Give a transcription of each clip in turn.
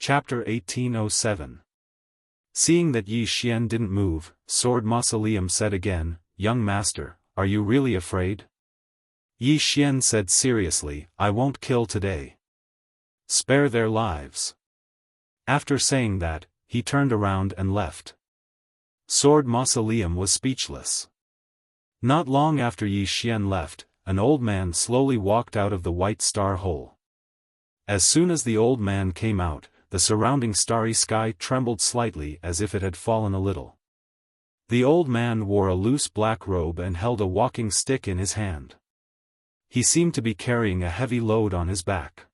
Chapter 1807. Seeing that Yi Xian didn't move, Sword Mausoleum said again, "Young master, are you really afraid?" Yi Xian said seriously, "I won't kill today. Spare their lives." After saying that, he turned around and left. Sword Mausoleum was speechless. Not long after Yi Xian left, an old man slowly walked out of the white star hole. As soon as the old man came out, the surrounding starry sky trembled slightly as if it had fallen a little. The old man wore a loose black robe and held a walking stick in his hand. He seemed to be carrying a heavy load on his back.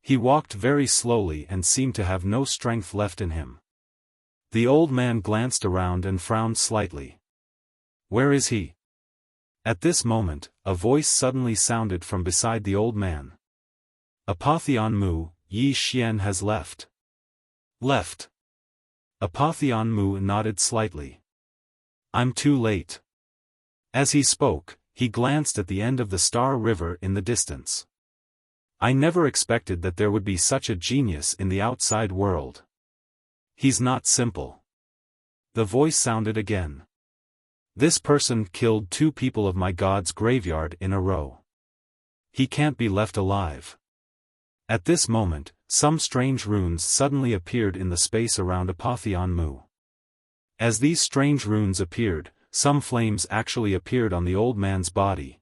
He walked very slowly and seemed to have no strength left in him. The old man glanced around and frowned slightly. "Where is he?" At this moment, a voice suddenly sounded from beside the old man. "Apotheon Mu, Yi Xian has left." "Left?" Apotheon Mu nodded slightly. "I'm too late." As he spoke, he glanced at the end of the Star River in the distance. "I never expected that there would be such a genius in the outside world. He's not simple." The voice sounded again. "This person killed 2 people of my god's graveyard in a row. He can't be left alive." At this moment, some strange runes suddenly appeared in the space around Apotheon Mu. As these strange runes appeared, some flames actually appeared on the old man's body.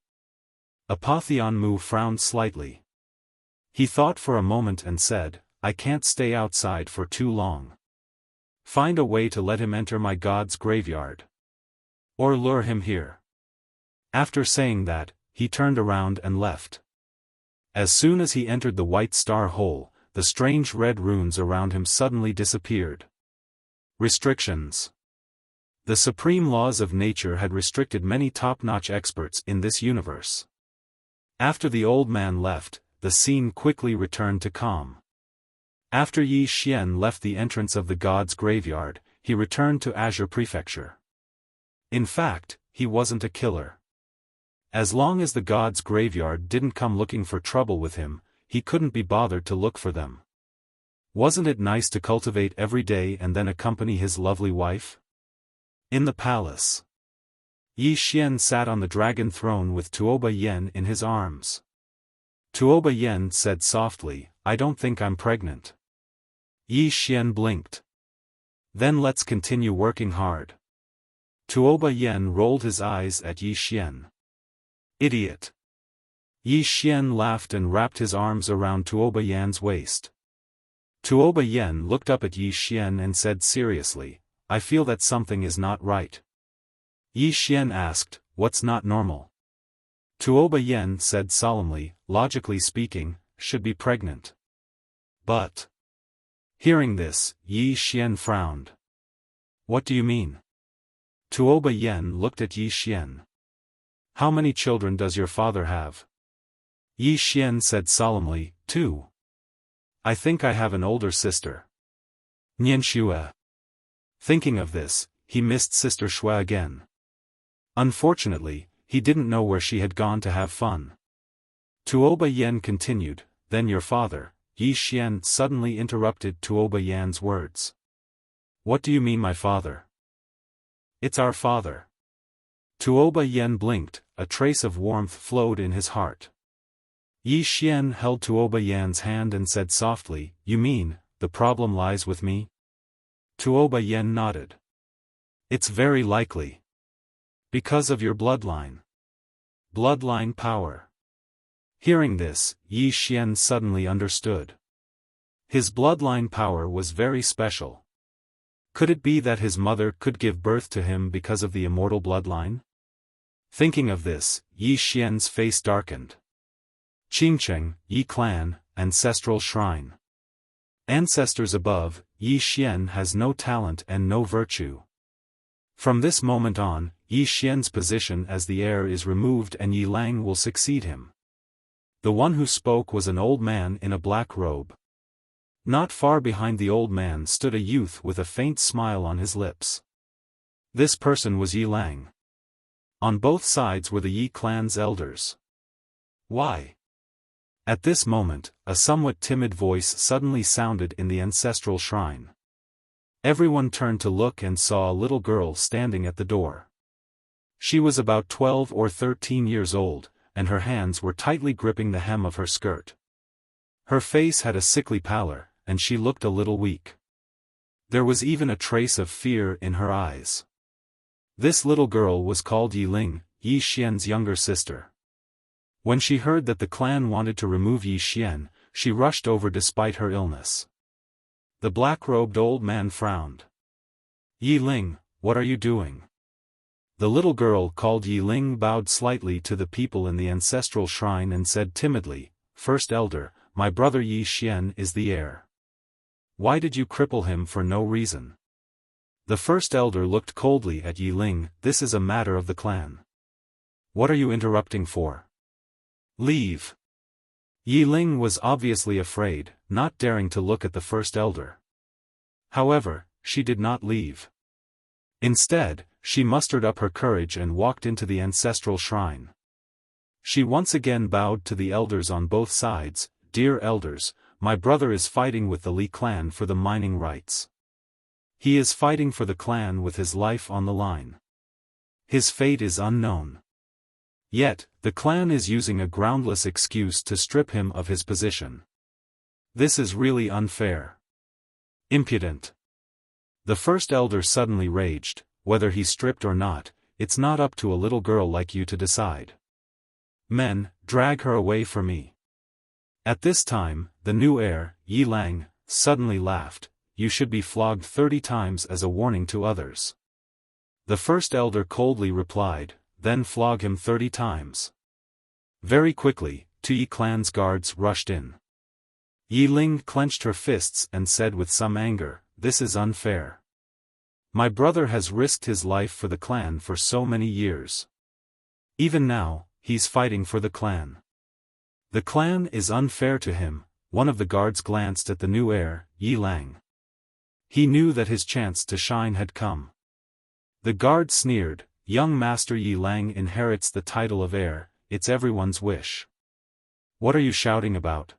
Apotheon Mu frowned slightly. He thought for a moment and said, "I can't stay outside for too long. Find a way to let him enter my god's graveyard. Or lure him here." After saying that, he turned around and left. As soon as he entered the white star hole, the strange red runes around him suddenly disappeared. Restrictions. The supreme laws of nature had restricted many top-notch experts in this universe. After the old man left, the scene quickly returned to calm. After Yi Xian left the entrance of the god's graveyard, he returned to Azure Prefecture. In fact, he wasn't a killer. As long as the god's graveyard didn't come looking for trouble with him, he couldn't be bothered to look for them. Wasn't it nice to cultivate every day and then accompany his lovely wife? In the palace, Yi Xian sat on the dragon throne with Tuoba Yen in his arms. Tuoba Yen said softly, "I don't think I'm pregnant." Yi Xian blinked. "Then let's continue working hard." Tuoba Yen rolled his eyes at Yi Xian. "Idiot." Yi Xian laughed and wrapped his arms around Tuoba Yan's waist. Tuoba Yen looked up at Yi Xian and said seriously, "I feel that something is not right." Yi Xian asked, "What's not normal?" Tuoba Yen said solemnly, "Logically speaking, should be pregnant." "But..." Hearing this, Yi Xian frowned. "What do you mean?" Tuoba Yen looked at Yi Xian. "How many children does your father have?" Yi Xian said solemnly, 2. "I think I have an older sister." Nian Xue. Thinking of this, he missed Sister Xue again. Unfortunately, he didn't know where she had gone to have fun. Tuoba Yen continued, "Then your father." Yi Xian suddenly interrupted Tuoba Yan's words. "What do you mean my father?" "It's our father." Tuoba Yen blinked, a trace of warmth flowed in his heart. Yi Xian held Tuoba Yan's hand and said softly, "You mean, the problem lies with me?" Tuoba Yen nodded. "It's very likely. Because of your bloodline. Bloodline power." Hearing this, Yi Xian suddenly understood. His bloodline power was very special. Could it be that his mother could give birth to him because of the immortal bloodline? Thinking of this, Yi Xian's face darkened. Qingcheng, Yi Clan, Ancestral Shrine. Ancestors above, Yi Xian has no talent and no virtue. From this moment on, Yi Xian's position as the heir is removed and Yi Lang will succeed him. The one who spoke was an old man in a black robe. Not far behind the old man stood a youth with a faint smile on his lips. This person was Yi Lang. On both sides were the Yi clan's elders. "Why?" At this moment, a somewhat timid voice suddenly sounded in the ancestral shrine. Everyone turned to look and saw a little girl standing at the door. She was about 12 or 13 years old, and her hands were tightly gripping the hem of her skirt. Her face had a sickly pallor, and she looked a little weak. There was even a trace of fear in her eyes. This little girl was called Yiling, Yi Xian's younger sister. When she heard that the clan wanted to remove Yi Xian, she rushed over despite her illness. The black-robed old man frowned. "Yiling, what are you doing?" The little girl called Yiling bowed slightly to the people in the ancestral shrine and said timidly, "First Elder, my brother Yi Xian is the heir. Why did you cripple him for no reason?" The first elder looked coldly at Yiling. "This is a matter of the clan. What are you interrupting for? Leave." Yiling was obviously afraid, not daring to look at the first elder. However, she did not leave. Instead, she mustered up her courage and walked into the ancestral shrine. She once again bowed to the elders on both sides. "Dear elders, my brother is fighting with the Li clan for the mining rights. He is fighting for the clan with his life on the line. His fate is unknown. Yet, the clan is using a groundless excuse to strip him of his position. This is really unfair. Impudent." The first elder suddenly raged, "Whether he's stripped or not, it's not up to a little girl like you to decide. Men, drag her away for me." At this time, the new heir, Yi Lang, suddenly laughed. "You should be flogged 30 times as a warning to others." The first elder coldly replied, "Then flog him 30 times. Very quickly, 2 Yi clan's guards rushed in. Yi Ling clenched her fists and said with some anger, "This is unfair. My brother has risked his life for the clan for so many years. Even now, he's fighting for the clan. The clan is unfair to him." One of the guards glanced at the new heir, Yi Lang. He knew that his chance to shine had come. The guard sneered, "Young Master Yi Lang inherits the title of heir, it's everyone's wish. What are you shouting about?"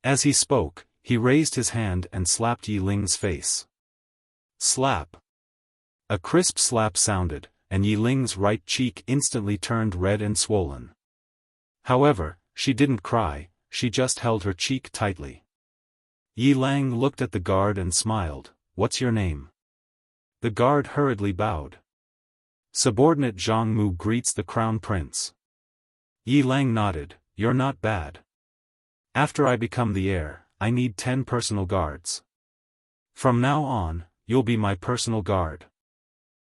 As he spoke, he raised his hand and slapped Yi Ling's face. Slap! A crisp slap sounded, and Yi Ling's right cheek instantly turned red and swollen. However, she didn't cry, she just held her cheek tightly. Yi Lang looked at the guard and smiled. "What's your name?" The guard hurriedly bowed. "Subordinate Zhang Mu greets the crown prince." Yi Lang nodded. "You're not bad. After I become the heir, I need 10 personal guards. From now on, you'll be my personal guard."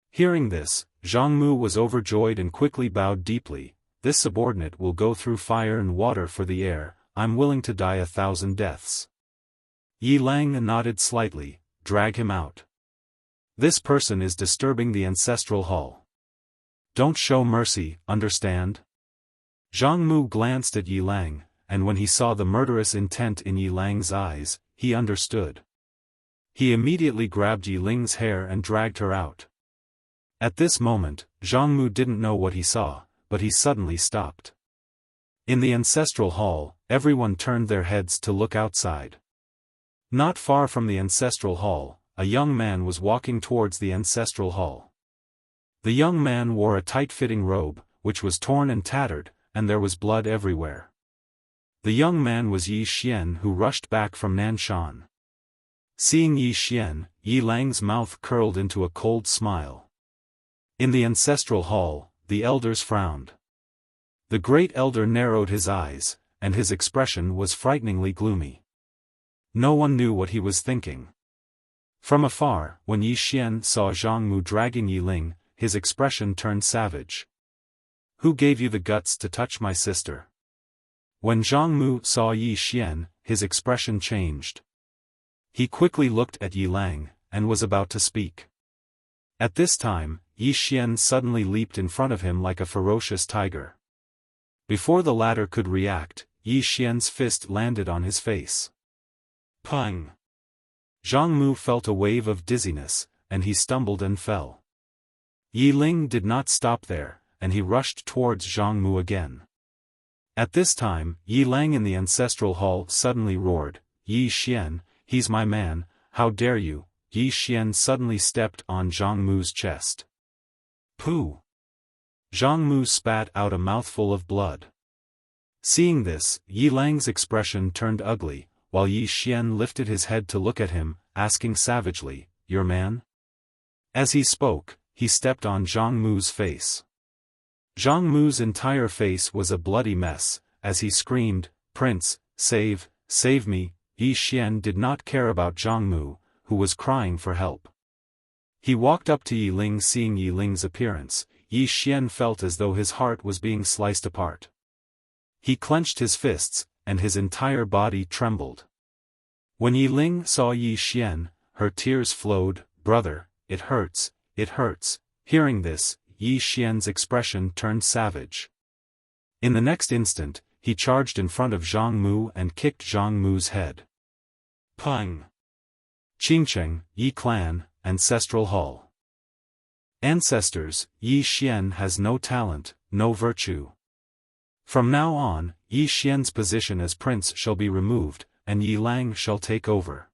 Hearing this, Zhang Mu was overjoyed and quickly bowed deeply. "This subordinate will go through fire and water for the heir. I'm willing to die 1,000 deaths." Yi Lang nodded slightly. "Drag him out. This person is disturbing the ancestral hall. Don't show mercy, understand?" Zhang Mu glanced at Yi Lang, and when he saw the murderous intent in Yi Lang's eyes, he understood. He immediately grabbed Yi Ling's hair and dragged her out. At this moment, Zhang Mu didn't know what he saw, but he suddenly stopped. In the ancestral hall, everyone turned their heads to look outside. Not far from the ancestral hall, a young man was walking towards the ancestral hall. The young man wore a tight-fitting robe, which was torn and tattered, and there was blood everywhere. The young man was Yi Xian, who rushed back from Nanshan. Seeing Yi Xian, Yi Lang's mouth curled into a cold smile. In the ancestral hall, the elders frowned. The great elder narrowed his eyes, and his expression was frighteningly gloomy. No one knew what he was thinking. From afar, when Yi Xian saw Zhang Mu dragging Yi Ling, his expression turned savage. "Who gave you the guts to touch my sister?" When Zhang Mu saw Yi Xian, his expression changed. He quickly looked at Yi Lang, and was about to speak. At this time, Yi Xian suddenly leaped in front of him like a ferocious tiger. Before the latter could react, Yi Xian's fist landed on his face. Pang! Zhang Mu felt a wave of dizziness, and he stumbled and fell. Yi Ling did not stop there, and he rushed towards Zhang Mu again. At this time, Yi Lang in the ancestral hall suddenly roared, "Yi Xian, he's my man, how dare you!" Yi Xian suddenly stepped on Zhang Mu's chest. Pooh! Zhang Mu spat out a mouthful of blood. Seeing this, Yi Lang's expression turned ugly, while Yi Xian lifted his head to look at him, asking savagely, "Your man?" As he spoke, he stepped on Zhang Mu's face. Zhang Mu's entire face was a bloody mess, as he screamed, "Prince, save me!" Yi Xian did not care about Zhang Mu, who was crying for help. He walked up to Yi Ling. Seeing Yi Ling's appearance, Yi Xian felt as though his heart was being sliced apart. He clenched his fists, and his entire body trembled. When Yi Ling saw Yi Xian, her tears flowed. "Brother, it hurts, it hurts." Hearing this, Yi Xian's expression turned savage. In the next instant, he charged in front of Zhang Mu and kicked Zhang Mu's head. Pang! Qingcheng, Yi Clan, Ancestral Hall. Ancestors, Yi Xian has no talent, no virtue. From now on, Yi Xian's position as prince shall be removed, and Yi Lang shall take over.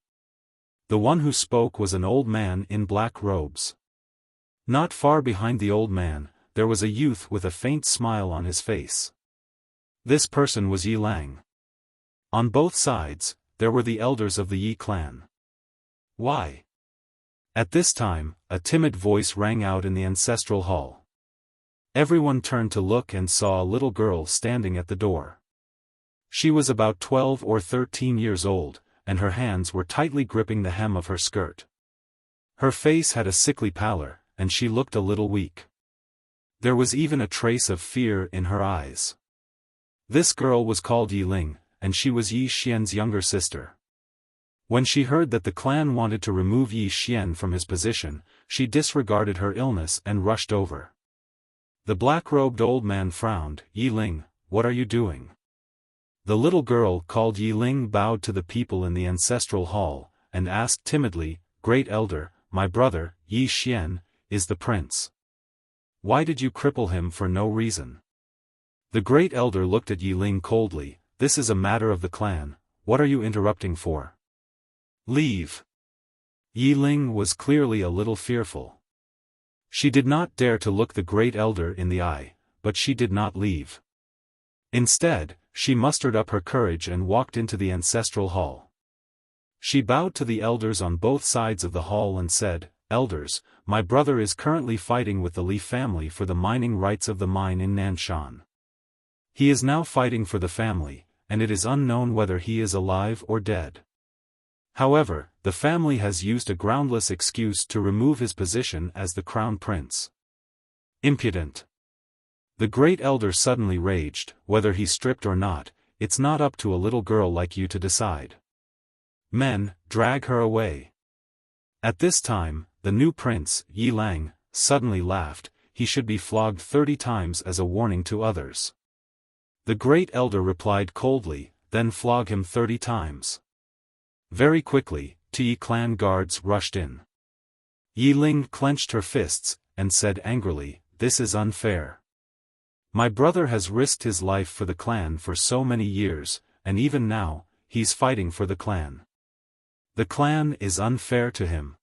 The one who spoke was an old man in black robes. Not far behind the old man, there was a youth with a faint smile on his face. This person was Yi Lang. On both sides, there were the elders of the Yi clan. Why? At this time, a timid voice rang out in the ancestral hall. Everyone turned to look and saw a little girl standing at the door. She was about 12 or 13 years old, and her hands were tightly gripping the hem of her skirt. Her face had a sickly pallor, and she looked a little weak. There was even a trace of fear in her eyes. This girl was called Yi Ling, and she was Yi Xian's younger sister. When she heard that the clan wanted to remove Yi Xian from his position, she disregarded her illness and rushed over. The black-robed old man frowned. "Yi Ling, what are you doing?" The little girl called Yi Ling bowed to the people in the ancestral hall, and asked timidly, "Great Elder, my brother, Yi Xian, is the prince. Why did you cripple him for no reason?" The Great Elder looked at Yi Ling coldly. "This is a matter of the clan, what are you interrupting for? Leave." Yi Ling was clearly a little fearful. She did not dare to look the Great Elder in the eye, but she did not leave. Instead, she mustered up her courage and walked into the ancestral hall. She bowed to the elders on both sides of the hall and said, "Elders, my brother is currently fighting with the Li family for the mining rights of the mine in Nanshan. He is now fighting for the family, and it is unknown whether he is alive or dead. However, the family has used a groundless excuse to remove his position as the crown prince. Impudent." The Great Elder suddenly raged. "Whether he's stripped or not, it's not up to a little girl like you to decide. Men, drag her away." At this time, the new prince, Yi Lang, suddenly laughed. "He should be flogged 30 times as a warning to others." The Great Elder replied coldly, "Then flog him 30 times. Very quickly, Yi clan guards rushed in. Yi Ling clenched her fists, and said angrily, "This is unfair. My brother has risked his life for the clan for so many years, and even now, he's fighting for the clan. The clan is unfair to him."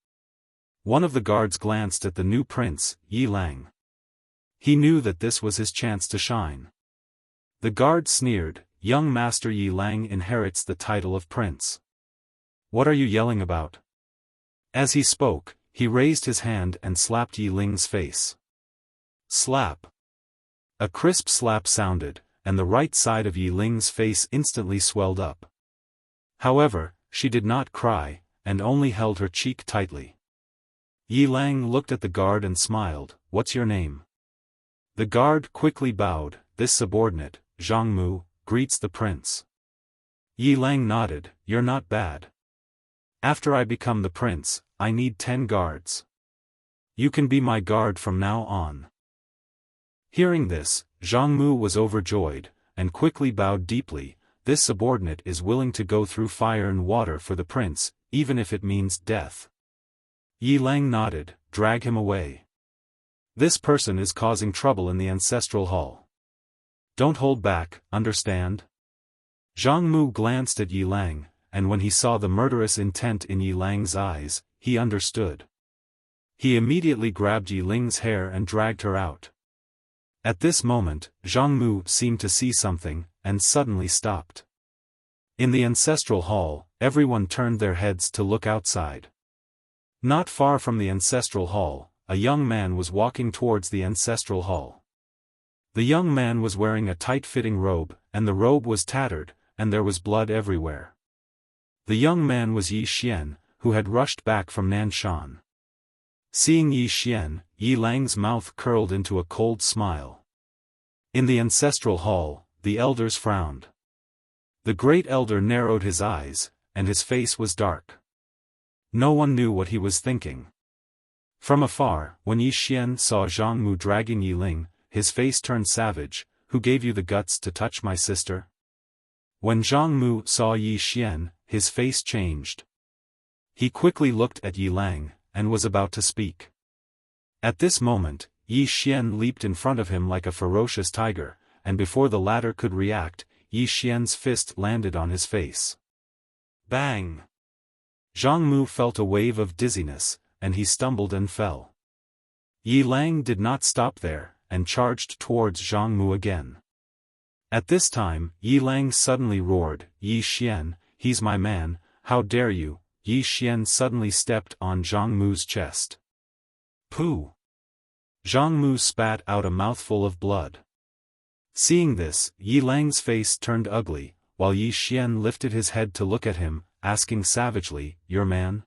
One of the guards glanced at the new prince, Yi Lang. He knew that this was his chance to shine. The guard sneered, "Young Master Yi Lang inherits the title of prince. What are you yelling about?" As he spoke, he raised his hand and slapped Yi Ling's face. Slap! A crisp slap sounded, and the right side of Yi Ling's face instantly swelled up. However, she did not cry, and only held her cheek tightly. Yi Lang looked at the guard and smiled. "What's your name?" The guard quickly bowed. "This subordinate, Zhang Mu, greets the prince." Yi Lang nodded. "You're not bad. After I become the prince, I need 10 guards. You can be my guard from now on." Hearing this, Zhang Mu was overjoyed, and quickly bowed deeply. "This subordinate is willing to go through fire and water for the prince, even if it means death." Yi Lang nodded. "Drag him away. This person is causing trouble in the ancestral hall." Don't hold back, understand? Zhang Mu glanced at Yi Lang, and when he saw the murderous intent in Yi Lang's eyes, he understood. He immediately grabbed Yi Ling's hair and dragged her out. At this moment, Zhang Mu seemed to see something, and suddenly stopped. In the ancestral hall, everyone turned their heads to look outside. Not far from the ancestral hall, a young man was walking towards the ancestral hall. The young man was wearing a tight-fitting robe, and the robe was tattered, and there was blood everywhere. The young man was Yi Xian, who had rushed back from Nanshan. Seeing Yi Xian, Yi Lang's mouth curled into a cold smile. In the ancestral hall, the elders frowned. The great elder narrowed his eyes, and his face was dark. No one knew what he was thinking. From afar, when Yi Xian saw Zhang Mu dragging Yi Ling, his face turned savage. Who gave you the guts to touch my sister? When Zhang Mu saw Yi Xian, his face changed. He quickly looked at Yi Lang, and was about to speak. At this moment, Yi Xian leaped in front of him like a ferocious tiger, and before the latter could react, Yi Xian's fist landed on his face. Bang! Zhang Mu felt a wave of dizziness, and he stumbled and fell. Yi Lang did not stop there, and charged towards Zhang Mu again. At this time, Yi Lang suddenly roared, Yi Xian, he's my man, how dare you? Yi Xian suddenly stepped on Zhang Mu's chest. Pooh! Zhang Mu spat out a mouthful of blood. Seeing this, Yi Lang's face turned ugly, while Yi Xian lifted his head to look at him, asking savagely, your man?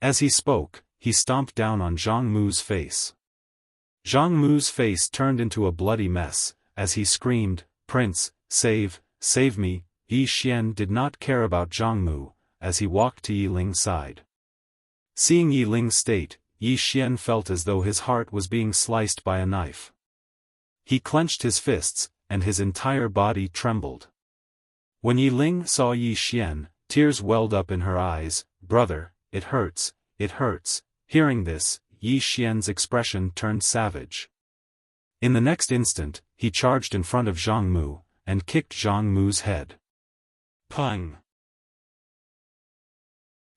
As he spoke, he stomped down on Zhang Mu's face. Zhang Mu's face turned into a bloody mess, as he screamed, Prince, save me. Yi Xian did not care about Zhang Mu, as he walked to Yi Ling's side. Seeing Yi Ling's state, Yi Xian felt as though his heart was being sliced by a knife. He clenched his fists, and his entire body trembled. When Yi Ling saw Yi Xian, tears welled up in her eyes. Brother, it hurts, it hurts. Hearing this, Yi Xian's expression turned savage. In the next instant, he charged in front of Zhang Mu, and kicked Zhang Mu's head. Pang!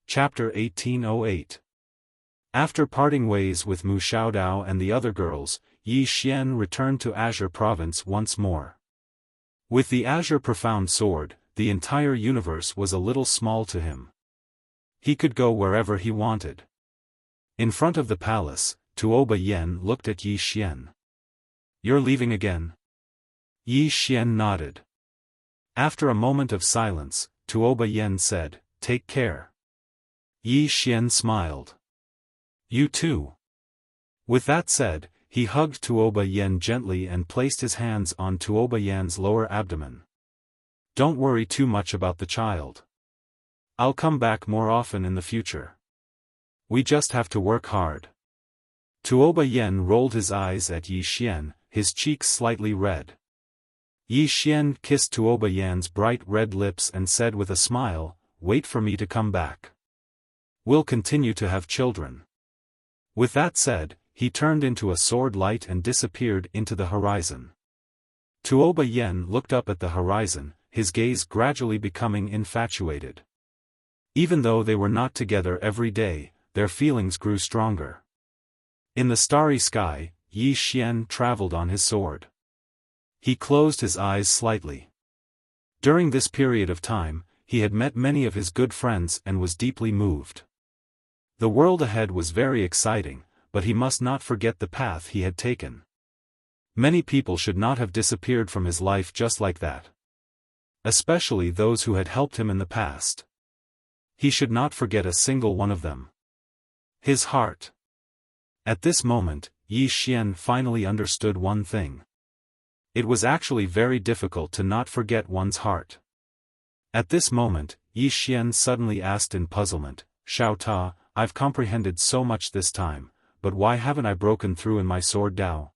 Chapter 1808. After parting ways with Mu Xiaodao and the other girls, Yi Xian returned to Azure Province once more. With the Azure Profound Sword, the entire universe was a little small to him. He could go wherever he wanted. In front of the palace, Tuoba Yen looked at Yi Xian. You're leaving again? Yi Xian nodded. After a moment of silence, Tuoba Yen said, take care. Yi Xian smiled. You too. With that said, he hugged Tuoba Yen gently and placed his hands on Tuoba Yen's lower abdomen. Don't worry too much about the child. I'll come back more often in the future. We just have to work hard. Tuoba Yen rolled his eyes at Yi Xian, his cheeks slightly red. Yi Xian kissed Tuoba Yan's bright red lips and said with a smile, wait for me to come back. We'll continue to have children. With that said, he turned into a sword light and disappeared into the horizon. Tuoba Yen looked up at the horizon, his gaze gradually becoming infatuated. Even though they were not together every day, their feelings grew stronger. In the starry sky, Yi Xian traveled on his sword. He closed his eyes slightly. During this period of time, he had met many of his good friends and was deeply moved. The world ahead was very exciting, but he must not forget the path he had taken. Many people should not have disappeared from his life just like that. Especially those who had helped him in the past. He should not forget a single one of them. His heart. At this moment, Yi Xian finally understood one thing. It was actually very difficult to not forget one's heart. At this moment, Yi Xian suddenly asked in puzzlement, Xiao Ta, I've comprehended so much this time, but why haven't I broken through in my sword Dao?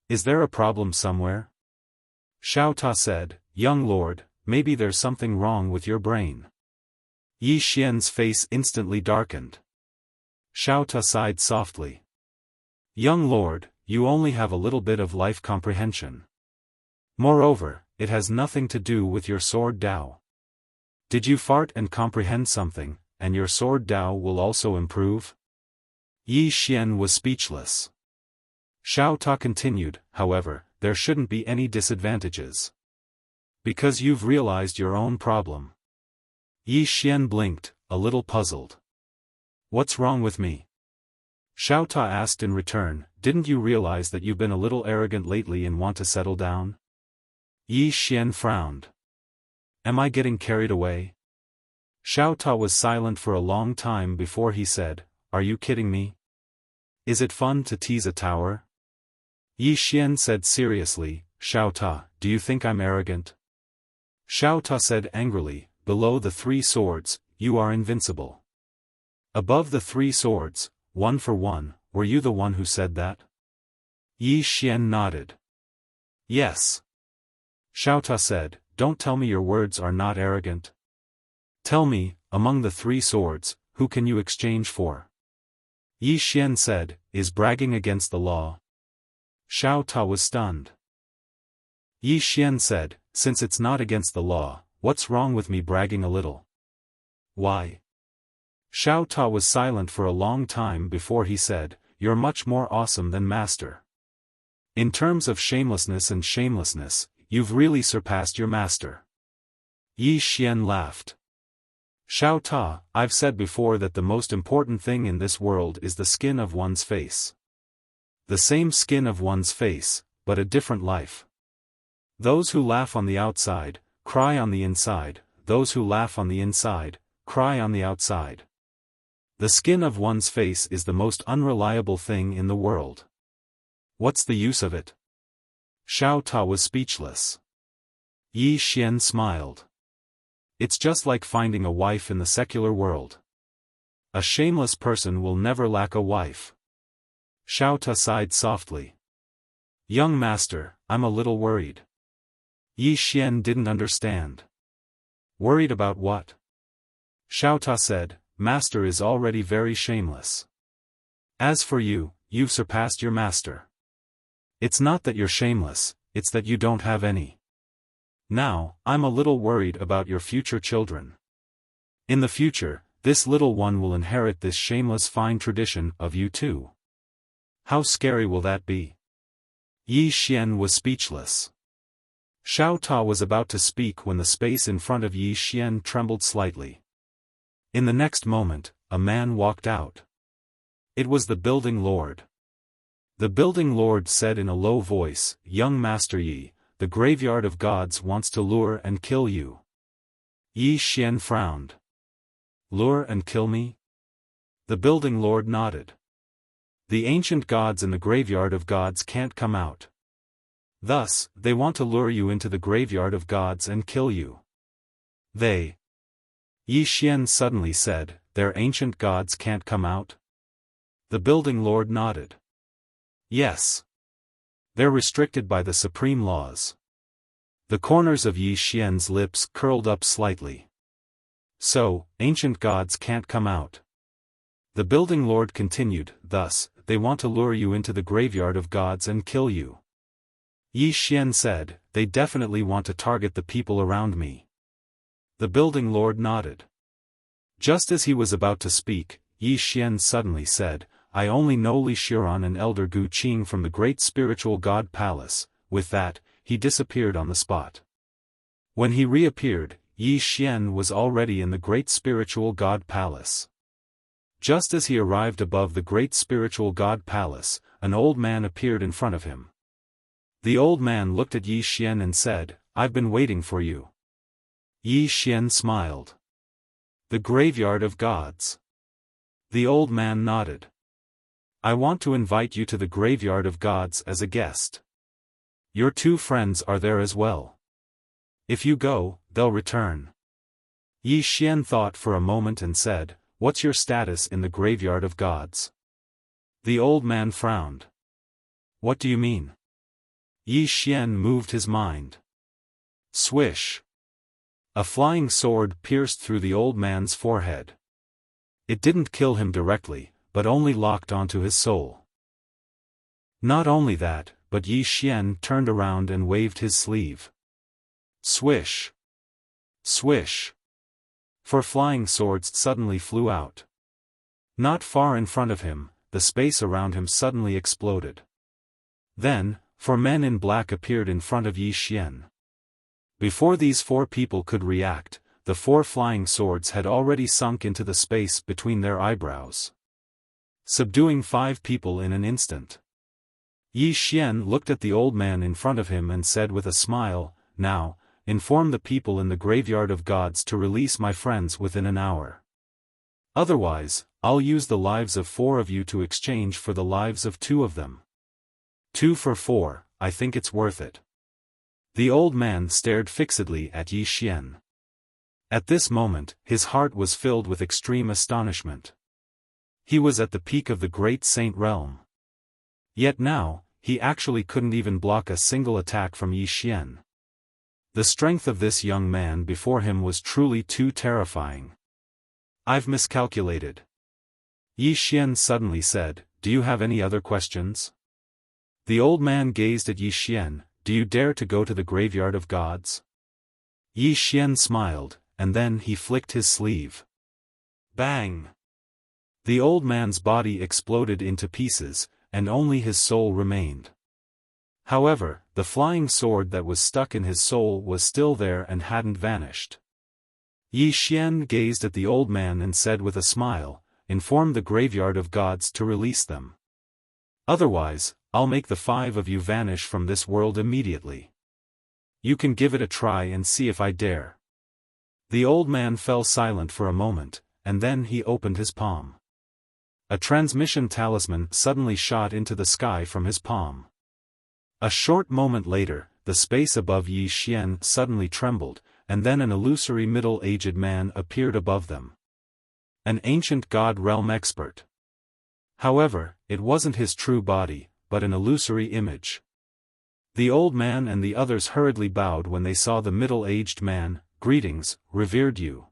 Is there a problem somewhere? Xiao Ta said, young lord, maybe there's something wrong with your brain. Yi Xian's face instantly darkened. Xiao Ta sighed softly. Young lord, you only have a little bit of life comprehension. Moreover, it has nothing to do with your sword Dao. Did you fart and comprehend something, and your sword Dao will also improve? Yi Xian was speechless. Xiao Ta continued, however, there shouldn't be any disadvantages. Because you've realized your own problem. Yi Xian blinked, a little puzzled. What's wrong with me? Xiao Ta asked in return, didn't you realize that you've been a little arrogant lately and want to settle down? Yi Xian frowned. Am I getting carried away? Xiao Ta was silent for a long time before he said, are you kidding me? Is it fun to tease a tower? Yi Xian said seriously, Xiao Ta, do you think I'm arrogant? Xiao Ta said angrily, below the 3 swords, you are invincible. Above the 3 swords, 1 for 1, were you the one who said that? Yi Xian nodded. Yes. Xiao Ta said, don't tell me your words are not arrogant. Tell me, among the 3 swords, who can you exchange for? Yi Xian said, is bragging against the law? Xiao Ta was stunned. Yi Xian said, since it's not against the law, what's wrong with me bragging a little? Why? Xiao Ta was silent for a long time before he said, you're much more awesome than master. In terms of shamelessness, you've really surpassed your master. Yi Xian laughed. Xiao Ta, I've said before that the most important thing in this world is the skin of one's face. The same skin of one's face, but a different life. Those who laugh on the outside, cry on the inside, those who laugh on the inside, cry on the outside. The skin of one's face is the most unreliable thing in the world. What's the use of it? Xiao Ta was speechless. Yi Xian smiled. It's just like finding a wife in the secular world. A shameless person will never lack a wife. Xiao Ta sighed softly. Young master, I'm a little worried. Yi Xian didn't understand. Worried about what? Xiao Ta said, master is already very shameless. As for you, you've surpassed your master. It's not that you're shameless, it's that you don't have any. Now, I'm a little worried about your future children. In the future, this little one will inherit this shameless fine tradition of you too. How scary will that be? Yi Xian was speechless. Xiao Ta was about to speak when the space in front of Yi Xian trembled slightly. In the next moment, a man walked out. It was the building lord. The building lord said in a low voice, young master Yi, the graveyard of gods wants to lure and kill you. Yi Xian frowned. Lure and kill me? The building lord nodded. The ancient gods in the graveyard of gods can't come out. Thus, they want to lure you into the graveyard of gods and kill you. They. Yi Xian suddenly said, their ancient gods can't come out? The building lord nodded. Yes. They're restricted by the supreme laws. The corners of Yi Xian's lips curled up slightly. So, ancient gods can't come out. The building lord continued, thus, they want to lure you into the graveyard of gods and kill you. Yi Xian said, they definitely want to target the people around me. The building lord nodded. Just as he was about to speak, Yi Xian suddenly said, I only know Li Xiran and Elder Gu Qing from the great spiritual god palace. With that, he disappeared on the spot. When he reappeared, Yi Xian was already in the great spiritual god palace. Just as he arrived above the great spiritual god palace, an old man appeared in front of him. The old man looked at Yi Xian and said, I've been waiting for you. Yi Xian smiled. The graveyard of gods. The old man nodded. I want to invite you to the graveyard of gods as a guest. Your 2 friends are there as well. If you go, they'll return. Yi Xian thought for a moment and said, what's your status in the graveyard of gods? The old man frowned. What do you mean? Yi Xian moved his mind. Swish. A flying sword pierced through the old man's forehead. It didn't kill him directly, but only locked onto his soul. Not only that, but Yi Xian turned around and waved his sleeve. Swish! Swish! 4 flying swords suddenly flew out. Not far in front of him, the space around him suddenly exploded. Then, 4 men in black appeared in front of Yi Xian. Before these 4 people could react, the 4 flying swords had already sunk into the space between their eyebrows, subduing 5 people in an instant. Yi Xian looked at the old man in front of him and said with a smile, "Now, inform the people in the graveyard of gods to release my friends within an hour. Otherwise, I'll use the lives of 4 of you to exchange for the lives of 2 of them. 2 for 4, I think it's worth it." The old man stared fixedly at Yi Xian. At this moment, his heart was filled with extreme astonishment. He was at the peak of the great saint realm. Yet now, he actually couldn't even block a single attack from Yi Xian. The strength of this young man before him was truly too terrifying. "I've miscalculated," Yi Xian suddenly said. "Do you have any other questions?" The old man gazed at Yi Xian. "Do you dare to go to the graveyard of gods?" Yi Xian smiled, and then he flicked his sleeve. Bang! The old man's body exploded into pieces, and only his soul remained. However, the flying sword that was stuck in his soul was still there and hadn't vanished. Yi Xian gazed at the old man and said with a smile, "Inform the graveyard of gods to release them. Otherwise, I'll make the 5 of you vanish from this world immediately. You can give it a try and see if I dare." The old man fell silent for a moment, and then he opened his palm. A transmission talisman suddenly shot into the sky from his palm. A short moment later, the space above Yi Xian suddenly trembled, and then an illusory middle-aged man appeared above them. An ancient god realm expert. However, it wasn't his true body, but an illusory image. The old man and the others hurriedly bowed when they saw the middle-aged man. "Greetings, revered Yu."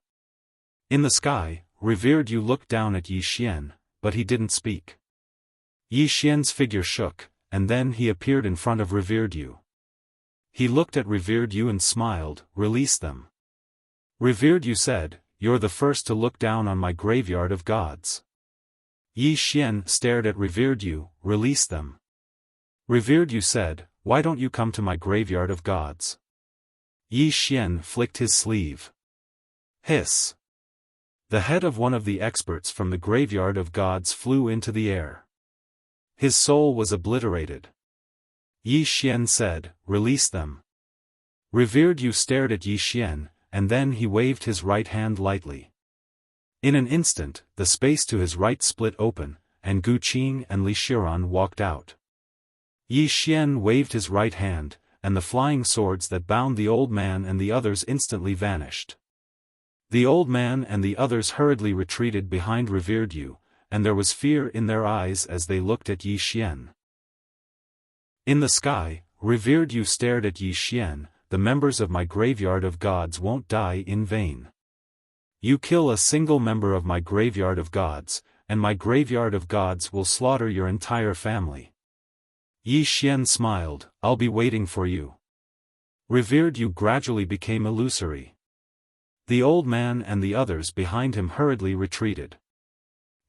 In the sky, revered Yu looked down at Yi Xian, but he didn't speak. Yi Xian's figure shook, and then he appeared in front of revered Yu. He looked at revered Yu and smiled. "Release them." Revered Yu said, "You're the first to look down on my graveyard of gods." Yi Xian stared at revered Yu. "Release them." Revered Yu said, "Why don't you come to my graveyard of gods?" Yi Xian flicked his sleeve. Hiss! The head of one of the experts from the graveyard of gods flew into the air. His soul was obliterated. Yi Xian said, "Release them." Revered Yu stared at Yi Xian, and then he waved his right hand lightly. In an instant, the space to his right split open, and Gu Qing and Li Xiran walked out. Yi Xian waved his right hand, and the flying swords that bound the old man and the others instantly vanished. The old man and the others hurriedly retreated behind revered Yu, and there was fear in their eyes as they looked at Yi Xian. In the sky, revered Yu stared at Yi Xian. "The members of my graveyard of gods won't die in vain. You kill a single member of my graveyard of gods, and my graveyard of gods will slaughter your entire family." Yi Xian smiled. "I'll be waiting for you." Revered Yu gradually became illusory. The old man and the others behind him hurriedly retreated.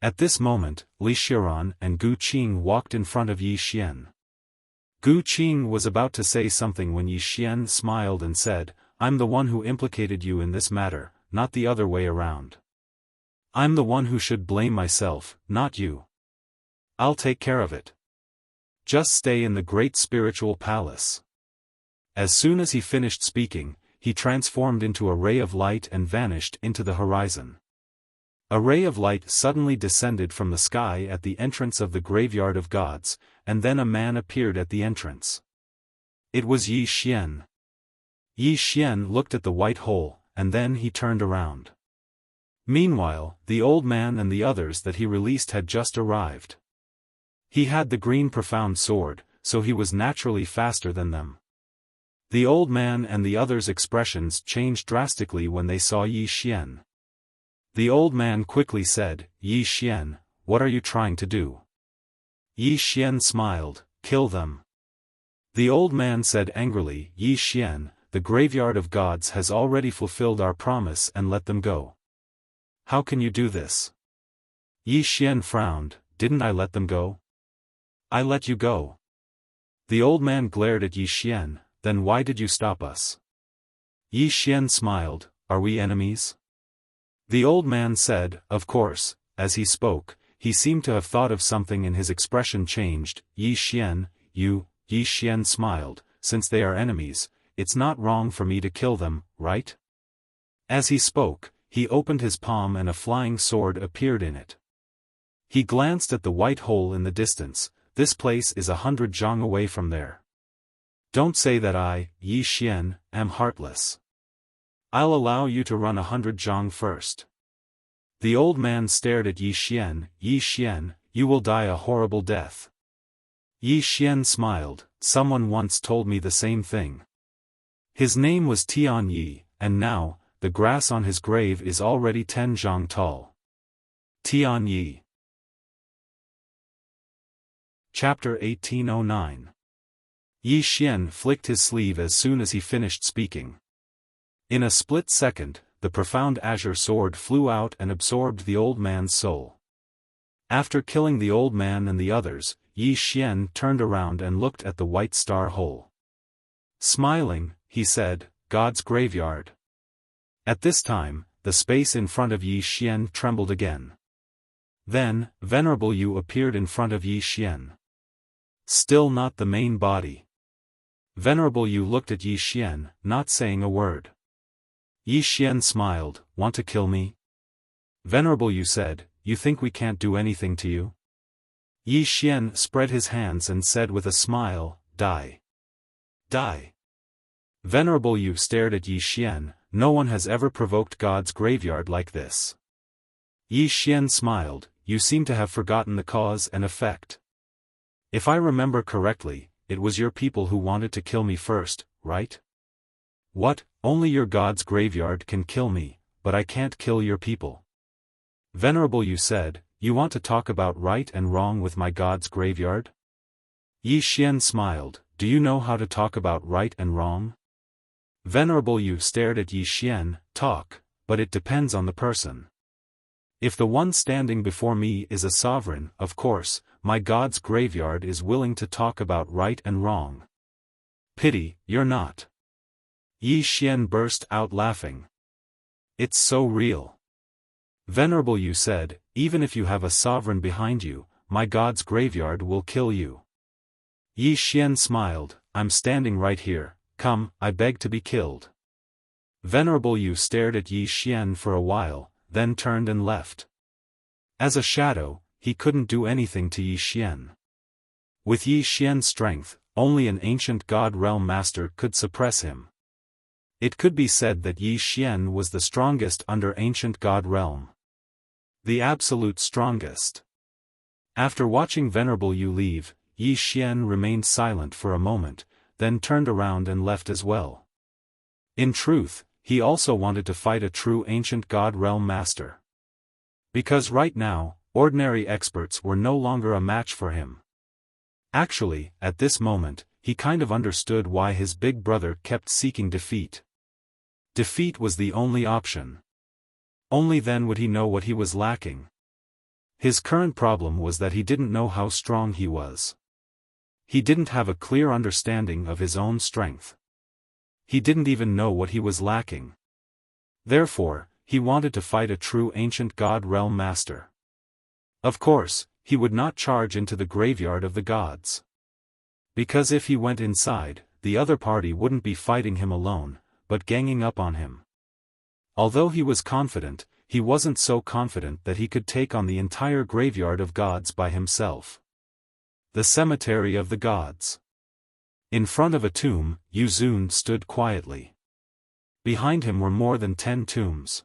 At this moment, Li Xiran and Gu Qing walked in front of Yi Xian. Gu Qing was about to say something when Yi Xian smiled and said, "I'm the one who implicated you in this matter, not the other way around. I'm the one who should blame myself, not you. I'll take care of it. Just stay in the great spiritual palace." As soon as he finished speaking, he transformed into a ray of light and vanished into the horizon. A ray of light suddenly descended from the sky at the entrance of the graveyard of gods, and then a man appeared at the entrance. It was Yi Xian. Yi Xian looked at the white hole, and then he turned around. Meanwhile, the old man and the others that he released had just arrived. He had the green profound sword, so he was naturally faster than them. The old man and the others' expressions changed drastically when they saw Yi Xian. The old man quickly said, "Yi Xian, what are you trying to do?" Yi Xian smiled, "Kill them." The old man said angrily, Yi Xian, the graveyard of gods has already fulfilled our promise and let them go. How can you do this? Yi Xian frowned, didn't I let them go? I let you go. The old man glared at Yi Xian, then why did you stop us? Yi Xian smiled, are we enemies? The old man said, of course. As he spoke, he seemed to have thought of something and his expression changed. Yi Xian, Yi Xian smiled, since they are enemies, it's not wrong for me to kill them, right? As he spoke, he opened his palm and a flying sword appeared in it. He glanced at the white hole in the distance, this place is 100 zhang away from there. Don't say that I, Yi Xian, am heartless. I'll allow you to run 100 zhang first. The old man stared at Yi Xian, you will die a horrible death. Yi Xian smiled, someone once told me the same thing. His name was Tian Yi, and now, the grass on his grave is already 10 zhang tall. Tian Yi. Chapter 1809. Yi Xian flicked his sleeve as soon as he finished speaking. In a split second, the profound azure sword flew out and absorbed the old man's soul. After killing the old man and the others, Yi Xian turned around and looked at the white star hole. Smiling, he said, God's graveyard. At this time, the space in front of Yi Xian trembled again. Then, Venerable Yu appeared in front of Yi Xian. Still not the main body. Venerable Yu looked at Yi Xian, not saying a word. Yi Xian smiled, want to kill me? Venerable Yu said, you think we can't do anything to you? Yi Xian spread his hands and said with a smile, die. Die. Venerable Yu stared at Yi Xian, no one has ever provoked God's graveyard like this. Yi Xian smiled, you seem to have forgotten the cause and effect. If I remember correctly, it was your people who wanted to kill me first, right? What, only your God's graveyard can kill me, but I can't kill your people. Venerable Yu said, you want to talk about right and wrong with my God's graveyard? Yi Xian smiled, do you know how to talk about right and wrong? Venerable Yu stared at Yi Xian, talk, but it depends on the person. If the one standing before me is a sovereign, of course, my God's graveyard is willing to talk about right and wrong. Pity, you're not. Yi Xian burst out laughing. It's so real. Venerable Yu said, even if you have a sovereign behind you, my God's graveyard will kill you. Yi Xian smiled, I'm standing right here, come, I beg to be killed. Venerable Yu stared at Yi Xian for a while, then turned and left. As a shadow, he couldn't do anything to Yi Xian. With Yi Xian's strength, only an ancient God Realm Master could suppress him. It could be said that Yi Xian was the strongest under ancient God Realm. The absolute strongest. After watching Venerable Yu leave, Yi Xian remained silent for a moment, then turned around and left as well. In truth, he also wanted to fight a true ancient God Realm Master. Because right now, ordinary experts were no longer a match for him. Actually, at this moment, he kind of understood why his big brother kept seeking defeat. Defeat was the only option. Only then would he know what he was lacking. His current problem was that he didn't know how strong he was. He didn't have a clear understanding of his own strength. He didn't even know what he was lacking. Therefore, he wanted to fight a true ancient God Realm Master. Of course, he would not charge into the graveyard of the gods. Because if he went inside, the other party wouldn't be fighting him alone, but ganging up on him. Although he was confident, he wasn't so confident that he could take on the entire graveyard of gods by himself. The cemetery of the gods. In front of a tomb, Yu Zun stood quietly. Behind him were more than 10 tombs.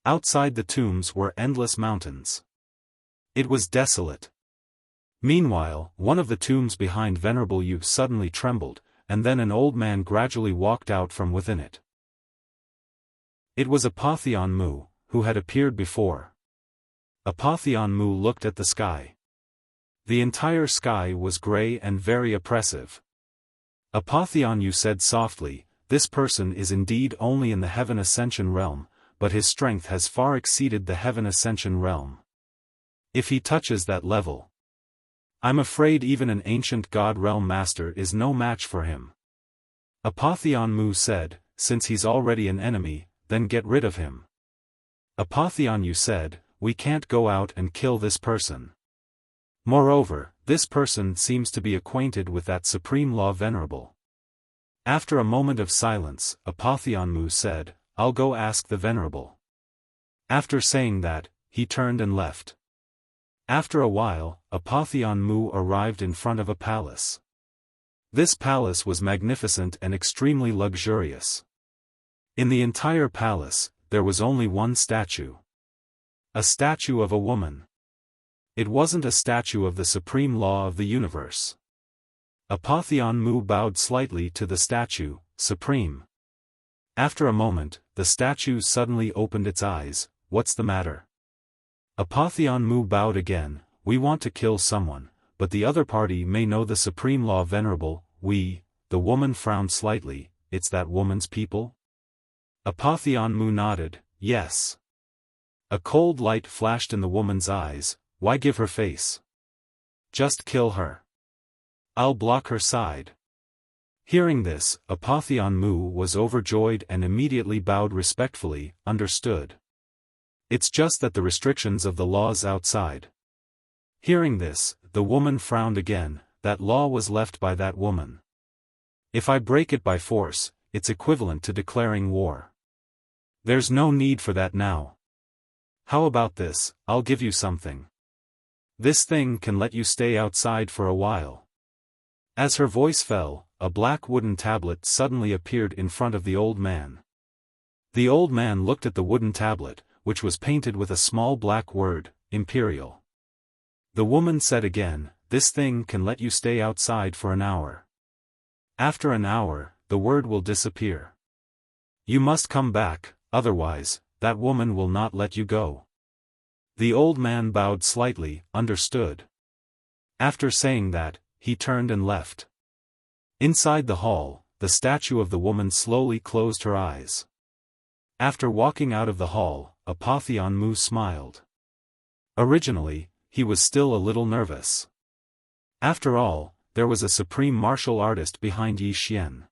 Outside the tombs were endless mountains. It was desolate. Meanwhile, one of the tombs behind Venerable Yu suddenly trembled, and then an old man gradually walked out from within it. It was Apotheon Mu, who had appeared before. Apotheon Mu looked at the sky. The entire sky was gray and very oppressive. Apotheon, you said softly, this person is indeed only in the Heaven Ascension realm, but his strength has far exceeded the Heaven Ascension realm. If he touches that level, I'm afraid even an ancient God realm master is no match for him. Apotheon Mu said, since he's already an enemy, then get rid of him. Apotheon, you said, we can't go out and kill this person. Moreover, this person seems to be acquainted with that supreme law venerable. After a moment of silence, Apotheon Mu said, I'll go ask the venerable. After saying that, he turned and left. After a while, Apotheon Mu arrived in front of a palace. This palace was magnificent and extremely luxurious. In the entire palace, there was only one statue. A statue of a woman. It wasn't a statue of the supreme law of the universe. Apotheon Mu bowed slightly to the statue, Supreme. After a moment, the statue suddenly opened its eyes. What's the matter? Apotheon Mu bowed again. We want to kill someone, but the other party may know the supreme law venerable. The woman frowned slightly. It's that woman's people? Apotheon Mu nodded, yes. A cold light flashed in the woman's eyes. Why give her face? Just kill her. I'll block her side. Hearing this, Apotheon Mu was overjoyed and immediately bowed respectfully. Understood. It's just that the restrictions of the laws outside. Hearing this, the woman frowned again. That law was left by that woman. If I break it by force, it's equivalent to declaring war. There's no need for that now. How about this? I'll give you something. This thing can let you stay outside for a while. As her voice fell, a black wooden tablet suddenly appeared in front of the old man. The old man looked at the wooden tablet, which was painted with a small black word, Imperial. The woman said again, this thing can let you stay outside for an hour. After an hour, the word will disappear. You must come back, otherwise, that woman will not let you go. The old man bowed slightly. Understood. After saying that, he turned and left. Inside the hall, the statue of the woman slowly closed her eyes. After walking out of the hall, Apotheon Mu smiled. Originally, he was still a little nervous. After all, there was a supreme martial artist behind Yi Xian.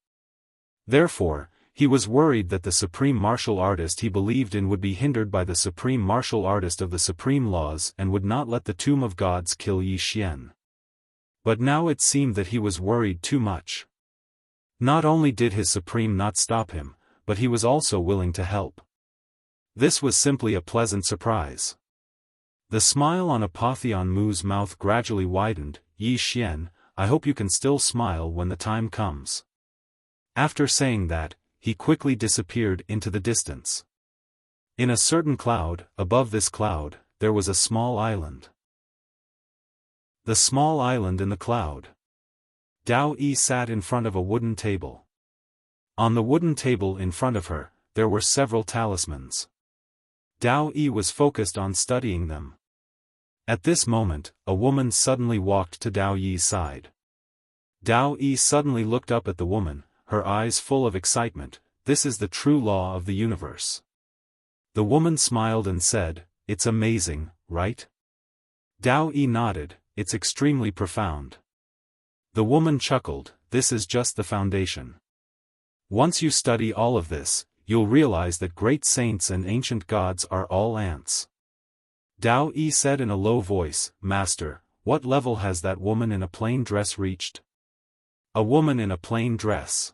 Therefore, he was worried that the supreme martial artist he believed in would be hindered by the supreme martial artist of the supreme laws and would not let the Tomb of Gods kill Yi Xian. But now it seemed that he was worried too much. Not only did his supreme not stop him, but he was also willing to help. This was simply a pleasant surprise. The smile on Apotheon Mu's mouth gradually widened. Yi Xian, I hope you can still smile when the time comes. After saying that, he quickly disappeared into the distance. In a certain cloud, above this cloud, there was a small island. The small island in the cloud. Dao Yi sat in front of a wooden table. On the wooden table in front of her, there were several talismans. Dao Yi was focused on studying them. At this moment, a woman suddenly walked to Dao Yi's side. Dao Yi suddenly looked up at the woman, her eyes full of excitement. This is the true law of the universe. The woman smiled and said, it's amazing, right? Dao Yi nodded, it's extremely profound. The woman chuckled, this is just the foundation. Once you study all of this, you'll realize that great saints and ancient gods are all ants. Dao Yi said in a low voice, Master, what level has that woman in a plain dress reached? A woman in a plain dress.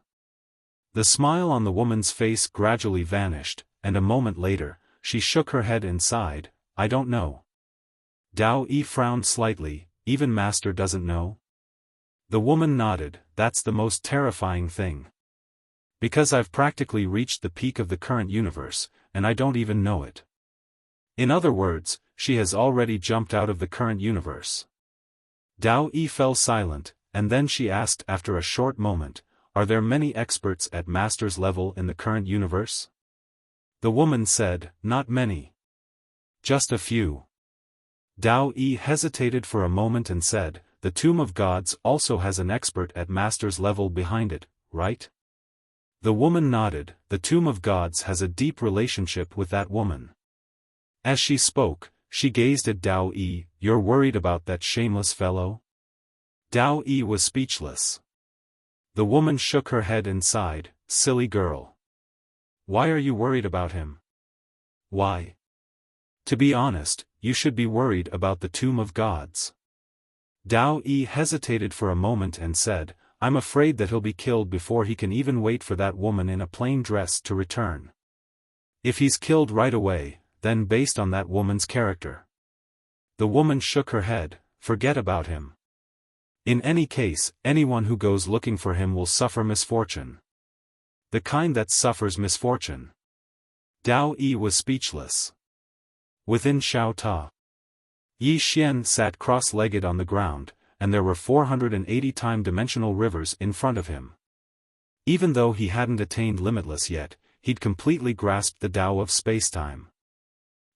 The smile on the woman's face gradually vanished, and a moment later, she shook her head and sighed, I don't know. Dao Yi frowned slightly, even Master doesn't know? The woman nodded, that's the most terrifying thing. Because I've practically reached the peak of the current universe, and I don't even know it. In other words, she has already jumped out of the current universe. Dao Yi fell silent, and then she asked after a short moment, are there many experts at master's level in the current universe? The woman said, not many. Just a few. Dao Yi hesitated for a moment and said, the Tomb of Gods also has an expert at master's level behind it, right? The woman nodded. The Tomb of Gods has a deep relationship with that woman. As she spoke, she gazed at Dao Yi. You're worried about that shameless fellow? Dao Yi was speechless. The woman shook her head and sighed. Silly girl. Why are you worried about him? Why? To be honest, you should be worried about the Tomb of Gods. Dao Yi hesitated for a moment and said, I'm afraid that he'll be killed before he can even wait for that woman in a plain dress to return. If he's killed right away, then based on that woman's character. The woman shook her head. Forget about him. In any case, anyone who goes looking for him will suffer misfortune. The kind that suffers misfortune. Dao Yi was speechless. Within Xiaota, Yi Xian sat cross-legged on the ground, and there were 480 time-dimensional rivers in front of him. Even though he hadn't attained limitless yet, he'd completely grasped the Tao of space-time.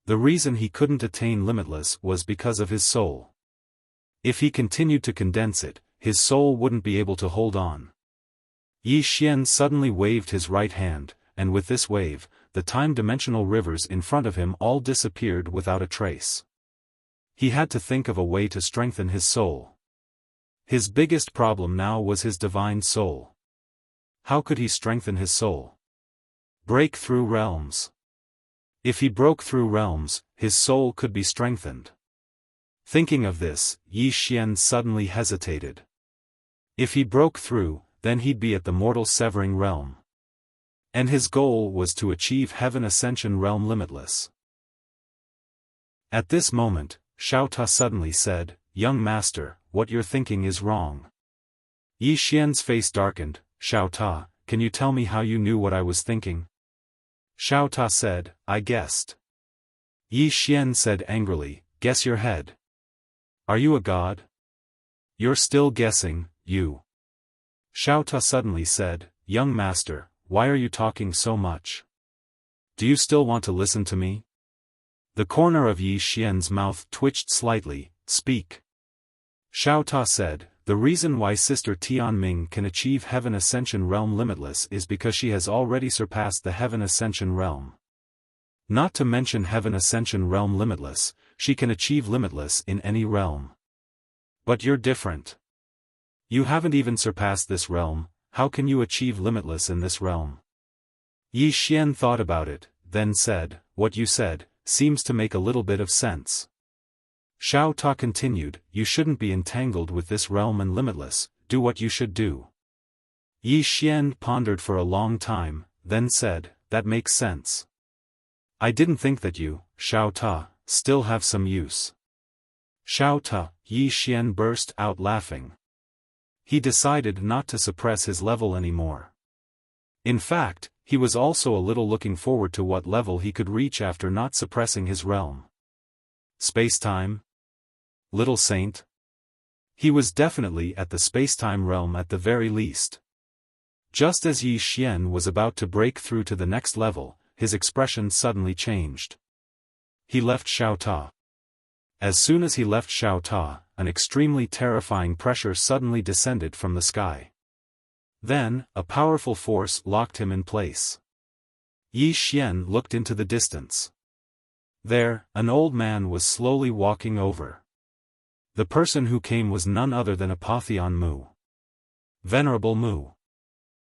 The reason he couldn't attain limitless was because of his soul. If he continued to condense it, his soul wouldn't be able to hold on. Yi Xian suddenly waved his right hand, and with this wave, the time-dimensional rivers in front of him all disappeared without a trace. He had to think of a way to strengthen his soul. His biggest problem now was his divine soul. How could he strengthen his soul? Break through realms. If he broke through realms, his soul could be strengthened. Thinking of this, Yi Xian suddenly hesitated. If he broke through, then he'd be at the mortal severing realm. And his goal was to achieve heaven ascension realm limitless. At this moment, Xiaota suddenly said, Young master, what you're thinking is wrong. Yi Xian's face darkened. Xiaota, can you tell me how you knew what I was thinking? Xiaota said, I guessed. Yi Xian said angrily, guess your head. Are you a god? You're still guessing, you. Xiaota suddenly said, Young master, why are you talking so much? Do you still want to listen to me? The corner of Yi Xian's mouth twitched slightly. Speak. Xiaota said, the reason why Sister Tianming can achieve Heaven Ascension Realm limitless is because she has already surpassed the Heaven Ascension Realm. Not to mention Heaven Ascension Realm limitless, she can achieve limitless in any realm. But you're different. You haven't even surpassed this realm, how can you achieve limitless in this realm? Yi Xian thought about it, then said, what you said seems to make a little bit of sense. Xiaota continued, you shouldn't be entangled with this realm and limitless, do what you should do. Yi Xian pondered for a long time, then said, that makes sense. I didn't think that you, Xiaota, still have some use. Xiaota, Yi Xian burst out laughing. He decided not to suppress his level anymore. In fact, he was also a little looking forward to what level he could reach after not suppressing his realm. Space-time? Little saint? He was definitely at the space-time realm at the very least. Just as Yi Xian was about to break through to the next level, his expression suddenly changed. He left Xiaota. As soon as he left Xiaota, an extremely terrifying pressure suddenly descended from the sky. Then, a powerful force locked him in place. Yi Xian looked into the distance. There, an old man was slowly walking over. The person who came was none other than Apotheon Mu. Venerable Mu.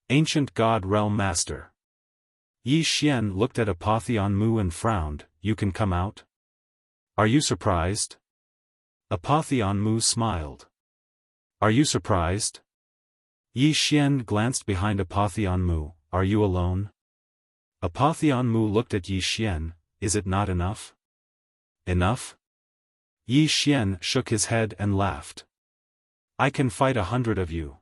Ancient God Realm Master. Yi Xian looked at Apotheon Mu and frowned, you can come out? Are you surprised? Apotheon Mu smiled. Are you surprised? Yi Xian glanced behind Apotheon Mu, are you alone? Apotheon Mu looked at Yi Xian, is it not enough? Enough? Yi Xian shook his head and laughed. I can fight 100 of you.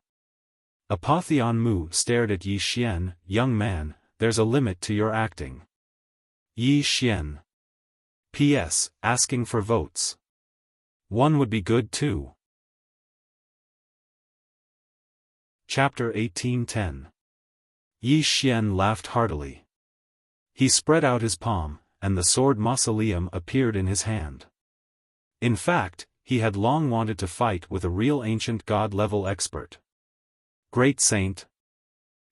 Apotheon Mu stared at Yi Xian, young man, there's a limit to your acting. Yi Xian. P.S. Asking for votes. One would be good too. Chapter 18:10. Yi Xian laughed heartily. He spread out his palm, and the sword mausoleum appeared in his hand. In fact, he had long wanted to fight with a real ancient god-level expert. Great Saint.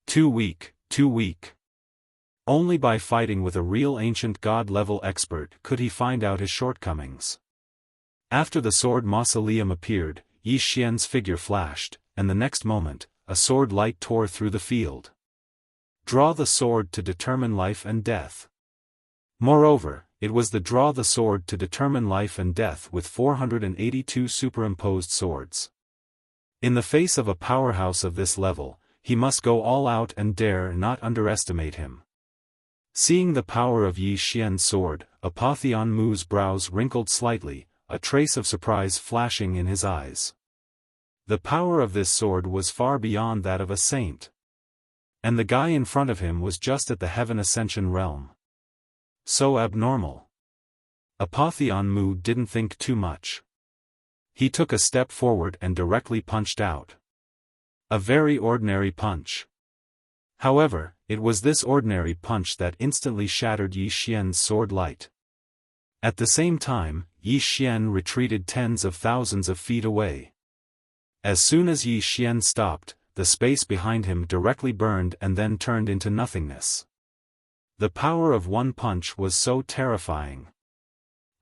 Too weak, too weak. Only by fighting with a real ancient god-level expert could he find out his shortcomings. After the sword mausoleum appeared, Yi Xian's figure flashed, and the next moment, a sword light tore through the field. Draw the sword to determine life and death. Moreover, it was the draw the sword to determine life and death with 482 superimposed swords. In the face of a powerhouse of this level, he must go all out and dare not underestimate him. Seeing the power of Yi Xian's sword, Apotheon Mu's brows wrinkled slightly, a trace of surprise flashing in his eyes. The power of this sword was far beyond that of a saint. And the guy in front of him was just at the heaven ascension realm. So abnormal. Apotheon Mu didn't think too much. He took a step forward and directly punched out. A very ordinary punch. However, it was this ordinary punch that instantly shattered Yi Xian's sword light. At the same time, Yi Xian retreated tens of thousands of feet away. As soon as Yi Xian stopped, the space behind him directly burned and then turned into nothingness. The power of one punch was so terrifying.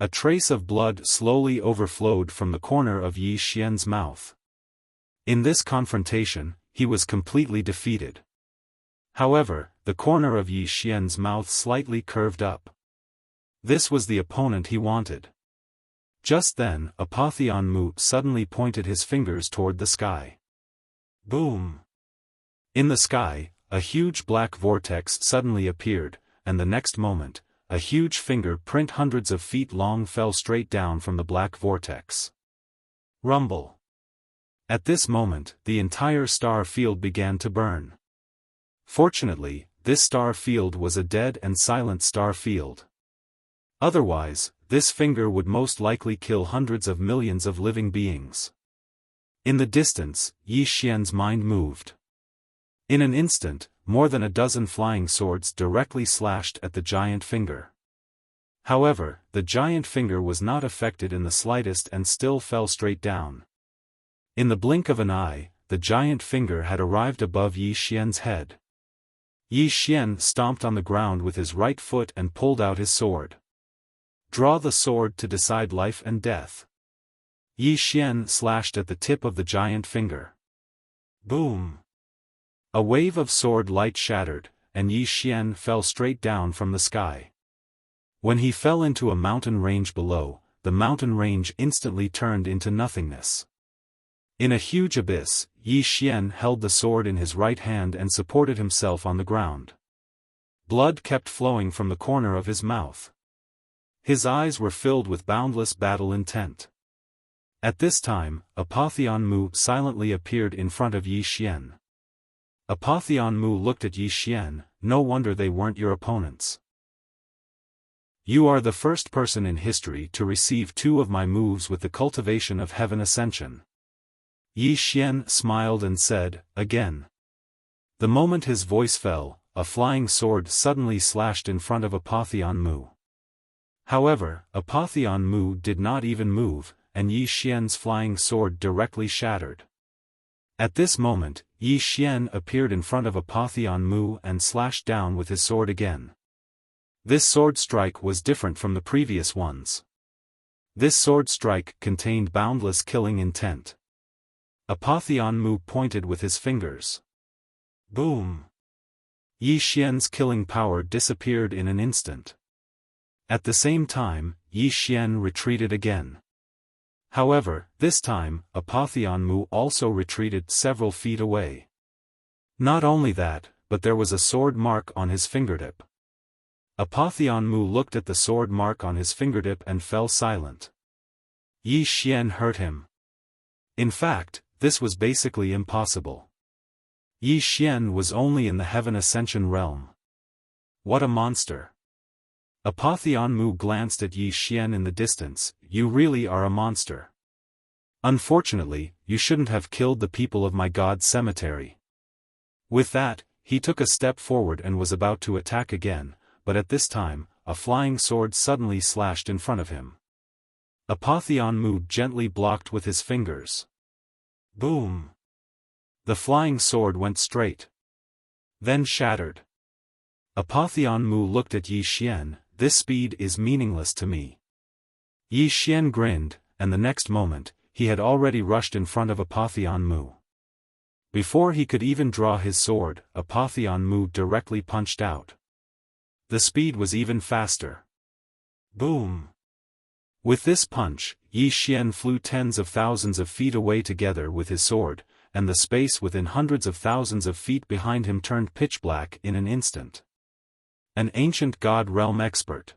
A trace of blood slowly overflowed from the corner of Yi Xian's mouth. In this confrontation, he was completely defeated. However, the corner of Yi Xian's mouth slightly curved up. This was the opponent he wanted. Just then, Apotheon Mu suddenly pointed his fingers toward the sky. Boom! In the sky, a huge black vortex suddenly appeared, and the next moment, a huge finger print hundreds of feet long fell straight down from the black vortex. Rumble! At this moment, the entire star field began to burn. Fortunately, this star field was a dead and silent star field. Otherwise, this finger would most likely kill hundreds of millions of living beings. In the distance, Yi Xian's mind moved. In an instant, more than a dozen flying swords directly slashed at the giant finger. However, the giant finger was not affected in the slightest and still fell straight down. In the blink of an eye, the giant finger had arrived above Yi Xian's head. Yi Xian stomped on the ground with his right foot and pulled out his sword. Draw the sword to decide life and death. Yi Xian slashed at the tip of the giant finger. Boom! A wave of sword light shattered, and Yi Xian fell straight down from the sky. When he fell into a mountain range below, the mountain range instantly turned into nothingness. In a huge abyss, Yi Xian held the sword in his right hand and supported himself on the ground. Blood kept flowing from the corner of his mouth. His eyes were filled with boundless battle intent. At this time, Apotheon Mu silently appeared in front of Yi Xian. Apotheon Mu looked at Yi Xian, no wonder they weren't your opponents. You are the first person in history to receive 2 of my moves with the cultivation of heaven ascension. Yi Xian smiled and said, again. The moment his voice fell, a flying sword suddenly slashed in front of Apotheon Mu. However, Apotheon Mu did not even move, and Yi Xian's flying sword directly shattered. At this moment, Yi Xian appeared in front of Apotheon Mu and slashed down with his sword again. This sword strike was different from the previous ones. This sword strike contained boundless killing intent. Apotheon Mu pointed with his fingers. Boom! Yi Xian's killing power disappeared in an instant. At the same time, Yi Xian retreated again. However, this time, Apotheon Mu also retreated several feet away. Not only that, but there was a sword mark on his fingertip. Apotheon Mu looked at the sword mark on his fingertip and fell silent. Yi Xian hurt him. In fact, this was basically impossible. Yi Xian was only in the heaven ascension realm. What a monster! Apotheon Mu glanced at Yi Xian in the distance. You really are a monster. Unfortunately, you shouldn't have killed the people of my god's cemetery. With that, he took a step forward and was about to attack again, but at this time, a flying sword suddenly slashed in front of him. Apotheon Mu gently blocked with his fingers. Boom! The flying sword went straight. Then shattered. Apotheon Mu looked at Yi Xian. This speed is meaningless to me. Yi Xian grinned, and the next moment, he had already rushed in front of Apotheon Mu. Before he could even draw his sword, Apotheon Mu directly punched out. The speed was even faster. Boom! With this punch, Yi Xian flew tens of thousands of feet away together with his sword, and the space within hundreds of thousands of feet behind him turned pitch black in an instant. An ancient god realm expert.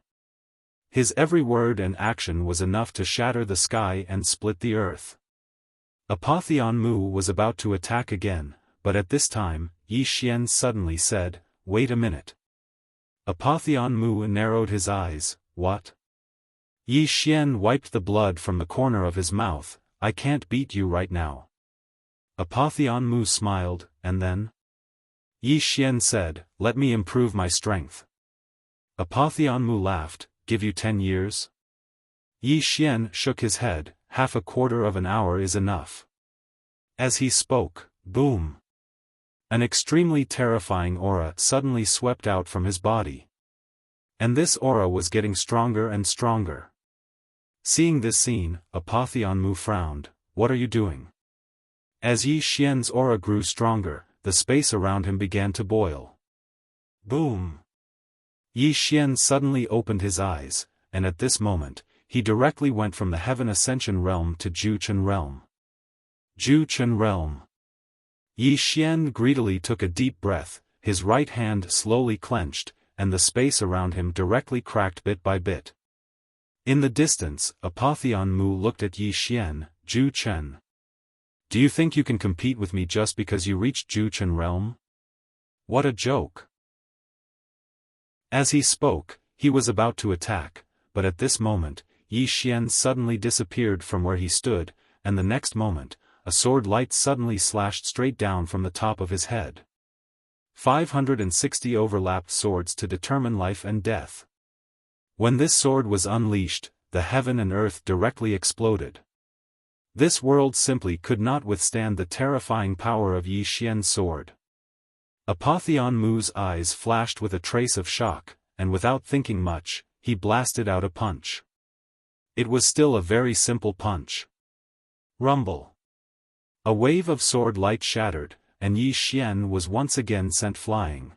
His every word and action was enough to shatter the sky and split the earth. Apotheon Mu was about to attack again, but at this time, Yi Xian suddenly said, "Wait a minute." Apotheon Mu narrowed his eyes. "What?" Yi Xian wiped the blood from the corner of his mouth. "I can't beat you right now." Apotheon Mu smiled, and then Yi Xian said, "Let me improve my strength." Apotheon Mu laughed, "Give you 10 years?" Yi Xian shook his head, "Half a quarter of an hour is enough." As he spoke, boom! An extremely terrifying aura suddenly swept out from his body. And this aura was getting stronger and stronger. Seeing this scene, Apotheon Mu frowned. "What are you doing?" As Yi Xian's aura grew stronger, the space around him began to boil. Boom! Yi Xian suddenly opened his eyes, and at this moment, he directly went from the Heaven Ascension Realm to Juchen Realm. Juchen Realm. Yi Xian greedily took a deep breath, his right hand slowly clenched, and the space around him directly cracked bit by bit. In the distance, Apotheon Mu looked at Yi Xian. "Juchen. Do you think you can compete with me just because you reached Juchen Realm? What a joke." As he spoke, he was about to attack, but at this moment, Yi Xian suddenly disappeared from where he stood, and the next moment, a sword light suddenly slashed straight down from the top of his head. 560 overlapped swords to determine life and death. When this sword was unleashed, the heaven and earth directly exploded. This world simply could not withstand the terrifying power of Yi Xian's sword. Apotheon Mu's eyes flashed with a trace of shock, and without thinking much, he blasted out a punch. It was still a very simple punch. Rumble. A wave of sword light shattered, and Yi Xian was once again sent flying.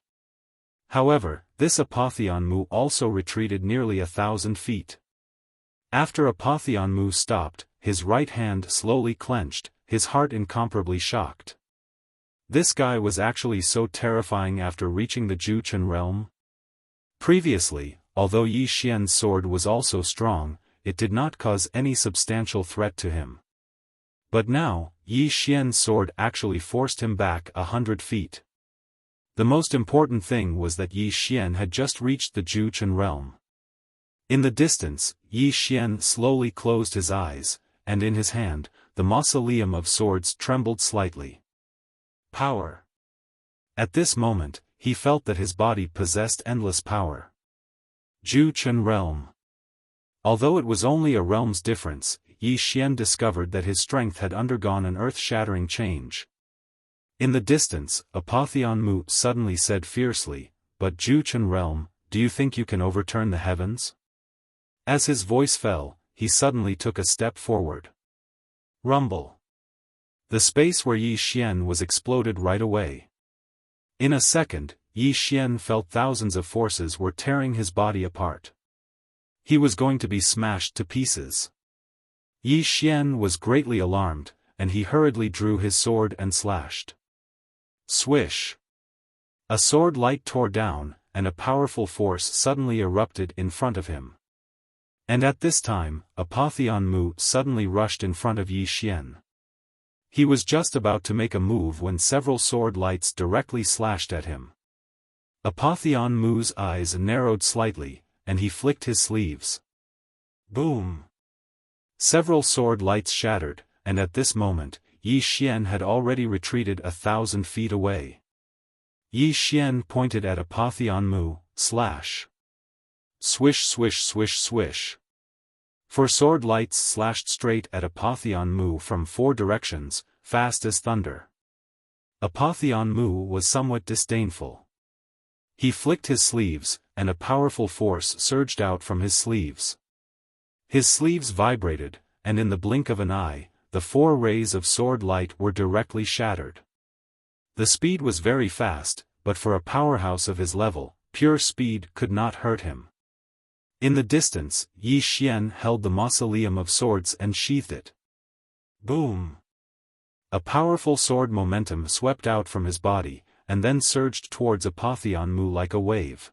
However, this Apotheon Mu also retreated nearly 1,000 feet. After Apotheon Mu stopped, his right hand slowly clenched, his heart incomparably shocked. This guy was actually so terrifying after reaching the Juchen realm? Previously, although Yi Xian's sword was also strong, it did not cause any substantial threat to him. But now, Yi Xian's sword actually forced him back 100 feet. The most important thing was that Yi Xian had just reached the Juchen realm. In the distance, Yi Xian slowly closed his eyes, and in his hand, the mausoleum of swords trembled slightly. Power. At this moment, he felt that his body possessed endless power. Juchen realm. Although it was only a realm's difference, Yi Xian discovered that his strength had undergone an earth-shattering change. In the distance, Apotheon Mu suddenly said fiercely, "But Juchen realm, do you think you can overturn the heavens?" As his voice fell, he suddenly took a step forward. Rumble. The space where Yi Xian was exploded right away. In a second, Yi Xian felt thousands of forces were tearing his body apart. He was going to be smashed to pieces. Yi Xian was greatly alarmed, and he hurriedly drew his sword and slashed. Swish! A sword light tore down, and a powerful force suddenly erupted in front of him. And at this time, Apotheon Mu suddenly rushed in front of Yi Xian. He was just about to make a move when several sword lights directly slashed at him. Apotheon Mu's eyes narrowed slightly, and he flicked his sleeves. Boom! Several sword lights shattered, and at this moment, Yi Xian had already retreated 1,000 feet away. Yi Xian pointed at Apotheon Mu, slash. Swish swish swish swish. Four sword lights slashed straight at Apotheon Mu from 4 directions, fast as thunder. Apotheon Mu was somewhat disdainful. He flicked his sleeves, and a powerful force surged out from his sleeves. His sleeves vibrated, and in the blink of an eye, the 4 rays of sword light were directly shattered. The speed was very fast, but for a powerhouse of his level, pure speed could not hurt him. In the distance, Yi Xian held the mausoleum of swords and sheathed it. Boom! A powerful sword momentum swept out from his body, and then surged towards Apotheon Mu like a wave.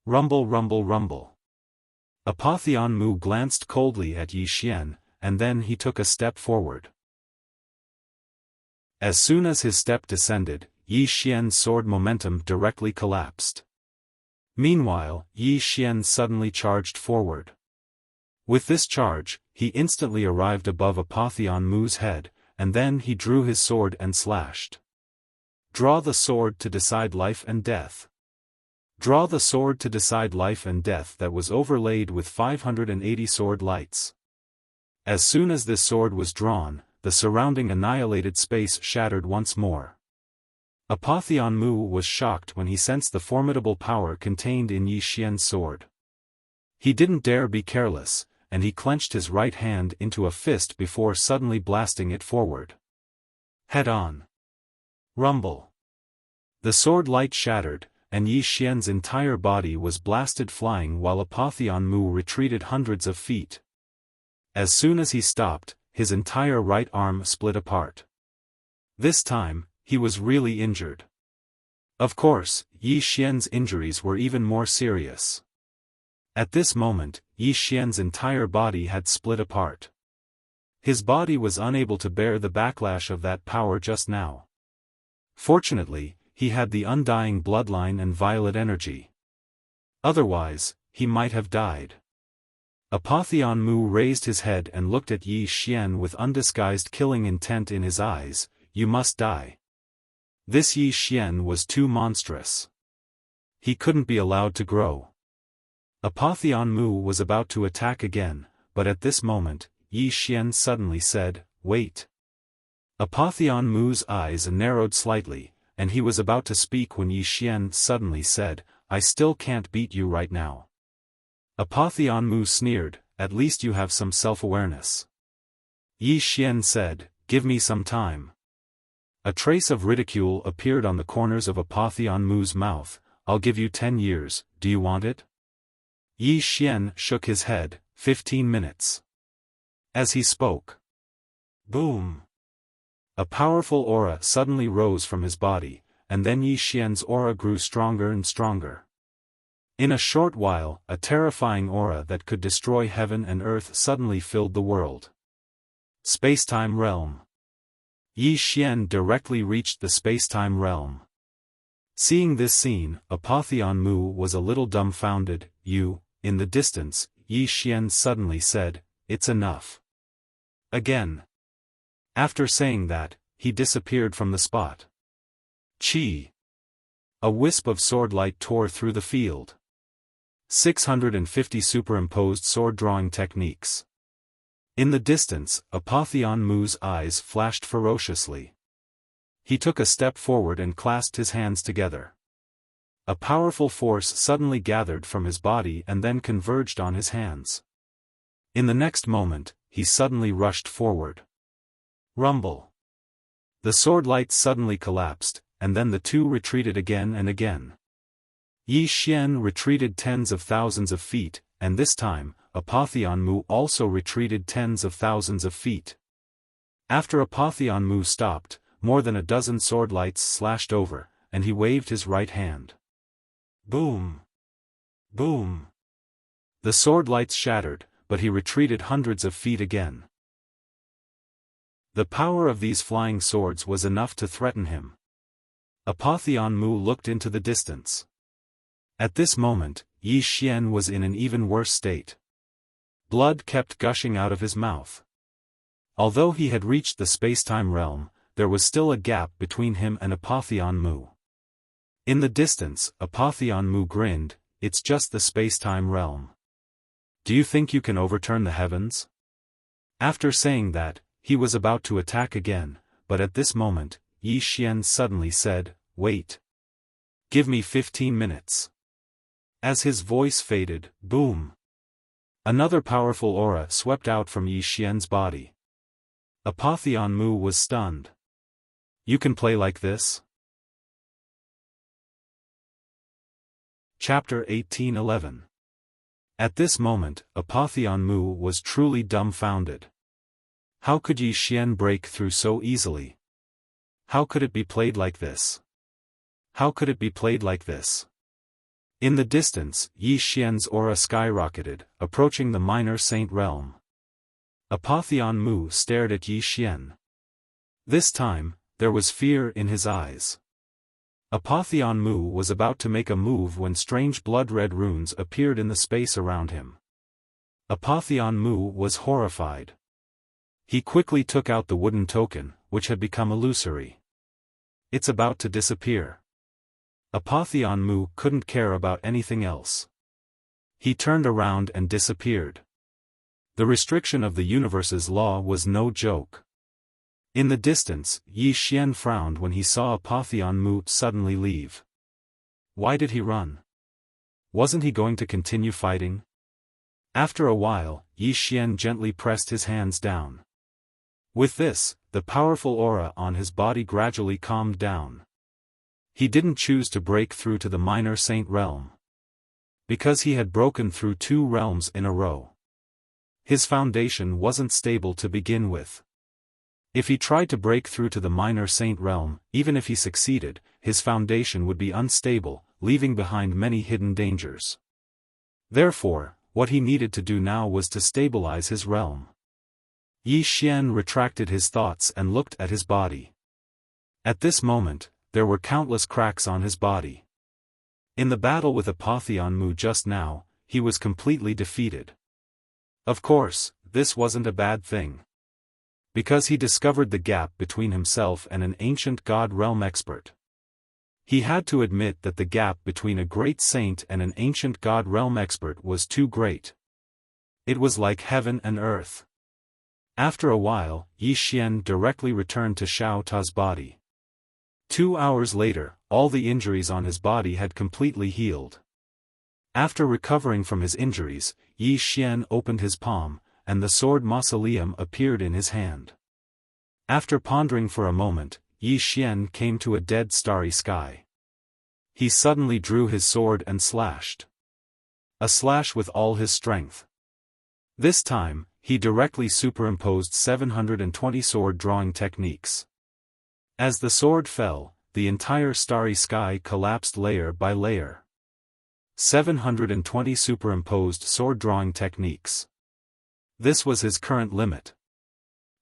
Rumble, rumble, rumble. Apotheon Mu glanced coldly at Yi Xian, and then he took a step forward. As soon as his step descended, Yi Xian's sword momentum directly collapsed. Meanwhile, Yi Xian suddenly charged forward. With this charge, he instantly arrived above Apotheon Mu's head, and then he drew his sword and slashed. Draw the sword to decide life and death. Draw the sword to decide life and death that was overlaid with 580 sword lights. As soon as this sword was drawn, the surrounding annihilated space shattered once more. Apotheon Mu was shocked when he sensed the formidable power contained in Yi Xian's sword. He didn't dare be careless, and he clenched his right hand into a fist before suddenly blasting it forward. Head on. Rumble. The sword light shattered, and Yi Xian's entire body was blasted flying while Apotheon Mu retreated hundreds of feet. As soon as he stopped, his entire right arm split apart. This time, he was really injured. Of course, Yi Xian's injuries were even more serious. At this moment, Yi Xian's entire body had split apart. His body was unable to bear the backlash of that power just now. Fortunately, he had the undying bloodline and violet energy. Otherwise, he might have died. Apotheon Mu raised his head and looked at Yi Xian with undisguised killing intent in his eyes. You must die. This Yi Xian was too monstrous. He couldn't be allowed to grow. Apotheon Mu was about to attack again, but at this moment, Yi Xian suddenly said, "Wait." Apotheon Mu's eyes narrowed slightly, and he was about to speak when Yi Xian suddenly said, "I still can't beat you right now." Apotheon Mu sneered, "At least you have some self-awareness." Yi Xian said, "Give me some time." A trace of ridicule appeared on the corners of Apotheon Mu's mouth. "I'll give you 10 years, do you want it?" Yi Xian shook his head. 15 minutes. As he spoke. Boom! A powerful aura suddenly rose from his body, and then Yi Xian's aura grew stronger and stronger. In a short while, a terrifying aura that could destroy heaven and earth suddenly filled the world. Space-time realm. Yi Xian directly reached the space-time realm. Seeing this scene, Apotheon Mu was a little dumbfounded. In the distance, Yi Xian suddenly said, "It's enough." Again. After saying that, he disappeared from the spot. Chi! A wisp of sword light tore through the field. 650 superimposed sword drawing techniques. In the distance, Apotheon Mu's eyes flashed ferociously. He took a step forward and clasped his hands together. A powerful force suddenly gathered from his body and then converged on his hands. In the next moment, he suddenly rushed forward. Rumble. The sword light suddenly collapsed, and then the two retreated again and again. Yi Xian retreated tens of thousands of feet, and this time, Apotheon Mu also retreated tens of thousands of feet. After Apotheon Mu stopped, more than a dozen sword lights slashed over, and he waved his right hand. Boom! Boom! The sword lights shattered, but he retreated hundreds of feet again. The power of these flying swords was enough to threaten him. Apotheon Mu looked into the distance. At this moment, Yi Xian was in an even worse state. Blood kept gushing out of his mouth. Although he had reached the space-time realm, there was still a gap between him and Apotheon Mu. In the distance, Apotheon Mu grinned, "It's just the space-time realm." Do you think you can overturn the heavens? After saying that, he was about to attack again, but at this moment, Yi Xian suddenly said, "Wait. Give me 15 minutes. As his voice faded, boom! Another powerful aura swept out from Yi Xian's body. Apotheon Mu was stunned. You can play like this? Chapter 18:11. At this moment, Apotheon Mu was truly dumbfounded. How could Yi Xian break through so easily? How could it be played like this? How could it be played like this? In the distance, Yi Xian's aura skyrocketed, approaching the minor saint realm. Apotheon Mu stared at Yi Xian. This time, there was fear in his eyes. Apotheon Mu was about to make a move when strange blood-red runes appeared in the space around him. Apotheon Mu was horrified. He quickly took out the wooden token, which had become illusory. It's about to disappear. Apotheon Mu couldn't care about anything else. He turned around and disappeared. The restriction of the universe's law was no joke. In the distance, Yi Xian frowned when he saw Apotheon Mu suddenly leave. Why did he run? Wasn't he going to continue fighting? After a while, Yi Xian gently pressed his hands down. With this, the powerful aura on his body gradually calmed down. He didn't choose to break through to the minor saint realm, because he had broken through 2 realms in a row. His foundation wasn't stable to begin with. If he tried to break through to the minor saint realm, even if he succeeded, his foundation would be unstable, leaving behind many hidden dangers. Therefore, what he needed to do now was to stabilize his realm. Yi Xian retracted his thoughts and looked at his body. At this moment, there were countless cracks on his body. In the battle with Apotheon Mu just now, he was completely defeated. Of course, this wasn't a bad thing. Because he discovered the gap between himself and an ancient god realm expert. He had to admit that the gap between a great saint and an ancient god realm expert was too great. It was like heaven and earth. After a while, Yi Xian directly returned to Xiao Ta's body. 2 hours later, all the injuries on his body had completely healed. After recovering from his injuries, Yi Xian opened his palm, and the sword mausoleum appeared in his hand. After pondering for a moment, Yi Xian came to a dead starry sky. He suddenly drew his sword and slashed. A slash with all his strength. This time, he directly superimposed 720 sword drawing techniques. As the sword fell, the entire starry sky collapsed layer by layer. 720 superimposed sword drawing techniques. This was his current limit.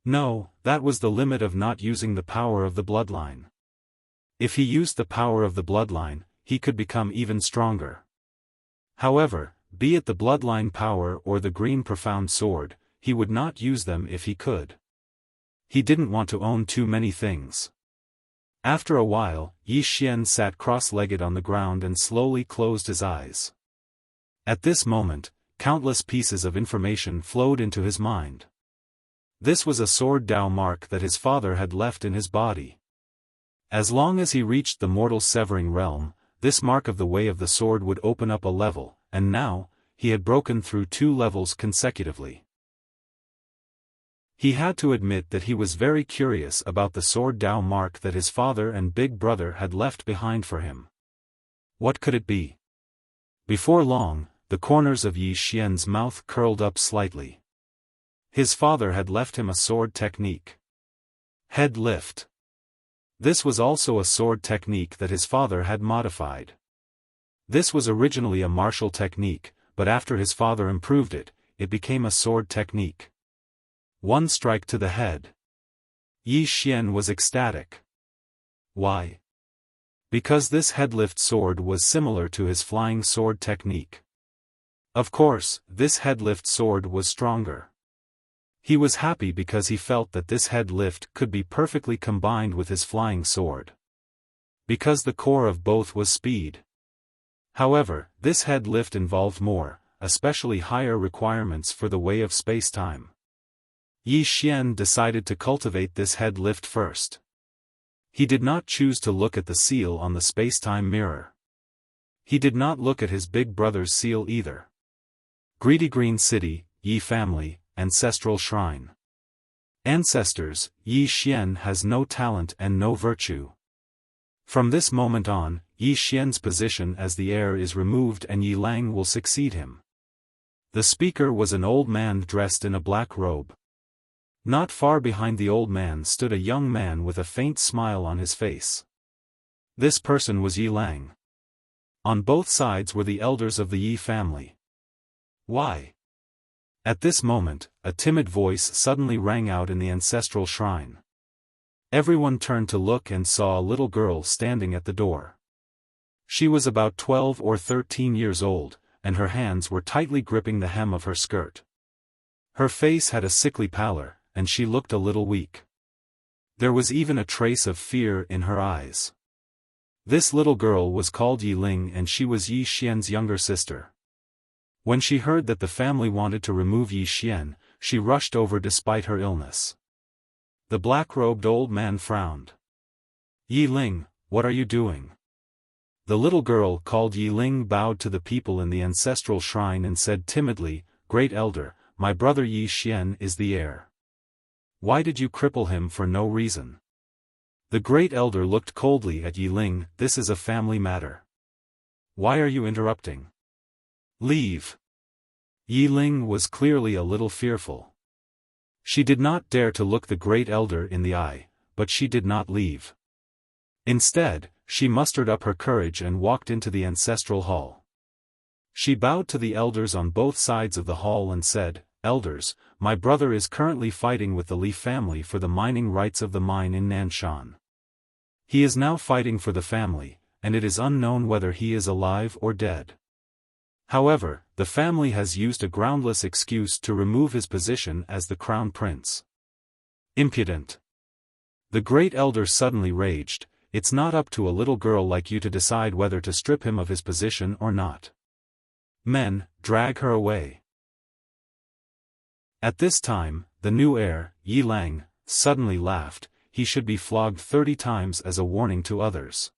No, that was the limit of not using the power of the bloodline. If he used the power of the bloodline, he could become even stronger. However, be it the bloodline power or the green profound sword, he would not use them if he could. He didn't want to own too many things. After a while, Yi Xian sat cross-legged on the ground and slowly closed his eyes. At this moment, countless pieces of information flowed into his mind. This was a sword Dao mark that his father had left in his body. As long as he reached the mortal severing realm, this mark of the way of the sword would open up a level, and now, he had broken through 2 levels consecutively. He had to admit that he was very curious about the sword Dao mark that his father and big brother had left behind for him. What could it be? Before long, the corners of Yi Xian's mouth curled up slightly. His father had left him a sword technique. Head lift. This was also a sword technique that his father had modified. This was originally a martial technique, but after his father improved it, it became a sword technique. 1 strike to the head. Yi Xian was ecstatic. Why? Because this headlift sword was similar to his flying sword technique. Of course, this headlift sword was stronger. He was happy because he felt that this head lift could be perfectly combined with his flying sword. Because the core of both was speed. However, this head lift involved more, especially higher requirements for the way of space-time. Yi Xian decided to cultivate this head lift first. He did not choose to look at the seal on the space-time mirror. He did not look at his big brother's seal either. Greedy Green City, Yi family, ancestral shrine. Ancestors, Yi Xian has no talent and no virtue. From this moment on, Yi Xian's position as the heir is removed and Yi Lang will succeed him. The speaker was an old man dressed in a black robe. Not far behind the old man stood a young man with a faint smile on his face. This person was Yi Lang. On both sides were the elders of the Yi family. Why? At this moment, a timid voice suddenly rang out in the ancestral shrine. Everyone turned to look and saw a little girl standing at the door. She was about 12 or 13 years old, and her hands were tightly gripping the hem of her skirt. Her face had a sickly pallor, and she looked a little weak. There was even a trace of fear in her eyes. This little girl was called Yi Ling and she was Yi Xian's younger sister. When she heard that the family wanted to remove Yi Xian, she rushed over despite her illness. The black-robed old man frowned. Yi Ling, what are you doing? The little girl called Yi Ling bowed to the people in the ancestral shrine and said timidly, "Great elder, my brother Yi Xian is the heir. Why did you cripple him for no reason?" The great elder looked coldly at Yi Ling. "This is a family matter. Why are you interrupting? Leave." Yi Ling was clearly a little fearful. She did not dare to look the great elder in the eye, but she did not leave. Instead, she mustered up her courage and walked into the ancestral hall. She bowed to the elders on both sides of the hall and said, "Elders, my brother is currently fighting with the Li family for the mining rights of the mine in Nanshan. He is now fighting for the family, and it is unknown whether he is alive or dead. However, the family has used a groundless excuse to remove his position as the crown prince." Impudent! The great elder suddenly raged. "It's not up to a little girl like you to decide whether to strip him of his position or not. Men, drag her away." At this time, the new heir, Yi Lang, suddenly laughed. He should be flogged 30 times as a warning to others.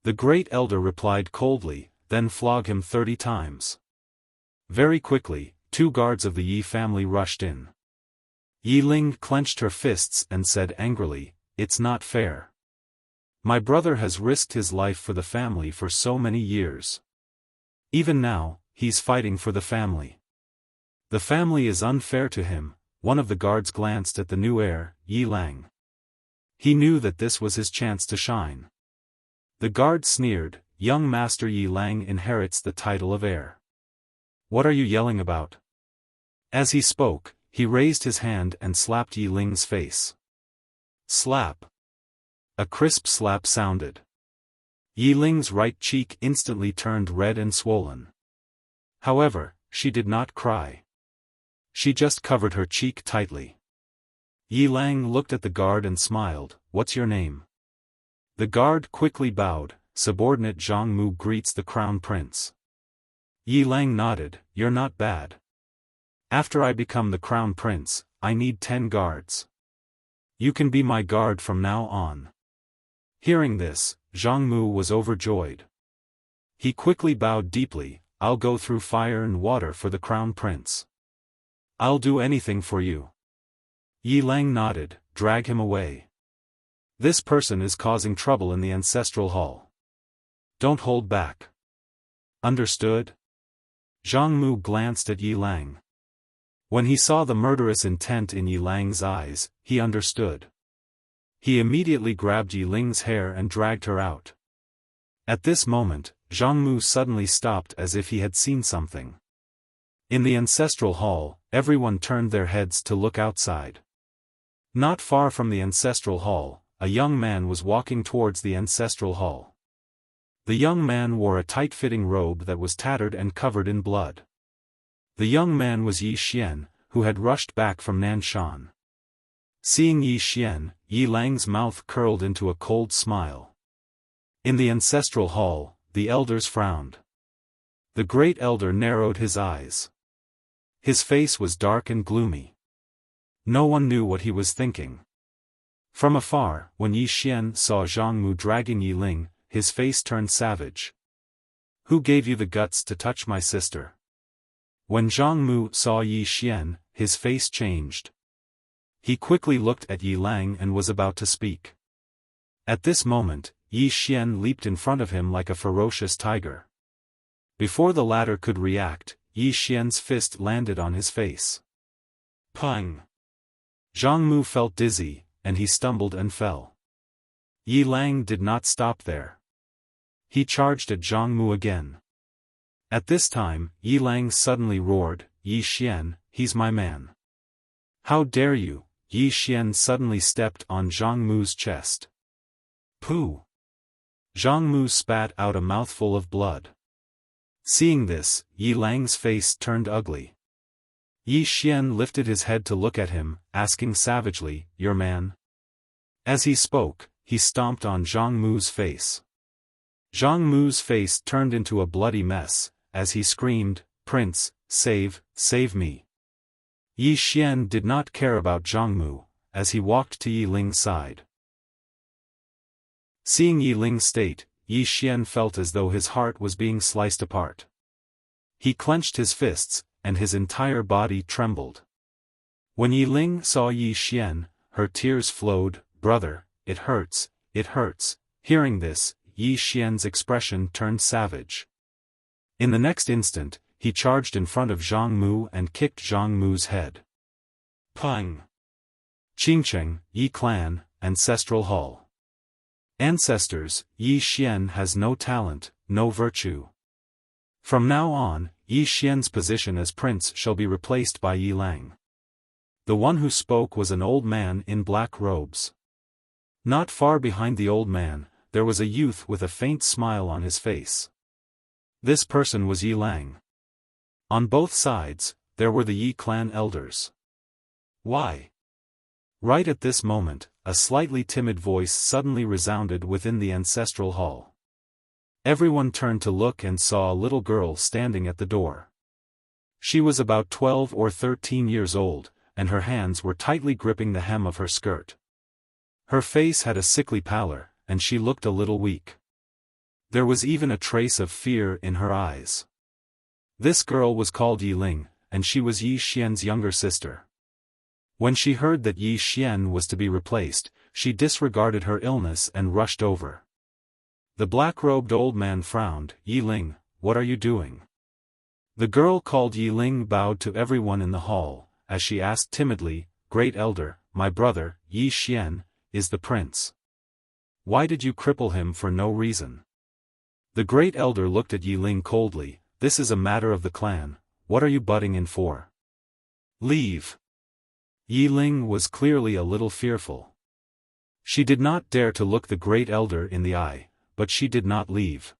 The great elder replied coldly, "Then flog him 30 times. Very quickly, 2 guards of the Yi family rushed in. Yi Ling clenched her fists and said angrily, "It's not fair. My brother has risked his life for the family for so many years. Even now, he's fighting for the family. The family is unfair to him." One of the guards glanced at the new heir, Yi Lang. He knew that this was his chance to shine. The guard sneered, "Young Master Yi Lang inherits the title of heir. What are you yelling about?" As he spoke, he raised his hand and slapped Yi Ling's face. Slap! A crisp slap sounded. Yi Ling's right cheek instantly turned red and swollen. However, she did not cry. She just covered her cheek tightly. Yi Lang looked at the guard and smiled. "What's your name?" The guard quickly bowed. "Subordinate Zhang Mu greets the crown prince." Yi Lang nodded. "You're not bad. After I become the crown prince, I need 10 guards. You can be my guard from now on." Hearing this, Zhang Mu was overjoyed. He quickly bowed deeply. "I'll go through fire and water for the crown prince. I'll do anything for you." Yi Lang nodded. "Drag him away. This person is causing trouble in the ancestral hall. Don't hold back. Understood?" Zhang Mu glanced at Yi Lang. When he saw the murderous intent in Yi Lang's eyes, he understood. He immediately grabbed Yi Ling's hair and dragged her out. At this moment, Zhang Mu suddenly stopped as if he had seen something. In the ancestral hall, everyone turned their heads to look outside. Not far from the ancestral hall, a young man was walking towards the ancestral hall. The young man wore a tight-fitting robe that was tattered and covered in blood. The young man was Yi Xian, who had rushed back from Nanshan. Seeing Yi Xian, Yi Lang's mouth curled into a cold smile. In the ancestral hall, the elders frowned. The great elder narrowed his eyes. His face was dark and gloomy. No one knew what he was thinking. From afar, when Yi Xian saw Zhang Mu dragging Yi Ling, his face turned savage. "Who gave you the guts to touch my sister?" When Zhang Mu saw Yi Xian, his face changed. He quickly looked at Yi Lang and was about to speak. At this moment, Yi Xian leaped in front of him like a ferocious tiger. Before the latter could react, Yi Xian's fist landed on his face. Pang! Zhang Mu felt dizzy, and he stumbled and fell. Yi Lang did not stop there. He charged at Zhang Mu again. At this time, Yi Lang suddenly roared, "Yi Xian, he's my man." "How dare you?" Yi Xian suddenly stepped on Zhang Mu's chest. Pooh! Zhang Mu spat out a mouthful of blood. Seeing this, Yi Lang's face turned ugly. Yi Xian lifted his head to look at him, asking savagely, "Your man?" As he spoke, he stomped on Zhang Mu's face. Zhang Mu's face turned into a bloody mess, as he screamed, "Prince, save me." Yi Xian did not care about Zhang Mu, as he walked to Yi Ling's side. Seeing Yi Ling's state, Yi Xian felt as though his heart was being sliced apart. He clenched his fists, and his entire body trembled. When Yi Ling saw Yi Xian, her tears flowed. "Brother, it hurts, it hurts." Hearing this, Yi Xian's expression turned savage. In the next instant, he charged in front of Zhang Mu and kicked Zhang Mu's head. Pang! Qingcheng, Yi Clan, Ancestral Hall. Ancestors, Yi Xian has no talent, no virtue. From now on, Yi Xian's position as prince shall be replaced by Yi Lang. The one who spoke was an old man in black robes. Not far behind the old man, there was a youth with a faint smile on his face. This person was Yi Lang. On both sides, there were the Yi clan elders. Why? Right at this moment, a slightly timid voice suddenly resounded within the ancestral hall. Everyone turned to look and saw a little girl standing at the door. She was about 12 or 13 years old, and her hands were tightly gripping the hem of her skirt. Her face had a sickly pallor, and she looked a little weak. There was even a trace of fear in her eyes. This girl was called Yi Ling, and she was Yi Xian's younger sister. When she heard that Yi Xian was to be replaced, she disregarded her illness and rushed over. The black-robed old man frowned. "Yi Ling, what are you doing?" The girl called Yi Ling bowed to everyone in the hall, as she asked timidly, "Great elder, my brother, Yi Xian, is the prince. Why did you cripple him for no reason?" The great elder looked at Yi Ling coldly. "This is a matter of the clan, what are you butting in for? Leave." Yi Ling was clearly a little fearful. She did not dare to look the great elder in the eye, but she did not leave.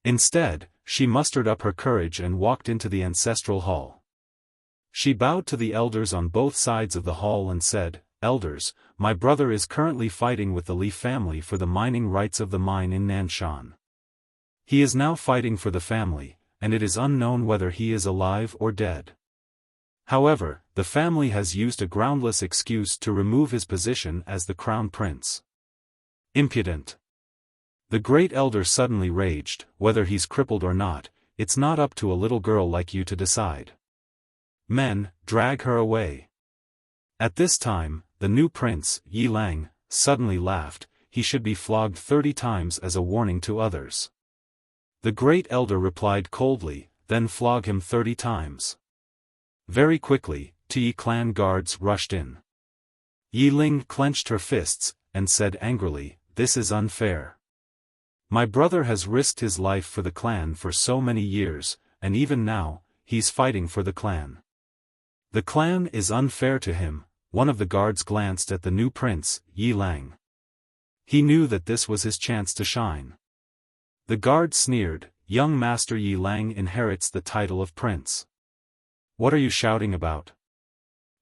Instead, she mustered up her courage and walked into the ancestral hall. She bowed to the elders on both sides of the hall and said, "Elders, my brother is currently fighting with the Li family for the mining rights of the mine in Nanshan. He is now fighting for the family, and it is unknown whether he is alive or dead. However, the family has used a groundless excuse to remove his position as the crown prince." Impudent! The great elder suddenly raged. "Whether he's crippled or not, it's not up to a little girl like you to decide. Men, drag her away." At this time, the new prince, Yi Lang, suddenly laughed. "He should be flogged 30 times as a warning to others." The great elder replied coldly, "Then flog him 30 times. Very quickly, 2 Yi clan guards rushed in. Yi Ling clenched her fists, and said angrily, "This is unfair. My brother has risked his life for the clan for so many years, and even now, he's fighting for the clan. The clan is unfair to him." One of the guards glanced at the new prince, Yi Lang. He knew that this was his chance to shine. The guard sneered, "Young Master Yi Lang inherits the title of prince. What are you shouting about?"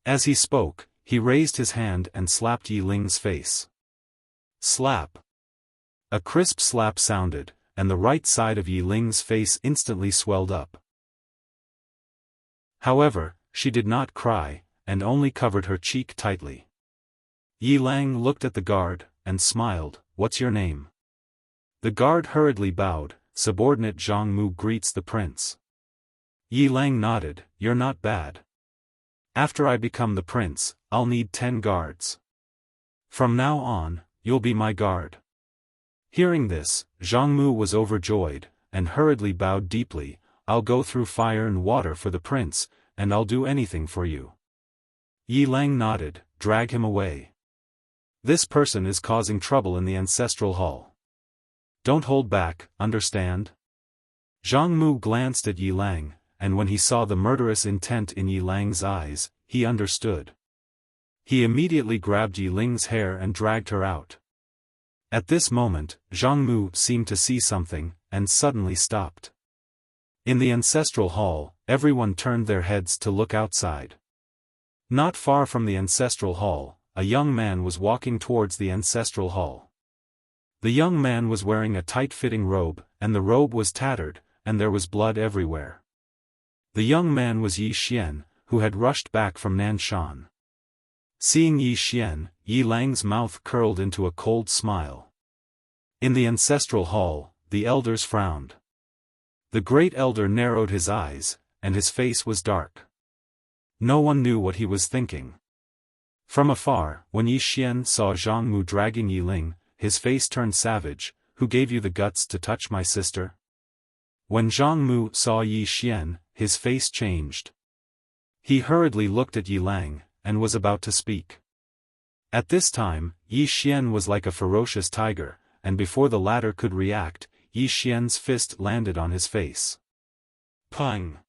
As he spoke, he raised his hand and slapped Yi Ling's face. Slap! A crisp slap sounded, and the right side of Yi Ling's face instantly swelled up. However, she did not cry, and only covered her cheek tightly. Yi Lang looked at the guard, and smiled. "What's your name?" The guard hurriedly bowed. "Subordinate Zhang Mu greets the prince." Yi Lang nodded. "You're not bad. After I become the prince, I'll need 10 guards. From now on, you'll be my guard." Hearing this, Zhang Mu was overjoyed, and hurriedly bowed deeply. "I'll go through fire and water for the prince, and I'll do anything for you." Yi Lang nodded. "Drag him away. This person is causing trouble in the ancestral hall. Don't hold back, understand?" Zhang Mu glanced at Yi Lang, and when he saw the murderous intent in Yi Lang's eyes, he understood. He immediately grabbed Yi Ling's hair and dragged her out. At this moment, Zhang Mu seemed to see something, and suddenly stopped. In the ancestral hall, everyone turned their heads to look outside. Not far from the ancestral hall, a young man was walking towards the ancestral hall. The young man was wearing a tight-fitting robe, and the robe was tattered, and there was blood everywhere. The young man was Yi Xian, who had rushed back from Nanshan. Seeing Yi Xian, Yi Lang's mouth curled into a cold smile. In the ancestral hall, the elders frowned. The great elder narrowed his eyes, and his face was dark. No one knew what he was thinking. From afar, when Yi Xian saw Zhang Mu dragging Yi Ling, his face turned savage. "Who gave you the guts to touch my sister?" When Zhang Mu saw Yi Xian, his face changed. He hurriedly looked at Yi Lang, and was about to speak. At this time, Yi Xian was like a ferocious tiger, and before the latter could react, Yi Xian's fist landed on his face. Pang!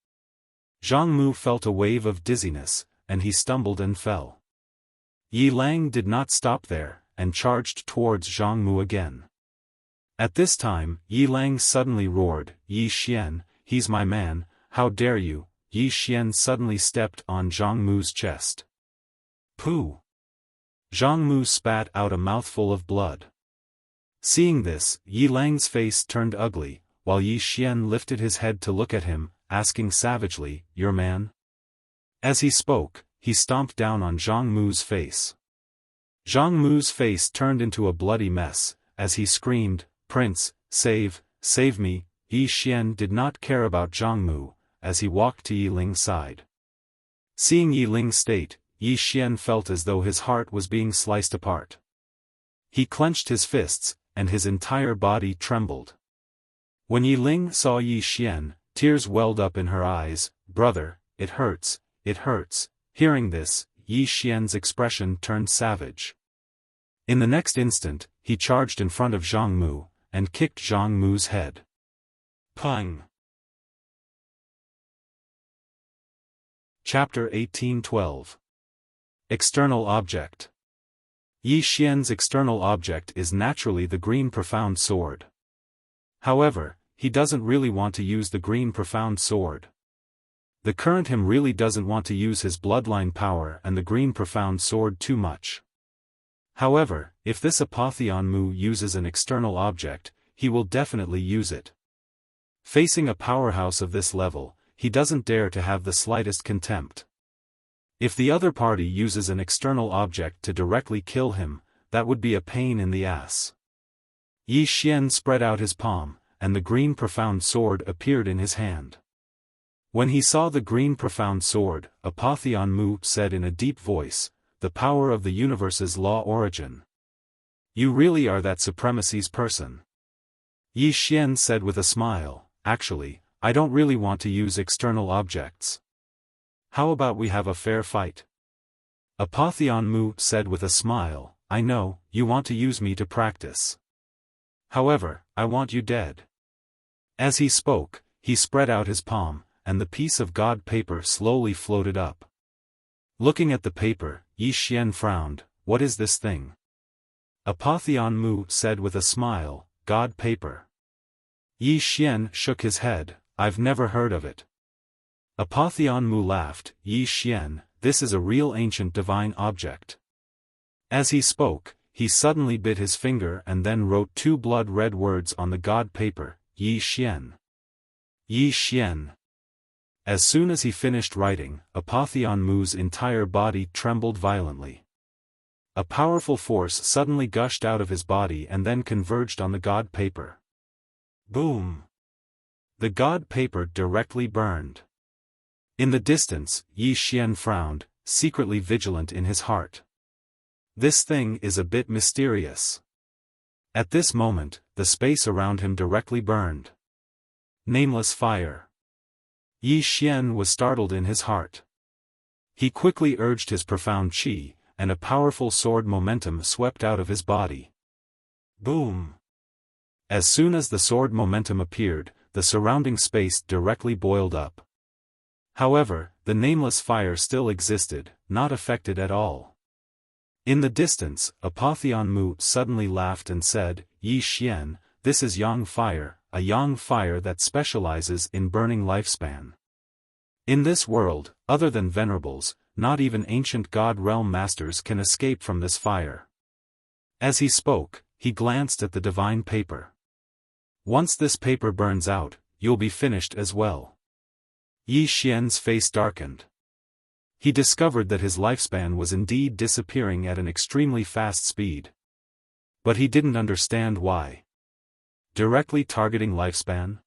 Zhang Mu felt a wave of dizziness, and he stumbled and fell. Yi Lang did not stop there, and charged towards Zhang Mu again. At this time, Yi Lang suddenly roared, "Yi Xian, he's my man, how dare you!" Yi Xian suddenly stepped on Zhang Mu's chest. Pooh! Zhang Mu spat out a mouthful of blood. Seeing this, Yi Lang's face turned ugly, while Yi Xian lifted his head to look at him, asking savagely, "Your man?" As he spoke, he stomped down on Zhang Mu's face. Zhang Mu's face turned into a bloody mess, as he screamed, "Prince, save me!" Yi Xian did not care about Zhang Mu, as he walked to Yi Ling's side. Seeing Yi Ling's state, Yi Xian felt as though his heart was being sliced apart. He clenched his fists, and his entire body trembled. When Yi Ling saw Yi Xian, tears welled up in her eyes. "Brother, it hurts, it hurts." Hearing this, Yi Xian's expression turned savage. In the next instant, he charged in front of Zhang Mu, and kicked Zhang Mu's head. Pang! Chapter 18:12. External Object. Yi Xian's external object is naturally the green profound sword. However, he doesn't really want to use the green profound sword. The current him really doesn't want to use his bloodline power and the green profound sword too much. However, if this Apotheon Mu uses an external object, he will definitely use it. Facing a powerhouse of this level, he doesn't dare to have the slightest contempt. If the other party uses an external object to directly kill him, that would be a pain in the ass. Yi Xian spread out his palm, and the green profound sword appeared in his hand. When he saw the green profound sword, Apotheon Mu said in a deep voice, "The power of the universe's law origin. You really are that supremacy's person." Yi Xian said with a smile, "Actually, I don't really want to use external objects. How about we have a fair fight?" Apotheon Mu said with a smile, "I know, you want to use me to practice. However, I want you dead." As he spoke, he spread out his palm, and the piece of god paper slowly floated up. Looking at the paper, Yi Xian frowned. "What is this thing?" Apotheon Mu said with a smile, "God paper." Yi Xian shook his head, "I've never heard of it." Apotheon Mu laughed, "Yi Xian, this is a real ancient divine object." As he spoke, he suddenly bit his finger and then wrote two blood-red words on the god paper, Yi Xian. Yi Xian. As soon as he finished writing, Apotheon Mu's entire body trembled violently. A powerful force suddenly gushed out of his body and then converged on the god paper. Boom! The god paper directly burned. In the distance, Yi Xian frowned, secretly vigilant in his heart. This thing is a bit mysterious. At this moment, the space around him directly burned. Nameless fire. Yi Xian was startled in his heart. He quickly urged his profound qi, and a powerful sword momentum swept out of his body. Boom! As soon as the sword momentum appeared, the surrounding space directly boiled up. However, the nameless fire still existed, not affected at all. In the distance, Apotheon Mu suddenly laughed and said, Yi Xian, this is Yang Fire, a Yang Fire that specializes in burning lifespan. In this world, other than venerables, not even ancient god realm masters can escape from this fire. As he spoke, he glanced at the divine paper. Once this paper burns out, you'll be finished as well. Yi Xian's face darkened. He discovered that his lifespan was indeed disappearing at an extremely fast speed. But he didn't understand why. Directly targeting lifespan?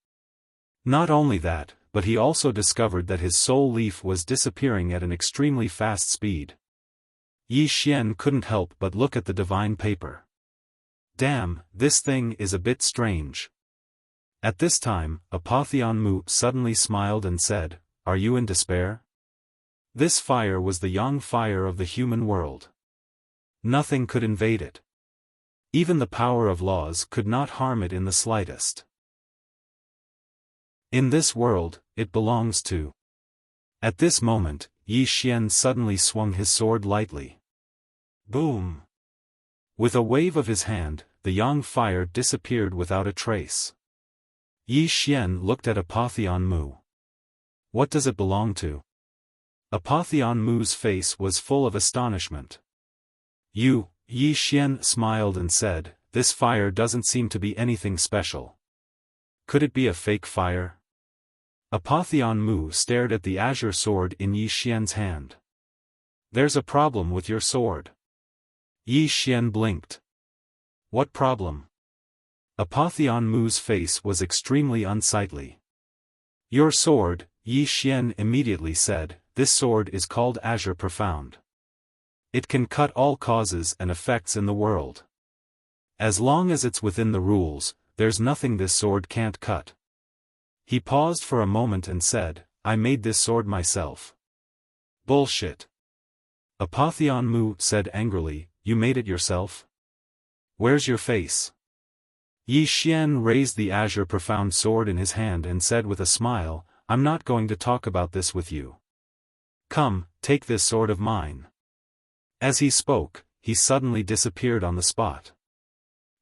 Not only that, but he also discovered that his soul leaf was disappearing at an extremely fast speed. Yi Xian couldn't help but look at the divine paper. Damn, this thing is a bit strange. At this time, Apotheon Mu suddenly smiled and said, Are you in despair? This fire was the Yang Fire of the human world. Nothing could invade it. Even the power of laws could not harm it in the slightest. In this world, it belongs to. At this moment, Yi Xian suddenly swung his sword lightly. Boom! With a wave of his hand, the Yang Fire disappeared without a trace. Yi Xian looked at Apotheon Mu. What does it belong to? Apotheon Mu's face was full of astonishment. Yi Xian smiled and said, This fire doesn't seem to be anything special. Could it be a fake fire? Apotheon Mu stared at the azure sword in Yi Xian's hand. There's a problem with your sword. Yi Xian blinked. What problem? Apotheon Mu's face was extremely unsightly. Your sword, Yi Xian immediately said, this sword is called Azure Profound. It can cut all causes and effects in the world. As long as it's within the rules, there's nothing this sword can't cut. He paused for a moment and said, I made this sword myself. Bullshit. Apotheon Mu said angrily, You made it yourself? Where's your face? Yi Xian raised the Azure Profound sword in his hand and said with a smile, I'm not going to talk about this with you. Come, take this sword of mine. As he spoke, he suddenly disappeared on the spot.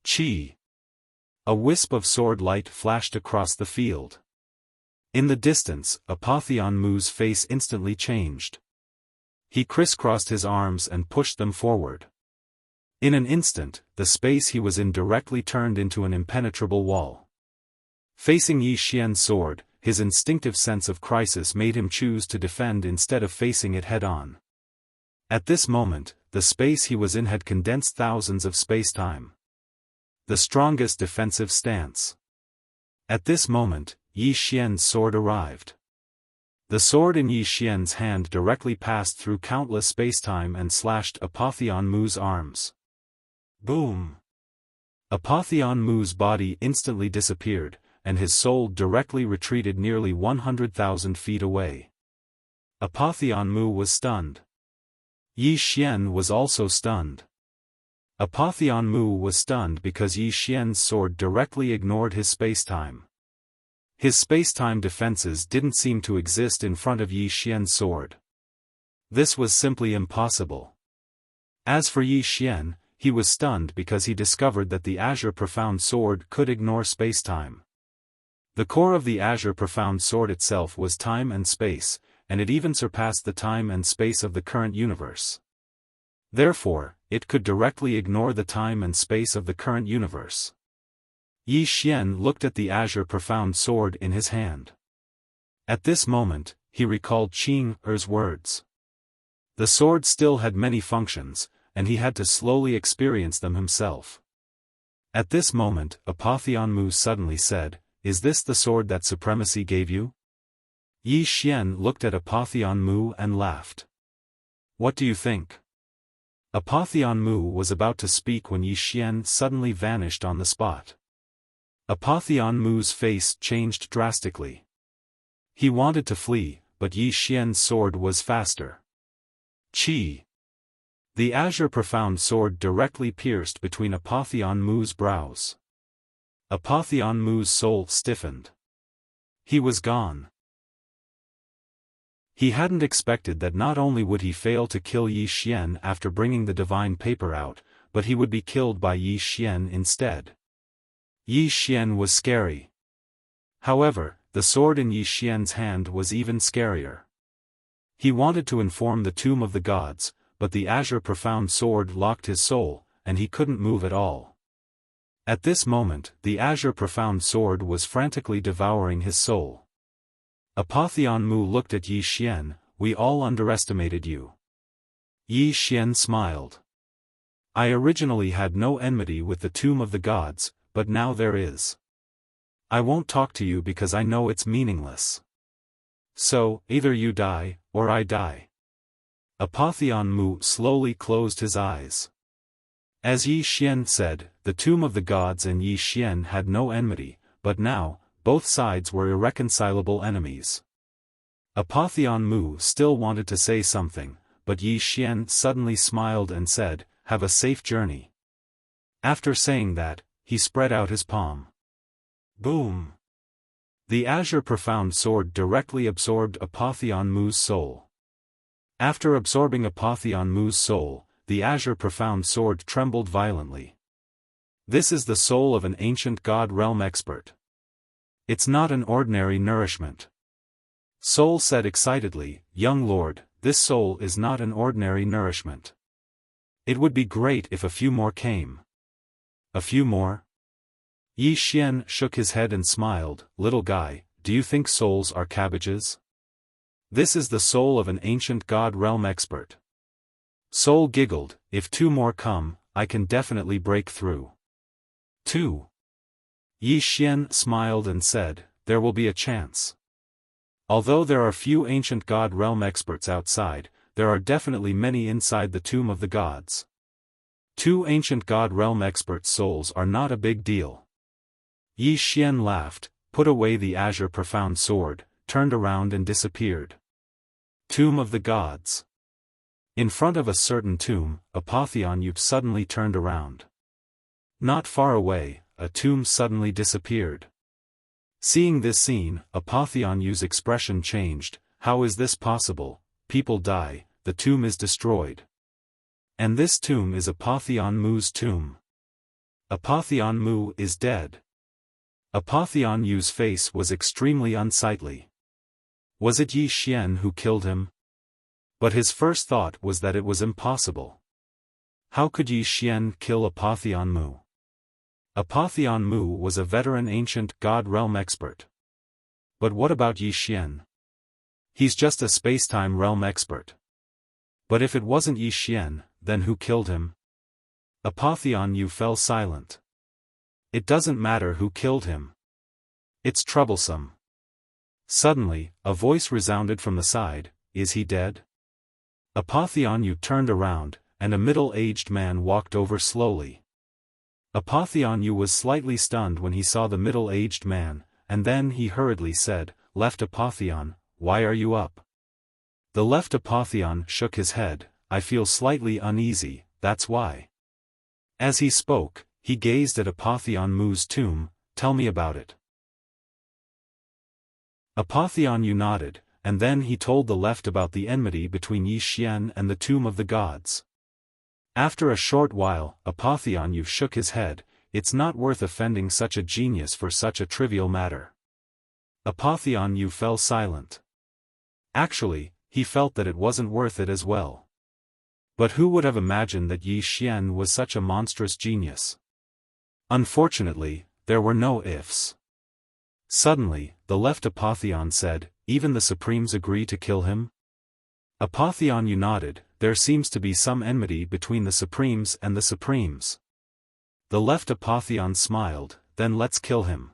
Chi! A wisp of sword light flashed across the field. In the distance, Apotheon Mu's face instantly changed. He crisscrossed his arms and pushed them forward. In an instant, the space he was in directly turned into an impenetrable wall. Facing Yi Xian's sword, his instinctive sense of crisis made him choose to defend instead of facing it head-on. At this moment, the space he was in had condensed thousands of space-time. The strongest defensive stance. At this moment, Yi Xian's sword arrived. The sword in Yi Xian's hand directly passed through countless space-time and slashed Apotheon Mu's arms. Boom! Apotheon Mu's body instantly disappeared, and his soul directly retreated nearly 100,000 feet away. Apotheon Mu was stunned. Yi Xian was also stunned. Apotheon Mu was stunned because Yi Xian's sword directly ignored his space-time. His space-time defenses didn't seem to exist in front of Yi Xian's sword. This was simply impossible. As for Yi Xian, he was stunned because he discovered that the Azure Profound sword could ignore space-time. The core of the Azure Profound sword itself was time and space, and it even surpassed the time and space of the current universe. Therefore, it could directly ignore the time and space of the current universe. Yi Xian looked at the azure profound sword in his hand. At this moment, he recalled Qing Er's words. The sword still had many functions, and he had to slowly experience them himself. At this moment, Apotheon Mu suddenly said, "Is this the sword that supremacy gave you?" Yi Xian looked at Apotheon Mu and laughed. "What do you think?" Apotheon Mu was about to speak when Yi Xian suddenly vanished on the spot. Apotheon Mu's face changed drastically. He wanted to flee, but Yi Xian's sword was faster. Qi. The azure profound sword directly pierced between Apotheon Mu's brows. Apotheon Mu's soul stiffened. He was gone. He hadn't expected that not only would he fail to kill Yi Xian after bringing the divine paper out, but he would be killed by Yi Xian instead. Yi Xian was scary. However, the sword in Yi Xian's hand was even scarier. He wanted to inform the tomb of the gods, but the azure profound sword locked his soul, and he couldn't move at all. At this moment, the azure profound sword was frantically devouring his soul. Apotheon Mu looked at Yi Xian. "We all underestimated you." Yi Xian smiled. "I originally had no enmity with the tomb of the gods, but now there is. I won't talk to you because I know it's meaningless. So, either you die, or I die." Apotheon Mu slowly closed his eyes. As Yi Xian said, the tomb of the gods and Yi Xian had no enmity, but now, both sides were irreconcilable enemies. Apotheon Mu still wanted to say something, but Yi Xian suddenly smiled and said, "Have a safe journey." After saying that, he spread out his palm. Boom! The azure profound sword directly absorbed Apotheon Mu's soul. After absorbing Apotheon Mu's soul, the azure profound sword trembled violently. This is the soul of an ancient god realm expert. It's not an ordinary nourishment. Soul said excitedly, "Young lord, this soul is not an ordinary nourishment. It would be great if a few more came." "A few more?" Yi Xian shook his head and smiled. "Little guy, do you think souls are cabbages? This is the soul of an ancient god realm expert." Soul giggled, "If 2 more come, I can definitely break through." 2. Yi Xian smiled and said, "There will be a chance. Although there are few ancient god realm experts outside, there are definitely many inside the tomb of the gods. 2 ancient god realm expert souls are not a big deal." Yi Xian laughed, put away the azure profound sword, turned around and disappeared. Tomb of the gods. In front of a certain tomb, Apotheon Yu suddenly turned around. Not far away, a tomb suddenly disappeared. Seeing this scene, Apotheon Yu's expression changed. "How is this possible? People die, the tomb is destroyed. And this tomb is Apotheon Mu's tomb. Apotheon Mu is dead." Apotheon Yu's face was extremely unsightly. Was it Yi Xian who killed him? But his first thought was that it was impossible. How could Yi Xian kill Apotheon Mu? Apotheon Mu was a veteran ancient god realm expert. But what about Yi Xian? He's just a spacetime realm expert. But if it wasn't Yi Xian, then who killed him? Apotheon Yu fell silent. It doesn't matter who killed him. It's troublesome. Suddenly, a voice resounded from the side, "Is he dead?" Apotheon Yu turned around, and a middle-aged man walked over slowly. Apotheon Yu was slightly stunned when he saw the middle-aged man, and then he hurriedly said, "Left Apotheon, why are you up?" The left Apotheon shook his head, "I feel slightly uneasy, that's why." As he spoke, he gazed at Apotheon Mu's tomb. "Tell me about it." Apotheon Yu nodded, and then he told the left about the enmity between Yi Xian and the tomb of the gods. After a short while, Apotheon Yu shook his head. "It's not worth offending such a genius for such a trivial matter." Apotheon Yu fell silent. Actually, he felt that it wasn't worth it as well. But who would have imagined that Yi Xian was such a monstrous genius? Unfortunately, there were no ifs. Suddenly, the left Apotheon said, "Even the Supremes agree to kill him?" Apotheon, you nodded, "There seems to be some enmity between the Supremes and the Supremes." The left Apotheon smiled, "Then let's kill him."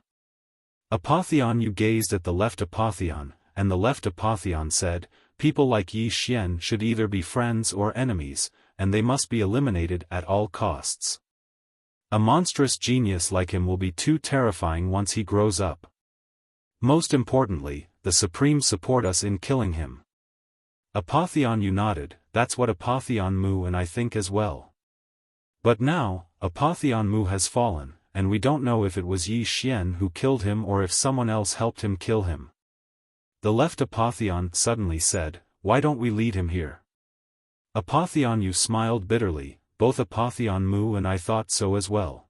Apotheon, you gazed at the left Apotheon, and the left Apotheon said, "People like Yi Xian should either be friends or enemies, and they must be eliminated at all costs. A monstrous genius like him will be too terrifying once he grows up. Most importantly, the Supremes support us in killing him." Apotheon, you nodded, "That's what Apotheon Mu and I think as well. But now, Apotheon Mu has fallen, and we don't know if it was Yi Xian who killed him or if someone else helped him kill him." The left Apotheon suddenly said, "Why don't we lead him here?" Apotheon, you smiled bitterly, "Both Apotheon Mu and I thought so as well.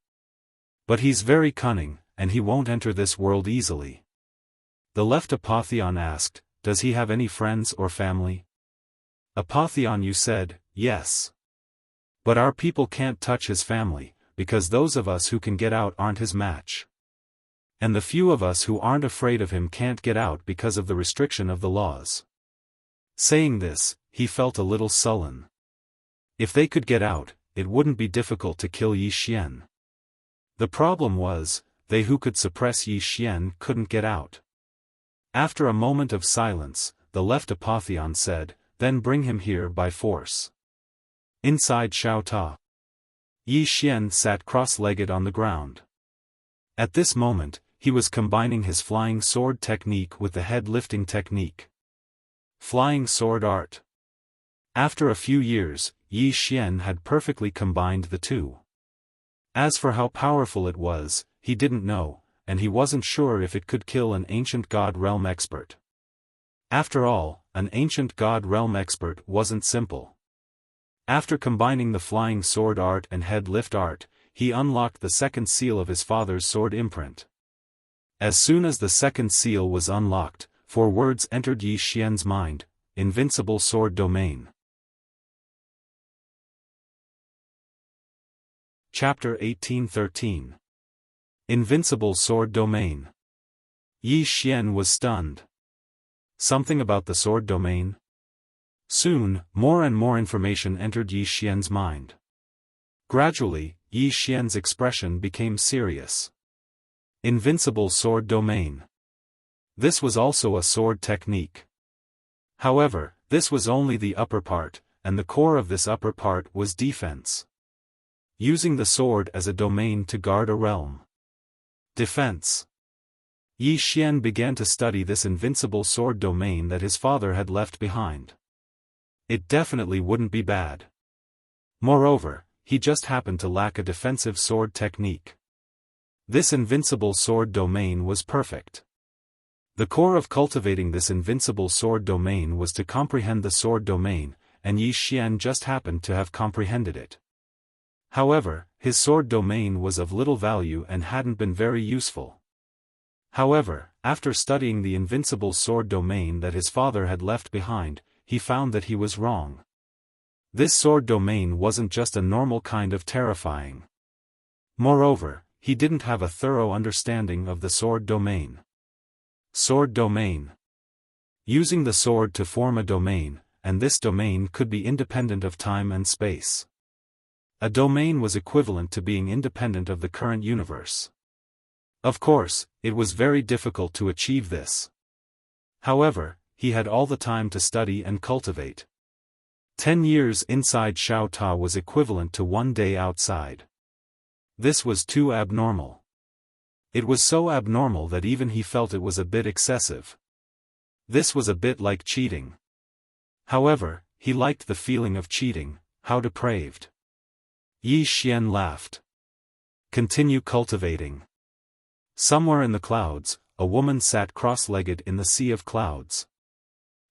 But he's very cunning, and he won't enter this world easily." The left Apotheon asked, "Does he have any friends or family?" Apotheon, you said, "Yes. But our people can't touch his family, because those of us who can get out aren't his match. And the few of us who aren't afraid of him can't get out because of the restriction of the laws." Saying this, he felt a little sullen. If they could get out, it wouldn't be difficult to kill Yi Xian. The problem was, they who could suppress Yi Xian couldn't get out. After a moment of silence, the left Apotheon said, "Then bring him here by force." Inside Xiao Ta, Yi Xian sat cross-legged on the ground. At this moment, he was combining his flying sword technique with the head-lifting technique. Flying sword art. After a few years, Yi Xian had perfectly combined the two. As for how powerful it was, he didn't know, and he wasn't sure if it could kill an ancient god realm expert. After all, an ancient god realm expert wasn't simple. After combining the flying sword art and head lift art, he unlocked the second seal of his father's sword imprint. As soon as the second seal was unlocked, 4 words entered Yi Xian's mind: Invincible Sword Domain. Chapter 1813. Invincible Sword Domain. Yi Xian was stunned. Something about the sword domain? Soon, more and more information entered Yi Xian's mind. Gradually, Yi Xian's expression became serious. Invincible Sword Domain. This was also a sword technique. However, this was only the upper part, and the core of this upper part was defense. Using the sword as a domain to guard a realm. Defense. Yi Xian began to study this invincible sword domain that his father had left behind. It definitely wouldn't be bad. Moreover, he just happened to lack a defensive sword technique. This invincible sword domain was perfect. The core of cultivating this invincible sword domain was to comprehend the sword domain, and Yi Xian just happened to have comprehended it. However, his sword domain was of little value and hadn't been very useful. However, after studying the invincible sword domain that his father had left behind, he found that he was wrong. This sword domain wasn't just a normal kind of terrifying. Moreover, he didn't have a thorough understanding of the sword domain. Sword domain. Using the sword to form a domain, and this domain could be independent of time and space. A domain was equivalent to being independent of the current universe. Of course, it was very difficult to achieve this. However, he had all the time to study and cultivate. 10 years inside Xiao Ta was equivalent to 1 day outside. This was too abnormal. It was so abnormal that even he felt it was a bit excessive. This was a bit like cheating. However, he liked the feeling of cheating. How depraved. Yi Xian laughed. Continue cultivating. Somewhere in the clouds, a woman sat cross-legged in the sea of clouds.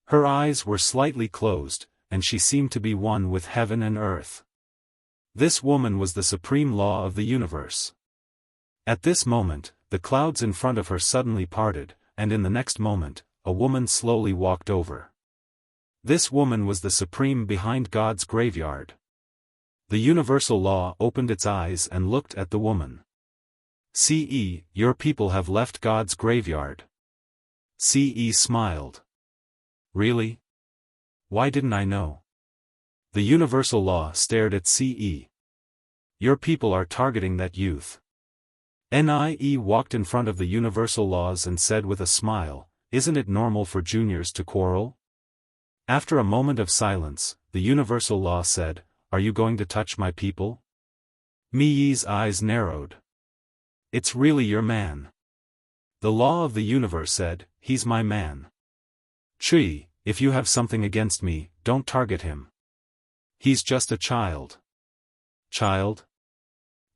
Her eyes were slightly closed, and she seemed to be one with heaven and earth. This woman was the supreme law of the universe. At this moment, the clouds in front of her suddenly parted, and in the next moment, a woman slowly walked over. This woman was the supreme behind God's graveyard. The universal law opened its eyes and looked at the woman. Ce, your people have left God's graveyard. Ce smiled. Really? Why didn't I know? The universal law stared at Ce. Your people are targeting that youth. Nie walked in front of the universal laws and said with a smile, isn't it normal for juniors to quarrel? After a moment of silence, the universal law said, are you going to touch my people? Miyi's eyes narrowed. It's really your man. The law of the universe said, he's my man. Chui, if you have something against me, don't target him. He's just a child. Child?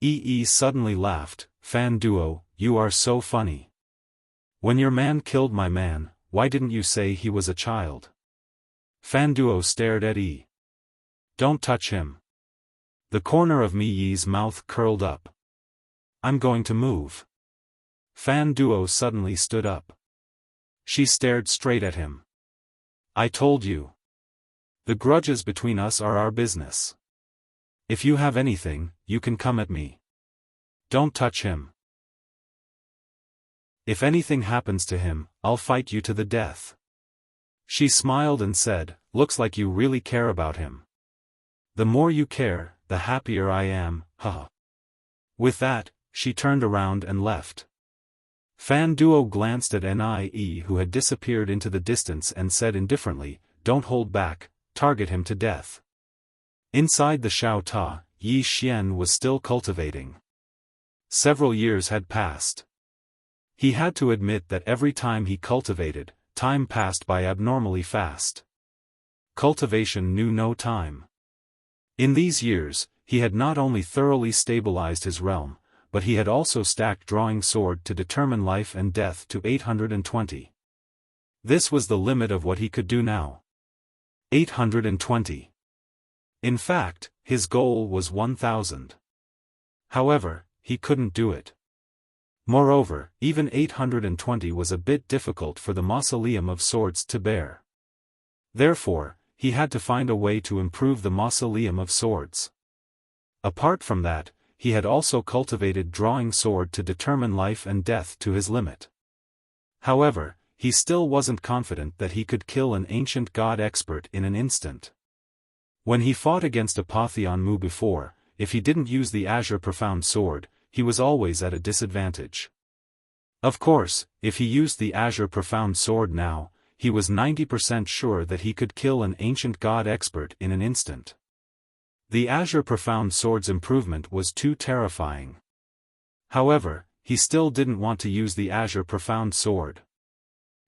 Ee suddenly laughed, Fan Duo, you are so funny. When your man killed my man, why didn't you say he was a child? Fan Duo stared at E. Don't touch him. The corner of Miyi's mouth curled up. I'm going to move. Fan Duo suddenly stood up. She stared straight at him. I told you. The grudges between us are our business. If you have anything, you can come at me. Don't touch him. If anything happens to him, I'll fight you to the death. She smiled and said, looks like you really care about him. The more you care, the happier I am, haha. With that, she turned around and left. Fan Duo glanced at Nie who had disappeared into the distance and said indifferently, don't hold back, target him to death. Inside the Xiao Ta, Yi Xian was still cultivating. Several years had passed. He had to admit that every time he cultivated, time passed by abnormally fast. Cultivation knew no time. In these years, he had not only thoroughly stabilized his realm, but he had also stacked drawing sword to determine life and death to 820. This was the limit of what he could do now. 820. In fact, his goal was 1000. However, he couldn't do it. Moreover, even 820 was a bit difficult for the Mausoleum of Swords to bear. Therefore, he had to find a way to improve the Mausoleum of Swords. Apart from that, he had also cultivated drawing sword to determine life and death to his limit. However, he still wasn't confident that he could kill an ancient god expert in an instant. When he fought against Apotheon Mu before, if he didn't use the Azure Profound Sword, he was always at a disadvantage. Of course, if he used the Azure Profound Sword now, he was 90% sure that he could kill an ancient god expert in an instant. The Azure Profound Sword's improvement was too terrifying. However, he still didn't want to use the Azure Profound Sword.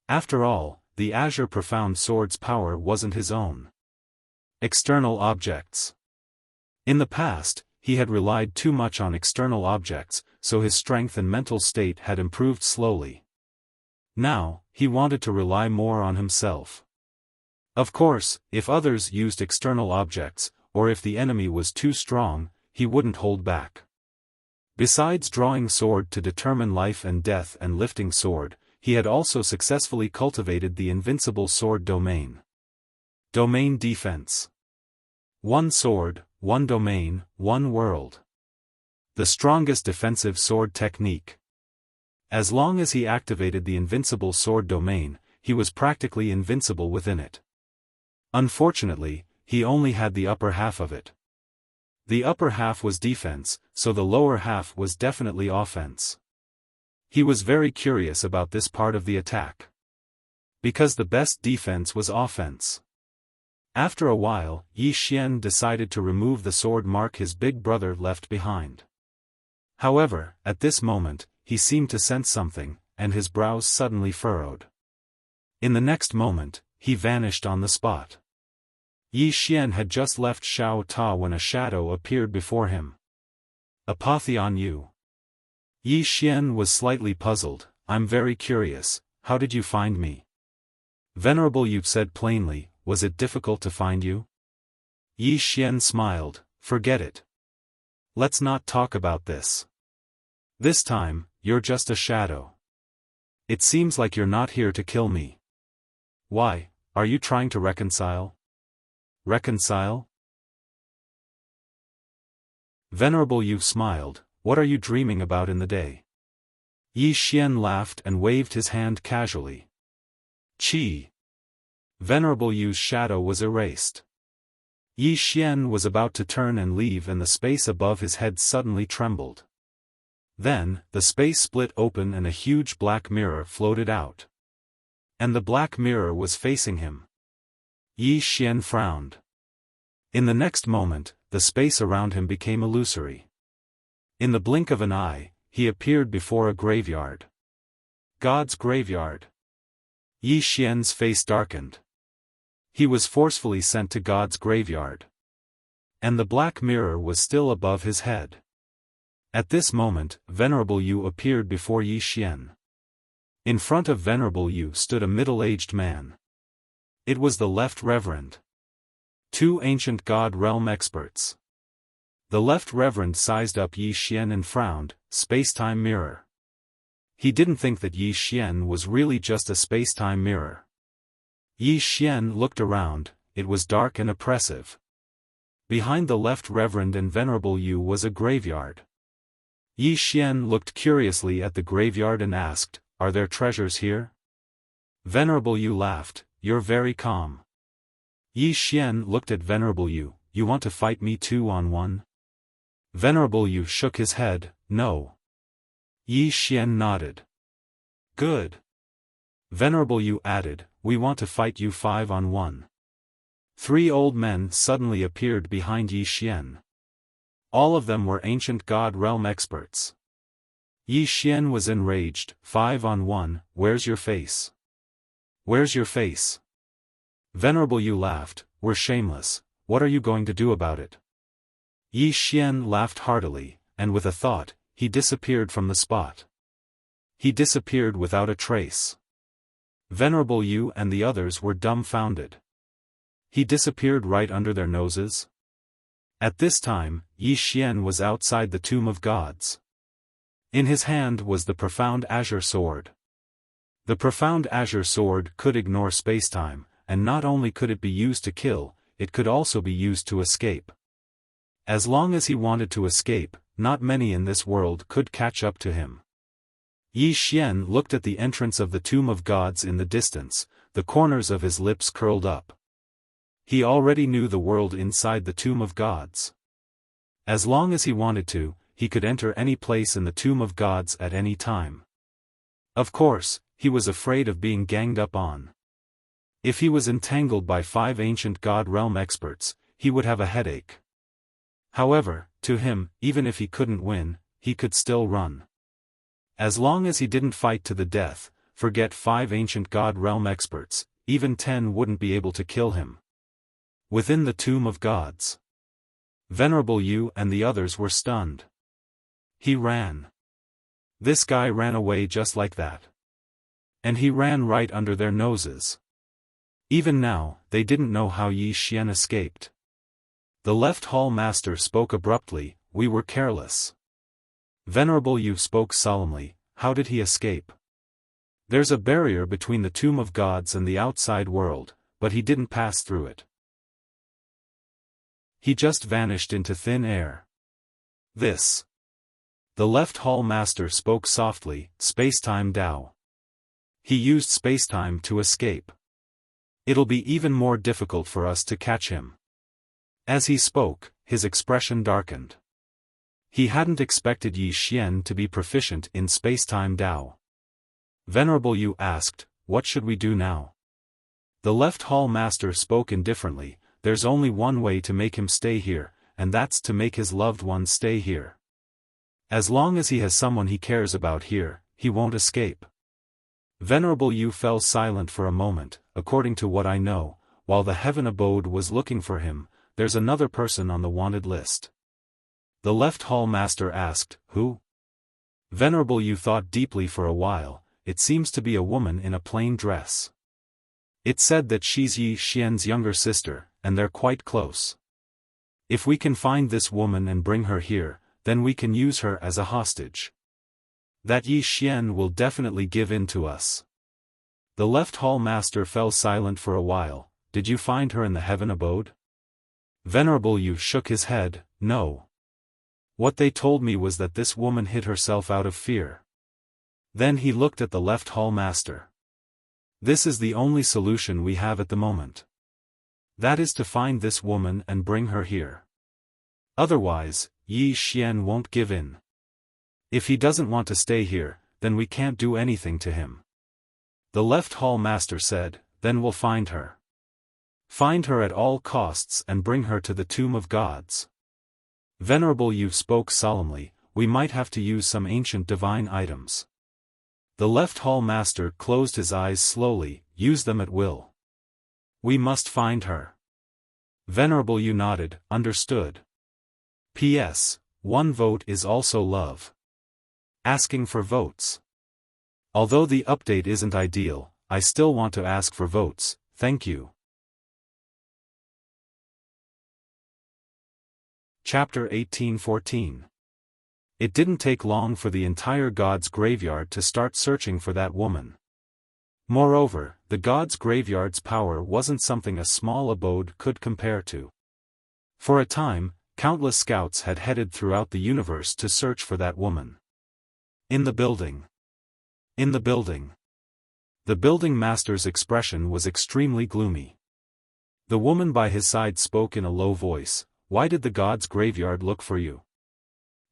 After all, the Azure Profound Sword's power wasn't his own. External objects. In the past, he had relied too much on external objects, so his strength and mental state had improved slowly. Now, he wanted to rely more on himself. Of course, if others used external objects, or if the enemy was too strong, he wouldn't hold back. Besides drawing sword to determine life and death and lifting sword, he had also successfully cultivated the invincible sword domain. Domain defense. One sword, one domain, one world. The strongest defensive sword technique. As long as he activated the invincible sword domain, he was practically invincible within it. Unfortunately, he only had the upper half of it. The upper half was defense, so the lower half was definitely offense. He was very curious about this part of the attack. Because the best defense was offense. After a while, Yi Xian decided to remove the sword mark his big brother left behind. However, at this moment, he seemed to sense something, and his brows suddenly furrowed. In the next moment, he vanished on the spot. Yi Xian had just left Xiao Ta when a shadow appeared before him. Apotheon Yu. Yi Xian was slightly puzzled. I'm very curious, how did you find me? Venerable Yu said plainly, was it difficult to find you? Yi Xian smiled, forget it. Let's not talk about this. This time, you're just a shadow. It seems like you're not here to kill me. Why, are you trying to reconcile? Reconcile? Venerable Yu smiled, what are you dreaming about in the day? Yi Xian laughed and waved his hand casually. Qi. Venerable Yu's shadow was erased. Yi Xian was about to turn and leave and the space above his head suddenly trembled. Then, the space split open and a huge black mirror floated out. And the black mirror was facing him. Yi Xian frowned. In the next moment, the space around him became illusory. In the blink of an eye, he appeared before a graveyard. God's graveyard. Yi Xian's face darkened. He was forcefully sent to God's graveyard. And the black mirror was still above his head. At this moment, Venerable Yu appeared before Yi Xian. In front of Venerable Yu stood a middle-aged man. It was the Left Reverend. Two ancient God realm experts. The Left Reverend sized up Yi Xian and frowned, space-time mirror. He didn't think that Yi Xian was really just a space-time mirror. Yi Xian looked around, it was dark and oppressive. Behind the Left Reverend and Venerable Yu was a graveyard. Yi Xian looked curiously at the graveyard and asked, "Are there treasures here?" Venerable Yu laughed, "You're very calm." Yi Xian looked at Venerable Yu, "You want to fight me 2-on-1? Venerable Yu shook his head, "No." Yi Xian nodded. "Good." Venerable Yu added, "We want to fight you 5-on-1. Three old men suddenly appeared behind Yi Xian. All of them were ancient God realm experts. Yi Xian was enraged, 5-on-1, "Where's your face? Where's your face?" Venerable Yu laughed, "We're shameless, what are you going to do about it?" Yi Xian laughed heartily, and with a thought, he disappeared from the spot. He disappeared without a trace. Venerable Yu and the others were dumbfounded. He disappeared right under their noses? At this time, Yi Xian was outside the Tomb of Gods. In his hand was the profound azure sword. The profound azure sword could ignore spacetime, and not only could it be used to kill, it could also be used to escape. As long as he wanted to escape, not many in this world could catch up to him. Yi Xian looked at the entrance of the Tomb of Gods in the distance, the corners of his lips curled up. He already knew the world inside the Tomb of Gods. As long as he wanted to, he could enter any place in the Tomb of Gods at any time. Of course, he was afraid of being ganged up on. If he was entangled by 5 ancient God realm experts, he would have a headache. However, to him, even if he couldn't win, he could still run. As long as he didn't fight to the death, forget 5 ancient God realm experts, even 10 wouldn't be able to kill him. Within the Tomb of Gods, Venerable Yu and the others were stunned. He ran. This guy ran away just like that. And he ran right under their noses. Even now, they didn't know how Yi Xian escaped. The Left Hall Master spoke abruptly, "We were careless." Venerable Yu spoke solemnly, "How did he escape?" "There's a barrier between the Tomb of Gods and the outside world, but he didn't pass through it. He just vanished into thin air." "This." The Left Hall Master spoke softly, "Spacetime Dao. He used spacetime to escape. It'll be even more difficult for us to catch him." As he spoke, his expression darkened. He hadn't expected Yi Xian to be proficient in spacetime Dao. Venerable Yu asked, "What should we do now?" The Left Hall Master spoke indifferently, "There's only one way to make him stay here, and that's to make his loved one stay here. As long as he has someone he cares about here, he won't escape." Venerable Yu fell silent for a moment. "According to what I know, while the Heaven Abode was looking for him, there's another person on the wanted list." The Left Hall Master asked, "Who?" Venerable Yu thought deeply for a while. "It seems to be a woman in a plain dress. It said that she's Yi Xian's younger sister, and they're quite close. If we can find this woman and bring her here, then we can use her as a hostage. That Yi Xian will definitely give in to us." The Left Hall Master fell silent for a while. "Did you find her in the Heaven Abode?" Venerable Yu shook his head, "No. What they told me was that this woman hid herself out of fear. Then he looked at the left hall master. This is the only solution we have at the moment. That is to find this woman and bring her here. Otherwise, Yi Xian won't give in. If he doesn't want to stay here, then we can't do anything to him. The left hall master said, then we'll find her. Find her at all costs and bring her to the tomb of gods. Venerable Yu spoke solemnly, we might have to use some ancient divine items. The left hall master closed his eyes slowly, use them at will. We must find her. Venerable Yu nodded, understood. P.S. 1 vote is also love. Asking for votes. Although the update isn't ideal, I still want to ask for votes, thank you. Chapter 1814. It didn't take long for the entire God's graveyard to start searching for that woman. Moreover, the God's graveyard's power wasn't something a small abode could compare to. For a time, countless scouts had headed throughout the universe to search for that woman. In the building. In the building. The building master's expression was extremely gloomy. The woman by his side spoke in a low voice, why did the God's graveyard look for you?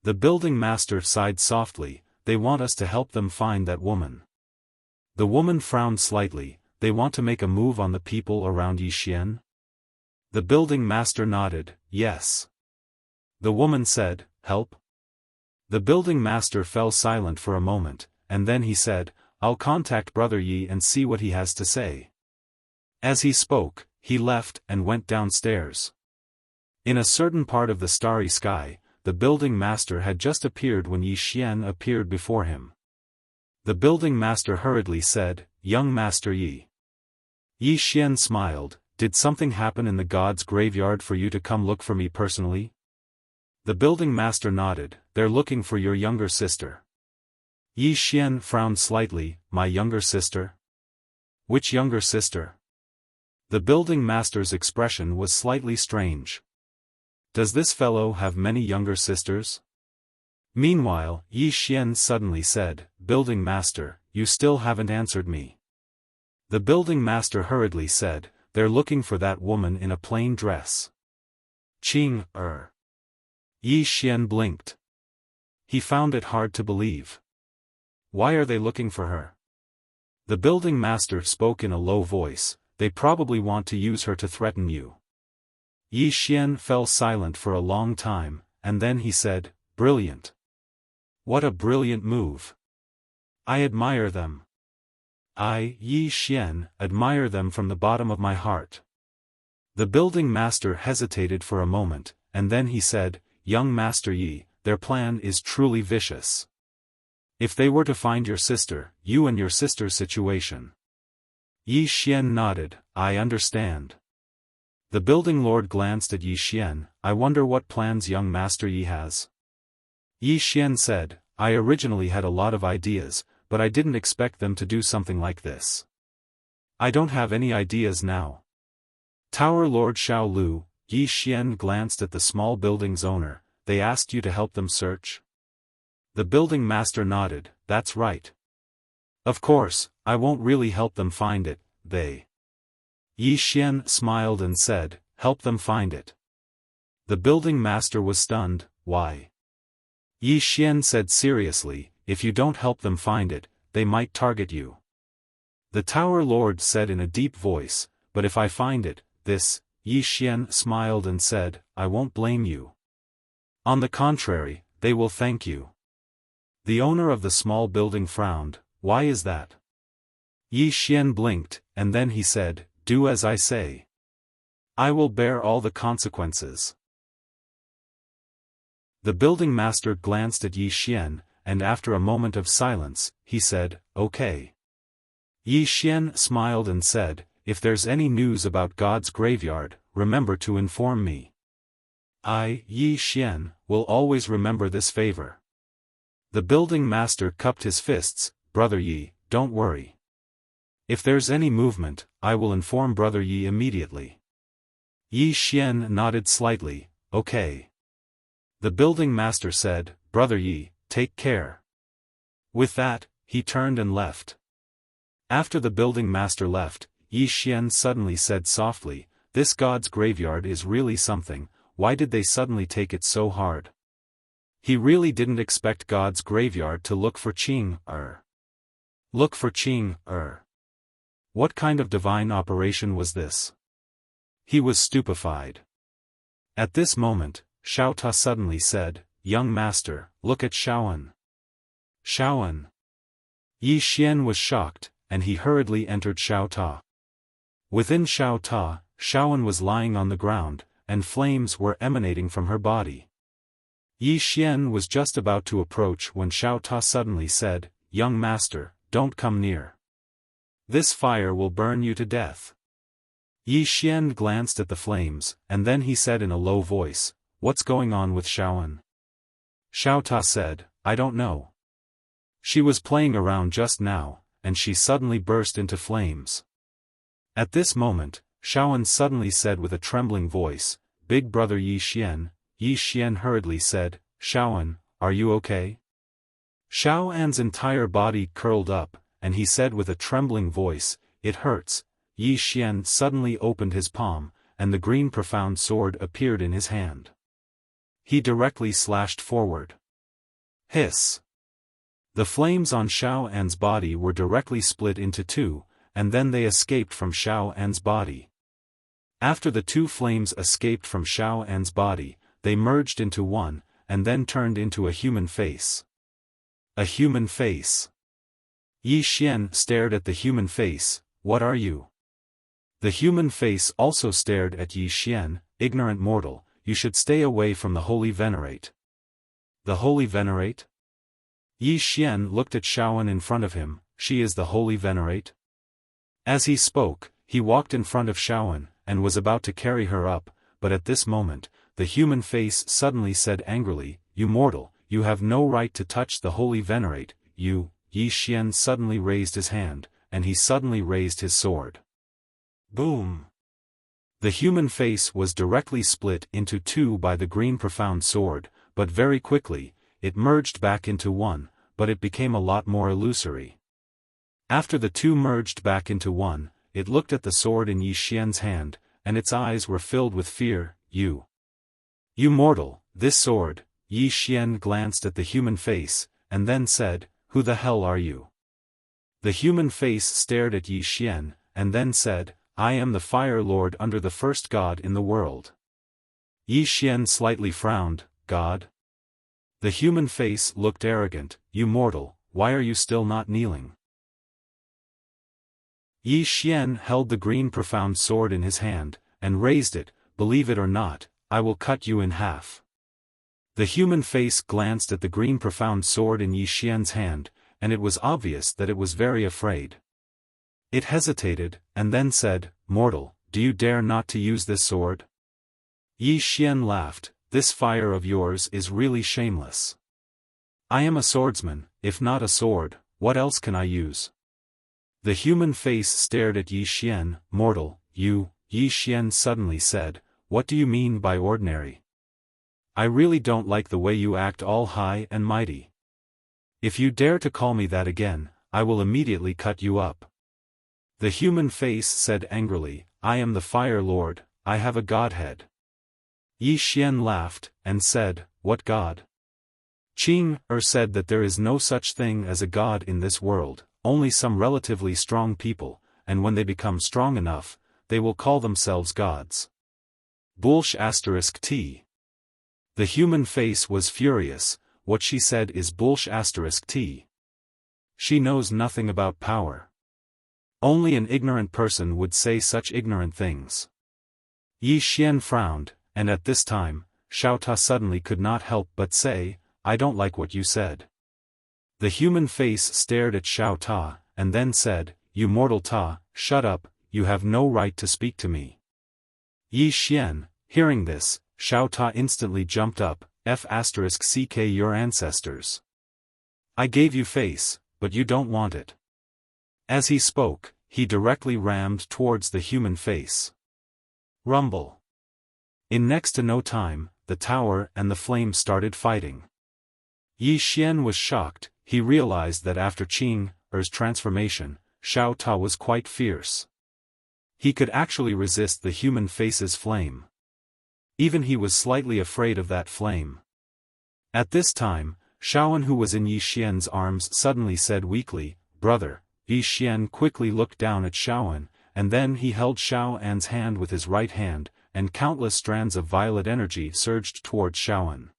The building master sighed softly, they want us to help them find that woman. The woman frowned slightly, they want to make a move on the people around Yi Xian? The building master nodded, yes. The woman said, help? The building master fell silent for a moment, and then he said, I'll contact Brother Yi and see what he has to say. As he spoke, he left and went downstairs. In a certain part of the starry sky, the building master had just appeared when Yi Xian appeared before him. The building master hurriedly said, young Master Yi. Yi Xian smiled, did something happen in the God's graveyard for you to come look for me personally? The building master nodded, they're looking for your younger sister. Yi Xian frowned slightly, my younger sister? Which younger sister? The building master's expression was slightly strange. Does this fellow have many younger sisters? Meanwhile, Yi Xian suddenly said, building master, you still haven't answered me. The building master hurriedly said, they're looking for that woman in a plain dress. Yi Xian blinked. He found it hard to believe. Why are they looking for her? The building master spoke in a low voice, they probably want to use her to threaten you. Yi Xian fell silent for a long time, and then he said, brilliant. What a brilliant move. I admire them. I, Yi Xian, admire them from the bottom of my heart. The building master hesitated for a moment, and then he said, young Master Yi, their plan is truly vicious. If they were to find your sister, you and your sister's situation. Yi Xian nodded, I understand. The building lord glanced at Yi Xian, I wonder what plans young Master Yi has. Yi Xian said, I originally had a lot of ideas, but I didn't expect them to do something like this. I don't have any ideas now. Tower Lord Xiao Lu, Yi Xian glanced at the small building's owner, they asked you to help them search? The building master nodded, that's right. Of course, I won't really help them find it, they. Yi Xian smiled and said, help them find it. The building master was stunned, why? Yi Xian said seriously, if you don't help them find it, they might target you. The Tower Lord said in a deep voice, but if I find it, this, Yi Xian smiled and said, I won't blame you. On the contrary, they will thank you. The owner of the small building frowned, why is that? Yi Xian blinked, and then he said, do as I say. I will bear all the consequences. The building master glanced at Yi Xian, and after a moment of silence, he said, okay. Yi Xian smiled and said, if there's any news about God's graveyard, remember to inform me. I, Yi Xian, will always remember this favor. The building master cupped his fists, Brother Yi, don't worry. If there's any movement, I will inform Brother Yi immediately. Yi Xian nodded slightly, okay. The building master said, Brother Yi, take care. With that, he turned and left. After the building master left, Yi Xian suddenly said softly, "This god's graveyard is really something, why did they suddenly take it so hard?" He really didn't expect God's graveyard to look for Qing-er. Look for Qing-er. What kind of divine operation was this? He was stupefied. At this moment, Xiao Ta suddenly said, "Young master, look at Xiaofan." Xiaofan. Yi Xian was shocked, and he hurriedly entered Xiao Ta. Within Xiao Ta, Xiaofan was lying on the ground, and flames were emanating from her body. Yi Xian was just about to approach when Xiao Ta suddenly said, "Young master, don't come near. This fire will burn you to death." Yi Xian glanced at the flames, and then he said in a low voice, "What's going on with Xiaofan?" Xiao Ta said, "I don't know. She was playing around just now, and she suddenly burst into flames." At this moment, Xiaofan suddenly said with a trembling voice, "Big brother Yi Xian." Yi Xian hurriedly said, "Xiaofan, are you okay?" Xiaofan's entire body curled up, and he said with a trembling voice, "It hurts." Yi Xian suddenly opened his palm, and the green profound sword appeared in his hand. He directly slashed forward. Hiss! The flames on Xiaofan's body were directly split into two, and then they escaped from Xiaofan's body. After the two flames escaped from Xiaofan's body, they merged into one, and then turned into a human face. A human face. Yi Xian stared at the human face. "What are you?" The human face also stared at Yi Xian. "Ignorant mortal, you should stay away from the holy venerate." The holy venerate? Yi Xian looked at Xiaofan in front of him. "She is the holy venerate?" As he spoke, he walked in front of Xiaofan, and was about to carry her up, but at this moment, the human face suddenly said angrily, "You mortal, you have no right to touch the holy venerate, you." Yi Xian suddenly raised his hand, and he suddenly raised his sword. Boom! The human face was directly split into two by the green profound sword, but very quickly, it merged back into one, but it became a lot more illusory. After the two merged back into one, it looked at the sword in Yi Xian's hand, and its eyes were filled with fear. You mortal, this sword." Yi Xian glanced at the human face, and then said, "Who the hell are you?" The human face stared at Yi Xian, and then said, "I am the Fire Lord under the first god in the world." Yi Xian slightly frowned. "God?" The human face looked arrogant. "You mortal, why are you still not kneeling?" Yi Xian held the green profound sword in his hand, and raised it. "Believe it or not, I will cut you in half." The human face glanced at the green profound sword in Yi Xian's hand, and it was obvious that it was very afraid. It hesitated, and then said, "Mortal, do you dare not to use this sword?" Yi Xian laughed. "This fire of yours is really shameless. I am a swordsman. If not a sword, what else can I use?" The human face stared at Yi Xian. "Mortal, you," Yi Xian suddenly said, "what do you mean by ordinary? I really don't like the way you act all high and mighty. If you dare to call me that again, I will immediately cut you up." The human face said angrily, "I am the Fire Lord, I have a godhead." Yi Xian laughed, and said, "What god?" Qing-er said that there is no such thing as a god in this world, only some relatively strong people, and when they become strong enough, they will call themselves gods. Bullsh*t. The human face was furious. What she said is bullsh*t. She knows nothing about power. Only an ignorant person would say such ignorant things. Yi Xian frowned, and at this time, Xiao Ta suddenly could not help but say, "I don't like what you said." The human face stared at Xiao Ta, and then said, "You mortal Ta, shut up, you have no right to speak to me." Yi Xian, hearing this, Xiao Ta instantly jumped up. F*ck your ancestors. I gave you face, but you don't want it. As he spoke, he directly rammed towards the human face. Rumble. In next to no time, the tower and the flame started fighting. Yi Xian was shocked. he realized that after Qing's transformation, Xiao Ta was quite fierce. He could actually resist the human face's flame. Even he was slightly afraid of that flame. At this time, Xiaofan, who was in Yi Xian's arms, suddenly said weakly, "Brother." Yi Xian quickly looked down at Xiaofan, and then he held Xiaofan's hand with his right hand, and countless strands of violet energy surged towards Xiaofan.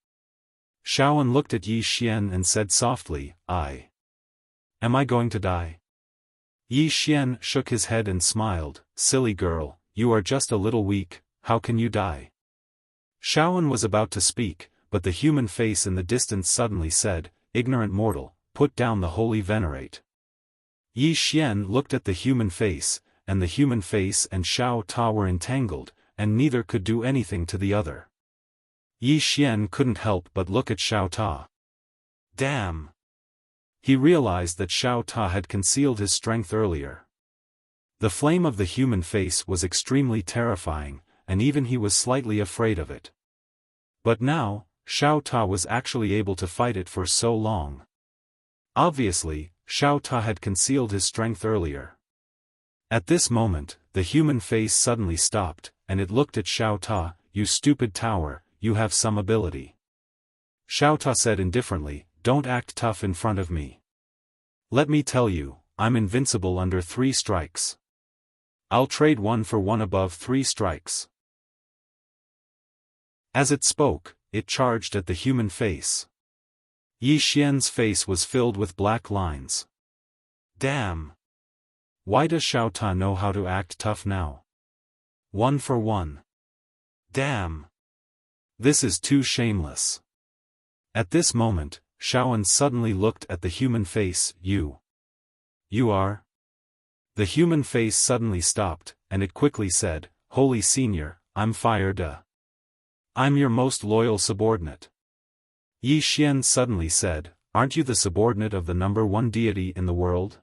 Xiaofan looked at Yi Xian and said softly, Am I going to die?" Yi Xian shook his head and smiled, "Silly girl, you are just a little weak, how can you die?" Xiaofan was about to speak, but the human face in the distance suddenly said, "Ignorant mortal, put down the holy venerate." Yi Xian looked at the human face, and the human face and Xiao Ta were entangled, and neither could do anything to the other. Yi Xian couldn't help but look at Xiao Ta. Damn! He realized that Xiao Ta had concealed his strength earlier. The flame of the human face was extremely terrifying, and even he was slightly afraid of it. But now, Xiao Ta was actually able to fight it for so long. Obviously, Xiao Ta had concealed his strength earlier. At this moment, the human face suddenly stopped, and it looked at Xiao Ta. "You stupid tower, you have some ability." Xiao Ta said indifferently, "Don't act tough in front of me. Let me tell you, I'm invincible under 3 strikes. I'll trade 1 for 1 above 3 strikes." As it spoke, it charged at the human face. Yi Xian's face was filled with black lines. Damn! Why does Xiao Ta know how to act tough now? 1 for 1. Damn! This is too shameless. At this moment, Xiaofan suddenly looked at the human face. You are? The human face suddenly stopped, and it quickly said, "Holy Senior, I'm fired. I'm your most loyal subordinate." Yi Xian suddenly said, "Aren't you the subordinate of the number 1 deity in the world?"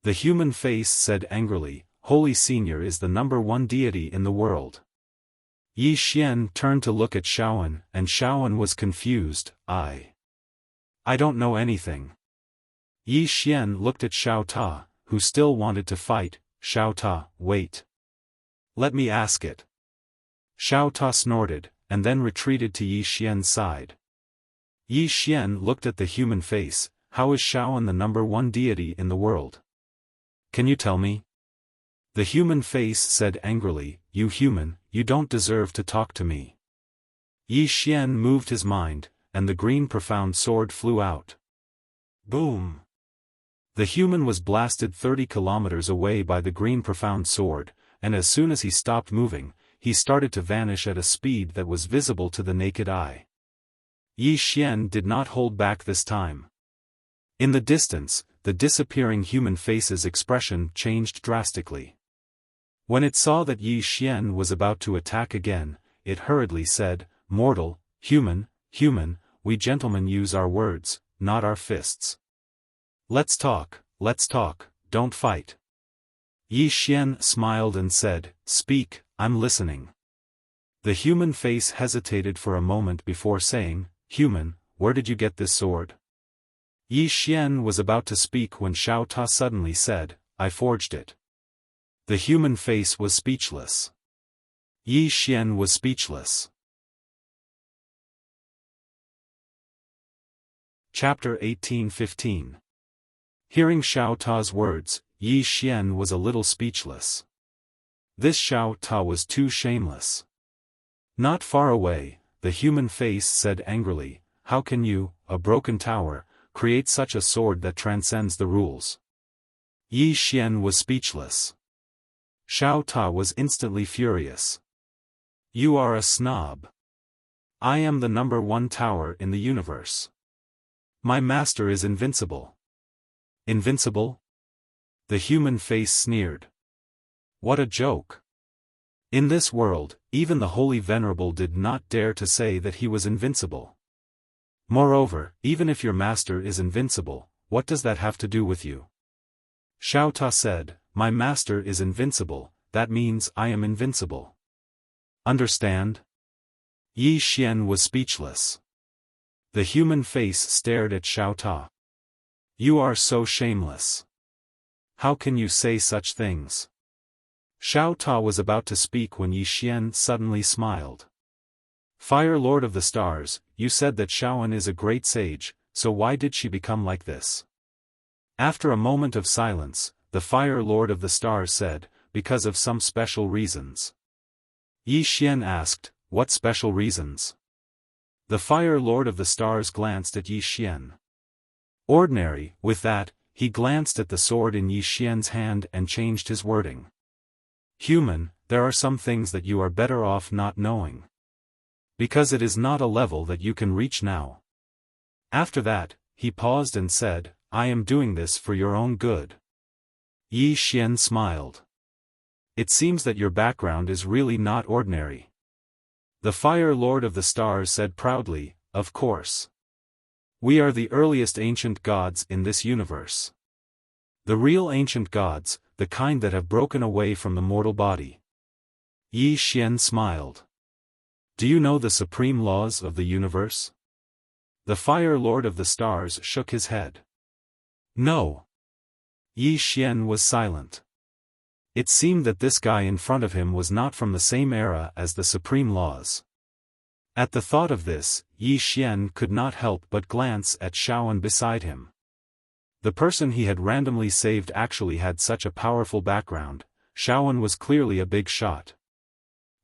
The human face said angrily, "Holy Senior is the number 1 deity in the world." Yi Xian turned to look at Xiaofan, and Xiaofan was confused. I don't know anything." Yi Xian looked at Xiao Ta, who still wanted to fight. "Xiao Ta, wait. Let me ask it." Xiao Ta snorted, and then retreated to Yi Xian's side. Yi Xian looked at the human face. "How is Xiaofan the number 1 deity in the world? Can you tell me?" The human face said angrily, "You human, you don't deserve to talk to me." Yi Xian moved his mind, and the green profound sword flew out. Boom! The human was blasted 30 kilometers away by the green profound sword, and as soon as he stopped moving, he started to vanish at a speed that was visible to the naked eye. Yi Xian did not hold back this time. In the distance, the disappearing human face's expression changed drastically. When it saw that Yi Xian was about to attack again, it hurriedly said, "Mortal, human, we gentlemen use our words, not our fists. Let's talk, don't fight." Yi Xian smiled and said, "Speak, I'm listening." The human face hesitated for a moment before saying, "Human, where did you get this sword?" Yi Xian was about to speak when Xiao Ta suddenly said, "I forged it." The human face was speechless. Yi Xian was speechless. Chapter 18:15. Hearing Xiao Ta's words, Yi Xian was a little speechless. This Xiao Ta was too shameless. Not far away, the human face said angrily, "How can you, a broken tower, create such a sword that transcends the rules?" Yi Xian was speechless. Xiao Ta was instantly furious. "You are a snob. I am the number 1 tower in the universe. My master is invincible." "Invincible?" The human face sneered. "What a joke. In this world, even the Holy Venerable did not dare to say that he was invincible. Moreover, even if your master is invincible, what does that have to do with you?" Xiao Ta said, "My master is invincible, that means I am invincible. Understand?" Yi Xian was speechless. The human face stared at Xiao Ta. You are so shameless. How can you say such things? Xiao Ta was about to speak when Yi Xian suddenly smiled. Fire Lord of the Stars, you said that Xiaofan is a great sage, so why did she become like this? After a moment of silence, the Fire Lord of the Stars said, because of some special reasons. Yi Xian asked, what special reasons? The Fire Lord of the Stars glanced at Yi Xian. Ordinary. With that, he glanced at the sword in Yi Xian's hand and changed his wording. Human, there are some things that you are better off not knowing. Because it is not a level that you can reach now. After that, he paused and said, I am doing this for your own good. Yi Xian smiled. It seems that your background is really not ordinary. The Fire Lord of the Stars said proudly, of course. We are the earliest ancient gods in this universe. The real ancient gods, the kind that have broken away from the mortal body. Yi Xian smiled. Do you know the supreme laws of the universe? The Fire Lord of the Stars shook his head. No. Yi Xian was silent. It seemed that this guy in front of him was not from the same era as the supreme laws. At the thought of this, Yi Xian could not help but glance at Xiaofan beside him. The person he had randomly saved actually had such a powerful background. Xiaofan was clearly a big shot.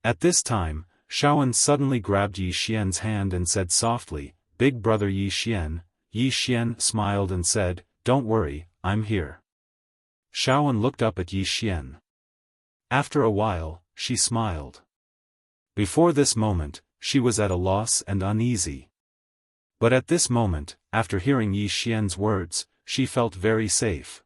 At this time, Xiaofan suddenly grabbed Yi Xian's hand and said softly, Big brother Yi Xian. Yi Xian smiled and said, Don't worry, I'm here. Xiaofan looked up at Yi Xian. After a while, she smiled. Before this moment, she was at a loss and uneasy. But at this moment, after hearing Yi Xian's words, she felt very safe.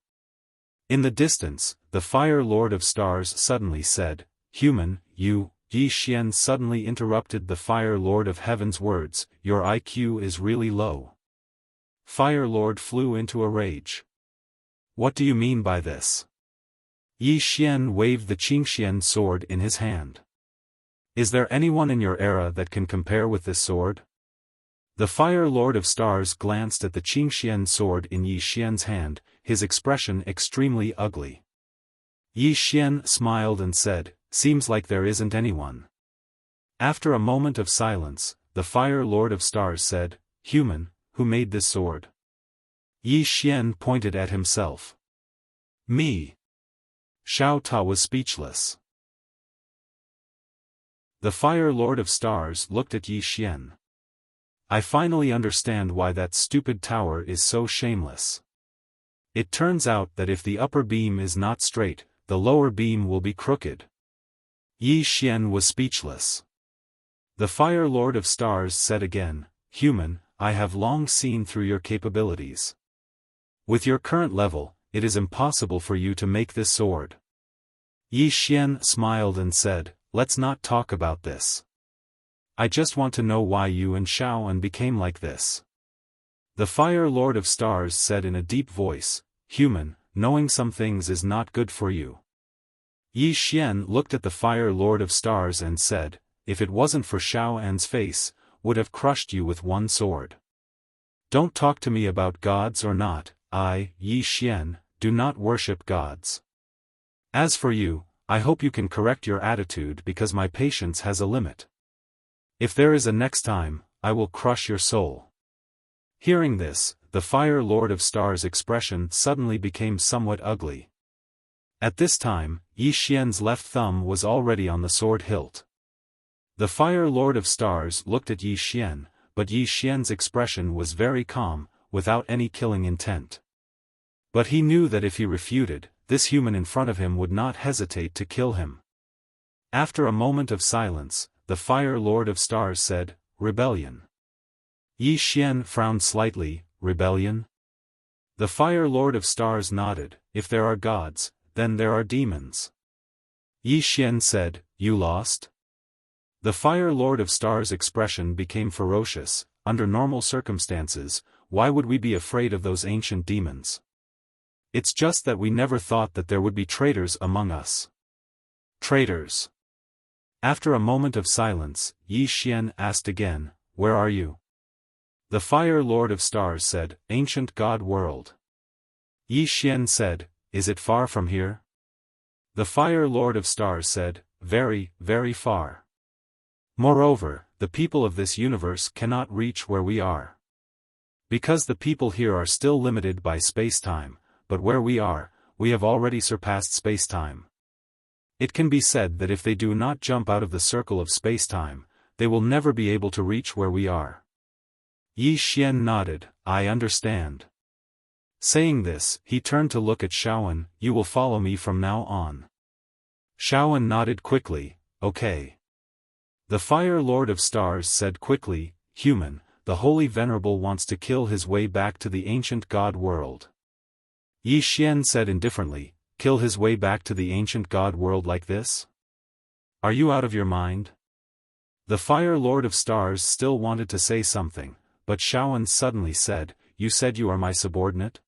In the distance, the Fire Lord of Stars suddenly said, Human, you. Yi Xian suddenly interrupted the Fire Lord of Heaven's words, Your IQ is really low. Fire Lord flew into a rage. What do you mean by this? Yi Xian waved the Qingxian sword in his hand. Is there anyone in your era that can compare with this sword? The Fire Lord of Stars glanced at the Qingxian sword in Yi Xian's hand, his expression extremely ugly. Yi Xian smiled and said, Seems like there isn't anyone. After a moment of silence, the Fire Lord of Stars said, Human, who made this sword? Yi Xian pointed at himself. Me. Xiao Ta was speechless. The Fire Lord of Stars looked at Yi Xian. I finally understand why that stupid tower is so shameless. It turns out that if the upper beam is not straight, the lower beam will be crooked. Yi Xian was speechless. The Fire Lord of Stars said again, Human, I have long seen through your capabilities. With your current level, it is impossible for you to make this sword. Yi Xian smiled and said, Let's not talk about this. I just want to know why you and Xiaofan became like this. The Fire Lord of Stars said in a deep voice, Human, knowing some things is not good for you. Yi Xian looked at the Fire Lord of Stars and said, If it wasn't for Xiaofan's face, would have crushed you with one sword. Don't talk to me about gods or not. I, Yi Xian, do not worship gods. As for you, I hope you can correct your attitude because my patience has a limit. If there is a next time, I will crush your soul. Hearing this, the Fire Lord of Stars' expression suddenly became somewhat ugly. At this time, Yi Xian's left thumb was already on the sword hilt. The Fire Lord of Stars looked at Yi Xian, but Yi Xian's expression was very calm, without any killing intent. But he knew that if he refuted, this human in front of him would not hesitate to kill him. After a moment of silence, the Fire Lord of Stars said, Rebellion. Yi Xian frowned slightly, Rebellion? The Fire Lord of Stars nodded, If there are gods, then there are demons. Yi Xian said, You lost? The Fire Lord of Stars' expression became ferocious. Under normal circumstances, why would we be afraid of those ancient demons? It's just that we never thought that there would be traitors among us. Traitors. After a moment of silence, Yi Xian asked again, Where are you? The Fire Lord of Stars said, Ancient God World. Yi Xian said, "Is it far from here?" The Fire Lord of Stars said, "Very, very far. Moreover, the people of this universe cannot reach where we are. Because the people here are still limited by space-time, but where we are, we have already surpassed space-time. It can be said that if they do not jump out of the circle of space-time, they will never be able to reach where we are." Yi Xian nodded, "I understand." Saying this, he turned to look at Xiaofan. "You will follow me from now on." Xiaofan nodded quickly, "Okay." The Fire Lord of Stars said quickly, "Human, the Holy Venerable wants to kill his way back to the ancient God world." Yi Xian said indifferently, "Kill his way back to the ancient God world like this? Are you out of your mind?" The Fire Lord of Stars still wanted to say something, but Xiaofan suddenly said, "You said you are my subordinate?"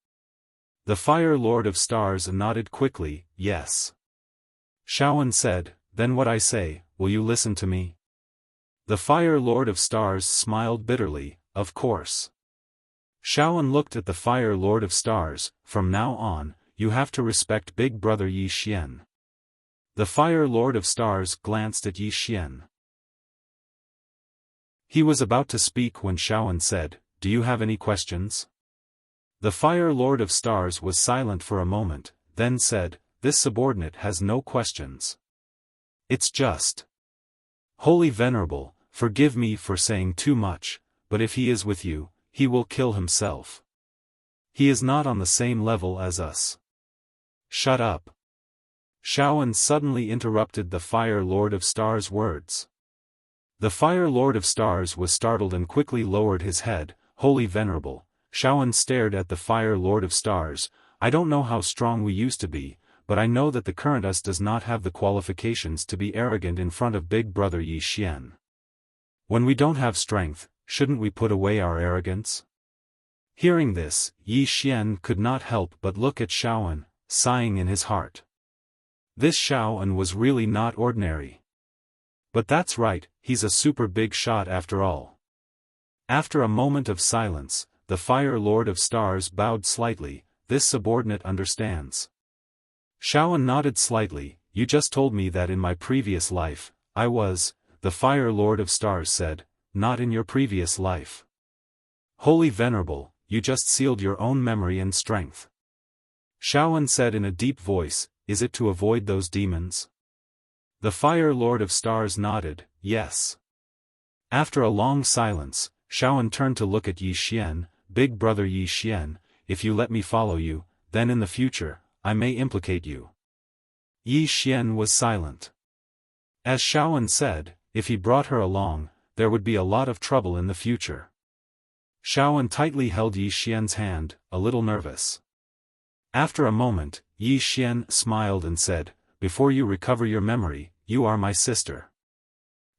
The Fire Lord of Stars nodded quickly, "Yes." Xiaofan said, "Then what I say, will you listen to me?" The Fire Lord of Stars smiled bitterly, "Of course." Xiaofan looked at the Fire Lord of Stars, "From now on, you have to respect Big Brother Yi Xian." The Fire Lord of Stars glanced at Yi Xian. He was about to speak when Xiaofan said, "Do you have any questions?" The Fire Lord of Stars was silent for a moment, then said, "This subordinate has no questions. It's just. Holy Venerable, forgive me for saying too much, but if he is with you, he will kill himself. He is not on the same level as us." "Shut up." Xiaofan suddenly interrupted the Fire Lord of Stars' words. The Fire Lord of Stars was startled and quickly lowered his head. "Holy Venerable," Xiaofan stared at the Fire Lord of Stars, "I don't know how strong we used to be, but I know that the current us does not have the qualifications to be arrogant in front of Big Brother Yi Xian. When we don't have strength, shouldn't we put away our arrogance?" Hearing this, Yi Xian could not help but look at Xiaofan, sighing in his heart. This Xiaofan was really not ordinary. But that's right, he's a super big shot after all. After a moment of silence, the Fire Lord of Stars bowed slightly. "This subordinate understands." Xiaofan nodded slightly. "You just told me that in my previous life, I was," the Fire Lord of Stars said, "not in your previous life. Holy Venerable, you just sealed your own memory and strength." Xiaofan said in a deep voice, "Is it to avoid those demons?" The Fire Lord of Stars nodded, "Yes." After a long silence, Xiaofan turned to look at Yi Xian. "Big Brother Yi Xian, if you let me follow you, then in the future, I may implicate you." Yi Xian was silent. As Xiaofan said, if he brought her along, there would be a lot of trouble in the future. Xiaofan tightly held Yi Xian's hand, a little nervous. After a moment, Yi Xian smiled and said, "Before you recover your memory, you are my sister.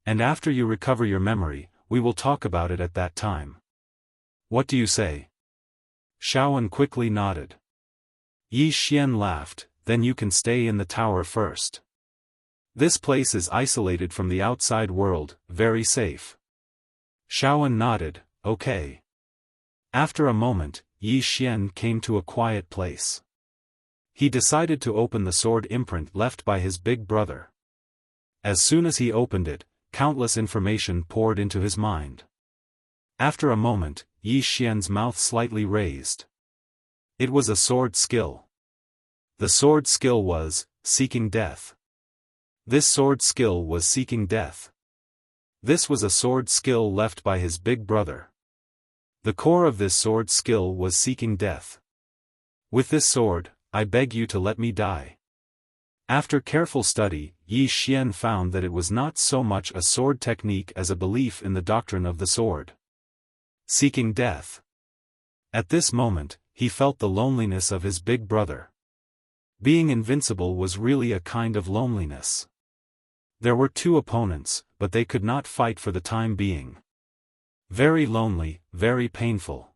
And after you recover your memory, we will talk about it at that time. What do you say?" Xiaofan quickly nodded. Yi Xian laughed, "Then you can stay in the tower first. This place is isolated from the outside world, very safe." Xiaofan nodded, "Okay." After a moment, Yi Xian came to a quiet place. He decided to open the sword imprint left by his big brother. As soon as he opened it, countless information poured into his mind. After a moment, Yi Xian's mouth slightly raised. It was a sword skill. The sword skill was, seeking death. This sword skill was seeking death. This was a sword skill left by his big brother. The core of this sword skill was seeking death. "With this sword, I beg you to let me die." After careful study, Yi Xian found that it was not so much a sword technique as a belief in the doctrine of the sword. Seeking death. At this moment, he felt the loneliness of his big brother. Being invincible was really a kind of loneliness. There were two opponents, but they could not fight for the time being. Very lonely, very painful.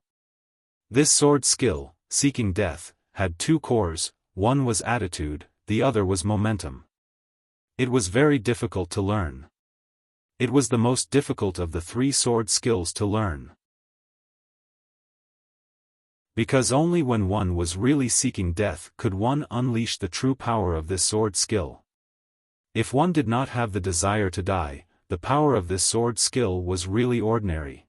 This sword skill, seeking death, had two cores, one was attitude, the other was momentum. It was very difficult to learn. It was the most difficult of the three sword skills to learn. Because only when one was really seeking death could one unleash the true power of this sword skill. If one did not have the desire to die, the power of this sword skill was really ordinary.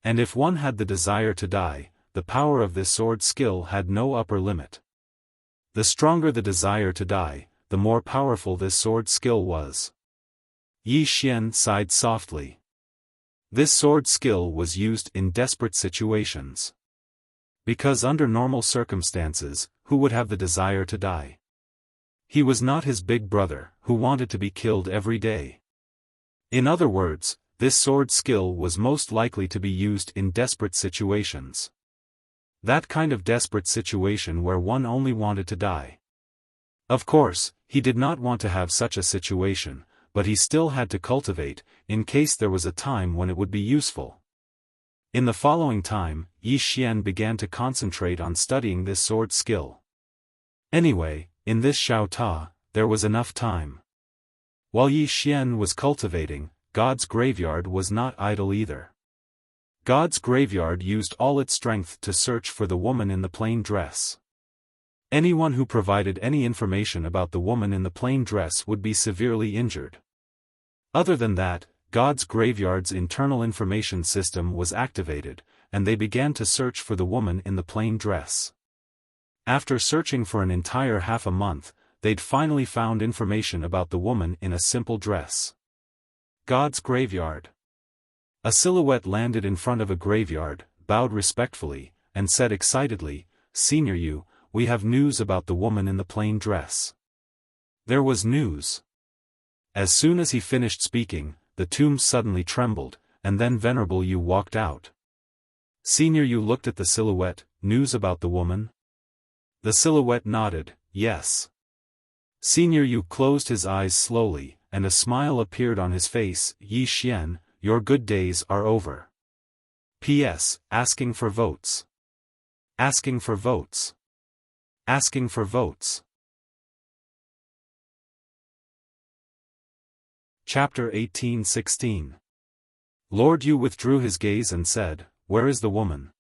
And if one had the desire to die, the power of this sword skill had no upper limit. The stronger the desire to die, the more powerful this sword skill was. Yi Xian sighed softly. This sword skill was used in desperate situations. Because under normal circumstances, who would have the desire to die? He was not his big brother, who wanted to be killed every day. In other words, this sword skill was most likely to be used in desperate situations. That kind of desperate situation where one only wanted to die. Of course, he did not want to have such a situation, but he still had to cultivate, in case there was a time when it would be useful. In the following time, Yi Xian began to concentrate on studying this sword skill. Anyway, in this Xiao Ta, there was enough time. While Yi Xian was cultivating, God's graveyard was not idle either. God's graveyard used all its strength to search for the woman in the plain dress. Anyone who provided any information about the woman in the plain dress would be severely injured. Other than that, God's graveyard's internal information system was activated, and they began to search for the woman in the plain dress. After searching for an entire half a month, they'd finally found information about the woman in a simple dress. God's graveyard. A silhouette landed in front of a graveyard, bowed respectfully, and said excitedly, "Senior Yu, we have news about the woman in the plain dress." There was news. As soon as he finished speaking, the tomb suddenly trembled, and then Venerable Yu walked out. Senior Yu looked at the silhouette. "News about the woman?" The silhouette nodded, "Yes." Senior Yu closed his eyes slowly, and a smile appeared on his face. "Yi Xian, your good days are over. P.S. Asking for votes. Asking for votes. Asking for votes." Chapter 18:16. Lord Yu withdrew his gaze and said, "Where is the woman?"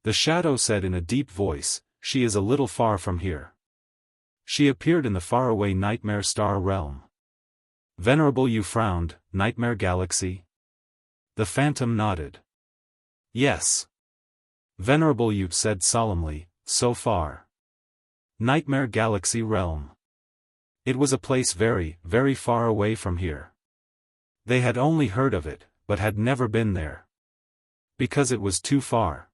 The shadow said in a deep voice, "She is a little far from here. She appeared in the faraway Nightmare Star realm." Venerable Yu frowned. "Nightmare Galaxy?" The phantom nodded. "Yes." Venerable Yu said solemnly, "So far. Nightmare Galaxy realm." It was a place very, very far away from here. They had only heard of it, but had never been there. Because it was too far.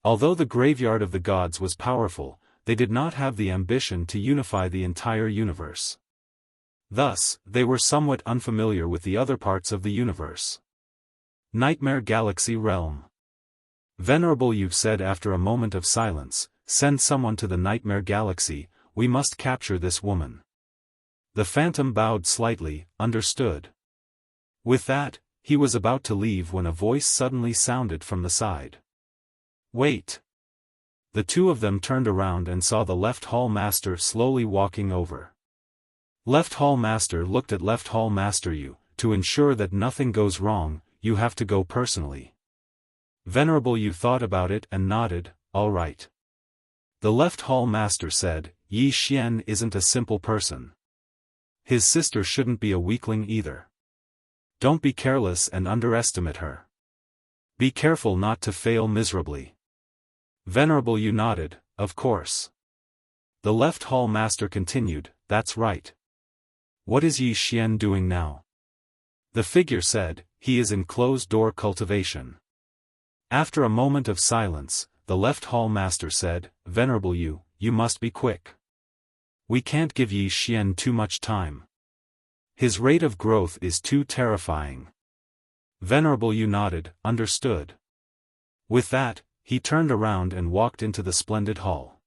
Although the graveyard of the gods was powerful, they did not have the ambition to unify the entire universe. Thus, they were somewhat unfamiliar with the other parts of the universe. Nightmare Galaxy realm. Venerable Yu said after a moment of silence, "Send someone to the Nightmare Galaxy, we must capture this woman." The phantom bowed slightly, "Understood." With that, he was about to leave when a voice suddenly sounded from the side. "Wait." The two of them turned around and saw the Left Hall Master slowly walking over. Left Hall Master looked at Left Hall Master Yu. "To ensure that nothing goes wrong, you have to go personally." Venerable Yu thought about it and nodded, "All right." The Left Hall Master said, "Yi Xian isn't a simple person. His sister shouldn't be a weakling either. Don't be careless and underestimate her. Be careful not to fail miserably." Venerable Yu nodded, "Of course." The Left Hall Master continued, "That's right. What is Yi Xian doing now?" The figure said, "He is in closed-door cultivation." After a moment of silence, the Left Hall Master said, "Venerable Yu, you must be quick. We can't give Yi Xian too much time. His rate of growth is too terrifying." Venerable Yu nodded, "Understood." With that, he turned around and walked into the splendid hall.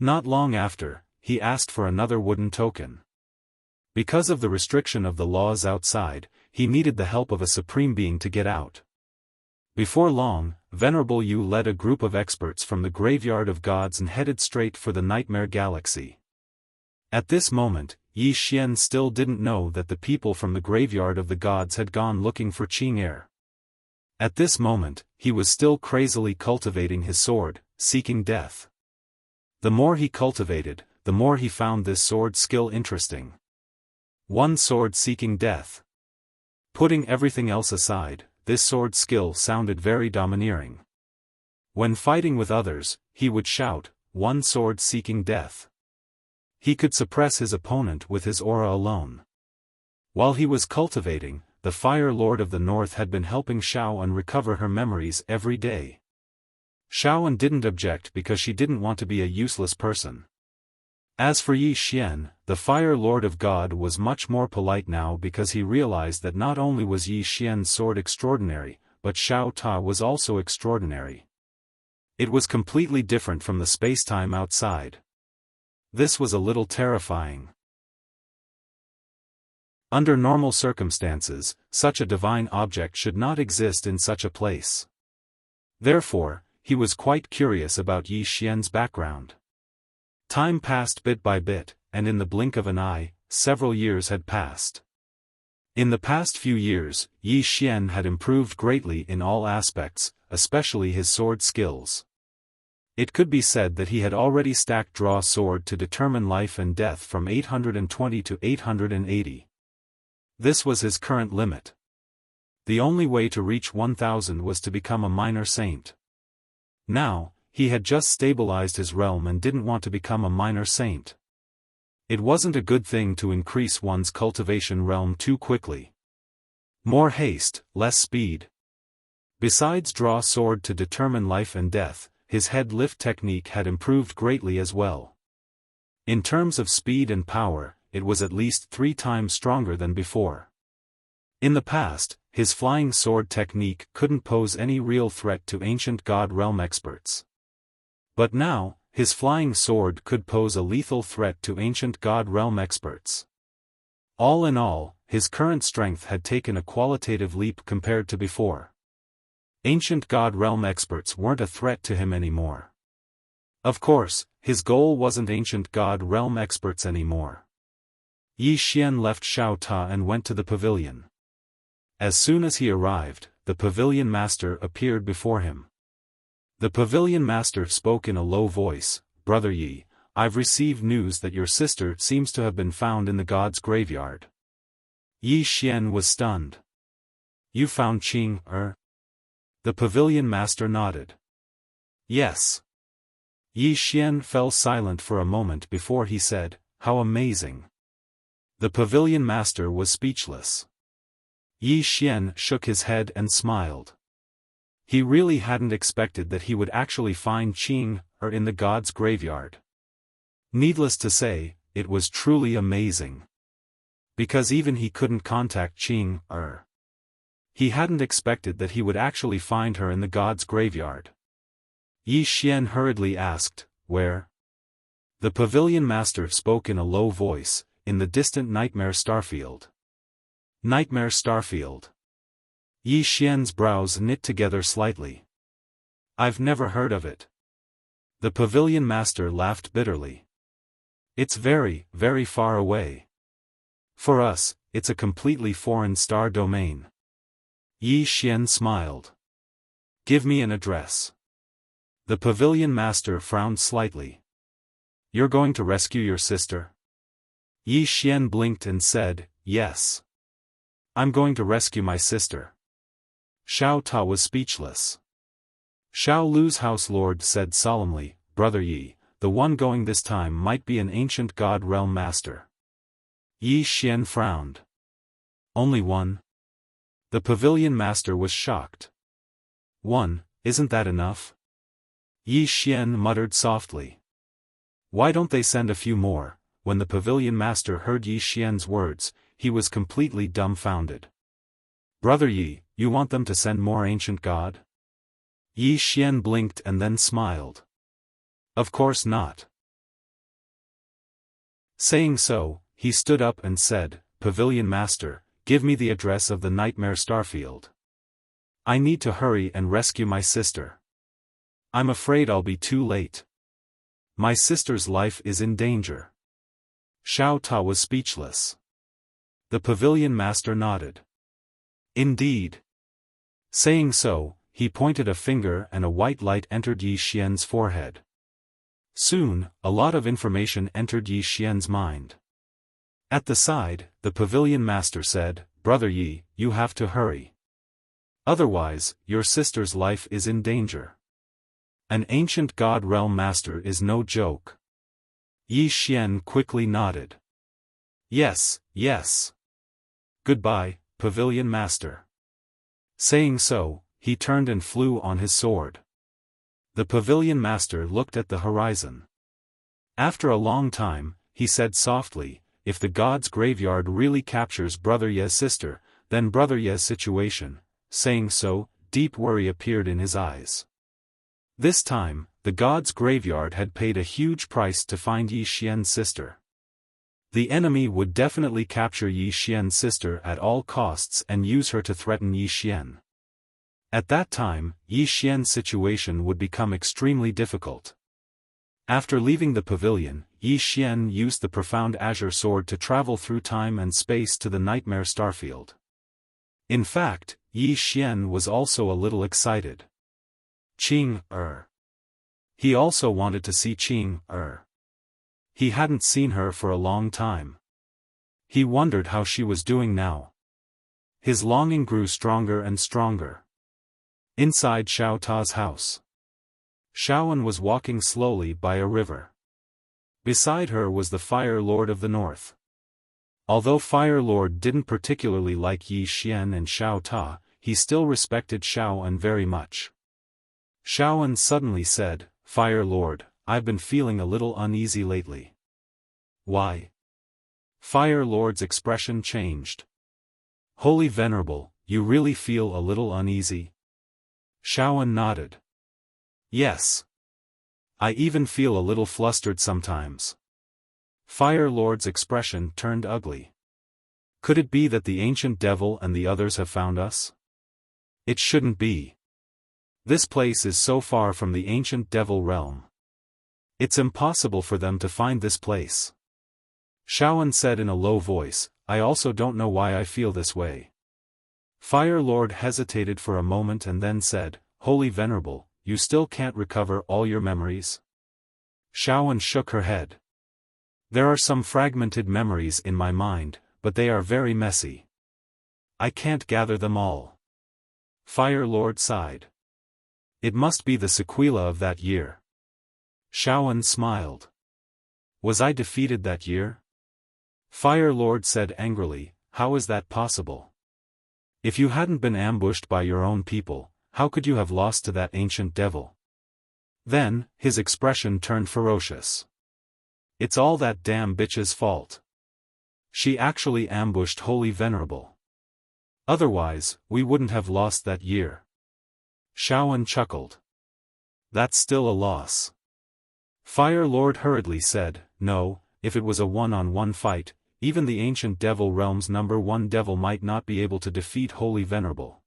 Not long after, he asked for another wooden token. Because of the restriction of the laws outside, he needed the help of a supreme being to get out. Before long, Venerable Yu led a group of experts from the graveyard of gods and headed straight for the Nightmare Galaxy. At this moment, Yi Xian still didn't know that the people from the graveyard of the gods had gone looking for Qing Air. At this moment, he was still crazily cultivating his sword, seeking death. The more he cultivated, the more he found this sword skill interesting. One sword seeking death. Putting everything else aside, this sword skill sounded very domineering. When fighting with others, he would shout, "One sword seeking death." He could suppress his opponent with his aura alone. While he was cultivating, the Fire Lord of the North had been helping Xiaofan recover her memories every day. Xiaofan didn't object because she didn't want to be a useless person. As for Yi Xian, the Fire Lord of God was much more polite now because he realized that not only was Yi Xian's sword extraordinary, but Xiao Ta was also extraordinary. It was completely different from the space-time outside. This was a little terrifying. Under normal circumstances, such a divine object should not exist in such a place. Therefore, he was quite curious about Yi Xian's background. Time passed bit by bit, and in the blink of an eye, several years had passed. In the past few years, Yi Xian had improved greatly in all aspects, especially his sword skills. It could be said that he had already stacked draw sword to determine life and death from 820 to 880. This was his current limit. The only way to reach 1000 was to become a minor saint. Now, he had just stabilized his realm and didn't want to become a minor saint. It wasn't a good thing to increase one's cultivation realm too quickly. More haste, less speed. Besides draw sword to determine life and death, his head lift technique had improved greatly as well. In terms of speed and power, it was at least 3 times stronger than before. In the past, his flying sword technique couldn't pose any real threat to ancient god realm experts. But now, his flying sword could pose a lethal threat to ancient god realm experts. All in all, his current strength had taken a qualitative leap compared to before. Ancient god realm experts weren't a threat to him anymore. Of course, his goal wasn't ancient god realm experts anymore. Yi Xian left Xiao Ta and went to the pavilion. As soon as he arrived, the pavilion master appeared before him. The pavilion master spoke in a low voice, "Brother Yi, I've received news that your sister seems to have been found in the god's graveyard." Yi Xian was stunned. "You found Qing, The pavilion master nodded. "Yes." Yi Xian fell silent for a moment before he said, "How amazing." The pavilion master was speechless. Yi Xian shook his head and smiled. He really hadn't expected that he would actually find Qing in the god's graveyard. Needless to say, it was truly amazing. Because even he couldn't contact Qing He hadn't expected that he would actually find her in the god's graveyard. Yi Xian hurriedly asked, "Where?" The pavilion master spoke in a low voice, "In the distant Nightmare Starfield." Nightmare Starfield. Yi Xian's brows knit together slightly. "I've never heard of it." The pavilion master laughed bitterly. "It's very, very far away. For us, it's a completely foreign star domain." Yi Xian smiled. "Give me an address." The pavilion master frowned slightly. "You're going to rescue your sister?" Yi Xian blinked and said, "Yes. I'm going to rescue my sister." Xiao Ta was speechless. Xiao Lu's house lord said solemnly, "Brother Yi, the one going this time might be an ancient god realm master." Yi Xian frowned. "Only one?" The pavilion master was shocked. "One, isn't that enough?" Yi Xian muttered softly. "Why don't they send a few more?" When the pavilion master heard Yi Xian's words, he was completely dumbfounded. "Brother Yi, you want them to send more ancient god?" Yi Xian blinked and then smiled. "Of course not." Saying so, he stood up and said, "Pavilion master, give me the address of the Nightmare Starfield. I need to hurry and rescue my sister. I'm afraid I'll be too late. My sister's life is in danger." Xiao Ta was speechless. The pavilion master nodded. "Indeed. Saying so, he pointed a finger and a white light entered Yi Xian's forehead. Soon, a lot of information entered Yi Xian's mind. At the side, the pavilion master said, "Brother Yi, you have to hurry. Otherwise, your sister's life is in danger. An ancient god realm master is no joke." Yi Xian quickly nodded. "Yes, yes. Goodbye, pavilion master." Saying so, he turned and flew on his sword. The pavilion master looked at the horizon. After a long time, he said softly, "If the god's graveyard really captures Brother Ye's sister, then Brother Ye's situation." Saying so, deep worry appeared in his eyes. This time, the god's graveyard had paid a huge price to find Yi Xian's sister. The enemy would definitely capture Yi Xian's sister at all costs and use her to threaten Yi Xian. At that time, Yi Xian's situation would become extremely difficult. After leaving the pavilion, Yi Xian used the profound azure sword to travel through time and space to the nightmare starfield. In fact, Yi Xian was also a little excited. Qing-er. He also wanted to see Qing-er. He hadn't seen her for a long time. He wondered how she was doing now. His longing grew stronger and stronger. Inside Xiao Ta's house, Xiaofan was walking slowly by a river. Beside her was the Fire Lord of the North. Although Fire Lord didn't particularly like Yi Xian and Xiao Ta, he still respected Xiaofan very much. Xiaofan suddenly said, "Fire Lord, I've been feeling a little uneasy lately." "Why?" Fire Lord's expression changed. "Holy Venerable, you really feel a little uneasy?" Xiaofan nodded. "Yes. I even feel a little flustered sometimes." Fire Lord's expression turned ugly. "Could it be that the ancient devil and the others have found us?" "It shouldn't be. This place is so far from the ancient devil realm. It's impossible for them to find this place." Xiaofan said in a low voice, "I also don't know why I feel this way." Fire Lord hesitated for a moment and then said, "Holy Venerable, you still can't recover all your memories?" Xiaofan shook her head. "There are some fragmented memories in my mind, but they are very messy. I can't gather them all." Fire Lord sighed. "It must be the sequela of that year." Xiaofan smiled. "Was I defeated that year?" Fire Lord said angrily, "How is that possible? If you hadn't been ambushed by your own people, how could you have lost to that ancient devil?" Then, his expression turned ferocious. "It's all that damn bitch's fault. She actually ambushed Holy Venerable. Otherwise, we wouldn't have lost that year." Xiaofan chuckled. "That's still a loss." Fire Lord hurriedly said, "No, if it was a one-on-one fight, even the ancient devil realm's #1 devil might not be able to defeat Holy Venerable.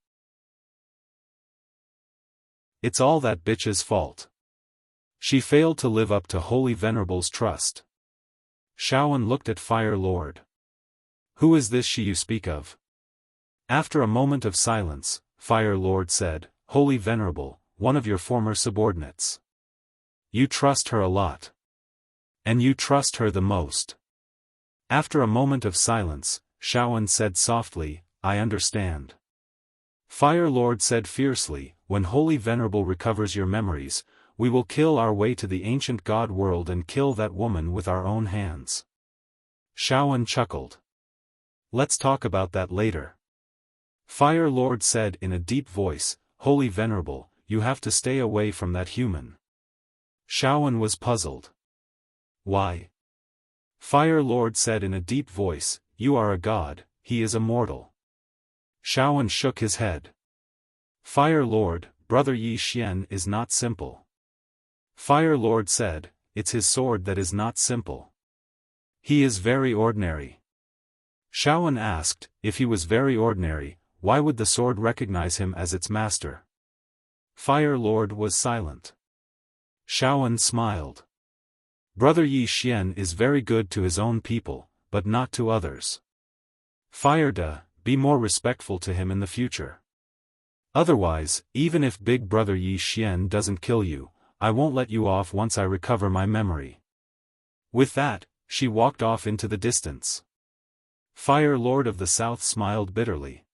It's all that bitch's fault. She failed to live up to Holy Venerable's trust." Xiaofan looked at Fire Lord. "Who is this she you speak of?" After a moment of silence, Fire Lord said, "Holy Venerable, one of your former subordinates. You trust her a lot. And you trust her the most." After a moment of silence, Xiaofan said softly, "I understand." Fire Lord said fiercely, "When Holy Venerable recovers your memories, we will kill our way to the ancient god world and kill that woman with our own hands." Xiaofan chuckled. "Let's talk about that later." Fire Lord said in a deep voice, "Holy Venerable, you have to stay away from that human." Xiaofan was puzzled. "Why?" Fire Lord said in a deep voice, "You are a god, he is a mortal." Xiaofan shook his head. "Fire Lord, Brother Yi Xian is not simple." Fire Lord said, "It's his sword that is not simple. He is very ordinary." Xiaofan asked, "If he was very ordinary, why would the sword recognize him as its master?" Fire Lord was silent. Xiaofan smiled. "Brother Yi Xian is very good to his own people, but not to others. Fire Da, be more respectful to him in the future." Otherwise, even if Big Brother Yi Xian doesn't kill you, I won't let you off once I recover my memory. With that, she walked off into the distance. Fire Lord of the South smiled bitterly.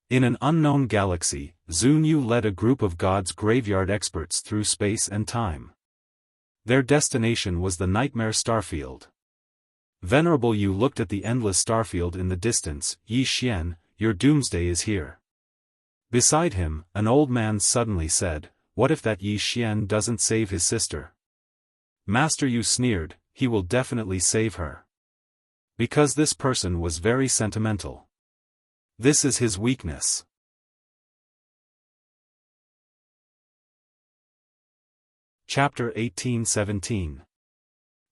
In an unknown galaxy, Xun Yu led a group of God's graveyard experts through space and time. Their destination was the Nightmare Starfield. Venerable Yu looked at the endless starfield in the distance. Yi Xian, your doomsday is here. Beside him, an old man suddenly said, what if that Yi Xian doesn't save his sister? Master Yu sneered, he will definitely save her. Because this person was very sentimental. This is his weakness. Chapter 18-17.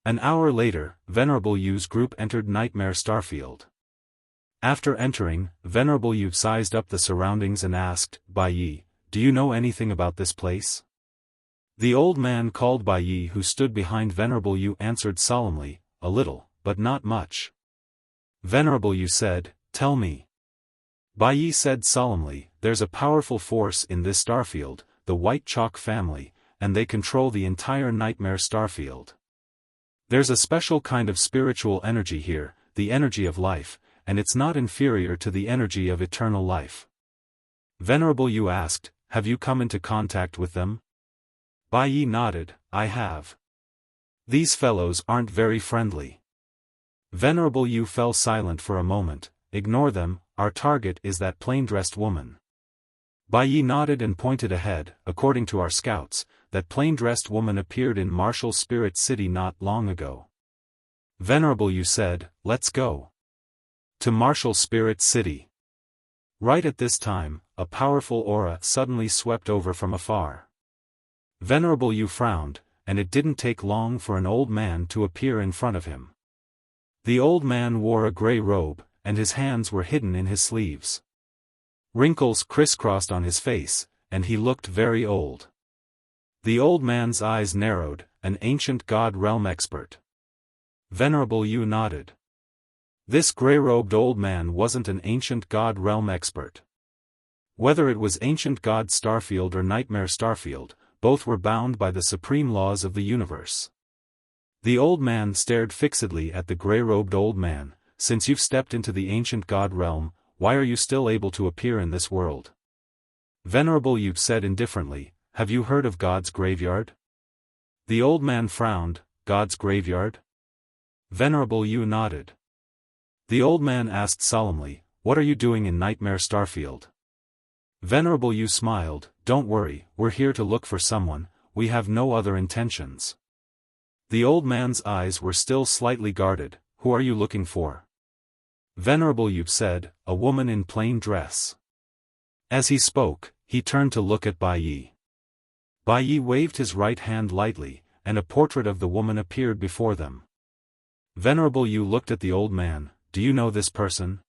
An hour later, Venerable Yu's group entered Nightmare Starfield. After entering, Venerable Yu sized up the surroundings and asked, Bai Yi, do you know anything about this place? The old man called Bai Yi who stood behind Venerable Yu answered solemnly, a little, but not much. Venerable Yu said, tell me. Bai Yi said solemnly, there's a powerful force in this starfield, the White Chalk family, and they control the entire Nightmare Starfield. There's a special kind of spiritual energy here, the energy of life, and it's not inferior to the energy of eternal life. Venerable Yu asked, have you come into contact with them? Bai Yi nodded, I have. These fellows aren't very friendly. Venerable Yu fell silent for a moment. Ignore them, our target is that plain-dressed woman. Bai Yi nodded and pointed ahead. According to our scouts, that plain-dressed woman appeared in Martial Spirit City not long ago. Venerable Yu said, let's go. To Martial Spirit City. Right at this time, a powerful aura suddenly swept over from afar. Venerable Yu frowned, and it didn't take long for an old man to appear in front of him. The old man wore a gray robe, and his hands were hidden in his sleeves. Wrinkles crisscrossed on his face, and he looked very old. The old man's eyes narrowed, an ancient god realm expert. Venerable Yu nodded. This gray-robed old man wasn't an ancient god realm expert. Whether it was ancient god Starfield or Nightmare Starfield, both were bound by the supreme laws of the universe. The old man stared fixedly at the gray-robed old man. Since you've stepped into the ancient god realm, why are you still able to appear in this world? Venerable Yu said indifferently, have you heard of God's graveyard? The old man frowned, God's graveyard? Venerable Yu nodded. The old man asked solemnly, what are you doing in Nightmare Starfield? Venerable Yu smiled, don't worry, we're here to look for someone, we have no other intentions. The old man's eyes were still slightly guarded, who are you looking for? Venerable Yu said, a woman in plain dress. As he spoke, he turned to look at Bai Yi. Bai Yi waved his right hand lightly, and a portrait of the woman appeared before them. Venerable Yu looked at the old man, do you know this person?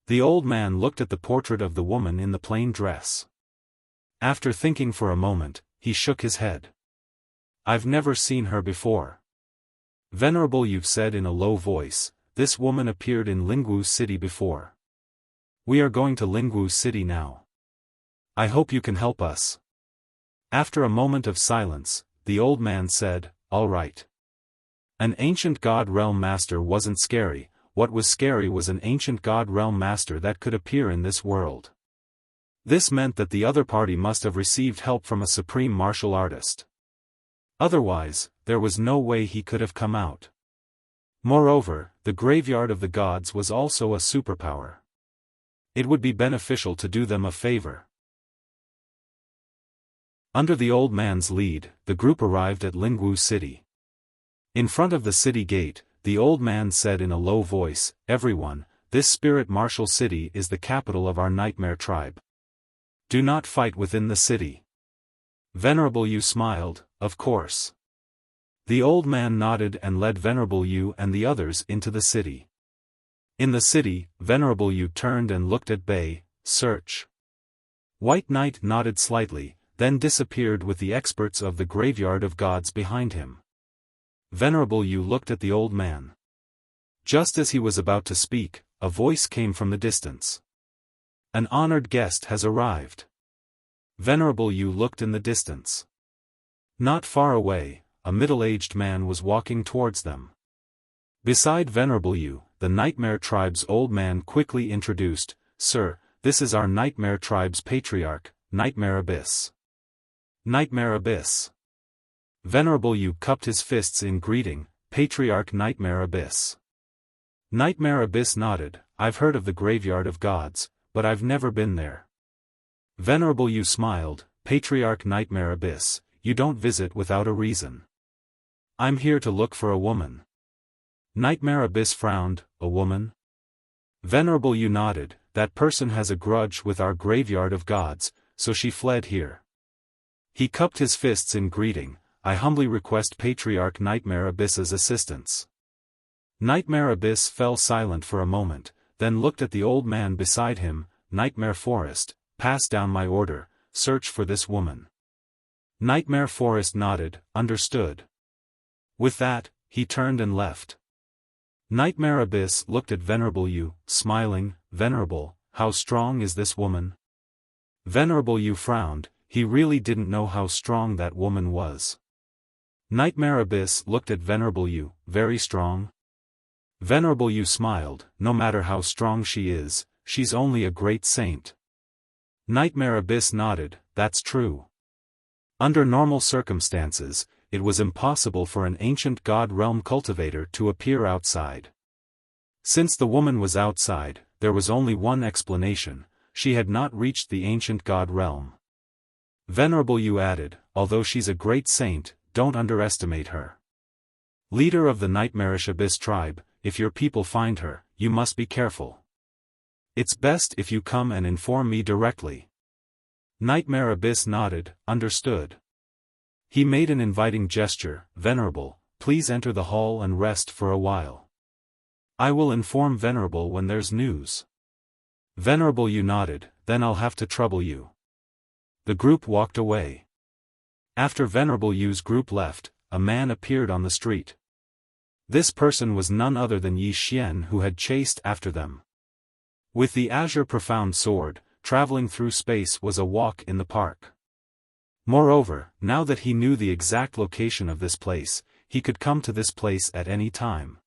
The old man looked at the portrait of the woman in the plain dress. After thinking for a moment, he shook his head. I've never seen her before. Venerable Yu said in a low voice, this woman appeared in Lingwu City before. We are going to Lingwu City now. I hope you can help us. After a moment of silence, the old man said, all right. An ancient god realm master wasn't scary, what was scary was an ancient god realm master that could appear in this world. This meant that the other party must have received help from a supreme martial artist. Otherwise, there was no way he could have come out. Moreover, the graveyard of the gods was also a superpower. It would be beneficial to do them a favor. Under the old man's lead, the group arrived at Lingwu City. In front of the city gate, the old man said in a low voice, everyone, this spirit martial city is the capital of our nightmare tribe. Do not fight within the city. Venerable Yu smiled, of course. The old man nodded and led Venerable Yu and the others into the city. In the city, Venerable Yu turned and looked at Bei, search. White Knight nodded slightly, then disappeared with the experts of the graveyard of gods behind him. Venerable Yu looked at the old man. Just as he was about to speak, a voice came from the distance. An honored guest has arrived. Venerable Yu looked in the distance. Not far away, a middle-aged man was walking towards them. Beside Venerable Yu, the Nightmare Tribe's old man quickly introduced, "Sir, this is our Nightmare Tribe's patriarch, Nightmare Abyss." Nightmare Abyss. Venerable Yu cupped his fists in greeting, "Patriarch Nightmare Abyss." Nightmare Abyss nodded, "I've heard of the Graveyard of Gods, but I've never been there." Venerable Yu smiled, "Patriarch Nightmare Abyss, you don't visit without a reason." "I'm here to look for a woman." Nightmare Abyss frowned, "A woman?" Venerable Yu nodded, "That person has a grudge with our Graveyard of Gods, so she fled here." He cupped his fists in greeting, "I humbly request Patriarch Nightmare Abyss's assistance." Nightmare Abyss fell silent for a moment, then looked at the old man beside him, "Nightmare Forest, pass down my order, search for this woman." Nightmare Forest nodded, "Understood." With that, he turned and left. Nightmare Abyss looked at Venerable Yu, smiling, "Venerable, how strong is this woman?" Venerable Yu frowned, he really didn't know how strong that woman was. Nightmare Abyss looked at Venerable Yu, "Very strong?" Venerable Yu smiled, "No matter how strong she is, she's only a great saint." Nightmare Abyss nodded, "That's true." Under normal circumstances, it was impossible for an ancient god realm cultivator to appear outside. Since the woman was outside, there was only one explanation: she had not reached the ancient god realm. Venerable Yu added, "Although she's a great saint, don't underestimate her. Leader of the Nightmarish Abyss tribe, if your people find her, you must be careful. It's best if you come and inform me directly." Nightmare Abyss nodded, "Understood." He made an inviting gesture, "Venerable, please enter the hall and rest for a while. I will inform Venerable when there's news." Venerable Yu nodded, "Then I'll have to trouble you." The group walked away. After Venerable Yu's group left, a man appeared on the street. This person was none other than Yi Xian, who had chased after them. With the azure profound sword, traveling through space was a walk in the park. Moreover, now that he knew the exact location of this place, he could come to this place at any time.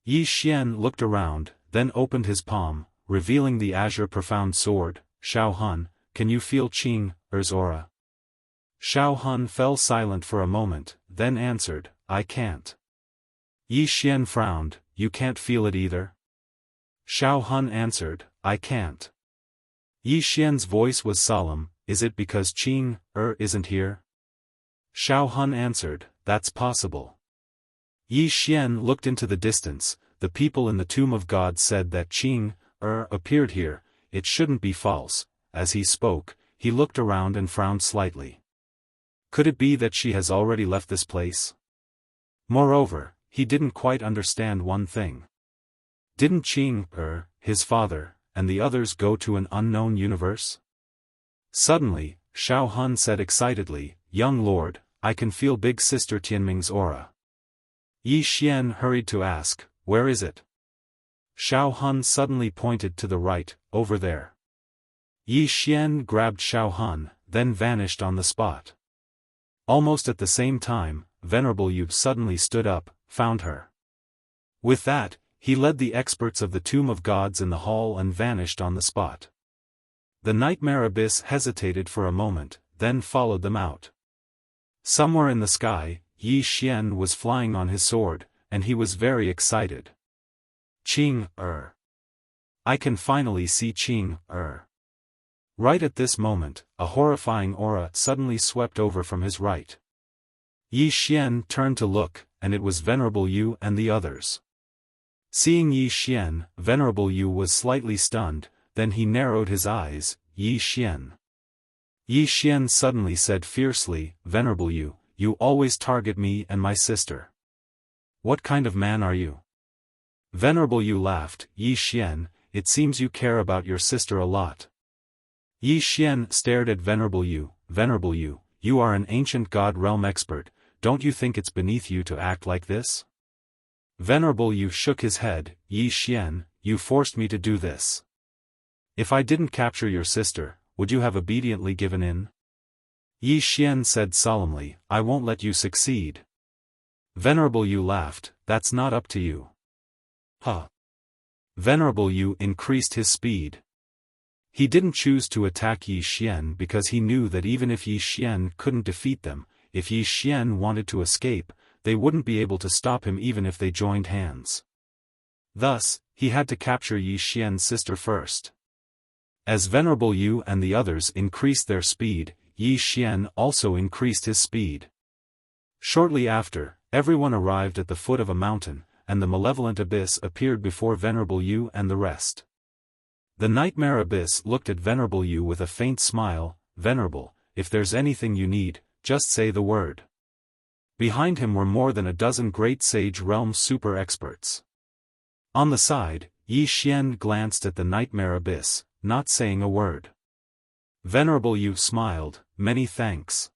Yi Xian looked around, then opened his palm, revealing the azure profound sword. "Xiaofan, can you feel Qing's aura?" Xiaofan fell silent for a moment, then answered, "I can't." Yi Xian frowned, "You can't feel it either?" Xiaofan answered, "I can't." Yi Xian's voice was solemn, "Is it because Qing isn't here?" Xiaofan answered, "That's possible." Yi Xian looked into the distance. The people in the Tomb of God said that Qing appeared here. It shouldn't be false. As he spoke, he looked around and frowned slightly. Could it be that she has already left this place? Moreover, he didn't quite understand one thing. Didn't Qing, his father, and the others go to an unknown universe? Suddenly, Xiaofan said excitedly, "Young lord, I can feel Big Sister Tianming's aura." Yi Xian hurried to ask, "Where is it?" Xiaofan suddenly pointed to the right, "Over there." Yi Xian grabbed Xiaofan, then vanished on the spot. Almost at the same time, Venerable Yu suddenly stood up, found her. With that, he led the experts of the Tomb of Gods in the hall and vanished on the spot. The Nightmare Abyss hesitated for a moment, then followed them out. Somewhere in the sky, Yi Xian was flying on his sword, and he was very excited. Qing. I can finally see Qing. Right at this moment, a horrifying aura suddenly swept over from his right. Yi Xian turned to look, and it was Venerable Yu and the others. Seeing Yi Xian, Venerable Yu was slightly stunned, then he narrowed his eyes, "Yi Xian." Yi Xian suddenly said fiercely, "Venerable Yu, you always target me and my sister. What kind of man are you?" Venerable Yu laughed, "Yi Xian, it seems you care about your sister a lot." Yi Xian stared at Venerable Yu, "Venerable Yu, you are an ancient god realm expert, don't you think it's beneath you to act like this?" Venerable Yu shook his head, "Yi Xian, you forced me to do this. If I didn't capture your sister, would you have obediently given in? Yi Xian said solemnly, I won't let you succeed. Venerable Yu laughed, that's not up to you. Huh. Venerable Yu increased his speed. He didn't choose to attack Yi Xian because he knew that even if Yi Xian couldn't defeat them, if Yi Xian wanted to escape, they wouldn't be able to stop him even if they joined hands. Thus, he had to capture Yi Xian's sister first. As Venerable Yu and the others increased their speed, Yi Xian also increased his speed. Shortly after, everyone arrived at the foot of a mountain, and the malevolent abyss appeared before Venerable Yu and the rest. The nightmare abyss looked at Venerable Yu with a faint smile, Venerable, if there's anything you need, just say the word. Behind him were more than a dozen great sage realm super experts. On the side, Yi Xian glanced at the nightmare abyss, not saying a word. Venerable Yu smiled, many thanks.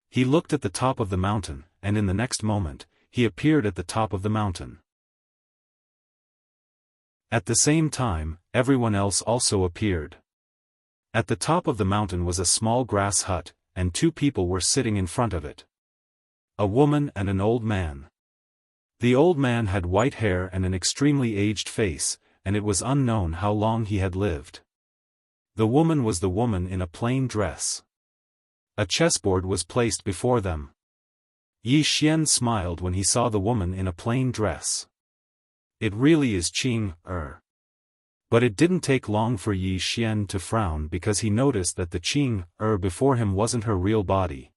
He looked at the top of the mountain, and in the next moment, he appeared at the top of the mountain. At the same time, everyone else also appeared. At the top of the mountain was a small grass hut, and two people were sitting in front of it. A woman and an old man. The old man had white hair and an extremely aged face, and it was unknown how long he had lived. The woman was the woman in a plain dress. A chessboard was placed before them. Yi Xian smiled when he saw the woman in a plain dress. It really is Qing. But it didn't take long for Yi Xian to frown because he noticed that the Qing before him wasn't her real body.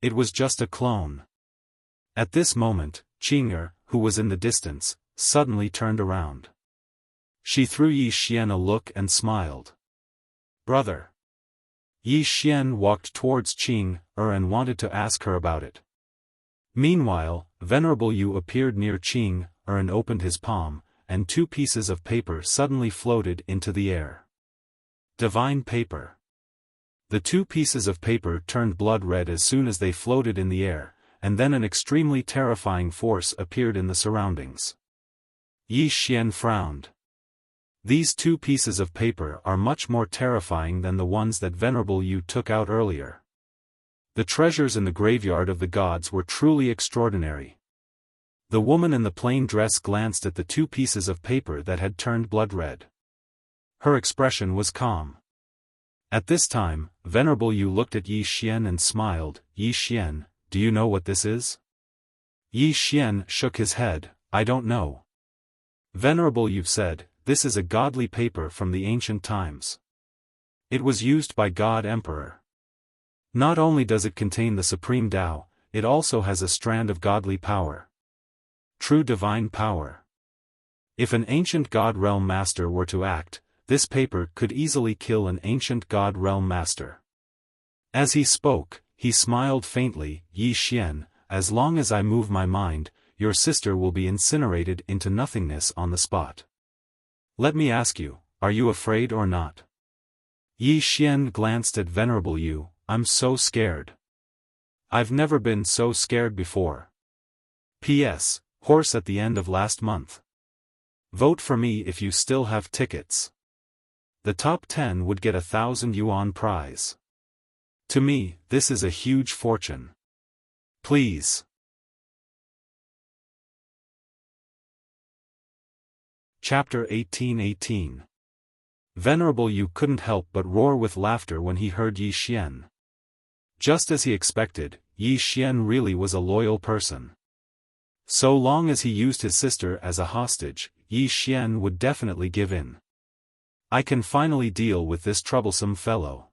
It was just a clone. At this moment, Qing who was in the distance, suddenly turned around. She threw Yi Xian a look and smiled. Brother. Yi Xian walked towards Qing and wanted to ask her about it. Meanwhile, Venerable Yu appeared near Qing and opened his palm, and two pieces of paper suddenly floated into the air. Divine paper. The two pieces of paper turned blood red as soon as they floated in the air, and then an extremely terrifying force appeared in the surroundings. Yi Xian frowned. These two pieces of paper are much more terrifying than the ones that Venerable Yu took out earlier. The treasures in the graveyard of the gods were truly extraordinary. The woman in the plain dress glanced at the two pieces of paper that had turned blood red. Her expression was calm. At this time, Venerable Yu looked at Yi Xian and smiled. Yi Xian, do you know what this is? Yi Xian shook his head, I don't know. Venerable Yu said, this is a godly paper from the ancient times. It was used by God Emperor. Not only does it contain the supreme Tao, it also has a strand of godly power. True divine power. If an ancient God Realm Master were to act, this paper could easily kill an ancient God Realm Master. As he spoke, he smiled faintly, Yi Xian, as long as I move my mind, your sister will be incinerated into nothingness on the spot. Let me ask you, are you afraid or not? Yi Xian glanced at Venerable Yu, I'm so scared. I've never been so scared before. P.S. Horse at the end of last month. Vote for me if you still have tickets. The top 10 would get 1,000 yuan prize. To me, this is a huge fortune. Please. Chapter 1818. Venerable Yu couldn't help but roar with laughter when he heard Yi Xian. Just as he expected, Yi Xian really was a loyal person. So long as he used his sister as a hostage, Yi Xian would definitely give in. I can finally deal with this troublesome fellow.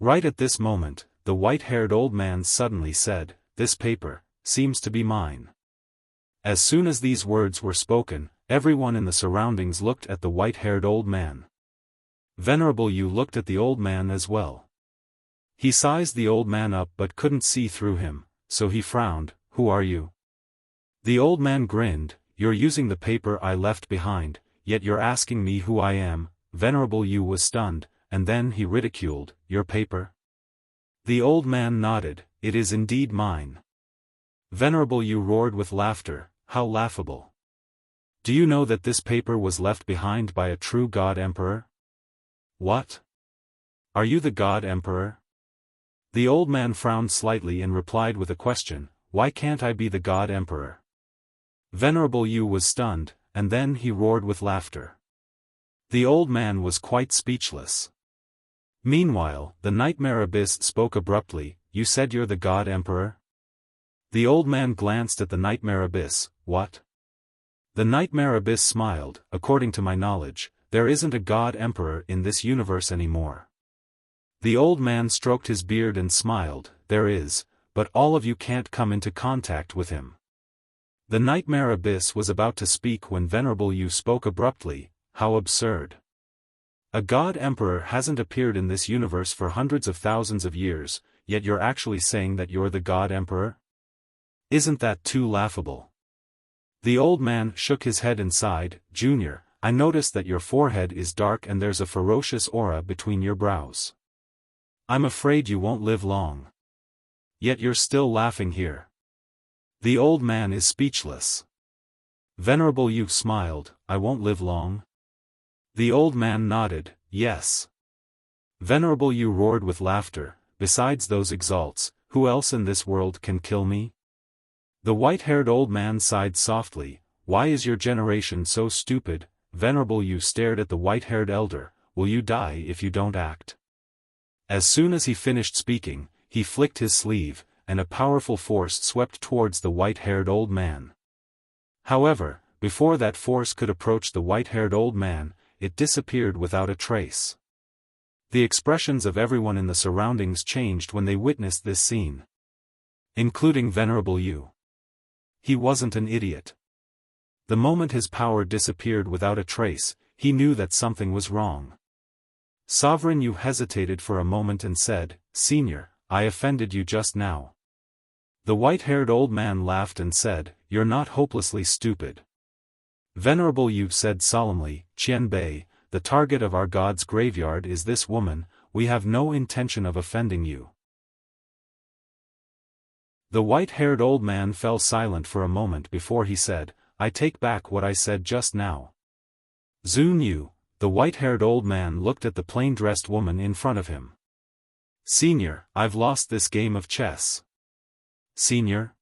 Right at this moment, the white-haired old man suddenly said, this paper seems to be mine. As soon as these words were spoken, everyone in the surroundings looked at the white-haired old man. Venerable Yu looked at the old man as well. He sized the old man up but couldn't see through him, so he frowned, who are you? The old man grinned, you're using the paper I left behind, yet you're asking me who I am. Venerable Yu was stunned, and then he ridiculed, your paper? The old man nodded, it is indeed mine. Venerable Yu roared with laughter, how laughable. Do you know that this paper was left behind by a true God Emperor? What? Are you the God Emperor? The old man frowned slightly and replied with a question, why can't I be the God Emperor? Venerable Yu was stunned, and then he roared with laughter. The old man was quite speechless. Meanwhile, the Nightmare Abyss spoke abruptly, you said you're the God Emperor? The old man glanced at the Nightmare Abyss, what? The Nightmare Abyss smiled, according to my knowledge, there isn't a God Emperor in this universe anymore. The old man stroked his beard and smiled, there is, but all of you can't come into contact with him. The Nightmare Abyss was about to speak when Venerable Yu spoke abruptly, how absurd. A God Emperor hasn't appeared in this universe for hundreds of thousands of years, yet you're actually saying that you're the God Emperor? Isn't that too laughable? The old man shook his head and sighed, Junior, I notice that your forehead is dark and there's a ferocious aura between your brows. I'm afraid you won't live long. Yet you're still laughing here. The old man is speechless. Venerable Yu smiled, I won't live long? The old man nodded, yes. Venerable Yu roared with laughter, besides those exalts, who else in this world can kill me? The white-haired old man sighed softly, why is your generation so stupid? Venerable Yu stared at the white-haired elder, will you die if you don't act? As soon as he finished speaking, he flicked his sleeve, and a powerful force swept towards the white-haired old man. However, before that force could approach the white-haired old man, it disappeared without a trace. The expressions of everyone in the surroundings changed when they witnessed this scene. Including Venerable Yu. He wasn't an idiot. The moment his power disappeared without a trace, he knew that something was wrong. Sovereign Yu hesitated for a moment and said, Senior, I offended you just now. The white-haired old man laughed and said, you're not hopelessly stupid. Venerable Yu said solemnly, Qianbei, the target of our god's graveyard is this woman, we have no intention of offending you. The white-haired old man fell silent for a moment before he said, I take back what I said just now. Zun Yu, the white-haired old man looked at the plain-dressed woman in front of him. Senior, I've lost this game of chess. Senior?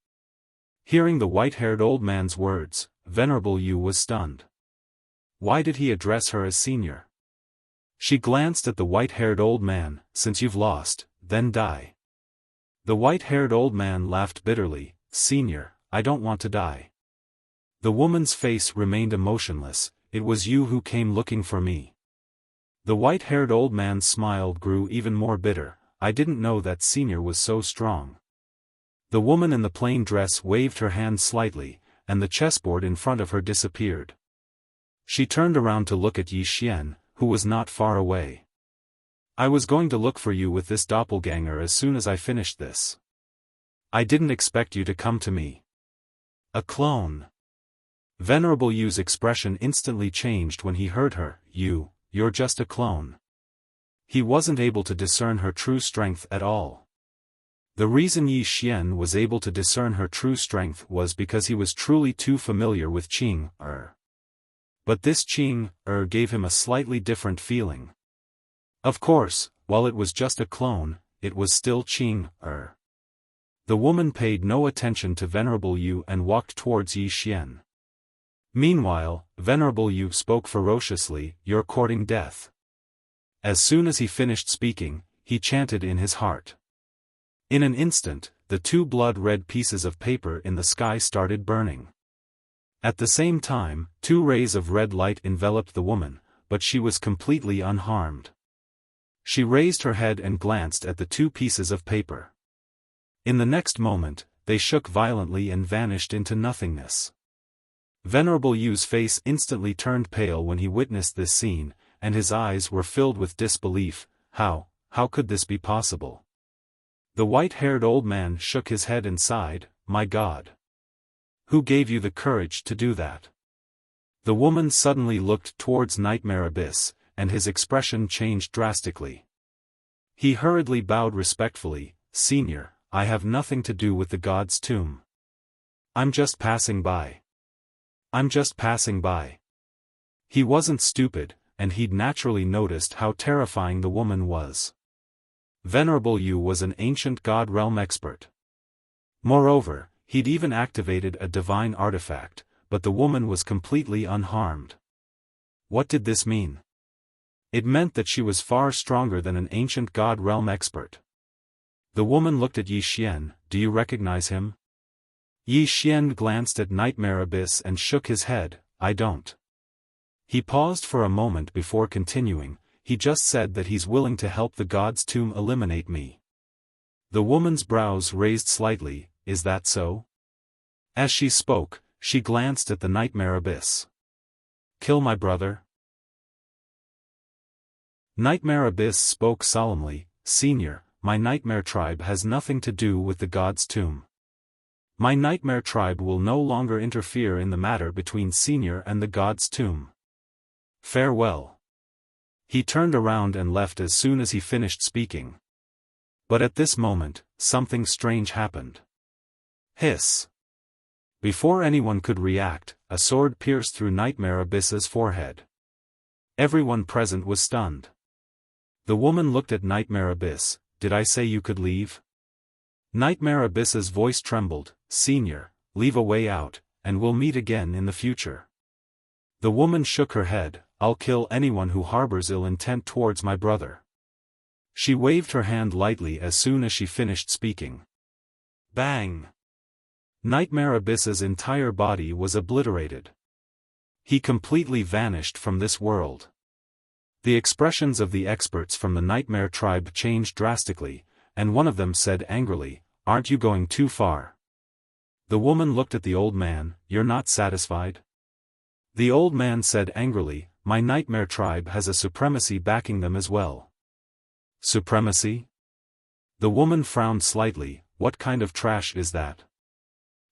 Hearing the white-haired old man's words, Venerable Yu was stunned. Why did he address her as senior? She glanced at the white-haired old man, since you've lost, then die. The white-haired old man laughed bitterly, Senior, I don't want to die. The woman's face remained emotionless, it was you who came looking for me. The white-haired old man's smile grew even more bitter, I didn't know that Senior was so strong. The woman in the plain dress waved her hand slightly, and the chessboard in front of her disappeared. She turned around to look at Yi Xian, who was not far away. I was going to look for you with this doppelganger as soon as I finished this. I didn't expect you to come to me. A clone. Venerable Yu's expression instantly changed when he heard her, you're just a clone. He wasn't able to discern her true strength at all. The reason Yi Xian was able to discern her true strength was because he was truly too familiar with Qing-er. But this Qing-er gave him a slightly different feeling. Of course, while it was just a clone, it was still Qing-er. The woman paid no attention to Venerable Yu and walked towards Yi Xian. Meanwhile, Venerable Yu spoke ferociously, you're courting death. As soon as he finished speaking, he chanted in his heart. In an instant, the two blood-red pieces of paper in the sky started burning. At the same time, two rays of red light enveloped the woman, but she was completely unharmed. She raised her head and glanced at the two pieces of paper. In the next moment, they shook violently and vanished into nothingness. Venerable Yu's face instantly turned pale when he witnessed this scene, and his eyes were filled with disbelief. How could this be possible? The white-haired old man shook his head and sighed, my God. Who gave you the courage to do that? The woman suddenly looked towards Nightmare Abyss, and his expression changed drastically. He hurriedly bowed respectfully, Senior, I have nothing to do with the god's tomb. I'm just passing by. I'm just passing by. He wasn't stupid, and he'd naturally noticed how terrifying the woman was. Venerable Yu was an ancient god realm expert. Moreover, he'd even activated a divine artifact, but the woman was completely unharmed. What did this mean? It meant that she was far stronger than an ancient god realm expert. The woman looked at Yi Xian. Do you recognize him? Yi Xian glanced at Nightmare Abyss and shook his head. I don't. He paused for a moment before continuing. He just said that he's willing to help the god's tomb eliminate me. The woman's brows raised slightly. Is that so? As she spoke, she glanced at the Nightmare Abyss. Kill my brother? Nightmare Abyss spoke solemnly. Senior, my Nightmare tribe has nothing to do with the god's tomb. My Nightmare tribe will no longer interfere in the matter between Senior and the god's tomb. Farewell. He turned around and left as soon as he finished speaking. But at this moment, something strange happened. Hiss. Before anyone could react, a sword pierced through Nightmare Abyss's forehead. Everyone present was stunned. The woman looked at Nightmare Abyss. Did I say you could leave? Nightmare Abyss's voice trembled. Senior, leave a way out, and we'll meet again in the future. The woman shook her head. I'll kill anyone who harbors ill intent towards my brother. She waved her hand lightly as soon as she finished speaking. Bang! Nightmare Abyss's entire body was obliterated. He completely vanished from this world. The expressions of the experts from the Nightmare tribe changed drastically, and one of them said angrily, "Aren't you going too far?" The woman looked at the old man. You're not satisfied? The old man said angrily, my Nightmare tribe has a supremacy backing them as well. Supremacy? The woman frowned slightly. What kind of trash is that?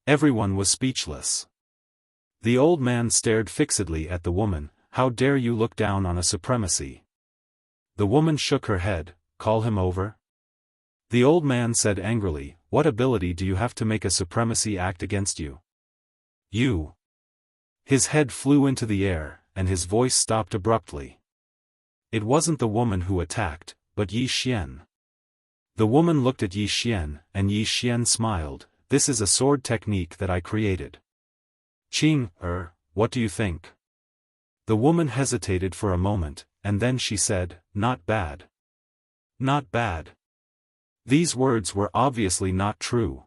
Everyone was speechless. The old man stared fixedly at the woman. How dare you look down on a supremacy? The woman shook her head. Call him over? The old man said angrily, what ability do you have to make a supremacy act against you? You. His head flew into the air, and his voice stopped abruptly. It wasn't the woman who attacked, but Yi Xian. The woman looked at Yi Xian, and Yi Xian smiled. This is a sword technique that I created. What do you think? The woman hesitated for a moment, and then she said, not bad. Not bad. These words were obviously not true.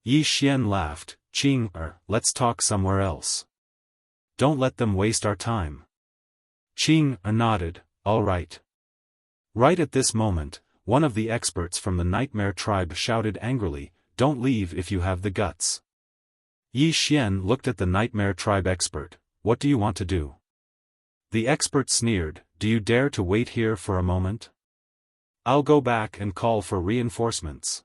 Yi Xian laughed. Let's talk somewhere else. Don't let them waste our time. Nodded. All right. Right at this moment, one of the experts from the Nightmare tribe shouted angrily, don't leave if you have the guts. Yi Xian looked at the Nightmare tribe expert. What do you want to do? The expert sneered. Do you dare to wait here for a moment? I'll go back and call for reinforcements.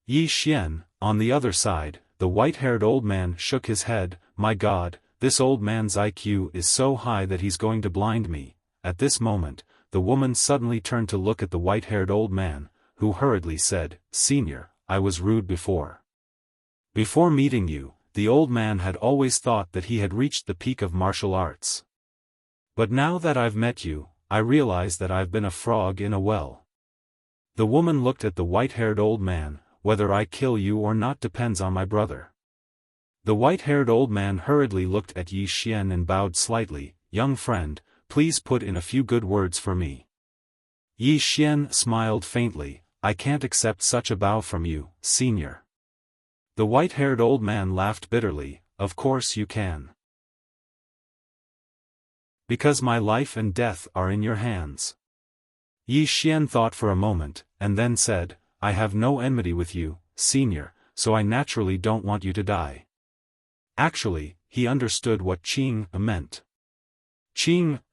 Yi Xian, on the other side, the white-haired old man shook his head. My God, this old man's IQ is so high that he's going to blind me. At this moment, the woman suddenly turned to look at the white-haired old man, who hurriedly said, Senior, I was rude before. Before meeting you, the old man had always thought that he had reached the peak of martial arts. But now that I've met you, I realize that I've been a frog in a well. The woman looked at the white-haired old man. Whether I kill you or not depends on my brother. The white-haired old man hurriedly looked at Yi Xian and bowed slightly. Young friend, please put in a few good words for me. Yi Xian smiled faintly. I can't accept such a bow from you, senior. The white-haired old man laughed bitterly. Of course you can. Because my life and death are in your hands. Yi Xian thought for a moment, and then said, I have no enmity with you, senior, so I naturally don't want you to die. Actually, he understood what meant.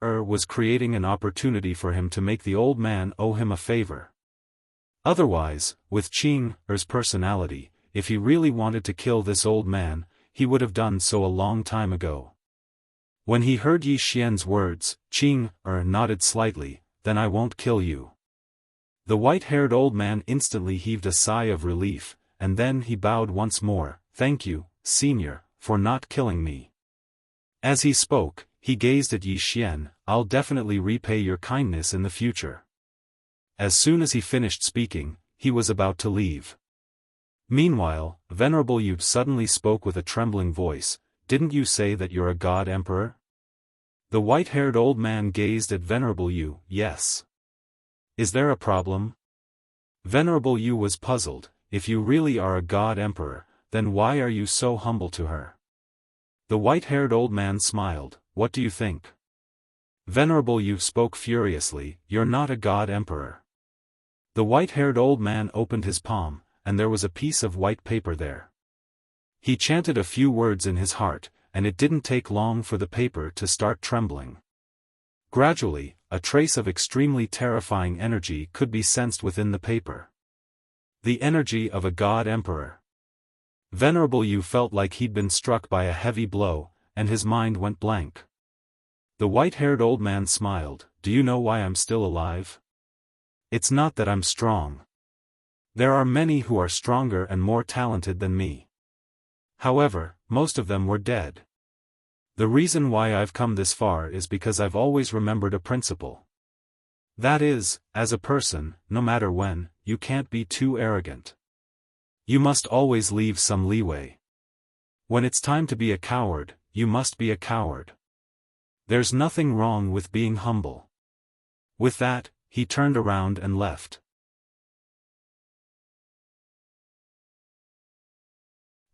Was creating an opportunity for him to make the old man owe him a favor. Otherwise, with Er's personality, if he really wanted to kill this old man, he would have done so a long time ago. When he heard Yi Xian's words, nodded slightly. Then I won't kill you. The white-haired old man instantly heaved a sigh of relief, and then he bowed once more. Thank you, senior, for not killing me. As he spoke, he gazed at Yi Xian. I'll definitely repay your kindness in the future." As soon as he finished speaking, he was about to leave. Meanwhile, Venerable Yu suddenly spoke with a trembling voice, "Didn't you say that you're a god emperor?" The white-haired old man gazed at Venerable Yu. "Yes." "Is there a problem?" Venerable Yu was puzzled. "If you really are a god emperor, then why are you so humble to her?" The white-haired old man smiled. "What do you think?" Venerable Yu spoke furiously, "You're not a god emperor." The white-haired old man opened his palm, and there was a piece of white paper there. He chanted a few words in his heart, and it didn't take long for the paper to start trembling. Gradually, a trace of extremely terrifying energy could be sensed within the paper. The energy of a god emperor. Venerable Yu felt like he'd been struck by a heavy blow, and his mind went blank. The white-haired old man smiled. "Do you know why I'm still alive? It's not that I'm strong. There are many who are stronger and more talented than me. However, most of them were dead. The reason why I've come this far is because I've always remembered a principle. That is, as a person, no matter when, you can't be too arrogant. You must always leave some leeway. When it's time to be a coward, you must be a coward. There's nothing wrong with being humble." With that, he turned around and left.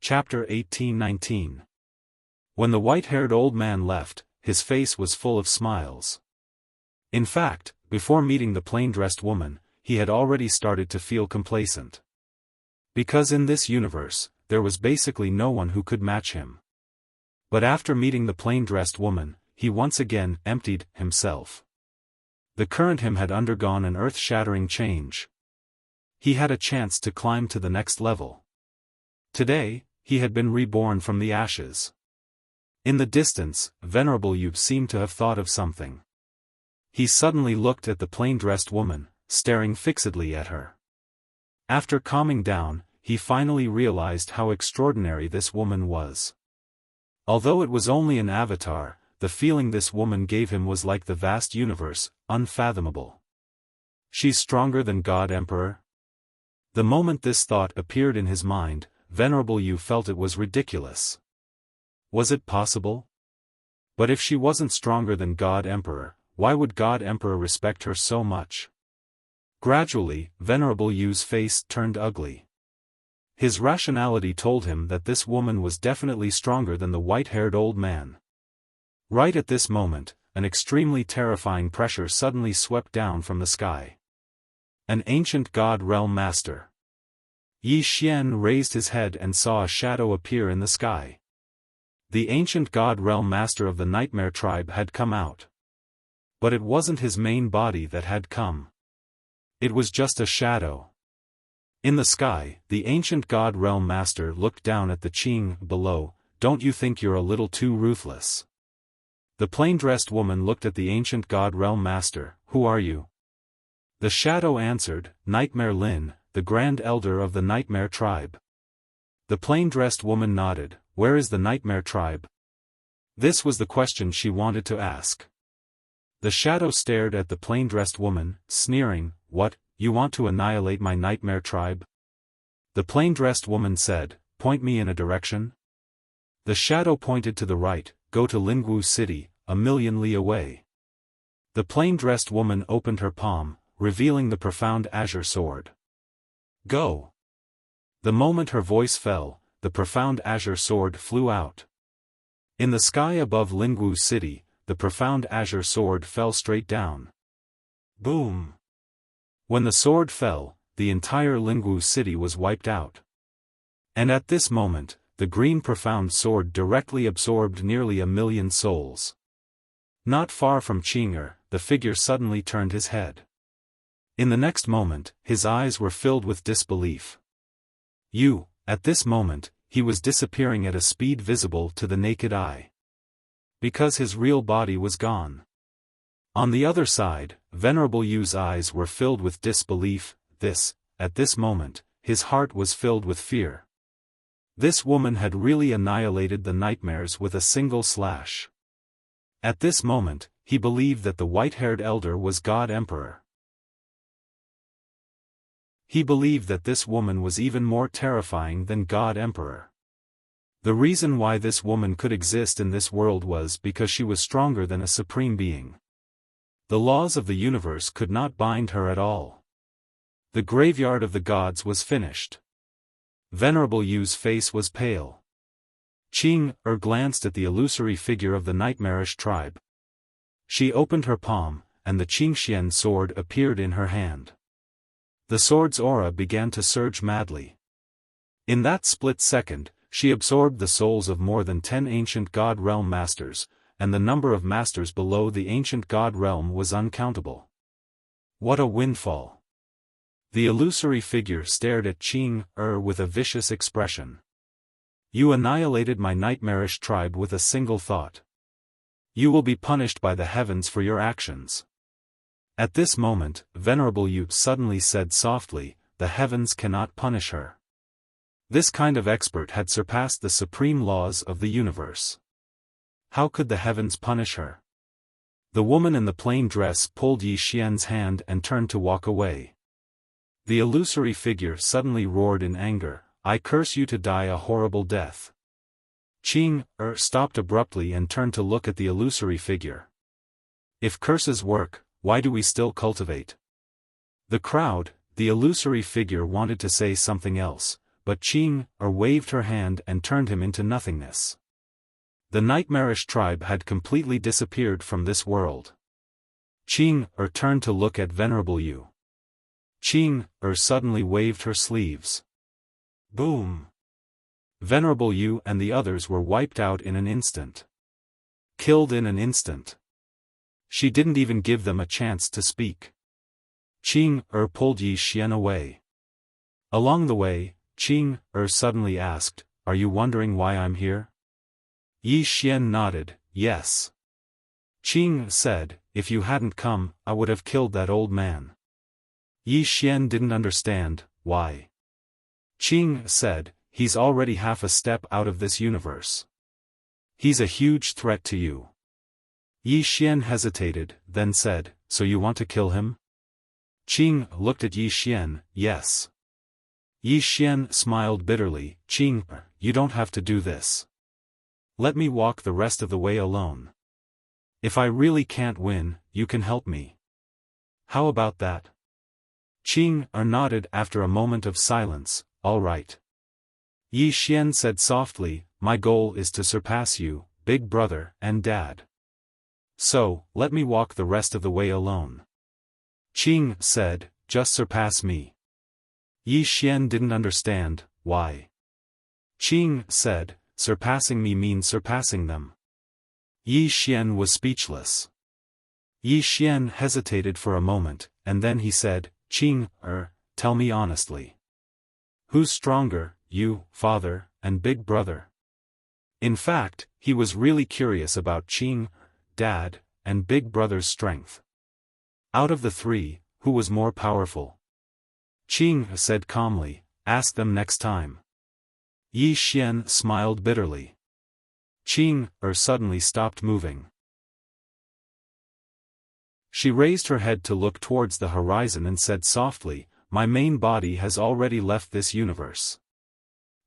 Chapter 18-19. When the white-haired old man left, his face was full of smiles. In fact, before meeting the plain-dressed woman, he had already started to feel complacent. Because in this universe, there was basically no one who could match him. But after meeting the plain-dressed woman, he once again emptied himself. The current him had undergone an earth-shattering change. He had a chance to climb to the next level. Today, he had been reborn from the ashes. In the distance, Venerable Yu seemed to have thought of something. He suddenly looked at the plain-dressed woman, staring fixedly at her. After calming down, he finally realized how extraordinary this woman was. Although it was only an avatar, the feeling this woman gave him was like the vast universe, unfathomable. She's stronger than God Emperor? The moment this thought appeared in his mind, Venerable Yu felt it was ridiculous. Was it possible? But if she wasn't stronger than God Emperor, why would God Emperor respect her so much? Gradually, Venerable Yu's face turned ugly. His rationality told him that this woman was definitely stronger than the white-haired old man. Right at this moment, an extremely terrifying pressure suddenly swept down from the sky. An ancient god realm master. Yi Xian raised his head and saw a shadow appear in the sky. The ancient god realm master of the Nightmare tribe had come out. But it wasn't his main body that had come. It was just a shadow. In the sky, the ancient god realm master looked down at the Qing below. Don't you think you're a little too ruthless? The plain-dressed woman looked at the ancient god realm master. Who are you? The shadow answered, Nightmare Lin, the grand elder of the Nightmare tribe. The plain-dressed woman nodded. Where is the Nightmare tribe? This was the question she wanted to ask. The shadow stared at the plain-dressed woman, sneering. What, you want to annihilate my Nightmare tribe? The plain-dressed woman said, Point me in a direction. The shadow pointed to the right. Go to Lingwu City, 1,000,000 li away. The plain-dressed woman opened her palm, revealing the profound azure sword. Go. The moment her voice fell, the profound azure sword flew out. In the sky above Lingwu City, the profound azure sword fell straight down. Boom! When the sword fell, the entire Lingwu City was wiped out. And at this moment, the green profound sword directly absorbed nearly 1,000,000 souls. Not far from Qing'er, the figure suddenly turned his head. In the next moment, his eyes were filled with disbelief. At this moment, he was disappearing at a speed visible to the naked eye. Because his real body was gone. On the other side, Venerable Yu's eyes were filled with disbelief. At this moment, his heart was filled with fear. This woman had really annihilated the nightmares with a single slash. At this moment, he believed that the white-haired elder was God Emperor. He believed that this woman was even more terrifying than God Emperor. The reason why this woman could exist in this world was because she was stronger than a supreme being. The laws of the universe could not bind her at all. The graveyard of the gods was finished. Venerable Yu's face was pale. Qing glanced at the illusory figure of the nightmarish tribe. She opened her palm, and the Qingxian sword appeared in her hand. The sword's aura began to surge madly. In that split second, she absorbed the souls of more than 10 ancient God Realm masters, and the number of masters below the ancient God Realm was uncountable. What a windfall! The illusory figure stared at Qing with a vicious expression. You annihilated my nightmarish tribe with a single thought. You will be punished by the heavens for your actions. At this moment, Venerable Yu suddenly said softly, the heavens cannot punish her. This kind of expert had surpassed the supreme laws of the universe. How could the heavens punish her? The woman in the plain dress pulled Yi Xian's hand and turned to walk away. The illusory figure suddenly roared in anger, I curse you to die a horrible death. Qing stopped abruptly and turned to look at the illusory figure. If curses work, why do we still cultivate? The crowd, the illusory figure wanted to say something else, but Qing waved her hand and turned him into nothingness. The nightmarish tribe had completely disappeared from this world. Qing turned to look at Venerable Yu. Qing suddenly waved her sleeves. Boom! Venerable Yu and the others were wiped out in an instant. Killed in an instant. She didn't even give them a chance to speak. Qing pulled Yi Xian away. Along the way, Qing suddenly asked, Are you wondering why I'm here? Yi Xian nodded, yes. Qing said, If you hadn't come, I would have killed that old man. Yi Xian didn't understand, why. Qing said, He's already half a step out of this universe. He's a huge threat to you. Yi Xian hesitated, then said, So you want to kill him? Qing looked at Yi Xian, yes. Yi Xian smiled bitterly, Qing, you don't have to do this. Let me walk the rest of the way alone. If I really can't win, you can help me. How about that? Qing nodded after a moment of silence, all right. Yi Xian said softly, My goal is to surpass you, big brother and dad. So, let me walk the rest of the way alone. Qing said, Just surpass me. Yi Xian didn't understand, why. Qing said, Surpassing me means surpassing them. Yi Xian was speechless. Yi Xian hesitated for a moment, and then he said, Qing, tell me honestly. Who's stronger, you, father, and big brother? In fact, he was really curious about Qing, dad, and big brother's strength. Out of the three, who was more powerful? Qing said calmly, Ask them next time. Yi Xian smiled bitterly. Qing suddenly stopped moving. She raised her head to look towards the horizon and said softly, My main body has already left this universe.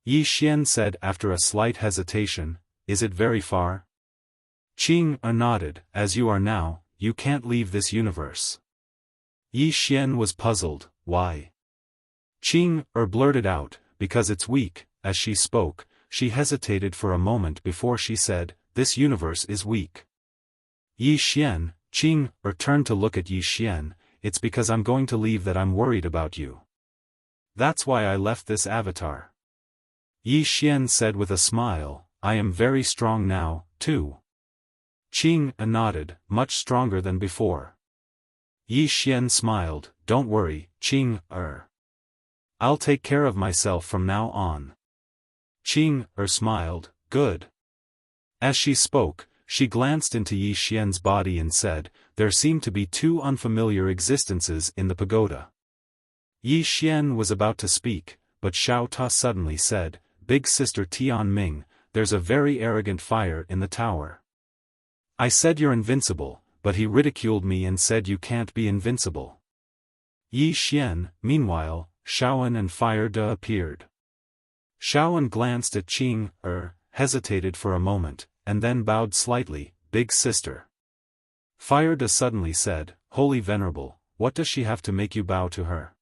Yi Xian said after a slight hesitation, Is it very far? Qing nodded, As you are now, you can't leave this universe. Yi Xian was puzzled, why? Qing blurted out, Because it's weak. As she spoke, she hesitated for a moment before she said, This universe is weak. Yi Xian, Qing turned to look at Yi Xian, It's because I'm going to leave that I'm worried about you. That's why I left this avatar. Yi Xian said with a smile, I am very strong now, too. Qing nodded, much stronger than before. Yi Xian smiled, Don't worry, Qing, I'll take care of myself from now on. Qing smiled, Good. As she spoke, she glanced into Yi Xian's body and said, There seem to be two unfamiliar existences in the pagoda. Yi Xian was about to speak, but Xiao Ta suddenly said, Big sister Tian Ming, there's a very arrogant fire in the tower. I said you're invincible, but he ridiculed me and said you can't be invincible. Yi Xian. Meanwhile, Xiaofan and Fire De appeared. Xiaofan glanced at Qing, hesitated for a moment, and then bowed slightly. Big sister. Fire De suddenly said, Holy Venerable, what does she have to make you bow to her?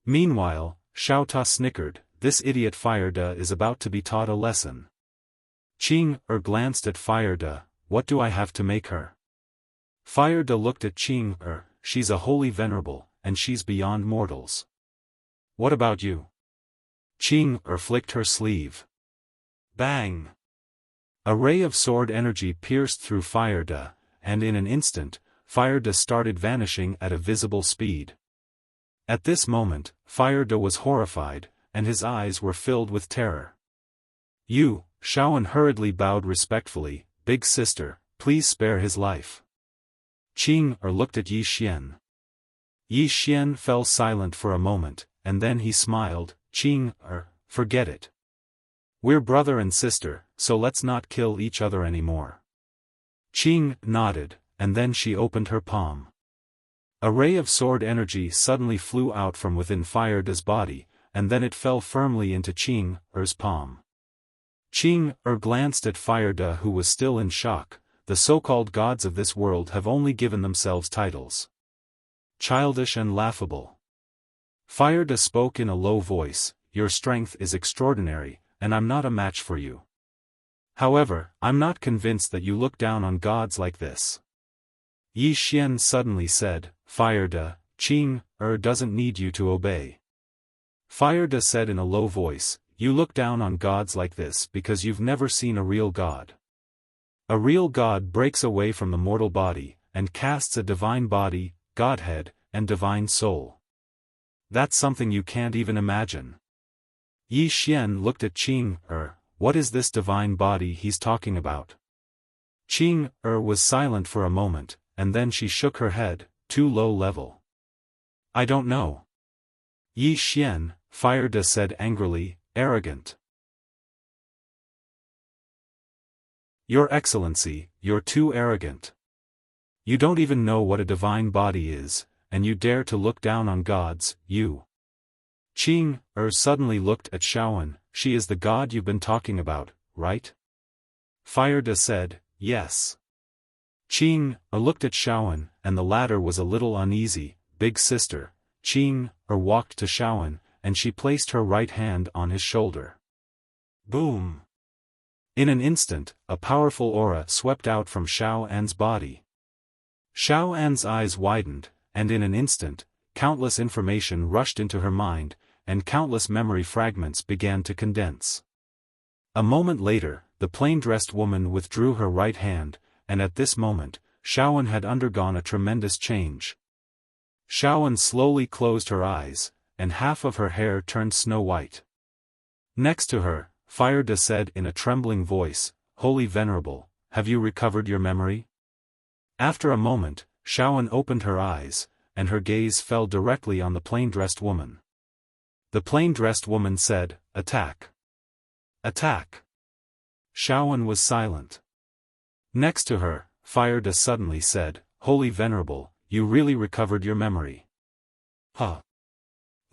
Meanwhile, Xiao Ta snickered, this idiot Fire De is about to be taught a lesson. Qing, glanced at Fire De, what do I have to make her? Fire De looked at Qing, she's a holy venerable, and she's beyond mortals. What about you? Qing, flicked her sleeve. Bang! A ray of sword energy pierced through Fire De, and in an instant, Fire De started vanishing at a visible speed. At this moment, Fire De was horrified, and his eyes were filled with terror. You, Xiaofan hurriedly bowed respectfully, Big sister, please spare his life. Qing, looked at Yi Xian. Yi Xian fell silent for a moment, and then he smiled, Qing, forget it. We're brother and sister, so let's not kill each other anymore. Qing nodded, and then she opened her palm. A ray of sword energy suddenly flew out from within Fire De's body, and then it fell firmly into Qing's palm. Qing glanced at Fire De, who was still in shock. The so-called gods of this world have only given themselves titles. Childish and laughable. Fire De spoke in a low voice, your strength is extraordinary, and I'm not a match for you. However, I'm not convinced that you look down on gods like this. Yi Xian suddenly said, Fire De, Qing, doesn't need you to obey. Fire De said in a low voice, you look down on gods like this because you've never seen a real god. A real god breaks away from the mortal body, and casts a divine body, godhead, and divine soul. That's something you can't even imagine. Yi Xian looked at Qing, what is this divine body he's talking about? Qing, was silent for a moment, and then she shook her head, too low level. I don't know. Yi Xian, Fire De said angrily, arrogant. Your Excellency, you're too arrogant. You don't even know what a divine body is, and you dare to look down on gods, you. Qing, suddenly looked at Xiaofan, she is the god you've been talking about, right? Fire De said, yes. Qing, looked at Xiaofan, and the latter was a little uneasy, big sister. Qing, walked to Xiaofan, and she placed her right hand on his shoulder. Boom! In an instant, a powerful aura swept out from Xiaofan's body. Xiaofan's eyes widened, and in an instant, countless information rushed into her mind, and countless memory fragments began to condense. A moment later, the plain-dressed woman withdrew her right hand, and at this moment, Xiaofan had undergone a tremendous change. Xiaofan slowly closed her eyes, and half of her hair turned snow-white. Next to her, Fire De said in a trembling voice, Holy Venerable, have you recovered your memory? After a moment, Xiaofan opened her eyes, and her gaze fell directly on the plain-dressed woman. The plain-dressed woman said, Attack! Attack! Xiaofan was silent. Next to her, Fire De suddenly said, Holy Venerable, you really recovered your memory. Huh!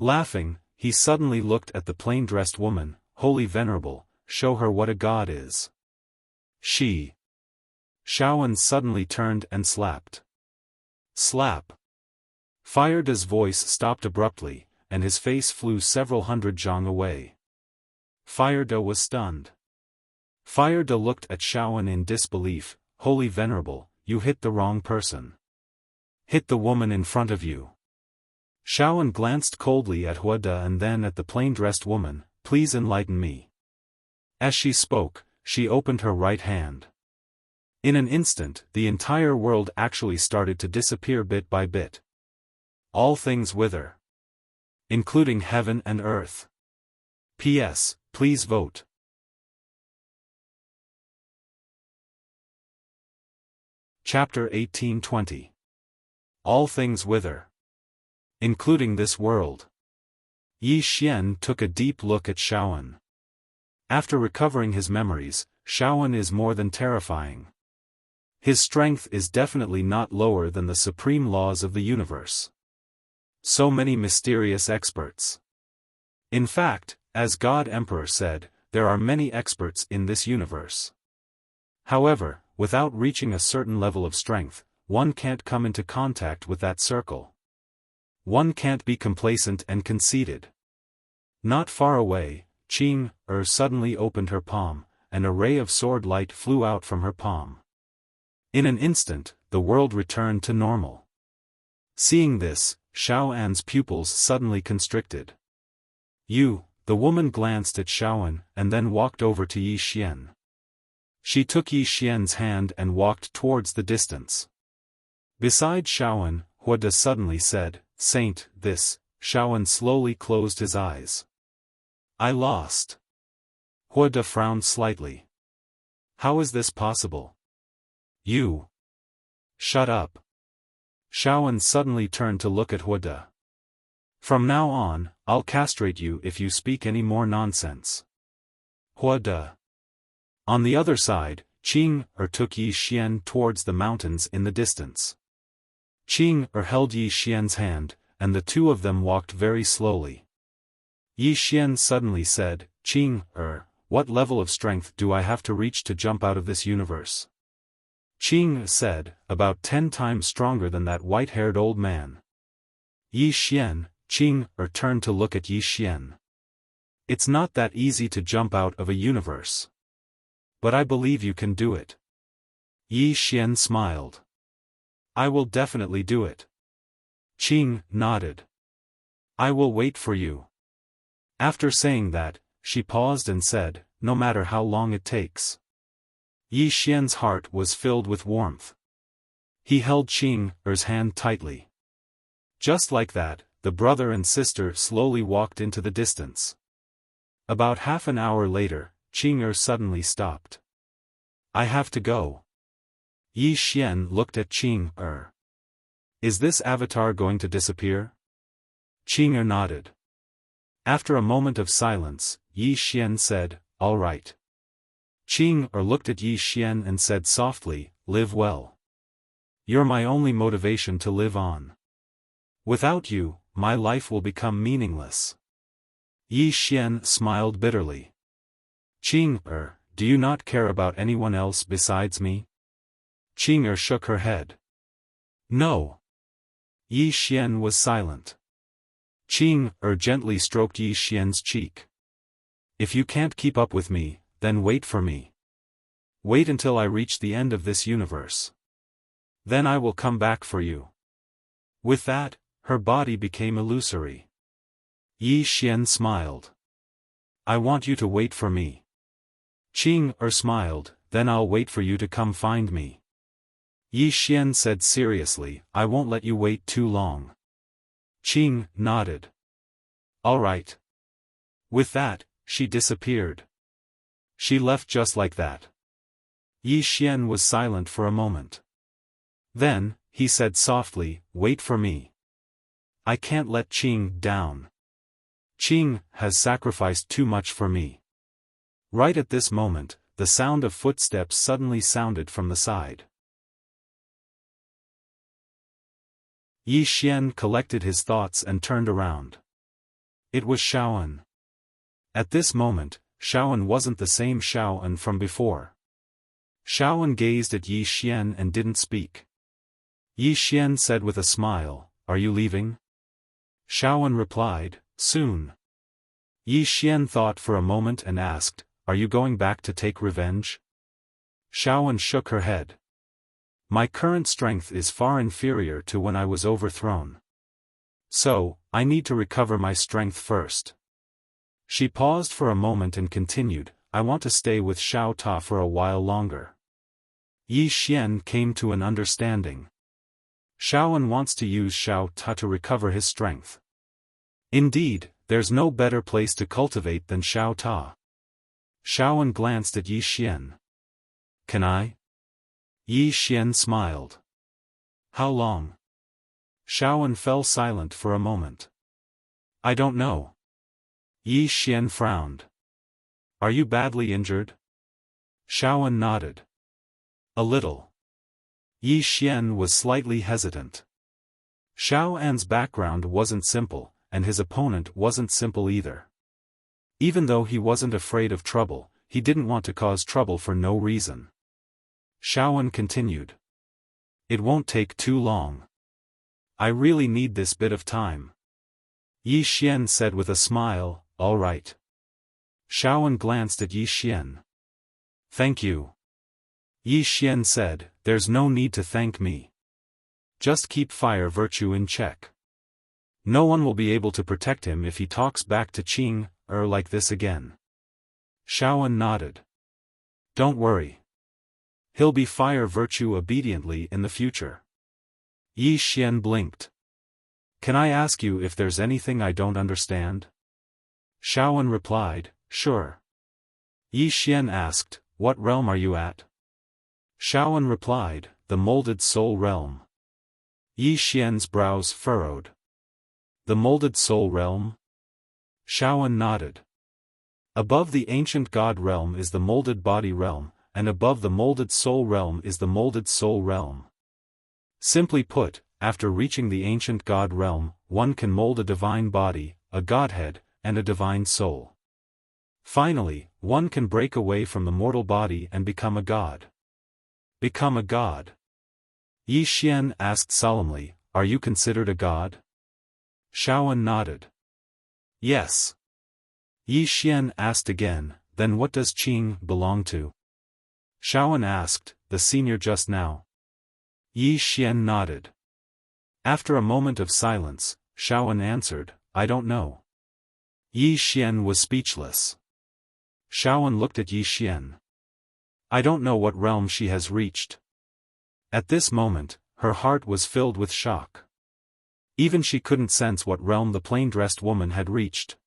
Laughing, he suddenly looked at the plain-dressed woman, Holy Venerable, show her what a god is. She. Xiaofan suddenly turned and slapped. Slap! Fire De's voice stopped abruptly, and his face flew several hundred zhang away. Fire De was stunned. Fire De looked at Xiaofan in disbelief, Holy Venerable, you hit the wrong person. Hit the woman in front of you. Xiaofan glanced coldly at Hua De and then at the plain-dressed woman, please enlighten me. As she spoke, she opened her right hand. In an instant, the entire world actually started to disappear bit by bit. All things wither. Including heaven and earth. P.S. Please vote. Chapter 1820. All things wither. Including this world. Yi Xian took a deep look at Xiaofan. After recovering his memories, Xiaofan is more than terrifying. His strength is definitely not lower than the supreme laws of the universe. So many mysterious experts. In fact, as God Emperor said, there are many experts in this universe. However, without reaching a certain level of strength, one can't come into contact with that circle. One can't be complacent and conceited. Not far away, Qing suddenly opened her palm, and a ray of sword light flew out from her palm. In an instant, the world returned to normal. Seeing this, Xiaoan's pupils suddenly constricted. The woman glanced at Xiaoan and then walked over to Yi Xian. She took Yi Xian's hand and walked towards the distance. Beside Xiaoan, Huada suddenly said, "Saint, this." Xiaoan slowly closed his eyes. "I lost." Huada frowned slightly. "How is this possible?" "You." "Shut up." Xiaoan suddenly turned to look at Huada. "From now on, I'll castrate you if you speak any more nonsense." Huada. On the other side, Qing took Yi Xian towards the mountains in the distance. Qing held Yi Xian's hand, and the two of them walked very slowly. Yi Xian suddenly said, "Qing, what level of strength do I have to reach to jump out of this universe?" Qing said, "About 10 times stronger than that white-haired old man." Yi Xian, Qing turned to look at Yi Xian. "It's not that easy to jump out of a universe. But I believe you can do it." Yi Xian smiled. "I will definitely do it." Qing nodded. "I will wait for you." After saying that, she paused and said, "No matter how long it takes." Yi Xian's heart was filled with warmth. He held Qing's hand tightly. Just like that, the brother and sister slowly walked into the distance. About half an hour later, Qing suddenly stopped. "I have to go." Yi Xian looked at Qing. "Is this avatar going to disappear?" Qing nodded. After a moment of silence, Yi Xian said, "All right." Qing looked at Yi Xian and said softly, "Live well. You're my only motivation to live on. Without you, my life will become meaningless." Yi Xian smiled bitterly. "Qing, do you not care about anyone else besides me?" Qing shook her head. "No." Yi Xian was silent. Qing gently stroked Yi Xian's cheek. "If you can't keep up with me, then wait for me. Wait until I reach the end of this universe. Then I will come back for you." With that, her body became illusory. Yi Xian smiled. "I want you to wait for me." Qing smiled, "Then I'll wait for you to come find me." Yi Xian said seriously, "I won't let you wait too long." Qing nodded. "All right." With that, she disappeared. She left just like that. Yi Xian was silent for a moment. Then, he said softly, "Wait for me. I can't let Qing down. Qing has sacrificed too much for me." Right at this moment, the sound of footsteps suddenly sounded from the side. Yi Xian collected his thoughts and turned around. It was Xiaoan. At this moment, Xiaoan wasn't the same Xiaoan from before. Xiaoan gazed at Yi Xian and didn't speak. Yi Xian said with a smile, "Are you leaving?" Xiaoan replied, "Soon." Yi Xian thought for a moment and asked, "Are you going back to take revenge?" Xiaoan shook her head. "My current strength is far inferior to when I was overthrown. So, I need to recover my strength first." She paused for a moment and continued, "I want to stay with Xiao Ta for a while longer." Yi Xian came to an understanding. Xiaoan wants to use Xiao Ta to recover his strength. Indeed, there's no better place to cultivate than Xiao Ta. Xiaoan glanced at Yi Xian. "Can I?" Yi Xian smiled. "How long?" Xiaoan fell silent for a moment. "I don't know." Yi Xian frowned. "Are you badly injured?" Xiaoan nodded. "A little." Yi Xian was slightly hesitant. Xiaofan's background wasn't simple, and his opponent wasn't simple either. Even though he wasn't afraid of trouble, he didn't want to cause trouble for no reason. Xiaofan continued. It won't take too long. I really need this bit of time. Yi Xian said with a smile, all right. Xiaofan glanced at Yi Xian. Thank you. Yi Xian said, there's no need to thank me. Just keep fire virtue in check. No one will be able to protect him if he talks back to Qing, like this again. Xiaofan nodded. Don't worry. He'll be fire virtue obediently in the future. Yi Xian blinked. Can I ask you if there's anything I don't understand? Xiaofan replied, sure. Yi Xian asked, what realm are you at? Xiaofan replied, the molded soul realm. Yi Xian's brows furrowed. The molded soul realm? Xiaofan nodded. Above the ancient god realm is the molded body realm, and above the molded soul realm is the molded soul realm. Simply put, after reaching the ancient god realm, one can mold a divine body, a godhead, and a divine soul. Finally, one can break away from the mortal body and become a god. Become a god. Yi Xian asked solemnly, are you considered a god? Xiaofan nodded. Yes. Yi Xian asked again, then what does Qing belong to? Xiaofan asked, the senior just now. Yi Xian nodded. After a moment of silence, Xiaofan answered, I don't know. Yi Xian was speechless. Xiaofan looked at Yi Xian. I don't know what realm she has reached. At this moment, her heart was filled with shock. Even she couldn't sense what realm the plain-dressed woman had reached.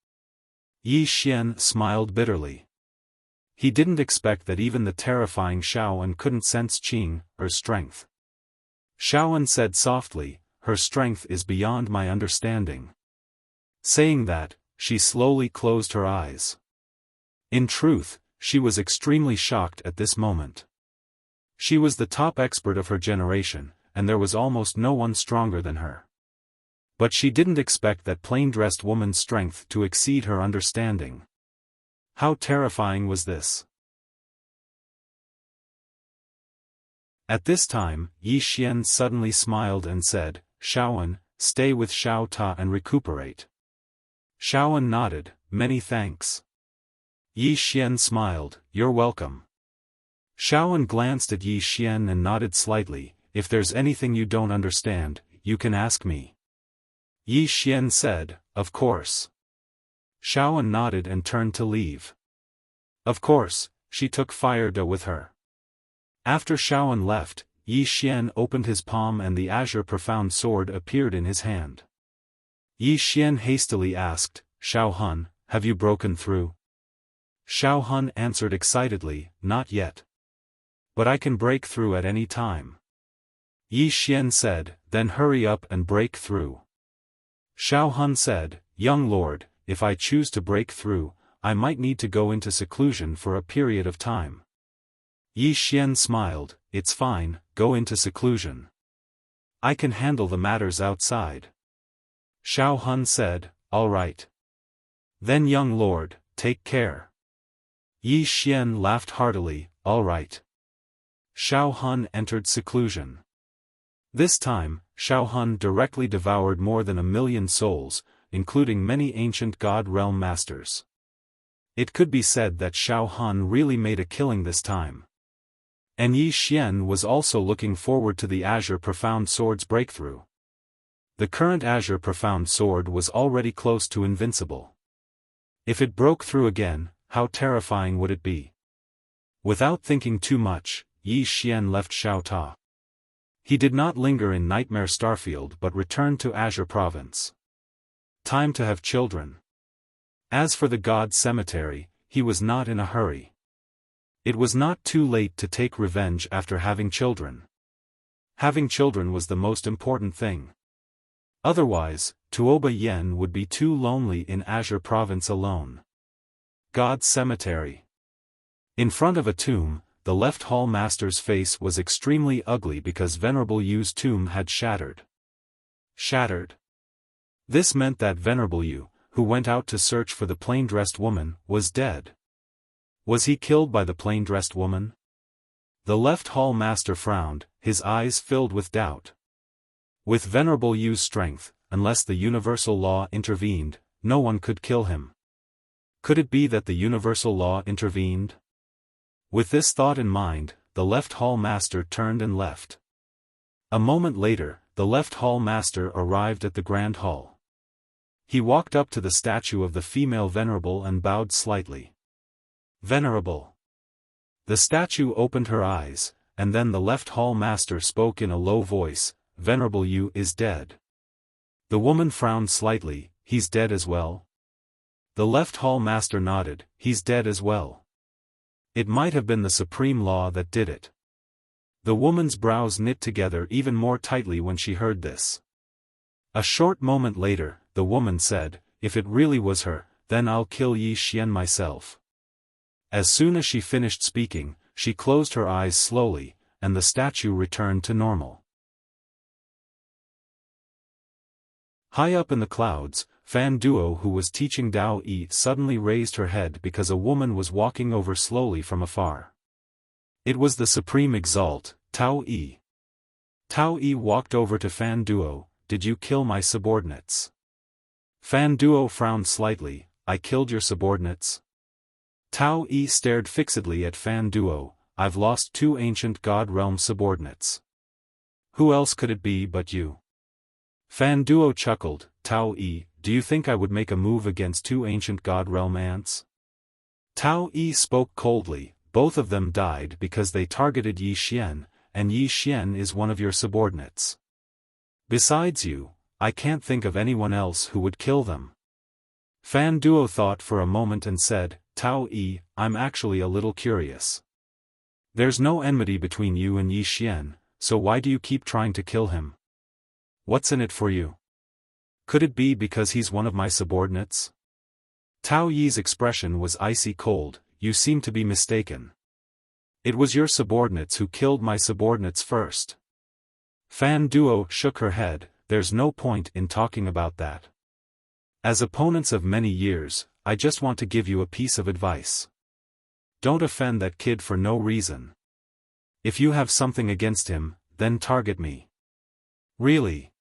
Yi Xian smiled bitterly. He didn't expect that even the terrifying Xiaofan couldn't sense Qing, her strength. Xiaofan said softly, her strength is beyond my understanding. Saying that, she slowly closed her eyes. In truth, she was extremely shocked at this moment. She was the top expert of her generation, and there was almost no one stronger than her. But she didn't expect that plain-dressed woman's strength to exceed her understanding. How terrifying was this? At this time, Yi Xian suddenly smiled and said, Xiaofan, stay with Xiao Ta and recuperate. Xiaofan nodded, many thanks. Yi Xian smiled, you're welcome. Xiaofan glanced at Yi Xian and nodded slightly, if there's anything you don't understand, you can ask me. Yi Xian said, of course. Xiaofan nodded and turned to leave. Of course, she took Fire Da with her. After Xiaofan left, Yi Xian opened his palm and the azure profound sword appeared in his hand. Yi Xian hastily asked, Xiaofan, have you broken through? Xiaofan answered excitedly, not yet. But I can break through at any time. Yi Xian said, then hurry up and break through. Xiaofan said, young lord, if I choose to break through, I might need to go into seclusion for a period of time. Yi Xian smiled, it's fine, go into seclusion. I can handle the matters outside. Xiaofan said, all right. Then young lord, take care. Yi Xian laughed heartily, all right. Xiaofan entered seclusion. This time, Xiaofan directly devoured more than 1,000,000 souls, including many ancient god realm masters. It could be said that Xiaofan really made a killing this time. And Yi Xian was also looking forward to the Azure Profound Sword's breakthrough. The current Azure Profound Sword was already close to invincible. If it broke through again, how terrifying would it be? Without thinking too much, Yi Xian left Xiao Ta. He did not linger in Nightmare Starfield but returned to Azure Province. Time to have children. As for the God Cemetery, he was not in a hurry. It was not too late to take revenge after having children. Having children was the most important thing. Otherwise, Tuoba Yen would be too lonely in Azure Province alone. God Cemetery. In front of a tomb, the left hall master's face was extremely ugly because Venerable Yu's tomb had shattered. Shattered? This meant that Venerable Yu, who went out to search for the plain-dressed woman, was dead. Was he killed by the plain-dressed woman? The left hall master frowned, his eyes filled with doubt. With Venerable Yu's strength, unless the universal law intervened, no one could kill him. Could it be that the universal law intervened? With this thought in mind, the left hall master turned and left. A moment later, the left hall master arrived at the grand hall. He walked up to the statue of the female Venerable and bowed slightly. Venerable. The statue opened her eyes, and then the left hall master spoke in a low voice, Venerable Yu is dead. The woman frowned slightly, he's dead as well? The left hall master nodded, he's dead as well. It might have been the supreme law that did it. The woman's brows knit together even more tightly when she heard this. A short moment later, the woman said, if it really was her, then I'll kill Yi Xian myself. As soon as she finished speaking, she closed her eyes slowly, and the statue returned to normal. High up in the clouds, Fan Duo, who was teaching Dao Yi, suddenly raised her head because a woman was walking over slowly from afar. It was the Supreme Exalt, Tao Yi. Tao Yi walked over to Fan Duo, did you kill my subordinates? Fan Duo frowned slightly, I killed your subordinates? Tao Yi stared fixedly at Fan Duo, I've lost 2 ancient God Realm subordinates. Who else could it be but you? Fan Duo chuckled, Tao Yi, do you think I would make a move against 2 ancient God Realm ants? Tao Yi spoke coldly, both of them died because they targeted Yi Xian, and Yi Xian is one of your subordinates. Besides you, I can't think of anyone else who would kill them. Fan Duo thought for a moment and said, Tao Yi, I'm actually a little curious. There's no enmity between you and Yi Xian, so why do you keep trying to kill him? What's in it for you? Could it be because he's one of my subordinates? Tao Yi's expression was icy cold, you seem to be mistaken. It was your subordinates who killed my subordinates first. Fan Duo shook her head, there's no point in talking about that. As opponents of many years, I just want to give you a piece of advice. Don't offend that kid for no reason. If you have something against him, then target me. Really?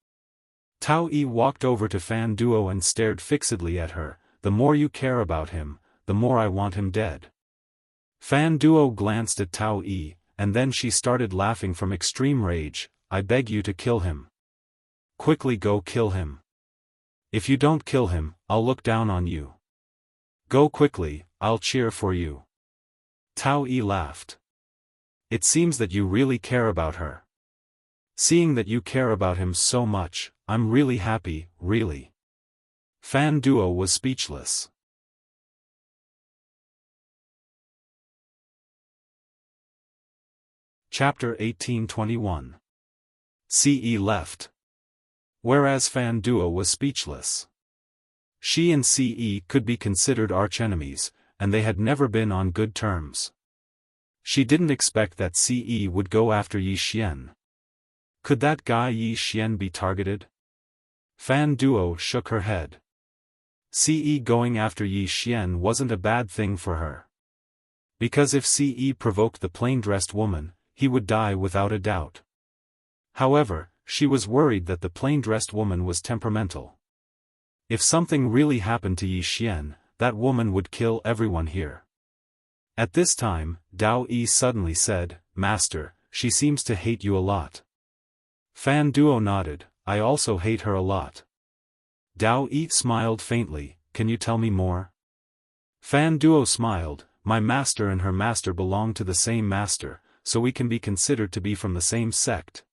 Tao Yi walked over to Fan Duo and stared fixedly at her, the more you care about him, the more I want him dead. Fan Duo glanced at Tao Yi, and then she started laughing from extreme rage, I beg you to kill him. Quickly go kill him. If you don't kill him, I'll look down on you. Go quickly, I'll cheer for you. Tao Yi laughed. It seems that you really care about her. Seeing that you care about him so much, I'm really happy, really. Fan Duo was speechless. Chapter 1821. Ce left. Whereas Fan Duo was speechless. She and Ce could be considered archenemies, and they had never been on good terms. She didn't expect that Ce would go after Yi Xian. Could that guy Yi Xian be targeted? Fan Duo shook her head. Ce going after Yi Xian wasn't a bad thing for her. Because if Ce provoked the plain-dressed woman, he would die without a doubt. However, she was worried that the plain-dressed woman was temperamental. If something really happened to Yi Xian, that woman would kill everyone here. At this time, Dao Yi suddenly said, Master, she seems to hate you a lot. Fan Duo nodded, I also hate her a lot. Dao Yi smiled faintly, can you tell me more? Fan Duo smiled, my master and her master belong to the same master, so we can be considered to be from the same sect.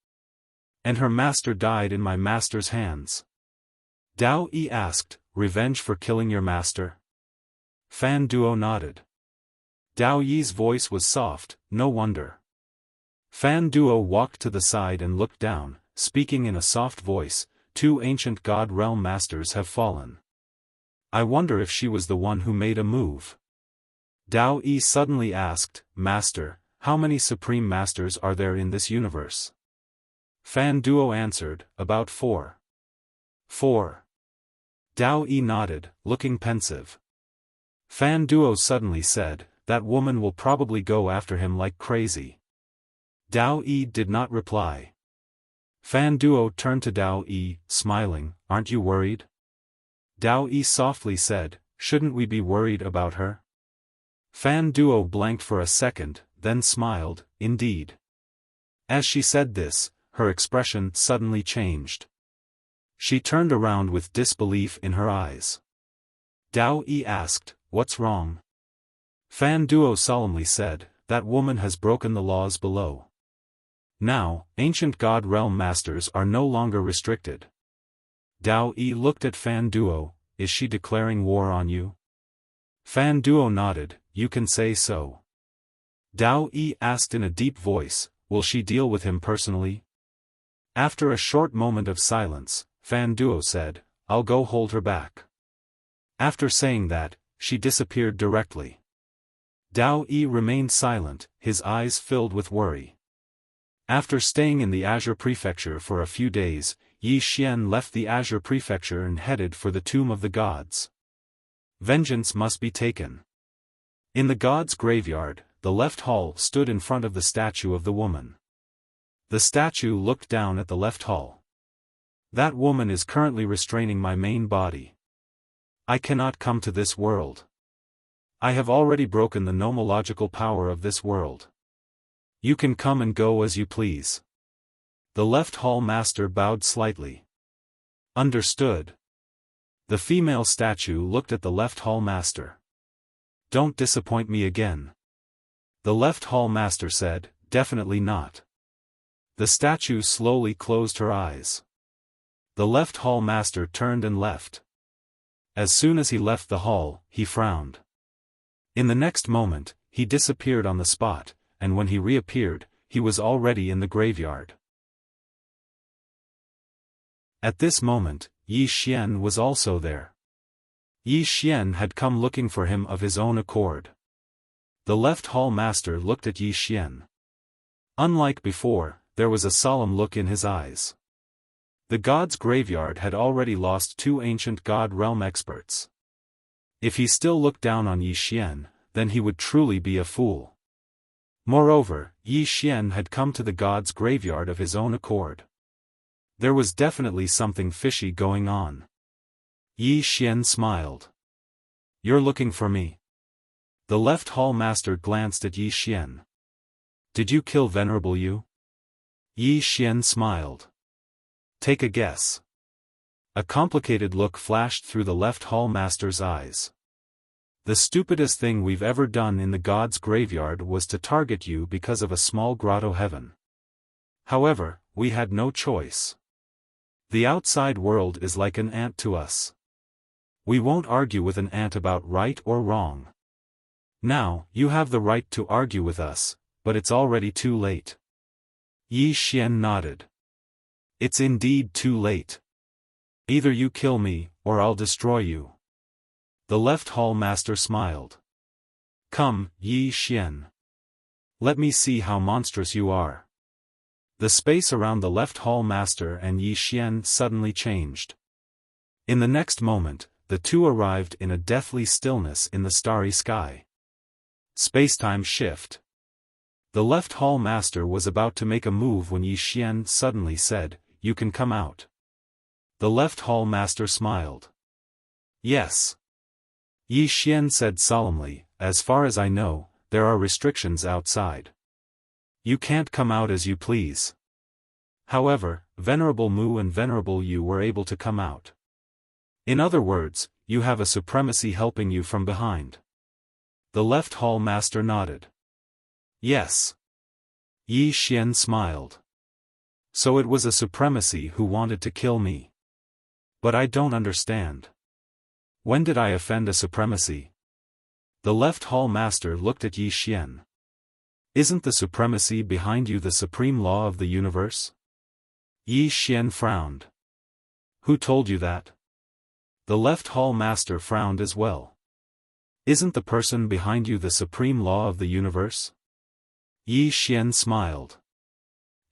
And her master died in my master's hands. Dao Yi asked, revenge for killing your master? Fan Duo nodded. Dao Yi's voice was soft, no wonder. Fan Duo walked to the side and looked down, speaking in a soft voice, 2 ancient God Realm masters have fallen. I wonder if she was the one who made a move. Dao Yi suddenly asked, Master, how many Supreme Masters are there in this universe? Fan Duo answered, about 4. 4. Dao Yi nodded, looking pensive. Fan Duo suddenly said, that woman will probably go after him like crazy. Dao Yi did not reply. Fan Duo turned to Dao Yi, smiling, aren't you worried? Dao Yi softly said, shouldn't we be worried about her? Fan Duo blanked for a second, then smiled, indeed. As she said this, her expression suddenly changed. She turned around with disbelief in her eyes. Dao Yi asked, what's wrong? Fan Duo solemnly said, that woman has broken the laws below. Now, ancient God Realm Masters are no longer restricted. Dao Yi looked at Fan Duo, is she declaring war on you? Fan Duo nodded, you can say so. Dao Yi asked in a deep voice, will she deal with him personally? After a short moment of silence, Fan Duo said, I'll go hold her back. After saying that, she disappeared directly. Dao Yi remained silent, his eyes filled with worry. After staying in the Azure Prefecture for a few days, Yi Xian left the Azure Prefecture and headed for the Tomb of the Gods. Vengeance must be taken. In the Gods' graveyard, the left hall stood in front of the statue of the woman. The statue looked down at the left hall. That woman is currently restraining my main body. I cannot come to this world. I have already broken the nomological power of this world. You can come and go as you please. The left hall master bowed slightly. Understood. The female statue looked at the left hall master. Don't disappoint me again. The left hall master said, definitely not. The statue slowly closed her eyes. The left hall master turned and left. As soon as he left the hall, he frowned. In the next moment, he disappeared on the spot, and when he reappeared, he was already in the graveyard. At this moment, Yi Xian was also there. Yi Xian had come looking for him of his own accord. The left hall master looked at Yi Xian. Unlike before, there was a solemn look in his eyes. The god's graveyard had already lost 2 ancient god realm experts. If he still looked down on Yi Xian, then he would truly be a fool. Moreover, Yi Xian had come to the god's graveyard of his own accord. There was definitely something fishy going on. Yi Xian smiled. You're looking for me? The left hall master glanced at Yi Xian. Did you kill Venerable Yu? Yi Xian smiled. Take a guess. A complicated look flashed through the left hall master's eyes. The stupidest thing we've ever done in the god's graveyard was to target you because of a small grotto heaven. However, we had no choice. The outside world is like an ant to us. We won't argue with an ant about right or wrong. Now, you have the right to argue with us, but it's already too late. Yi Xian nodded. It's indeed too late. Either you kill me, or I'll destroy you. The left hall master smiled. Come, Yi Xian. Let me see how monstrous you are. The space around the left hall master and Yi Xian suddenly changed. In the next moment, the two arrived in a deathly stillness in the starry sky. Spacetime shift. The left hall master was about to make a move when Yi Xian suddenly said, "You can come out." The left hall master smiled. Yes. Yi Xian said solemnly, as far as I know, there are restrictions outside. You can't come out as you please. However, Venerable Mu and Venerable Yu were able to come out. In other words, you have a supremacy helping you from behind. The left hall master nodded. Yes. Yi Xian smiled. So it was a supremacy who wanted to kill me. But I don't understand. When did I offend a supremacy? The left hall master looked at Yi Xian. Isn't the supremacy behind you the supreme law of the universe? Yi Xian frowned. Who told you that? The left hall master frowned as well. Isn't the person behind you the supreme law of the universe? Yi Xian smiled.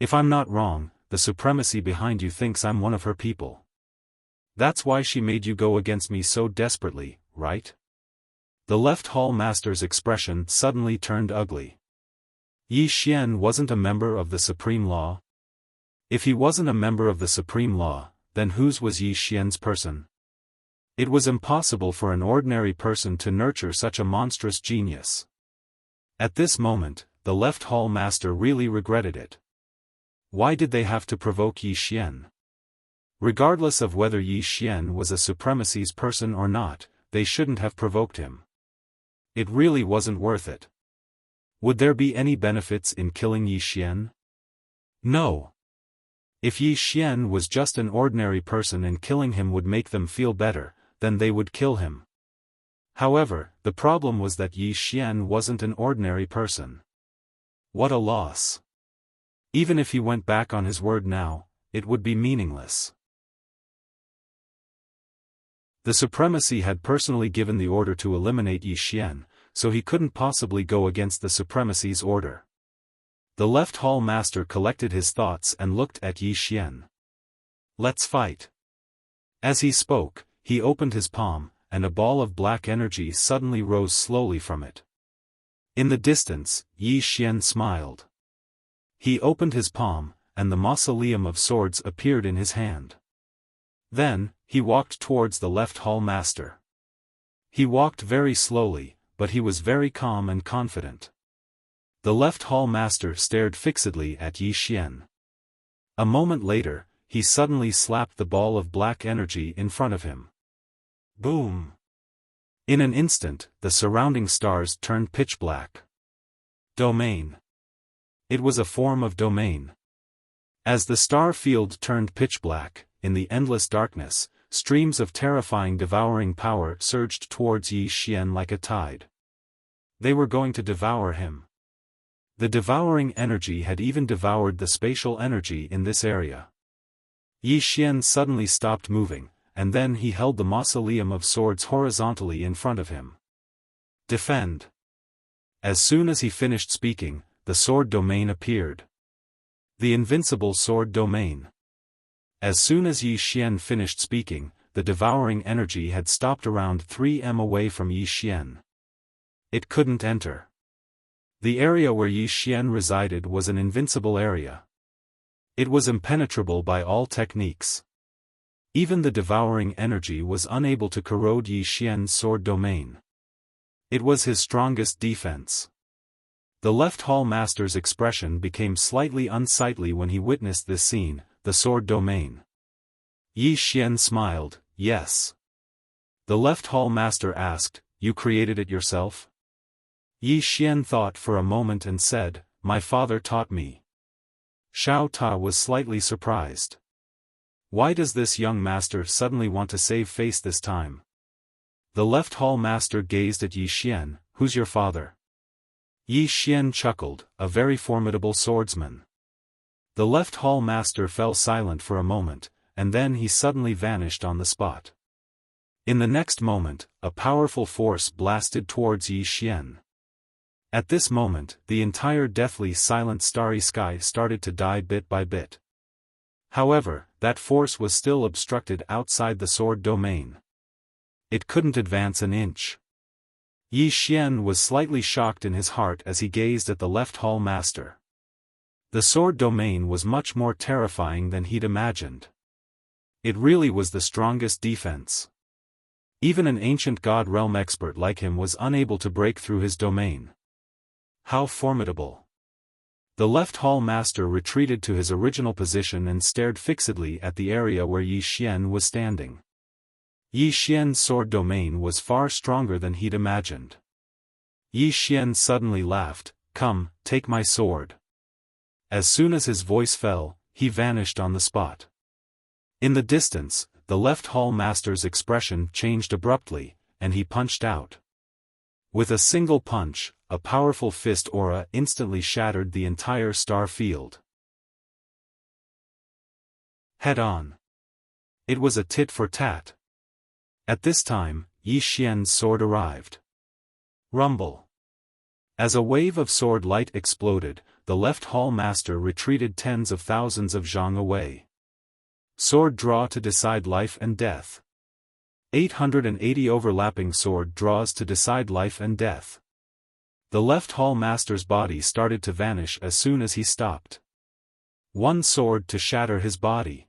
If I'm not wrong, the supremacy behind you thinks I'm one of her people. That's why she made you go against me so desperately, right? The left hall master's expression suddenly turned ugly. Yi Xian wasn't a member of the Supreme Law? If he wasn't a member of the Supreme Law, then whose was Yi Xian's person? It was impossible for an ordinary person to nurture such a monstrous genius. At this moment, the left hall master really regretted it. Why did they have to provoke Yi Xian? Regardless of whether Yi Xian was a supremacy's person or not, they shouldn't have provoked him. It really wasn't worth it. Would there be any benefits in killing Yi Xian? No. If Yi Xian was just an ordinary person and killing him would make them feel better, then they would kill him. However, the problem was that Yi Xian wasn't an ordinary person. What a loss. Even if he went back on his word now, it would be meaningless. The supremacy had personally given the order to eliminate Yi Xian, so he couldn't possibly go against the supremacy's order. The left hall master collected his thoughts and looked at Yi Xian. Let's fight. As he spoke, he opened his palm, and a ball of black energy suddenly rose slowly from it. In the distance, Yi Xian smiled. He opened his palm, and the mausoleum of swords appeared in his hand. Then, he walked towards the left hall master. He walked very slowly, but he was very calm and confident. The left hall master stared fixedly at Yi Xian. A moment later, he suddenly slapped the ball of black energy in front of him. Boom! In an instant, the surrounding stars turned pitch black. Domain. It was a form of domain. As the star field turned pitch black, in the endless darkness, streams of terrifying devouring power surged towards Yi Xian like a tide. They were going to devour him. The devouring energy had even devoured the spatial energy in this area. Yi Xian suddenly stopped moving, and then he held the mausoleum of swords horizontally in front of him. Defend. As soon as he finished speaking, the sword domain appeared. The invincible sword domain. As soon as Yi Xian finished speaking, the devouring energy had stopped around 3 m away from Yi Xian. It couldn't enter. The area where Yi Xian resided was an invincible area. It was impenetrable by all techniques. Even the devouring energy was unable to corrode Yi Xian's sword domain. It was his strongest defense. The left hall master's expression became slightly unsightly when he witnessed this scene, the sword domain. Yi Xian smiled, yes. The left hall master asked, you created it yourself? Yi Xian thought for a moment and said, my father taught me. Xiao Ta was slightly surprised. Why does this young master suddenly want to save face this time? The left hall master gazed at Yi Xian, who's your father? Yi Xian chuckled, a very formidable swordsman. The left hall master fell silent for a moment, and then he suddenly vanished on the spot. In the next moment, a powerful force blasted towards Yi Xian. At this moment, the entire deathly silent starry sky started to die bit by bit. However, that force was still obstructed outside the sword domain. It couldn't advance an inch. Yi Xian was slightly shocked in his heart as he gazed at the left hall master. The sword domain was much more terrifying than he'd imagined. It really was the strongest defense. Even an ancient god realm expert like him was unable to break through his domain. How formidable! The left hall master retreated to his original position and stared fixedly at the area where Yi Xian was standing. Yi Xian's sword domain was far stronger than he'd imagined. Yi Xian suddenly laughed, come, take my sword. As soon as his voice fell, he vanished on the spot. In the distance, the left hall master's expression changed abruptly, and he punched out. With a single punch, a powerful fist aura instantly shattered the entire star field. Head on. It was a tit for tat. At this time, Yi Xian's sword arrived. Rumble. As a wave of sword light exploded, the left hall master retreated tens of thousands of zhang away. Sword draw to decide life and death. 880 overlapping sword draws to decide life and death. The left hall master's body started to vanish as soon as he stopped. One sword to shatter his body.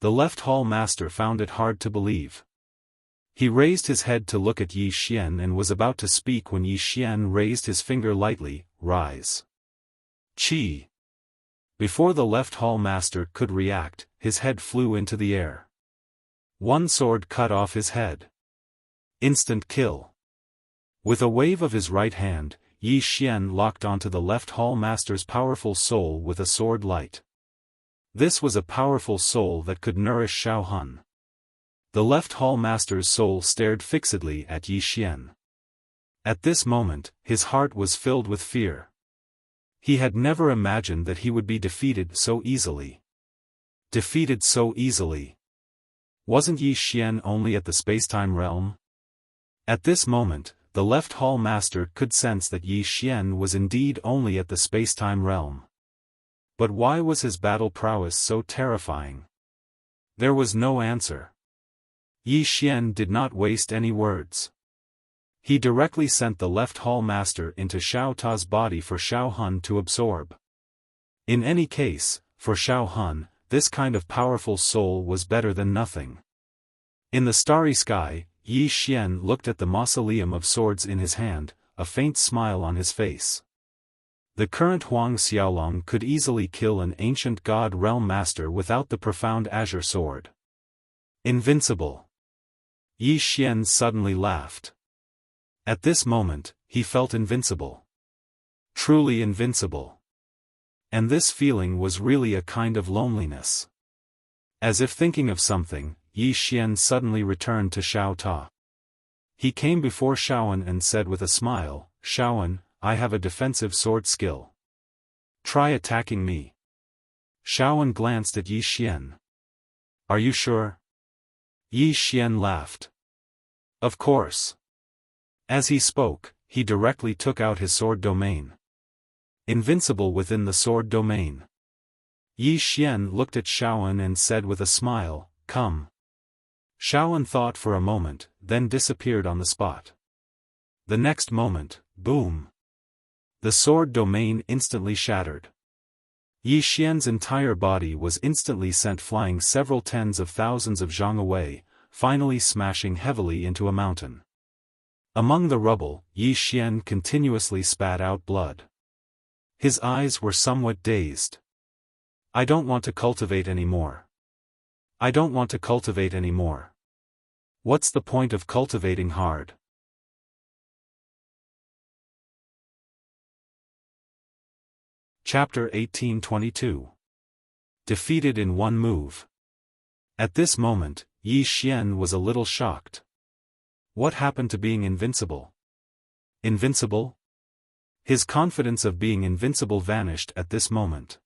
The left hall master found it hard to believe. He raised his head to look at Yi Xian and was about to speak when Yi Xian raised his finger lightly, rise. Qi. Before the left hall master could react, his head flew into the air. One sword cut off his head. Instant kill. With a wave of his right hand, Yi Xian locked onto the left hall master's powerful soul with a sword light. This was a powerful soul that could nourish Xiaofan. The left hall master's soul stared fixedly at Yi Xian. At this moment, his heart was filled with fear. He had never imagined that he would be defeated so easily. Defeated so easily. Wasn't Yi Xian only at the spacetime realm? At this moment, the left hall master could sense that Yi Xian was indeed only at the spacetime realm. But why was his battle prowess so terrifying? There was no answer. Yi Xian did not waste any words. He directly sent the left hall master into Xiao Ta's body for Xiaofan to absorb. In any case, for Xiaofan, this kind of powerful soul was better than nothing. In the starry sky, Yi Xian looked at the mausoleum of swords in his hand, a faint smile on his face. The current Huang Xiaolong could easily kill an ancient god realm master without the profound azure sword. Invincible. Yi Xian suddenly laughed. At this moment, he felt invincible. Truly invincible. And this feeling was really a kind of loneliness. As if thinking of something, Yi Xian suddenly returned to Xiao Ta. He came before Xiaoan and said with a smile, "Xiaoan, I have a defensive sword skill. Try attacking me." Xiaoan glanced at Yi Xian. "Are you sure?" Yi Xian laughed. "Of course." As he spoke, he directly took out his sword domain. Invincible within the sword domain. Yi Xian looked at Xiaoan and said with a smile, "Come." Xiaoan thought for a moment, then disappeared on the spot. The next moment, boom. The sword domain instantly shattered. Yi Xian's entire body was instantly sent flying several tens of thousands of zhang away, finally smashing heavily into a mountain. Among the rubble, Yi Xian continuously spat out blood. His eyes were somewhat dazed. "I don't want to cultivate anymore. I don't want to cultivate anymore. What's the point of cultivating hard?" Chapter 1822. Defeated in one move. At this moment, Yi Xian was a little shocked. What happened to being invincible? Invincible? His confidence of being invincible vanished at this moment.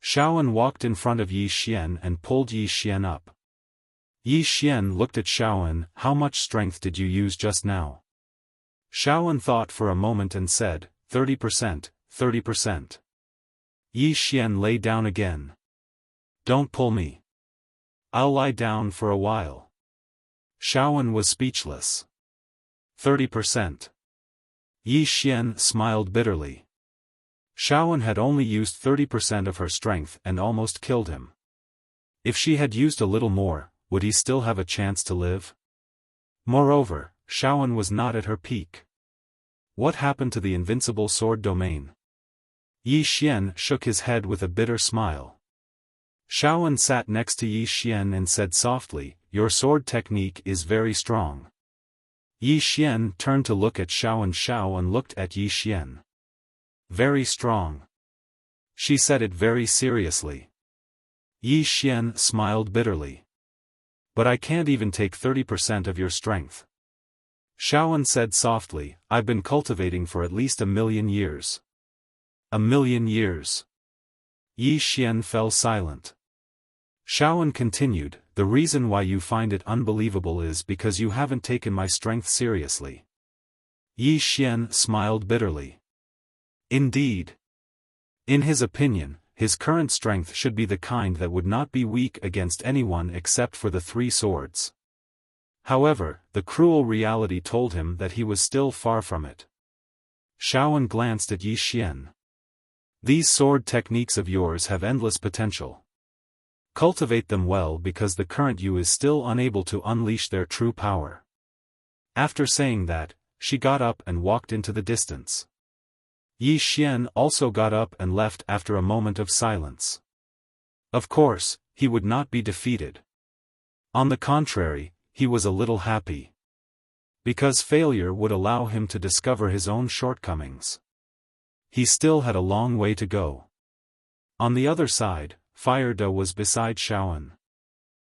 Xiaoan walked in front of Yi Xian and pulled Yi Xian up. Yi Xian looked at Xiaoan. "How much strength did you use just now?" Xiaoan thought for a moment and said, 30%, 30%. Yi Xian lay down again. "Don't pull me. I'll lie down for a while." Xiaoan was speechless. 30%. Yi Xian smiled bitterly. Xiaoan had only used 30% of her strength and almost killed him. If she had used a little more, would he still have a chance to live? Moreover, Xiaoan was not at her peak. What happened to the invincible sword domain? Yi Xian shook his head with a bitter smile. Xiaoan sat next to Yi Xian and said softly, "Your sword technique is very strong." Yi Xian turned to look at Xiaoan. Xiaoan looked at Yi Xian. "Very strong." She said it very seriously. Yi Xian smiled bitterly. "But I can't even take 30% of your strength." Xiaoan said softly, "I've been cultivating for at least 1,000,000 years. 1,000,000 years. Yi Xian fell silent. Xiaoan continued, "The reason why you find it unbelievable is because you haven't taken my strength seriously. Yi Xian smiled bitterly. Indeed. In his opinion, his current strength should be the kind that would not be weak against anyone except for the 3 swords. However, the cruel reality told him that he was still far from it. Xiaofan glanced at Yi Xian. These sword techniques of yours have endless potential. Cultivate them well because the current you is still unable to unleash their true power. After saying that, she got up and walked into the distance. Yi Xian also got up and left after a moment of silence. Of course, he would not be defeated. On the contrary, he was a little happy. Because failure would allow him to discover his own shortcomings. He still had a long way to go. On the other side, Fire De was beside Xiaofan.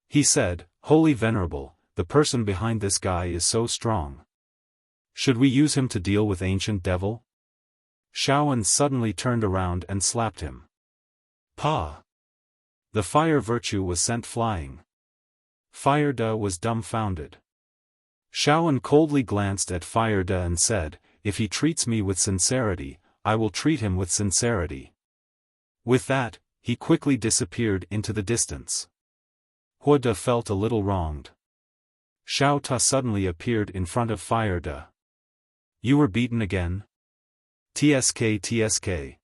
He said, "Holy Venerable, the person behind this guy is so strong. Should we use him to deal with Ancient Devil?" Xiaofan suddenly turned around and slapped him. "Pa!" The fire virtue was sent flying. Fire De was dumbfounded. Xiaofan coldly glanced at Fire De and said, "If he treats me with sincerity, I will treat him with sincerity." With that, he quickly disappeared into the distance. Hua De felt a little wronged. Xiao Ta suddenly appeared in front of Fire De. "You were beaten again? TSK.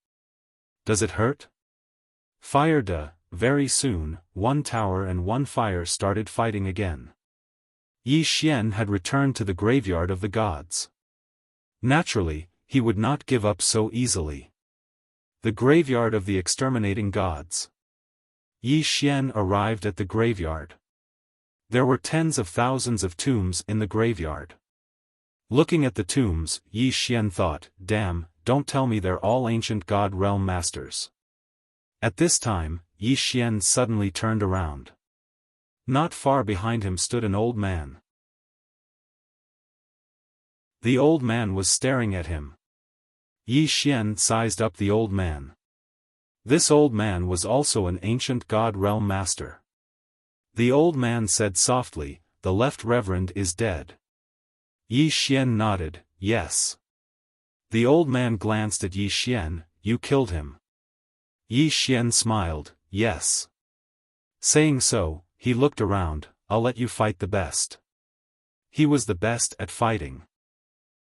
Does it hurt?" Fire De, very soon, 1 tower and 1 fire started fighting again. Yi Xian had returned to the graveyard of the gods. Naturally, he would not give up so easily. The graveyard of the exterminating gods. Yi Xian arrived at the graveyard. There were tens of thousands of tombs in the graveyard. Looking at the tombs, Yi Xian thought, "Damn, don't tell me they're all ancient god realm masters." At this time, Yi Xian suddenly turned around. Not far behind him stood an old man. The old man was staring at him. Yi Xian sized up the old man. This old man was also an ancient god realm master. The old man said softly, "The left reverend is dead." Yi Xian nodded, "Yes." The old man glanced at Yi Xian, "You killed him." Yi Xian smiled, "Yes." Saying so, he looked around, "I'll let you fight the best." He was the best at fighting.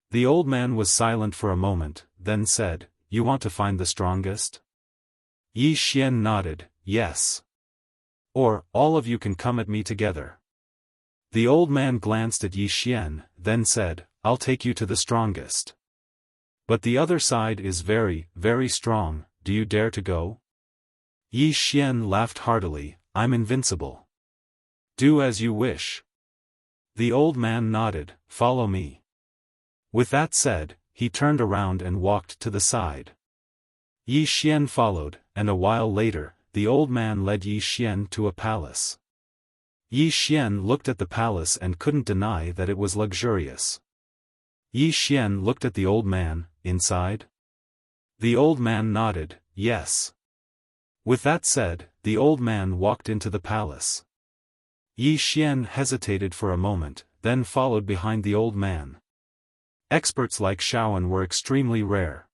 The old man was silent for a moment, then said, "You want to find the strongest?" Yi Xian nodded, "Yes." "Or, all of you can come at me together." The old man glanced at Yi Xian, then said, "I'll take you to the strongest. But the other side is very, very strong, do you dare to go?" Yi Xian laughed heartily, "I'm invincible. Do as you wish." The old man nodded, "Follow me." With that said, he turned around and walked to the side. Yi Xian followed, and a while later, the old man led Yi Xian to a palace. Yi Xian looked at the palace and couldn't deny that it was luxurious. Yi Xian looked at the old man, "Inside?" The old man nodded, "Yes." With that said, the old man walked into the palace. Yi Xian hesitated for a moment, then followed behind the old man. Experts like Xiaofan were extremely rare.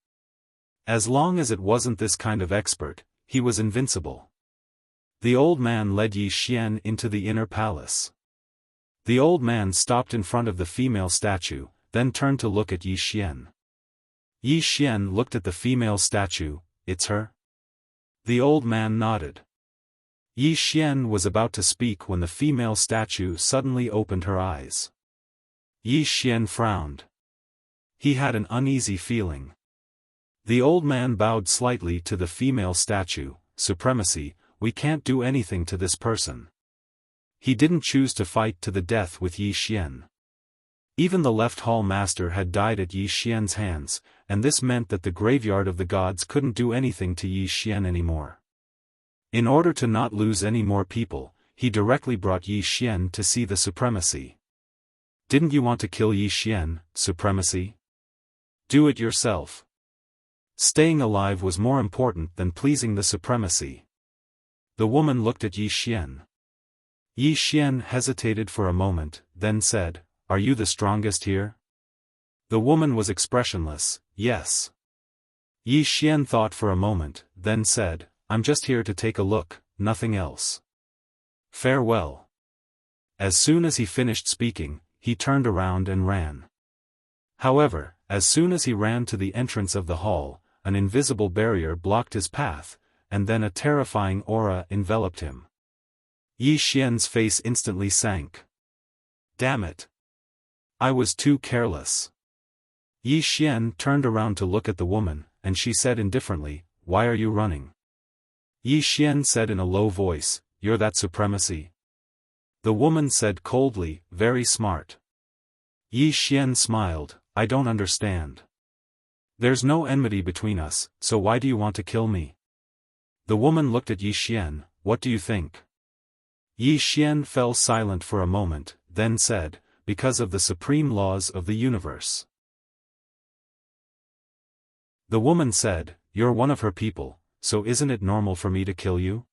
As long as it wasn't this kind of expert, he was invincible. The old man led Yi Xian into the inner palace. The old man stopped in front of the female statue, then turned to look at Yi Xian. Yi Xian looked at the female statue, "It's her?" The old man nodded. Yi Xian was about to speak when the female statue suddenly opened her eyes. Yi Xian frowned. He had an uneasy feeling. The old man bowed slightly to the female statue, "Supremacy, we can't do anything to this person." He didn't choose to fight to the death with Yi Xian. Even the left hall master had died at Yi Xian's hands, and this meant that the graveyard of the gods couldn't do anything to Yi Xian anymore. In order to not lose any more people, he directly brought Yi Xian to see the Supremacy. "Didn't you want to kill Yi Xian, Supremacy? Do it yourself." Staying alive was more important than pleasing the Supremacy. The woman looked at Yi Xian. Yi Xian hesitated for a moment, then said, "Are you the strongest here?" The woman was expressionless. Yes. Yi Xian thought for a moment, then said, I'm just here to take a look, nothing else. Farewell. As soon as he finished speaking, he turned around and ran. However, as soon as he ran to the entrance of the hall, an invisible barrier blocked his path, and then a terrifying aura enveloped him. Yi Xian's face instantly sank. Damn it. I was too careless. Yi Xian turned around to look at the woman, and she said indifferently, Why are you running? Yi Xian said in a low voice, You're that supremacy? The woman said coldly, Very smart. Yi Xian smiled, I don't understand. There's no enmity between us, so why do you want to kill me? The woman looked at Yi Xian, What do you think? Yi Xian fell silent for a moment, then said, Because of the supreme laws of the universe. The woman said, You're one of her people, so isn't it normal for me to kill you?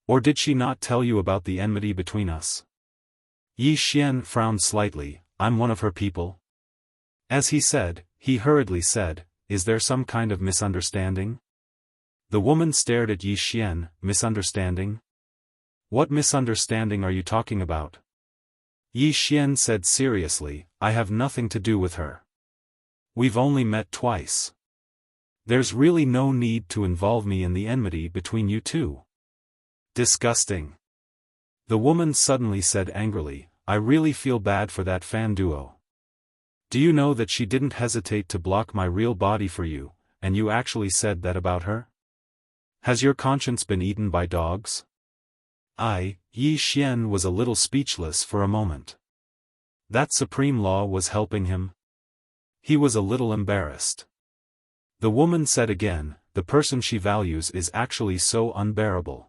Or did she not tell you about the enmity between us? Yi Xian frowned slightly, I'm one of her people? As he said, he hurriedly said, Is there some kind of misunderstanding? The woman stared at Yi Xian, Misunderstanding? What misunderstanding are you talking about? Yi Xian said seriously, I have nothing to do with her. We've only met twice. There's really no need to involve me in the enmity between you two. Disgusting. The woman suddenly said angrily, I really feel bad for that fan duo. Do you know that she didn't hesitate to block my real body for you, and you actually said that about her? Has your conscience been eaten by dogs? Yi Xian was a little speechless for a moment. That supreme law was helping him? He was a little embarrassed. The woman said again, the person she values is actually so unbearable.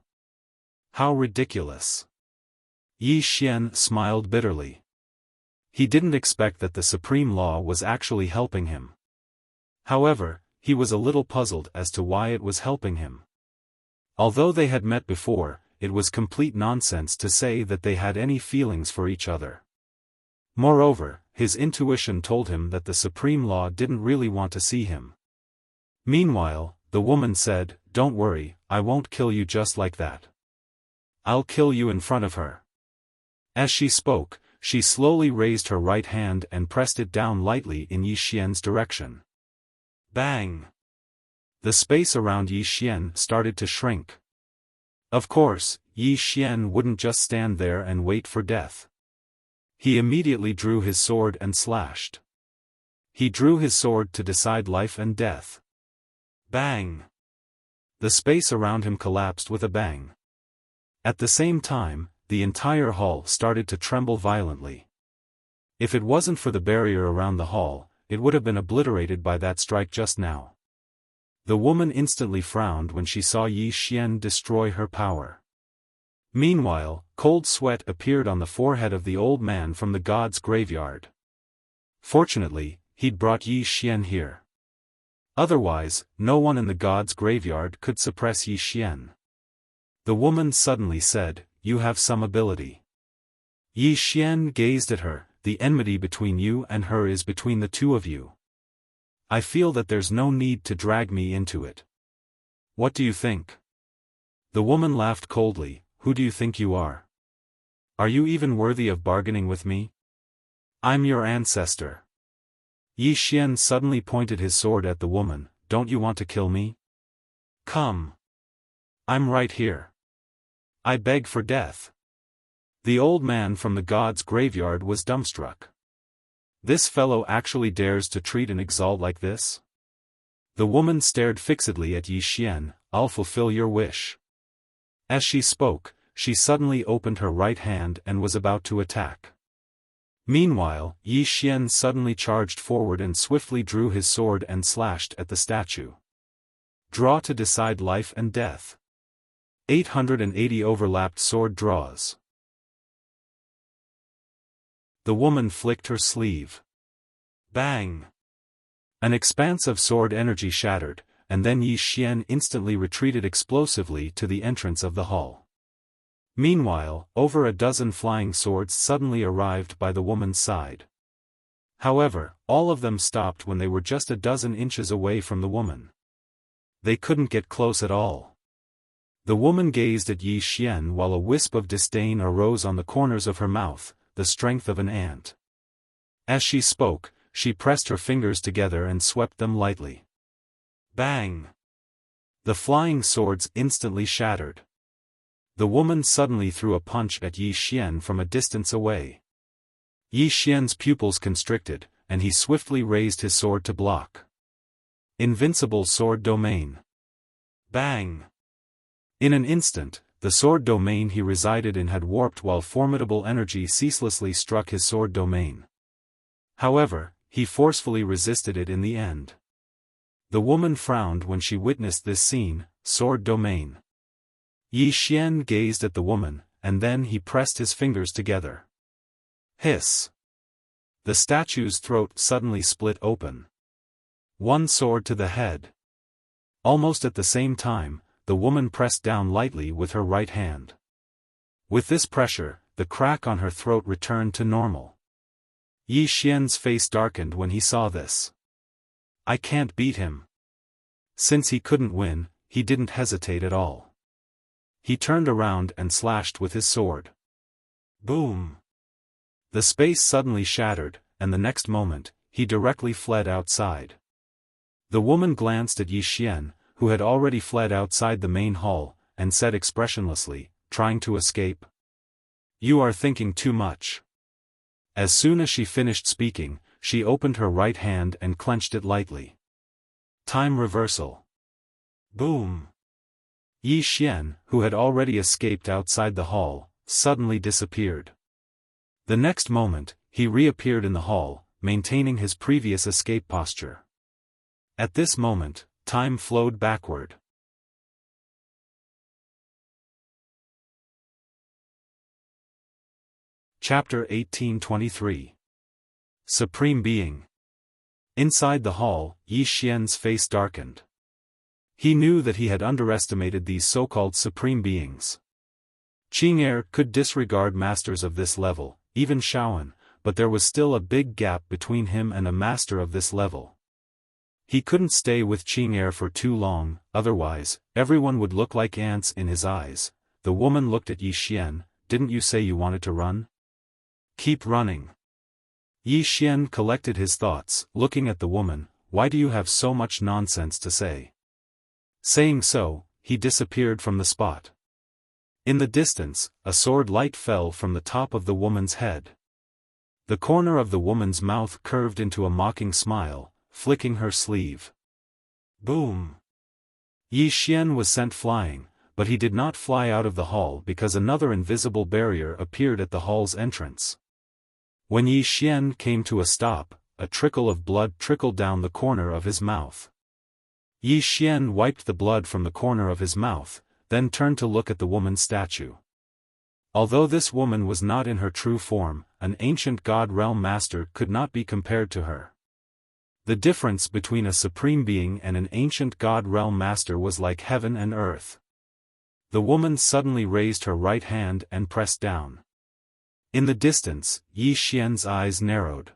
How ridiculous. Yi Xian smiled bitterly. He didn't expect that the supreme law was actually helping him. However, he was a little puzzled as to why it was helping him. Although they had met before, it was complete nonsense to say that they had any feelings for each other. Moreover, his intuition told him that the supreme law didn't really want to see him. Meanwhile, the woman said, Don't worry, I won't kill you just like that. I'll kill you in front of her. As she spoke, she slowly raised her right hand and pressed it down lightly in Yi Xian's direction. Bang! The space around Yi Xian started to shrink. Of course, Yi Xian wouldn't just stand there and wait for death. He immediately drew his sword and slashed. He drew his sword to decide life and death. Bang! The space around him collapsed with a bang. At the same time, the entire hall started to tremble violently. If it wasn't for the barrier around the hall, it would have been obliterated by that strike just now. The woman instantly frowned when she saw Yi Xian destroy her power. Meanwhile, cold sweat appeared on the forehead of the old man from the god's graveyard. Fortunately, he'd brought Yi Xian here. Otherwise, no one in the god's graveyard could suppress Yi Xian. The woman suddenly said, You have some ability. Yi Xian gazed at her, The enmity between you and her is between the two of you. I feel that there's no need to drag me into it. What do you think? The woman laughed coldly, Who do you think you are? Are you even worthy of bargaining with me? I'm your ancestor. Yi Xian suddenly pointed his sword at the woman, Don't you want to kill me? Come. I'm right here. I beg for death. The old man from the god's graveyard was dumbstruck. This fellow actually dares to treat an exalt like this? The woman stared fixedly at Yi Xian, I'll fulfill your wish. As she spoke, she suddenly opened her right hand and was about to attack. Meanwhile, Yi Xian suddenly charged forward and swiftly drew his sword and slashed at the statue. Draw to decide life and death. 880 overlapped sword draws. The woman flicked her sleeve. Bang! An expanse of sword energy shattered, and then Yi Xian instantly retreated explosively to the entrance of the hall. Meanwhile, over a dozen flying swords suddenly arrived by the woman's side. However, all of them stopped when they were just a dozen inches away from the woman. They couldn't get close at all. The woman gazed at Yi Xian while a wisp of disdain arose on the corners of her mouth, the strength of an ant. As she spoke, she pressed her fingers together and swept them lightly. Bang! The flying swords instantly shattered. The woman suddenly threw a punch at Yi Xian from a distance away. Yi Xian's pupils constricted, and he swiftly raised his sword to block. Invincible sword domain. Bang! In an instant, the sword domain he resided in had warped while formidable energy ceaselessly struck his sword domain. However, he forcefully resisted it in the end. The woman frowned when she witnessed this scene, sword domain. Yi Xian gazed at the woman, and then he pressed his fingers together. Hiss! The statue's throat suddenly split open. One sword to the head. Almost at the same time, the woman pressed down lightly with her right hand. With this pressure, the crack on her throat returned to normal. Yi Xian's face darkened when he saw this. I can't beat him. Since he couldn't win, he didn't hesitate at all. He turned around and slashed with his sword. Boom! The space suddenly shattered, and the next moment, he directly fled outside. The woman glanced at Yi Xian, who had already fled outside the main hall, and said expressionlessly, trying to escape. You are thinking too much. As soon as she finished speaking, she opened her right hand and clenched it lightly. Time reversal. Boom! Yi Xian, who had already escaped outside the hall, suddenly disappeared. The next moment, he reappeared in the hall, maintaining his previous escape posture. At this moment, time flowed backward. Chapter 1823. Supreme Being. Inside the hall, Yi Xian's face darkened. He knew that he had underestimated these so-called supreme beings. Qing'er could disregard masters of this level, even Xiaofan, but there was still a big gap between him and a master of this level. He couldn't stay with Qing'er for too long, otherwise, everyone would look like ants in his eyes. The woman looked at Yi Xian. Didn't you say you wanted to run? Keep running. Yi Xian collected his thoughts, looking at the woman. Why do you have so much nonsense to say? Saying so, he disappeared from the spot. In the distance, a sword light fell from the top of the woman's head. The corner of the woman's mouth curved into a mocking smile, flicking her sleeve. Boom! Yi Xian was sent flying, but he did not fly out of the hall because another invisible barrier appeared at the hall's entrance. When Yi Xian came to a stop, a trickle of blood trickled down the corner of his mouth. Yi Xian wiped the blood from the corner of his mouth, then turned to look at the woman's statue. Although this woman was not in her true form, an ancient god realm master could not be compared to her. The difference between a supreme being and an ancient god realm master was like heaven and earth. The woman suddenly raised her right hand and pressed down. In the distance, Yi Xian's eyes narrowed.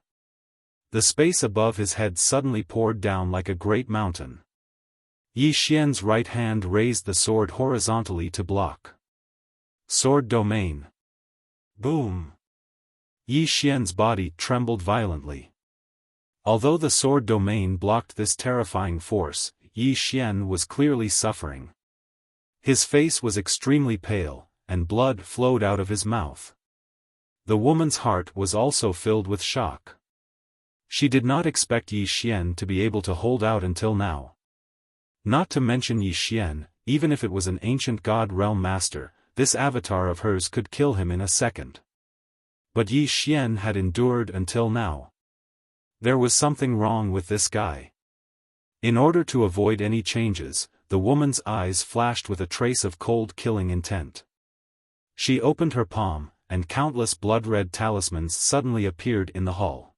The space above his head suddenly poured down like a great mountain. Yi Xian's right hand raised the sword horizontally to block. Sword domain. Boom! Yi Xian's body trembled violently. Although the sword domain blocked this terrifying force, Yi Xian was clearly suffering. His face was extremely pale, and blood flowed out of his mouth. The woman's heart was also filled with shock. She did not expect Yi Xian to be able to hold out until now. Not to mention Yi Xian, even if it was an ancient god realm master, this avatar of hers could kill him in a second. But Yi Xian had endured until now. There was something wrong with this guy. In order to avoid any changes, the woman's eyes flashed with a trace of cold killing intent. She opened her palm, and countless blood-red talismans suddenly appeared in the hall.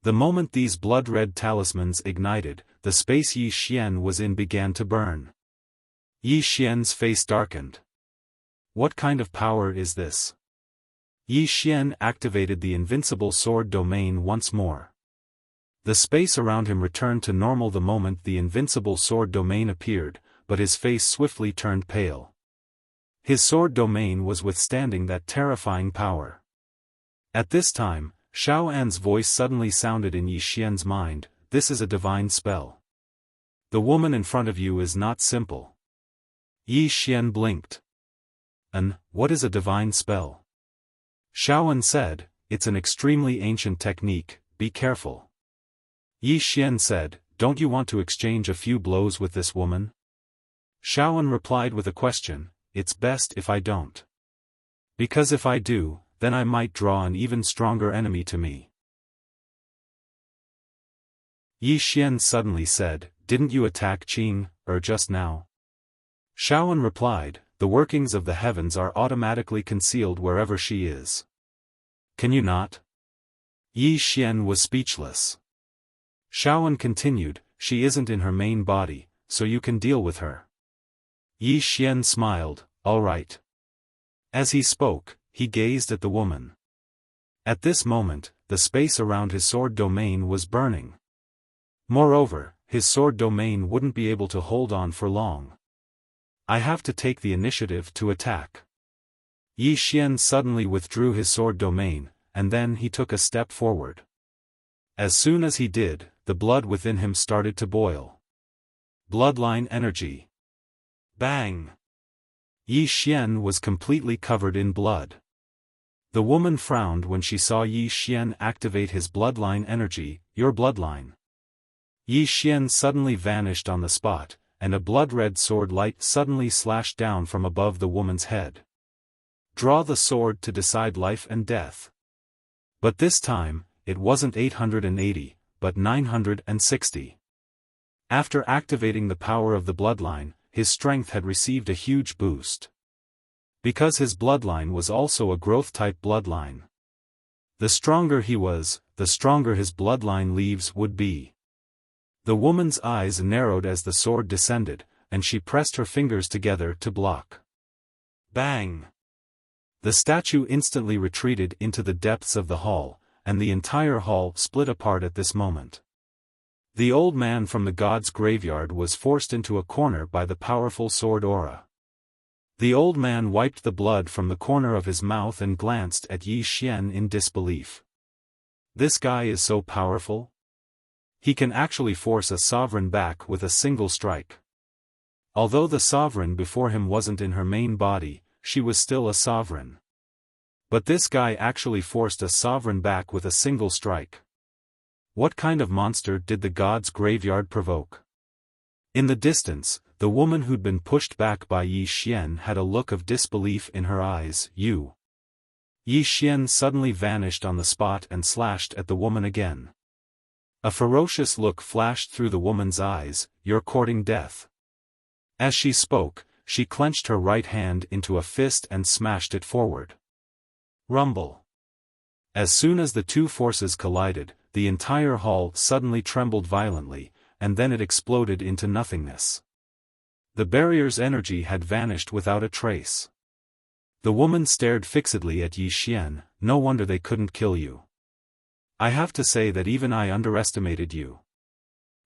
The moment these blood-red talismans ignited, the space Yi Xian was in began to burn. Yi Xian's face darkened. What kind of power is this? Yi Xian activated the invincible sword domain once more. The space around him returned to normal the moment the invincible sword domain appeared, but his face swiftly turned pale. His sword domain was withstanding that terrifying power. At this time, Xiaofan's voice suddenly sounded in Yi Xian's mind, "This is a divine spell. The woman in front of you is not simple." Yi Xian blinked. What is a divine spell?" Xiaofan said, "It's an extremely ancient technique, be careful." Yi Xian said, "Don't you want to exchange a few blows with this woman?" Xiaofan replied with a question, "It's best if I don't. Because if I do, then I might draw an even stronger enemy to me." Yi Xian suddenly said, "Didn't you attack Qing, just now?" Xiaofan replied, "The workings of the heavens are automatically concealed wherever she is. Can you not?" Yi Xian was speechless. Xiaofan continued, "She isn't in her main body, so you can deal with her." Yi Xian smiled, "All right." As he spoke, he gazed at the woman. At this moment, the space around his sword domain was burning. Moreover, his sword domain wouldn't be able to hold on for long. "I have to take the initiative to attack." Yi Xian suddenly withdrew his sword domain, and then he took a step forward. As soon as he did, the blood within him started to boil. Bloodline energy. Bang! Yi Xian was completely covered in blood. The woman frowned when she saw Yi Xian activate his bloodline energy, "Your bloodline." Yi Xian suddenly vanished on the spot, and a blood-red sword light suddenly slashed down from above the woman's head. "Draw the sword to decide life and death." But this time, it wasn't 880, but 960. After activating the power of the bloodline, his strength had received a huge boost. Because his bloodline was also a growth-type bloodline. The stronger he was, the stronger his bloodline leaves would be. The woman's eyes narrowed as the sword descended, and she pressed her fingers together to block. Bang! The statue instantly retreated into the depths of the hall, and the entire hall split apart at this moment. The old man from the god's graveyard was forced into a corner by the powerful sword aura. The old man wiped the blood from the corner of his mouth and glanced at Yi Xian in disbelief. "This guy is so powerful? He can actually force a sovereign back with a single strike." Although the sovereign before him wasn't in her main body, she was still a sovereign. But this guy actually forced a sovereign back with a single strike. What kind of monster did the god's graveyard provoke? In the distance, the woman who'd been pushed back by Yi Xian had a look of disbelief in her eyes. "You." Yi Xian suddenly vanished on the spot and slashed at the woman again. A ferocious look flashed through the woman's eyes, "You're courting death." As she spoke, she clenched her right hand into a fist and smashed it forward. Rumble. As soon as the two forces collided, the entire hall suddenly trembled violently, and then it exploded into nothingness. The barrier's energy had vanished without a trace. The woman stared fixedly at Yi Xian. "No wonder they couldn't kill you. I have to say that even I underestimated you."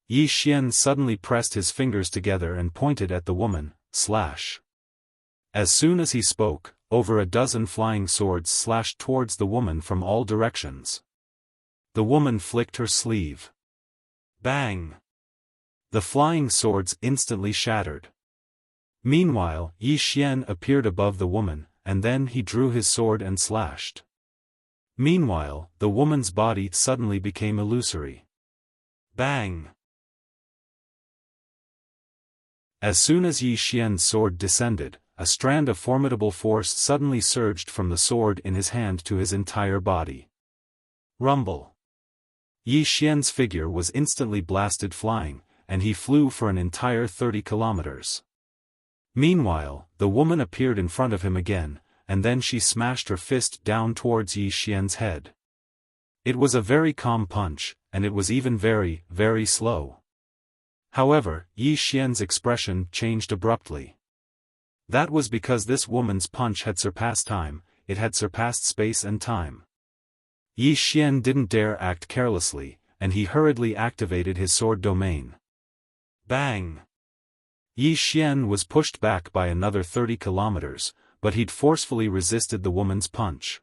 Yi Xian suddenly pressed his fingers together and pointed at the woman, slash. As soon as he spoke, over a dozen flying swords slashed towards the woman from all directions. The woman flicked her sleeve. Bang! The flying swords instantly shattered. Meanwhile, Yi Xian appeared above the woman, and then he drew his sword and slashed. Meanwhile, the woman's body suddenly became illusory. Bang! As soon as Yi Xian's sword descended, a strand of formidable force suddenly surged from the sword in his hand to his entire body. Rumble! Yi Xian's figure was instantly blasted flying, and he flew for an entire 30 kilometers. Meanwhile, the woman appeared in front of him again, and then she smashed her fist down towards Yi Xian's head. It was a very calm punch, and it was even very, very slow. However, Yi Xian's expression changed abruptly. That was because this woman's punch had surpassed time. it had surpassed space and time. Yi Xian didn't dare act carelessly, and he hurriedly activated his sword domain. Bang! Yi Xian was pushed back by another 30 kilometers, but he'd forcefully resisted the woman's punch.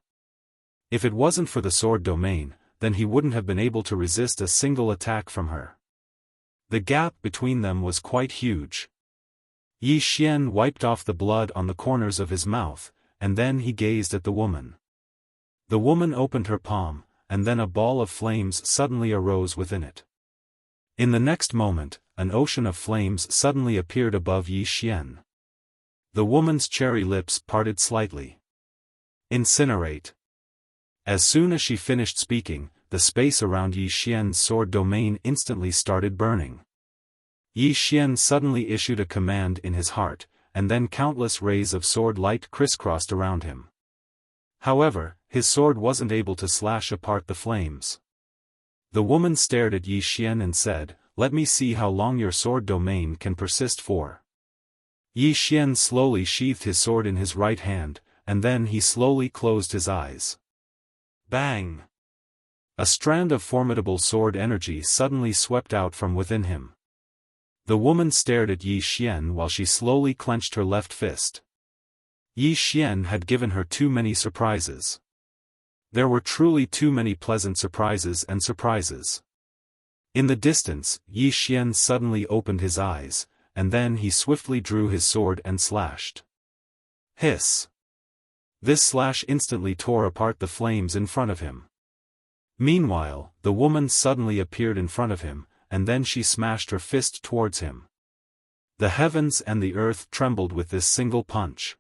If it wasn't for the sword domain, then he wouldn't have been able to resist a single attack from her. The gap between them was quite huge. Yi Xian wiped off the blood on the corners of his mouth, and then he gazed at the woman. The woman opened her palm, and then a ball of flames suddenly arose within it. In the next moment, an ocean of flames suddenly appeared above Yi Xian. The woman's cherry lips parted slightly. Incinerate. As soon as she finished speaking, the space around Yi Xian's sword domain instantly started burning. Yi Xian suddenly issued a command in his heart, and then countless rays of sword light crisscrossed around him. However, his sword wasn't able to slash apart the flames. The woman stared at Yi Xian and said, "Let me see how long your sword domain can persist for." Yi Xian slowly sheathed his sword in his right hand, and then he slowly closed his eyes. Bang! A strand of formidable sword energy suddenly swept out from within him. The woman stared at Yi Xian while she slowly clenched her left fist. Yi Xian had given her too many surprises. There were truly too many pleasant surprises and surprises. In the distance, Yi Xian suddenly opened his eyes, and then he swiftly drew his sword and slashed. Hiss! This slash instantly tore apart the flames in front of him. Meanwhile, the woman suddenly appeared in front of him, and then she smashed her fist towards him. The heavens and the earth trembled with this single punch.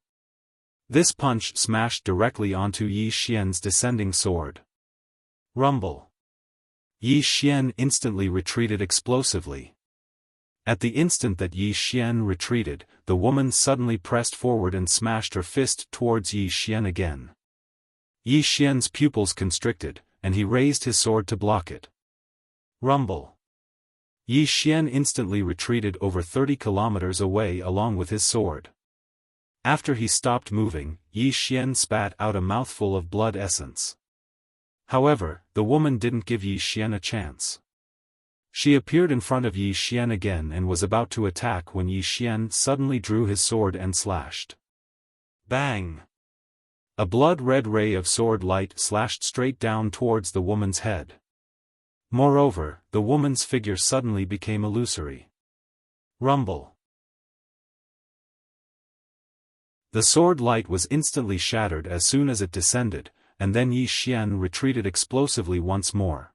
This punch smashed directly onto Yi Xian's descending sword. Rumble! Yi Xian instantly retreated explosively. At the instant that Yi Xian retreated, the woman suddenly pressed forward and smashed her fist towards Yi Xian again. Yi Xian's pupils constricted, and he raised his sword to block it. Rumble! Yi Xian instantly retreated over 30 kilometers away along with his sword. After he stopped moving, Yi Xian spat out a mouthful of blood essence. However, the woman didn't give Yi Xian a chance. She appeared in front of Yi Xian again and was about to attack when Yi Xian suddenly drew his sword and slashed. Bang! A blood-red ray of sword light slashed straight down towards the woman's head. Moreover, the woman's figure suddenly became illusory. Rumble! The sword light was instantly shattered as soon as it descended, and then Yi Xian retreated explosively once more.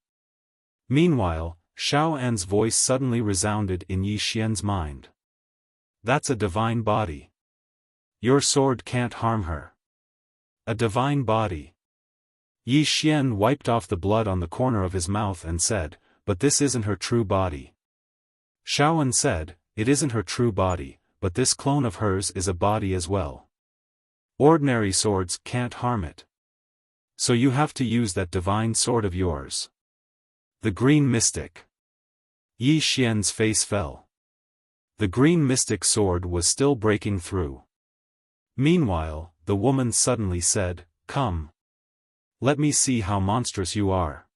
Meanwhile, Xiao An's voice suddenly resounded in Yi Xian's mind. "That's a divine body. Your sword can't harm her." A divine body. Yi Xian wiped off the blood on the corner of his mouth and said, "But this isn't her true body." Xiao An said, "It isn't her true body, but this clone of hers is a body as well. Ordinary swords can't harm it. So you have to use that divine sword of yours." The Green Mystic. Yi Xian's face fell. The Green Mystic sword was still breaking through. Meanwhile, the woman suddenly said, "Come. Let me see how monstrous you are."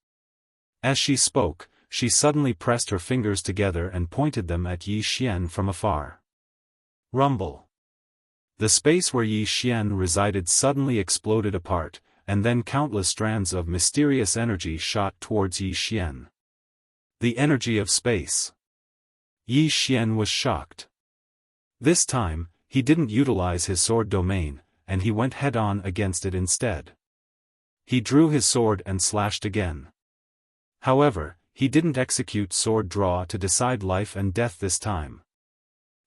As she spoke, she suddenly pressed her fingers together and pointed them at Yi Xian from afar. Rumble! The space where Yi Xian resided suddenly exploded apart, and then countless strands of mysterious energy shot towards Yi Xian. The energy of space. Yi Xian was shocked. This time, he didn't utilize his sword domain, and he went head-on against it instead. He drew his sword and slashed again. However, he didn't execute sword draw to decide life and death this time.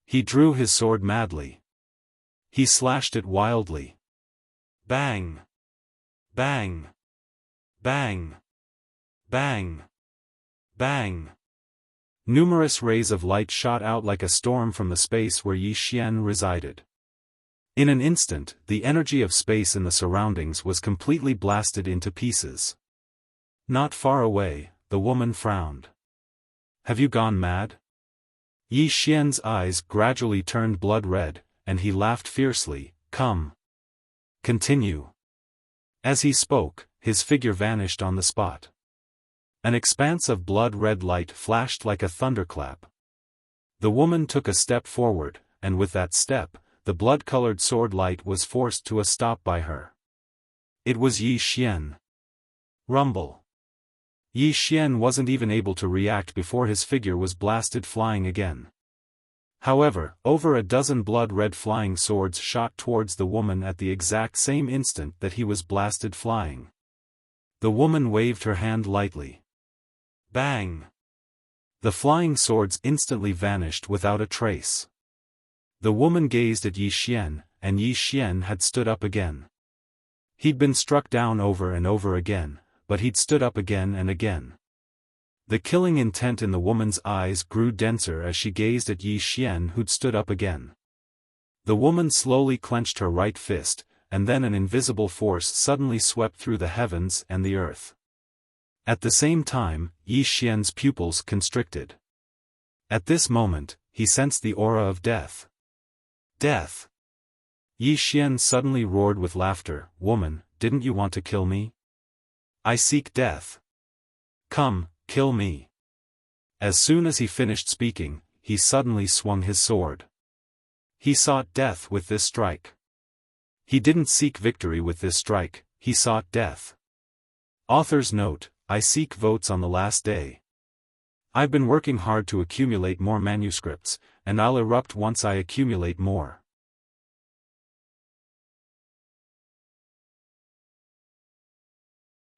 He drew his sword madly. He slashed it wildly. Bang! Bang! Bang! Bang! Bang! Numerous rays of light shot out like a storm from the space where Yi Xian resided. In an instant, the energy of space in the surroundings was completely blasted into pieces. Not far away, the woman frowned. "Have you gone mad?" Yi Xian's eyes gradually turned blood red, and he laughed fiercely. "Come. Continue. As he spoke, his figure vanished on the spot. An expanse of blood-red light flashed like a thunderclap. The woman took a step forward, and with that step, the blood-colored sword light was forced to a stop by her. It was Yi Xian. Rumble. Yi Xian wasn't even able to react before his figure was blasted flying again. However, over a dozen blood-red flying swords shot towards the woman at the exact same instant that he was blasted flying. The woman waved her hand lightly. Bang! The flying swords instantly vanished without a trace. The woman gazed at Yi Xian, and Yi Xian had stood up again. He'd been struck down over and over again, but he'd stood up again and again. The killing intent in the woman's eyes grew denser as she gazed at Yi Xian, who'd stood up again. The woman slowly clenched her right fist, and then an invisible force suddenly swept through the heavens and the earth. At the same time, Yi Xian's pupils constricted. At this moment, he sensed the aura of death. Death! Yi Xian suddenly roared with laughter. Woman, didn't you want to kill me? I seek death. Come, kill me. As soon as he finished speaking, he suddenly swung his sword. He sought death with this strike. He didn't seek victory with this strike, he sought death. Author's note: I seek votes on the last day. I've been working hard to accumulate more manuscripts, and I'll erupt once I accumulate more.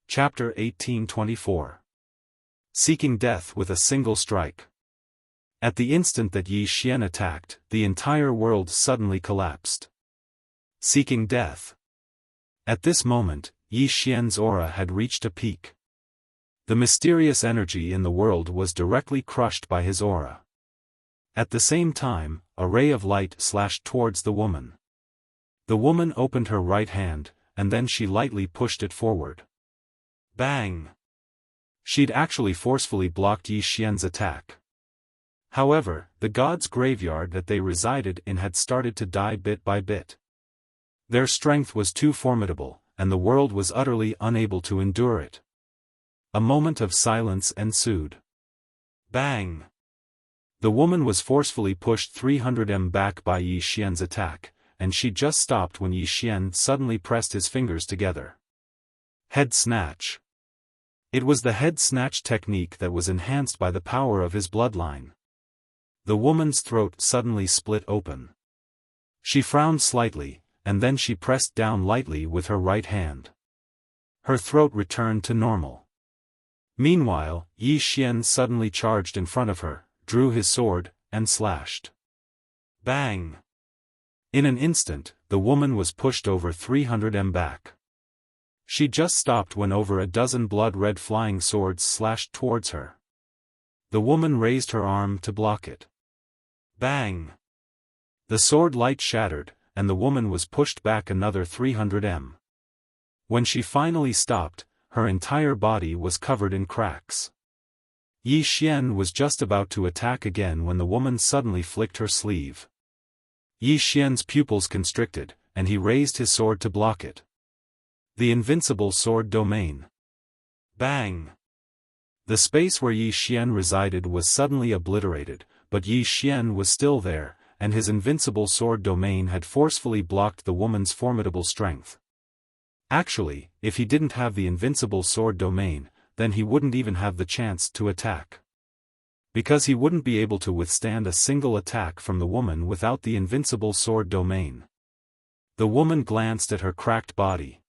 Chapter 1824. Seeking death with a single strike. At the instant that Yi Xian attacked, the entire world suddenly collapsed. Seeking death. At this moment, Yi Xian's aura had reached a peak. The mysterious energy in the world was directly crushed by his aura. At the same time, a ray of light slashed towards the woman. The woman opened her right hand, and then she lightly pushed it forward. Bang! She'd actually forcefully blocked Yi Xian's attack. However, the gods' graveyard that they resided in had started to die bit by bit. Their strength was too formidable, and the world was utterly unable to endure it. A moment of silence ensued. Bang! The woman was forcefully pushed 300 m back by Yi Xian's attack, and she just stopped when Yi Xian suddenly pressed his fingers together. Head snatch. It was the head snatch technique that was enhanced by the power of his bloodline. The woman's throat suddenly split open. She frowned slightly, and then she pressed down lightly with her right hand. Her throat returned to normal. Meanwhile, Yi Xian suddenly charged in front of her, drew his sword, and slashed. Bang! In an instant, the woman was pushed over 300 m back. She just stopped when over a dozen blood-red flying swords slashed towards her. The woman raised her arm to block it. Bang! The sword light shattered, and the woman was pushed back another 300 m. When she finally stopped, her entire body was covered in cracks. Yi Xian was just about to attack again when the woman suddenly flicked her sleeve. Yi Xian's pupils constricted, and he raised his sword to block it. The invincible sword domain. Bang! The space where Yi Xian resided was suddenly obliterated, but Yi Xian was still there, and his invincible sword domain had forcefully blocked the woman's formidable strength. Actually, if he didn't have the invincible sword domain, then he wouldn't even have the chance to attack. Because he wouldn't be able to withstand a single attack from the woman without the invincible sword domain. The woman glanced at her cracked body.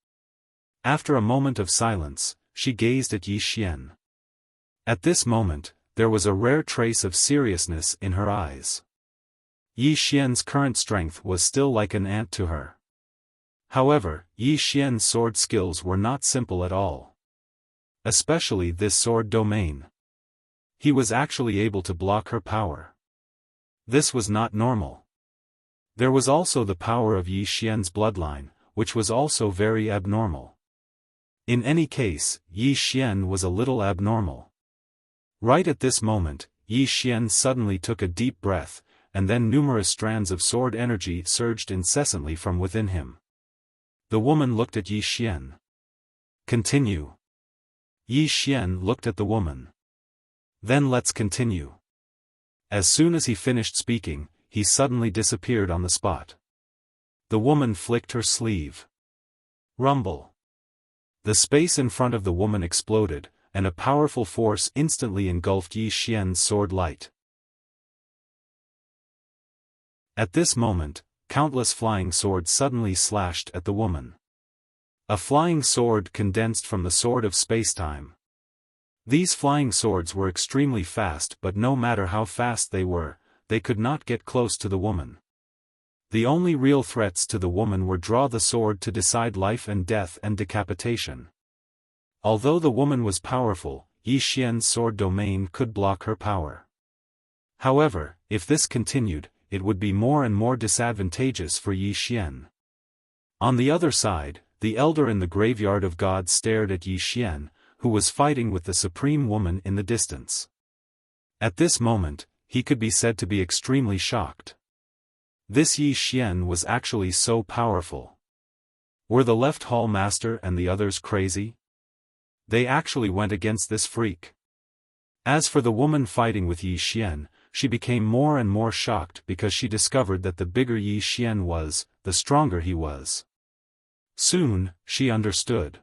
After a moment of silence, she gazed at Yi Xian. At this moment, there was a rare trace of seriousness in her eyes. Yi Xian's current strength was still like an ant to her. However, Yi Xian's sword skills were not simple at all. Especially this sword domain. He was actually able to block her power. This was not normal. There was also the power of Yi Xian's bloodline, which was also very abnormal. In any case, Yi Xian was a little abnormal. Right at this moment, Yi Xian suddenly took a deep breath, and then numerous strands of sword energy surged incessantly from within him. The woman looked at Yi Xian. Continue. Yi Xian looked at the woman. Then let's continue. As soon as he finished speaking, he suddenly disappeared on the spot. The woman flicked her sleeve. Rumble. The space in front of the woman exploded, and a powerful force instantly engulfed Yi Xian's sword light. At this moment, countless flying swords suddenly slashed at the woman. A flying sword condensed from the sword of spacetime. These flying swords were extremely fast, but no matter how fast they were, they could not get close to the woman. The only real threats to the woman were draw the sword to decide life and death and decapitation. Although the woman was powerful, Yi Xian's sword domain could block her power. However, if this continued, it would be more and more disadvantageous for Yi Xian. On the other side, the elder in the graveyard of gods stared at Yi Xian, who was fighting with the supreme woman in the distance. At this moment, he could be said to be extremely shocked. This Yi Xian was actually so powerful. Were the left hall master and the others crazy? They actually went against this freak. As for the woman fighting with Yi Xian, she became more and more shocked because she discovered that the bigger Yi Xian was, the stronger he was. Soon, she understood.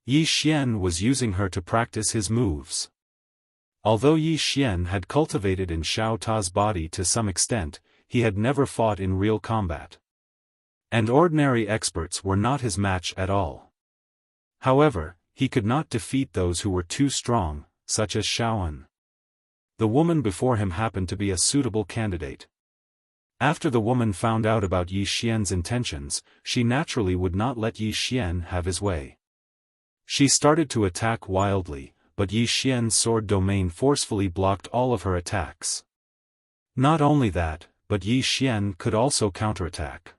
Yi Xian was using her to practice his moves. Although Yi Xian had cultivated in Xiao Ta's body to some extent, he had never fought in real combat. And ordinary experts were not his match at all. However, he could not defeat those who were too strong, such as Xiaofan. The woman before him happened to be a suitable candidate. After the woman found out about Yi Xian's intentions, she naturally would not let Yi Xian have his way. She started to attack wildly, but Yi Xian's sword domain forcefully blocked all of her attacks. Not only that, but Yi Xian could also counterattack.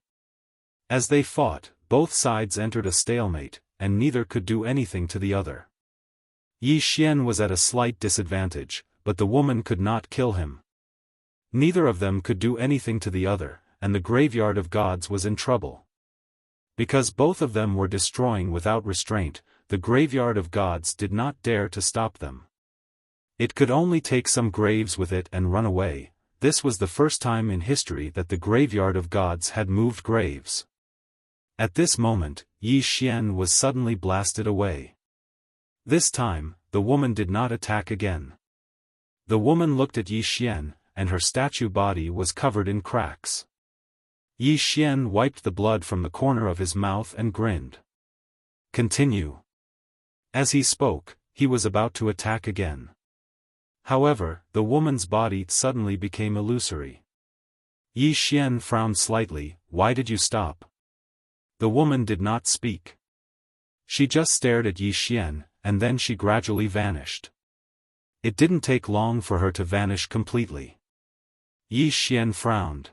As they fought, both sides entered a stalemate, and neither could do anything to the other. Yi Xian was at a slight disadvantage, but the woman could not kill him. Neither of them could do anything to the other, and the graveyard of gods was in trouble. Because both of them were destroying without restraint, the graveyard of gods did not dare to stop them. It could only take some graves with it and run away. This was the first time in history that the graveyard of gods had moved graves. At this moment, Yi Xian was suddenly blasted away. This time, the woman did not attack again. The woman looked at Yi Xian, and her statue body was covered in cracks. Yi Xian wiped the blood from the corner of his mouth and grinned. Continue. As he spoke, he was about to attack again. However, the woman's body suddenly became illusory. Yi Xian frowned slightly. Why did you stop? The woman did not speak. She just stared at Yi Xian, and then she gradually vanished. It didn't take long for her to vanish completely. Yi Xian frowned.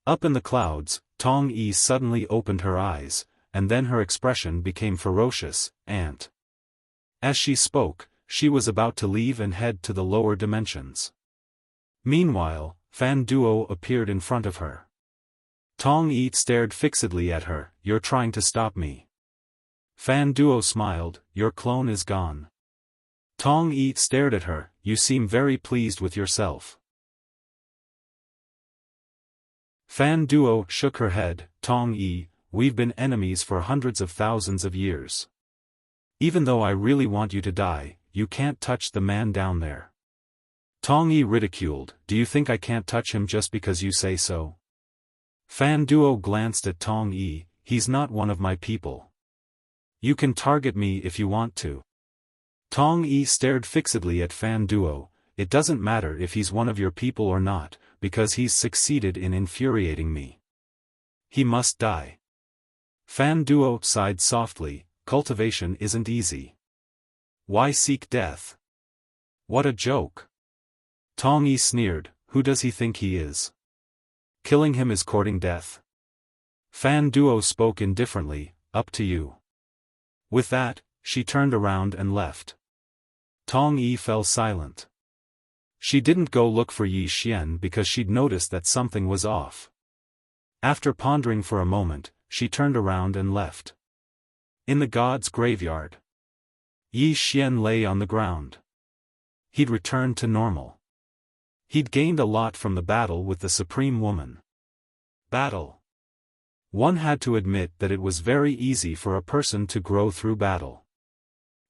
Up in the clouds, Tong Yi suddenly opened her eyes, and then her expression became ferocious, "Ant." As she spoke, she was about to leave and head to the lower dimensions. Meanwhile, Fan Duo appeared in front of her. Tong Yi stared fixedly at her. "You're trying to stop me." Fan Duo smiled. "Your clone is gone." Tong Yi stared at her. "You seem very pleased with yourself." Fan Duo shook her head. "Tong Yi, we've been enemies for hundreds of thousands of years. Even though I really want you to die, you can't touch the man down there." Tong Yi ridiculed. "Do you think I can't touch him just because you say so?" Fan Duo glanced at Tong Yi. "He's not one of my people. You can target me if you want to." Tong Yi stared fixedly at Fan Duo. "It doesn't matter if he's one of your people or not, because he's succeeded in infuriating me. He must die." Fan Duo sighed softly. "Cultivation isn't easy. Why seek death? What a joke." Tong Yi sneered. "Who does he think he is? Killing him is courting death." Fan Duo spoke indifferently. "Up to you." With that, she turned around and left. Tong Yi fell silent. She didn't go look for Yi Xian because she'd noticed that something was off. After pondering for a moment, she turned around and left. In the god's graveyard. Yi Xian lay on the ground. He'd returned to normal. He'd gained a lot from the battle with the Supreme Woman. Battle. One had to admit that it was very easy for a person to grow through battle.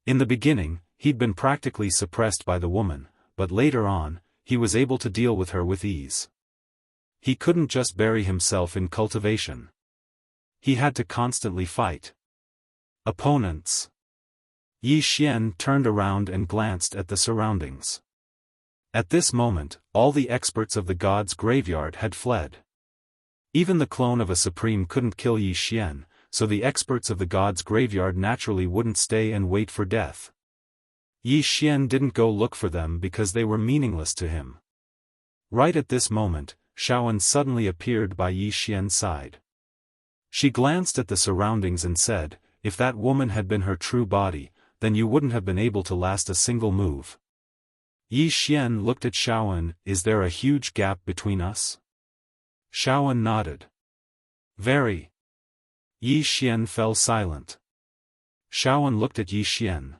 In the beginning, he'd been practically suppressed by the woman, but later on, he was able to deal with her with ease. He couldn't just bury himself in cultivation. He had to constantly fight. Opponents. Yi Xian turned around and glanced at the surroundings. At this moment, all the experts of the god's graveyard had fled. Even the clone of a supreme couldn't kill Yi Xian, so the experts of the god's graveyard naturally wouldn't stay and wait for death. Yi Xian didn't go look for them because they were meaningless to him. Right at this moment, Xiaofan suddenly appeared by Yi Xian's side. She glanced at the surroundings and said, "If that woman had been her true body, then you wouldn't have been able to last a single move." Yi Xian looked at Xiaofan. "Is there a huge gap between us?" Xiaofan nodded. "Very." Yi Xian fell silent. Xiaofan looked at Yi Xian.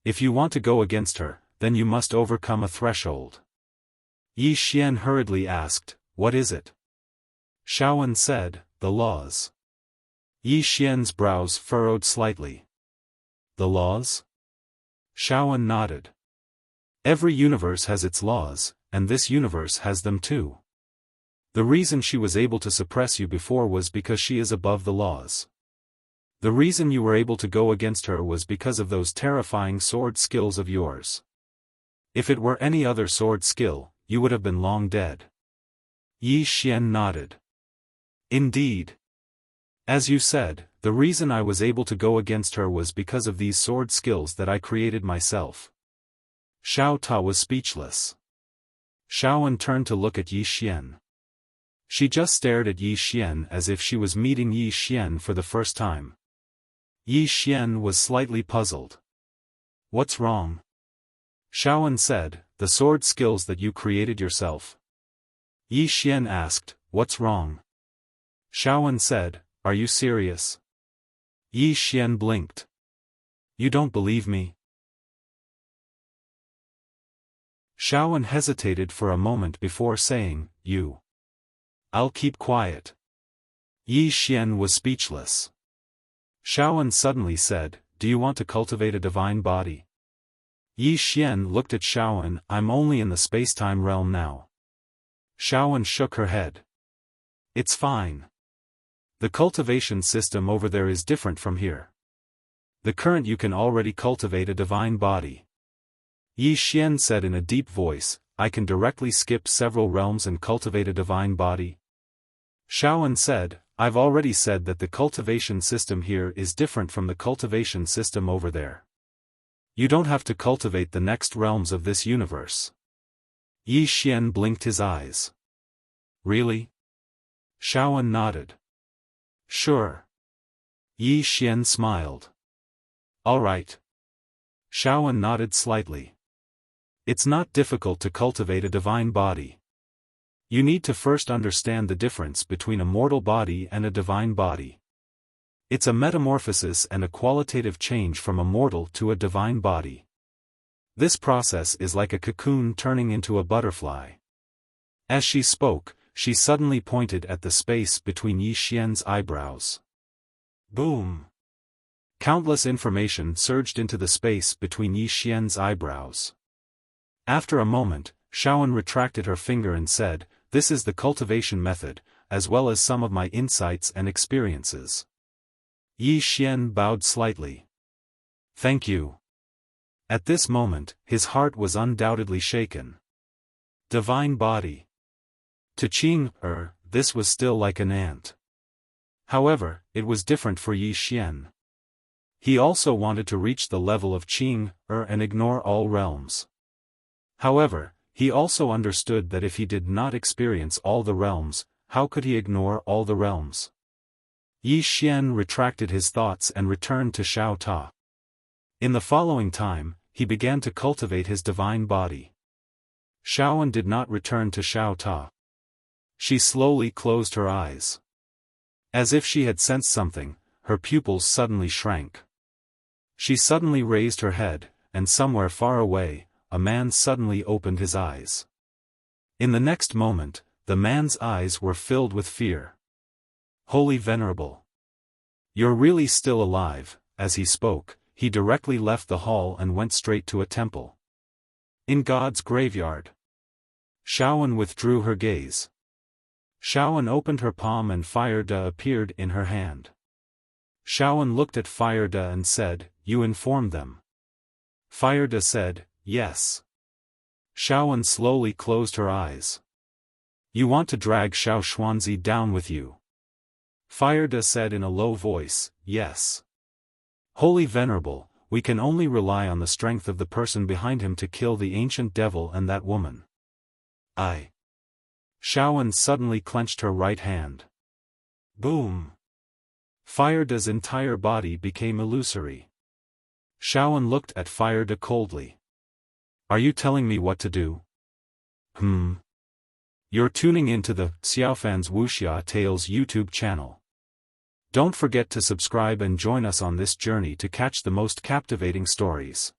"If you want to go against her, then you must overcome a threshold." Yi Xian hurriedly asked, "What is it?" Xiaofan said, "The laws." Yi Xian's brows furrowed slightly. "The laws?" Xiaofan nodded. "Every universe has its laws, and this universe has them too. The reason she was able to suppress you before was because she is above the laws. The reason you were able to go against her was because of those terrifying sword skills of yours. If it were any other sword skill, you would have been long dead." Yi Xian nodded. "Indeed. As you said, the reason I was able to go against her was because of these sword skills that I created myself." Xiao Ta was speechless. Xiaofan turned to look at Yi Xian. She just stared at Yi Xian as if she was meeting Yi Xian for the first time. Yi Xian was slightly puzzled. "What's wrong?" Xiaofan said, "The sword skills that you created yourself." Yi Xian asked, "What's wrong?" Xiaofan said, "Are you serious?" Yi Xian blinked. "You don't believe me?" Xiaofan hesitated for a moment before saying, "You." "I'll keep quiet." Yi Xian was speechless. Xiaofan suddenly said, "Do you want to cultivate a divine body?" Yi Xian looked at Xiaofan. "I'm only in the space-time realm now." Xiaofan shook her head. "It's fine. The cultivation system over there is different from here. The current you can already cultivate a divine body." Yi Xian said in a deep voice, "I can directly skip several realms and cultivate a divine body?" Xiaofan said, "I've already said that the cultivation system here is different from the cultivation system over there. You don't have to cultivate the next realms of this universe." Yi Xian blinked his eyes. "Really?" Xiaofan nodded. "Sure." Yi Xian smiled. "All right." Xiaofan nodded slightly. "It's not difficult to cultivate a divine body. You need to first understand the difference between a mortal body and a divine body. It's a metamorphosis and a qualitative change from a mortal to a divine body. This process is like a cocoon turning into a butterfly." As she spoke, she suddenly pointed at the space between Yi Xian's eyebrows. Boom! Countless information surged into the space between Yi Xian's eyebrows. After a moment, Xiaofan retracted her finger and said, "This is the cultivation method, as well as some of my insights and experiences." Yi Xian bowed slightly. "Thank you." At this moment, his heart was undoubtedly shaken. Divine body. To Qing, this was still like an ant. However, it was different for Yi Xian. He also wanted to reach the level of Qing, and ignore all realms. However, he also understood that if he did not experience all the realms, how could he ignore all the realms? Yi Xian retracted his thoughts and returned to Xiao Ta. In the following time, he began to cultivate his divine body. Xiaofan did not return to Xiao Ta. She slowly closed her eyes. As if she had sensed something, her pupils suddenly shrank. She suddenly raised her head, and somewhere far away, a man suddenly opened his eyes. In the next moment, the man's eyes were filled with fear. "Holy Venerable! You're really still alive." As he spoke, he directly left the hall and went straight to a temple. In God's graveyard. Xiaofan withdrew her gaze. Xiaofan opened her palm and fire de appeared in her hand. Xiaofan looked at fire de and said, "You informed them." Fire de said, "Yes." Xiaofan slowly closed her eyes. "You want to drag Xiao Xuanzi down with you?" Fire de said in a low voice, "Yes." "Holy Venerable, we can only rely on the strength of the person behind him to kill the ancient devil and that woman." "I." Xiaofan suddenly clenched her right hand. Boom! Fire de's entire body became illusory. Xiaofan looked at Fire de coldly. "Are you telling me what to do?" You're tuning into the Xiaofan's Wuxia Tales YouTube channel. Don't forget to subscribe and join us on this journey to catch the most captivating stories.